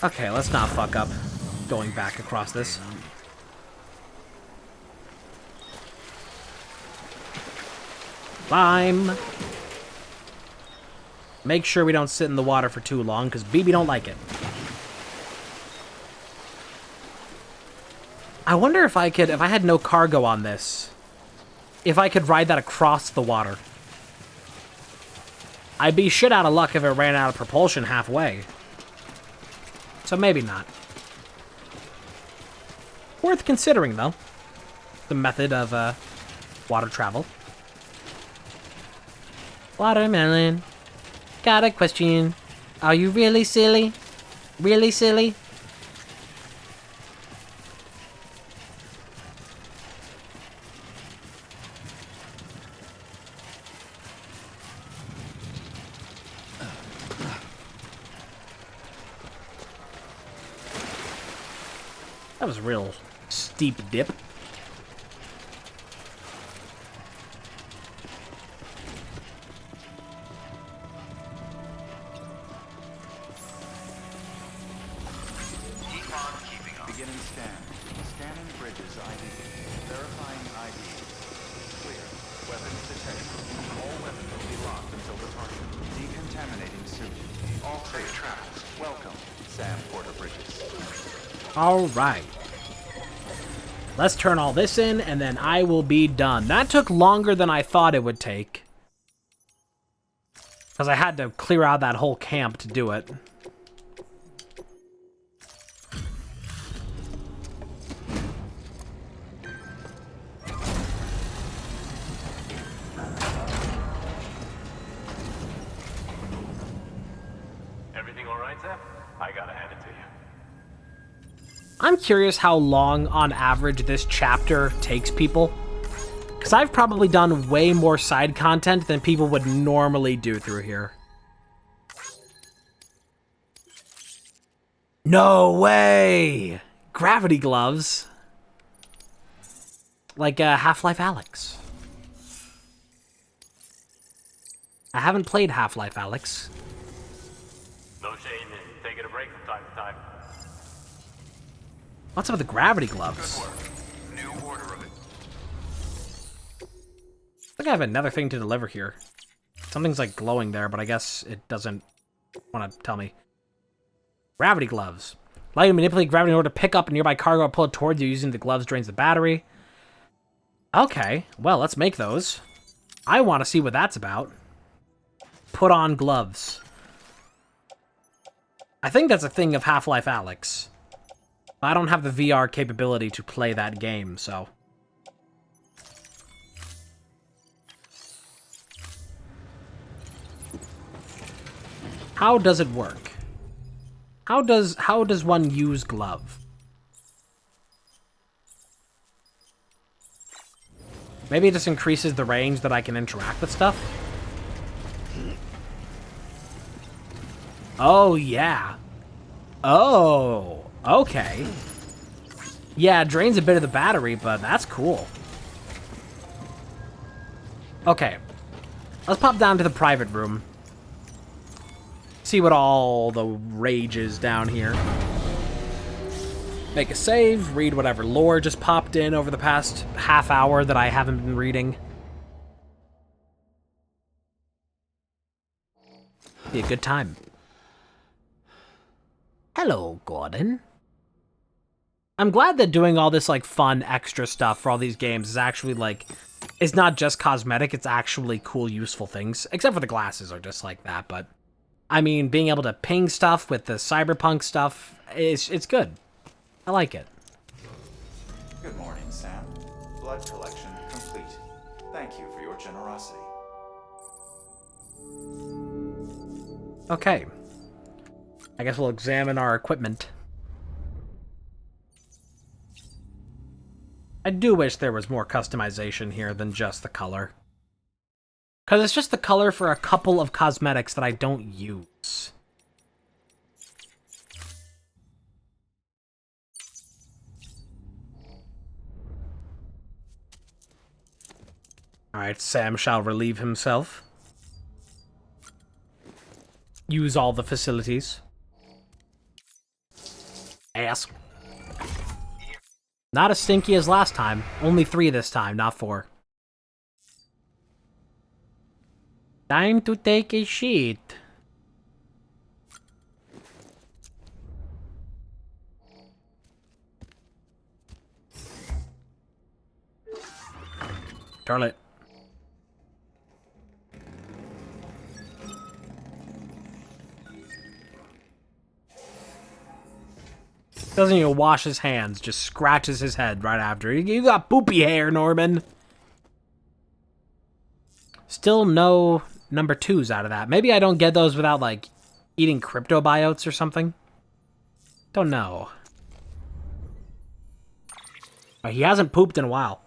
Okay, let's not fuck up going back across this. Climb. Make sure we don't sit in the water for too long, because BB don't like it. I wonder if I could, if I had no cargo on this, if I could ride that across the water. I'd be shit out of luck if it ran out of propulsion halfway. So maybe not. Worth considering, though. The method of water travel. Watermelon. Got a question. Are you really silly? Really silly? That was a real steep dip.
Beginning scan. Scanning bridges ID. Verifying ID. Clear. Weapons detected. All weapons will be locked until departure. Decontaminating suit. All clear. Travels. Welcome, Sam Porter Bridges.
All right. Let's turn all this in, and then I will be done. That took longer than I thought it would take. Because I had to clear out that whole camp to do it.
right, Sam? I gotta hand it to you.
I'm curious how long, on average, this chapter takes people. Because I've probably done way more side content than people would normally do through here. No way! Gravity gloves. Like Half-Life Alyx. I haven't played Half-Life Alyx.
No shame in taking a break from time to time.
What's up with the gravity gloves?
Good work. New order of it.
I think I have another thing to deliver here. Something's like glowing there, but I guess it doesn't want to tell me. Gravity gloves. Allow you to manipulate gravity in order to pick up a nearby cargo or pull it towards you using the gloves drains the battery. Okay, well, let's make those. I want to see what that's about. Put on gloves. I think that's a thing of Half-Life Alyx. I don't have the VR capability to play that game, so... How does it work? How does one use glove? Maybe it just increases the range that I can interact with stuff? Oh, yeah. Oh, okay. Yeah, it drains a bit of the battery, but that's cool. Okay. Let's pop down to the private room. See what all the rage is down here. Make a save, read whatever lore just popped in over the past half hour that I haven't been reading. Be a good time. Hello, Gordon. I'm glad that doing all this, like, fun extra stuff for all these games is actually, like, it's not just cosmetic, it's actually cool, useful things. Except for the glasses are just like that, but... I mean, being able to ping stuff with the cyberpunk stuff, it's good. I like it.
Good morning, Sam. Blood collection complete. Thank you for your generosity.
Okay. I guess we'll examine our equipment. I do wish there was more customization here than just the color. Because it's just the color for a couple of cosmetics that I don't use. Alright, Sam shall relieve himself. Use all the facilities. Ass. Not as stinky as last time. Only 3 this time, not 4. Time to take a shit. Toilet. Doesn't even wash his hands, just scratches his head right after. You got poopy hair, Norman. Still no number 2s out of that. Maybe I don't get those without, like, eating cryptobiotes or something. Don't know. He hasn't pooped in a while.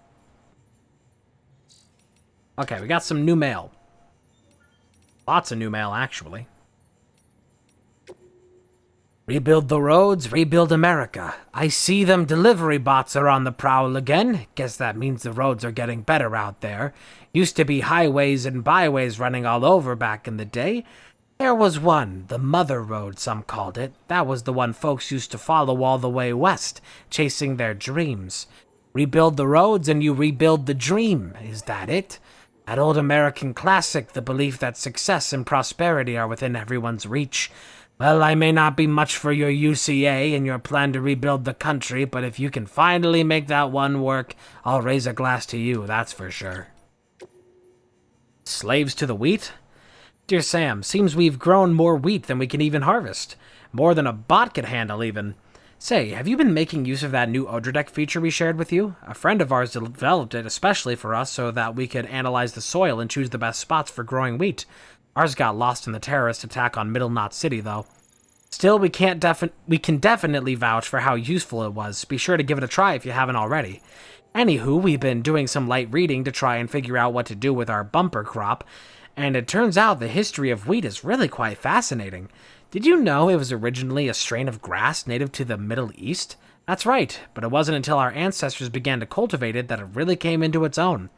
Okay, we got some new mail. Lots of new mail, actually. Rebuild the roads, rebuild America. I see them delivery bots are on the prowl again. Guess that means the roads are getting better out there. Used to be highways and byways running all over back in the day. There was one, the Mother Road some called it. That was the one folks used to follow all the way west, chasing their dreams. Rebuild the roads and you rebuild the dream. Is that it? That old American classic, the belief that success and prosperity are within everyone's reach. Well, I may not be much for your UCA and your plan to rebuild the country, but if you can finally make that one work, I'll raise a glass to you, that's for sure. Slaves to the wheat? Dear Sam, seems we've grown more wheat than we can even harvest. More than a bot could handle, even. Say, have you been making use of that new Odradek feature we shared with you? A friend of ours developed it especially for us so that we could analyze the soil and choose the best spots for growing wheat. Ours got lost in the terrorist attack on Middle Knot City, though. Still, we can definitely vouch for how useful it was. Be sure to give it a try if you haven't already. Anywho, we've been doing some light reading to try and figure out what to do with our bumper crop, and it turns out the history of wheat is really quite fascinating. Did you know it was originally a strain of grass native to the Middle East? That's right, but it wasn't until our ancestors began to cultivate it that it really came into its own.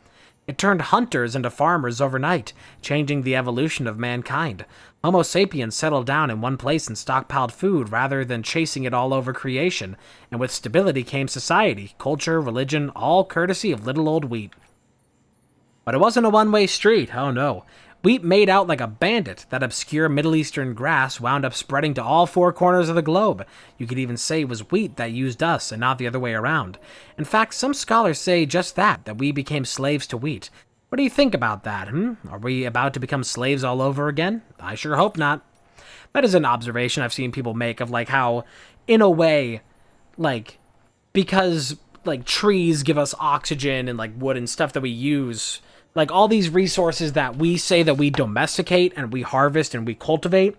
It turned hunters into farmers overnight, changing the evolution of mankind. Homo sapiens settled down in one place and stockpiled food rather than chasing it all over creation, and with stability came society, culture, religion, all courtesy of little old wheat. But it wasn't a one-way street, oh no. Wheat made out like a bandit. That obscure Middle Eastern grass wound up spreading to all four corners of the globe. You could even say it was wheat that used us and not the other way around. In fact, some scholars say just that we became slaves to wheat. What do you think about that, Are we about to become slaves all over again? I sure hope not. That is an observation I've seen people make of like how, in a way, like, because like trees give us oxygen and like wood and stuff that we use, like all these resources that we say that we domesticate and we harvest and we cultivate,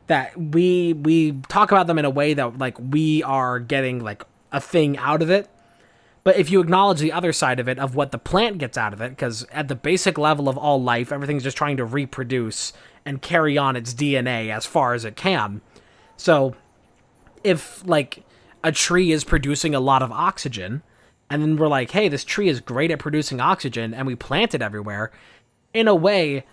that we talk about them in a way that like we are getting like a thing out of it. But if you acknowledge the other side of it, of what the plant gets out of it, because at the basic level of all life, everything's just trying to reproduce and carry on its DNA as far as it can. So if like a tree is producing a lot of oxygen, and then we're like, hey, this tree is great at producing oxygen, and we plant it everywhere, in a way,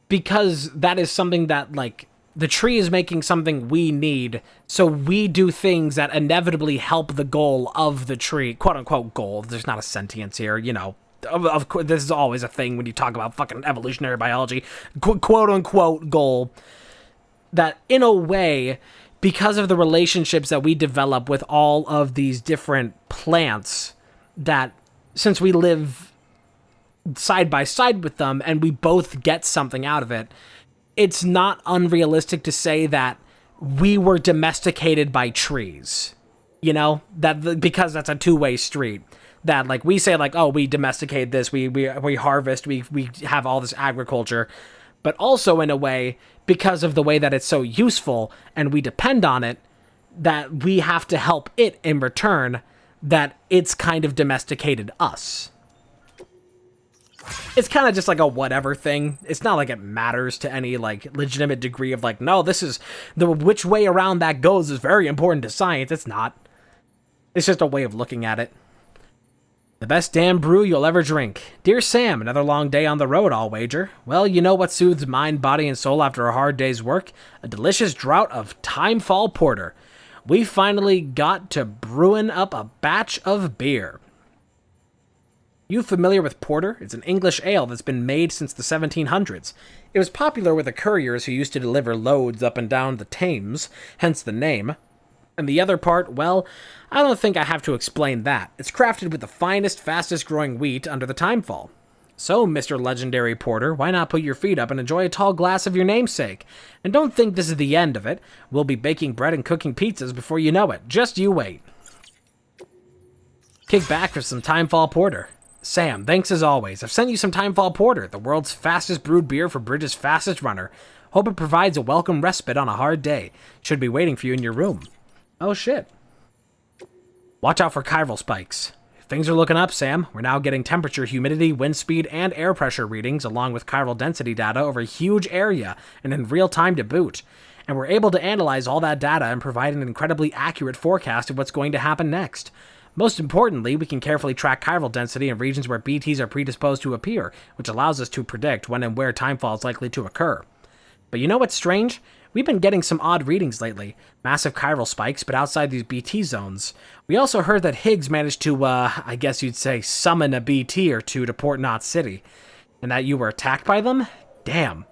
because that is something that, like, the tree is making something we need, so we do things that inevitably help the goal of the tree, quote-unquote goal. There's not a sentience here, you know. Of course, this is always a thing when you talk about fucking evolutionary biology. Quote-unquote goal. That, in a way, because of the relationships that we develop with all of these different plants, that since we live side by side with them and we both get something out of it, it's not unrealistic to say that we were domesticated by trees, you know, that because that's a two-way street. That like we say like, oh, we domesticate this, we harvest, we have all this agriculture, but also in a way, because of the way that it's so useful and we depend on it, that we have to help it in return, that it's kind of domesticated us. It's kind of just like a whatever thing. It's not like it matters to any like legitimate degree of like, no, this is the which way around that goes is very important to science. It's not. It's just a way of looking at it. The best damn brew you'll ever drink. Dear Sam, another long day on the road, I'll wager. Well, you know what soothes mind, body, and soul after a hard day's work? A delicious draught of Timefall Porter. We finally got to brewing up a batch of beer. You familiar with porter? It's an English ale that's been made since the 1700s. It was popular with the couriers who used to deliver loads up and down the Thames, hence the name. And the other part, well, I don't think I have to explain that. It's crafted with the finest, fastest-growing wheat under the Timefall. So, Mr. Legendary Porter, why not put your feet up and enjoy a tall glass of your namesake? And don't think this is the end of it. We'll be baking bread and cooking pizzas before you know it. Just you wait. Kick back for some Timefall Porter. Sam, thanks as always. I've sent you some Timefall Porter, the world's fastest brewed beer for Bridge's fastest runner. Hope it provides a welcome respite on a hard day. Should be waiting for you in your room. Oh shit. Watch out for chiral spikes. Things are looking up, Sam. We're now getting temperature, humidity, wind speed, and air pressure readings, along with chiral density data over a huge area, and in real time to boot. And we're able to analyze all that data and provide an incredibly accurate forecast of what's going to happen next. Most importantly, we can carefully track chiral density in regions where BTs are predisposed to appear, which allows us to predict when and where timefall is likely to occur. But you know what's strange? We've been getting some odd readings lately. Massive chiral spikes, but outside these BT zones. We also heard that Higgs managed to, I guess you'd say, summon a BT or two to Port Knot City. And that you were attacked by them? Damn.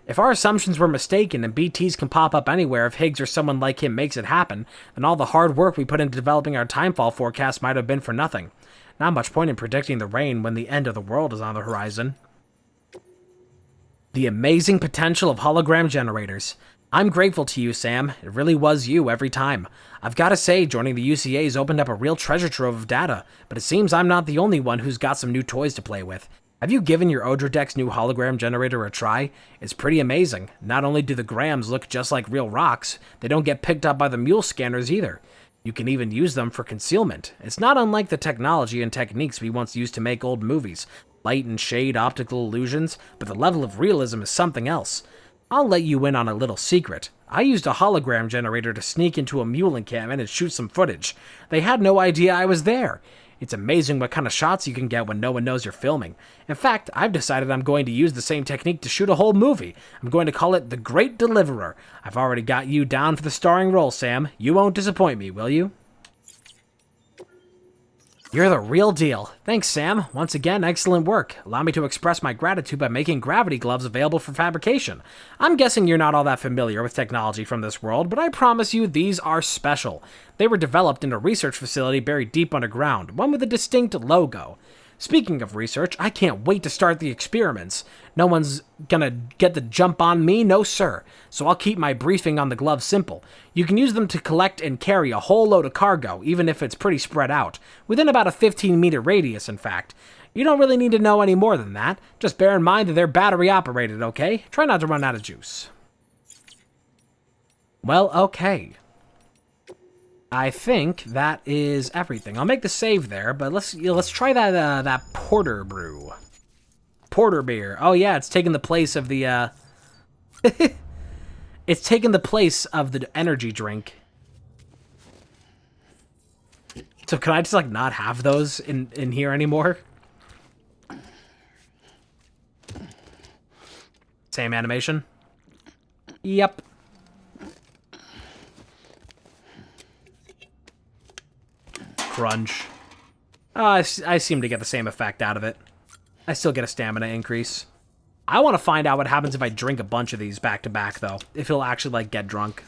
If our assumptions were mistaken and BTs can pop up anywhere if Higgs or someone like him makes it happen, then all the hard work we put into developing our timefall forecast might have been for nothing. Not much point in predicting the rain when the end of the world is on the horizon. The amazing potential of hologram generators. I'm grateful to you, Sam. It really was you every time. I've got to say, joining the UCA's opened up a real treasure trove of data, but it seems I'm not the only one who's got some new toys to play with. Have you given your Odradek's new hologram generator a try? It's pretty amazing. Not only do the grams look just like real rocks, they don't get picked up by the mule scanners either. You can even use them for concealment. It's not unlike the technology and techniques we once used to make old movies. Light and shade, optical illusions, but the level of realism is something else. I'll let you in on a little secret. I used a hologram generator to sneak into a mule encampment and shoot some footage. They had no idea I was there. It's amazing what kind of shots you can get when no one knows you're filming. In fact, I've decided I'm going to use the same technique to shoot a whole movie. I'm going to call it The Great Deliverer. I've already got you down for the starring role, Sam. You won't disappoint me, will you? You're the real deal. Thanks, Sam. Once again, excellent work. Allow me to express my gratitude by making gravity gloves available for fabrication. I'm guessing you're not all that familiar with technology from this world, but I promise you these are special. They were developed in a research facility buried deep underground, one with a distinct logo. Speaking of research, I can't wait to start the experiments. No one's gonna get the jump on me, no sir. So I'll keep my briefing on the gloves simple. You can use them to collect and carry a whole load of cargo, even if it's pretty spread out. Within about a 15-meter radius, in fact. You don't really need to know any more than that. Just bear in mind that they're battery operated, okay? Try not to run out of juice. Well, okay. I think that is everything. I'll make the save there, but let's try that that porter brew. Porter beer. Oh yeah, it's taking the place of the it's taking the place of the energy drink. So can I just like not have those in here anymore? Same animation? Yep. Crunch. I seem to get the same effect out of it. I still get a stamina increase. I want to find out what happens if I drink a bunch of these back to back, though. If he'll actually, like, get drunk.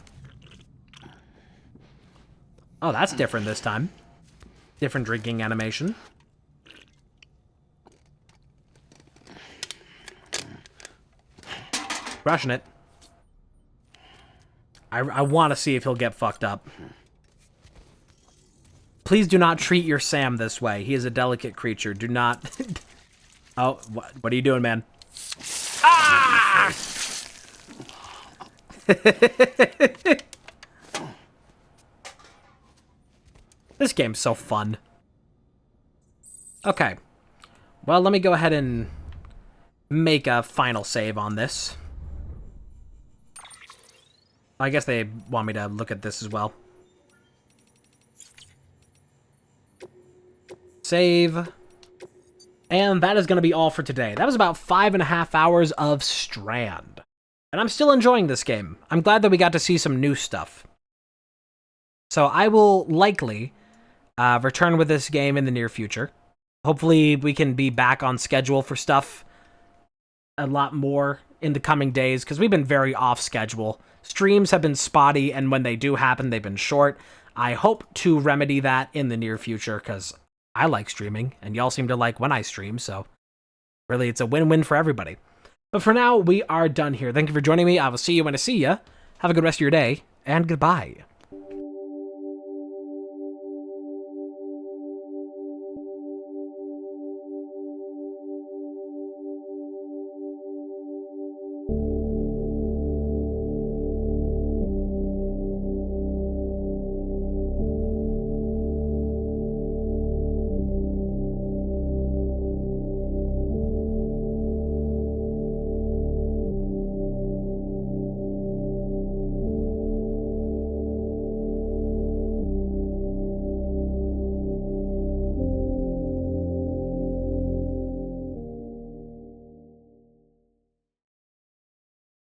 Oh, that's different this time. Different drinking animation. Crushing it. I want to see if he'll get fucked up. Please do not treat your Sam this way. He is a delicate creature. Do not... Oh, what are you doing, man? Ah! This game's so fun. Okay. Well, let me go ahead and make a final save on this. I guess they want me to look at this as well. Save. And that is going to be all for today. That was about 5.5 hours of Strand. And I'm still enjoying this game. I'm glad that we got to see some new stuff. So I will likely return with this game in the near future. Hopefully we can be back on schedule for stuff a lot more in the coming days, because we've been very off schedule. Streams have been spotty, and when they do happen, they've been short. I hope to remedy that in the near future, because I like streaming, and y'all seem to like when I stream, so really it's a win-win for everybody. But for now, we are done here. Thank you for joining me. I will see you when I see ya. Have a good rest of your day, and goodbye.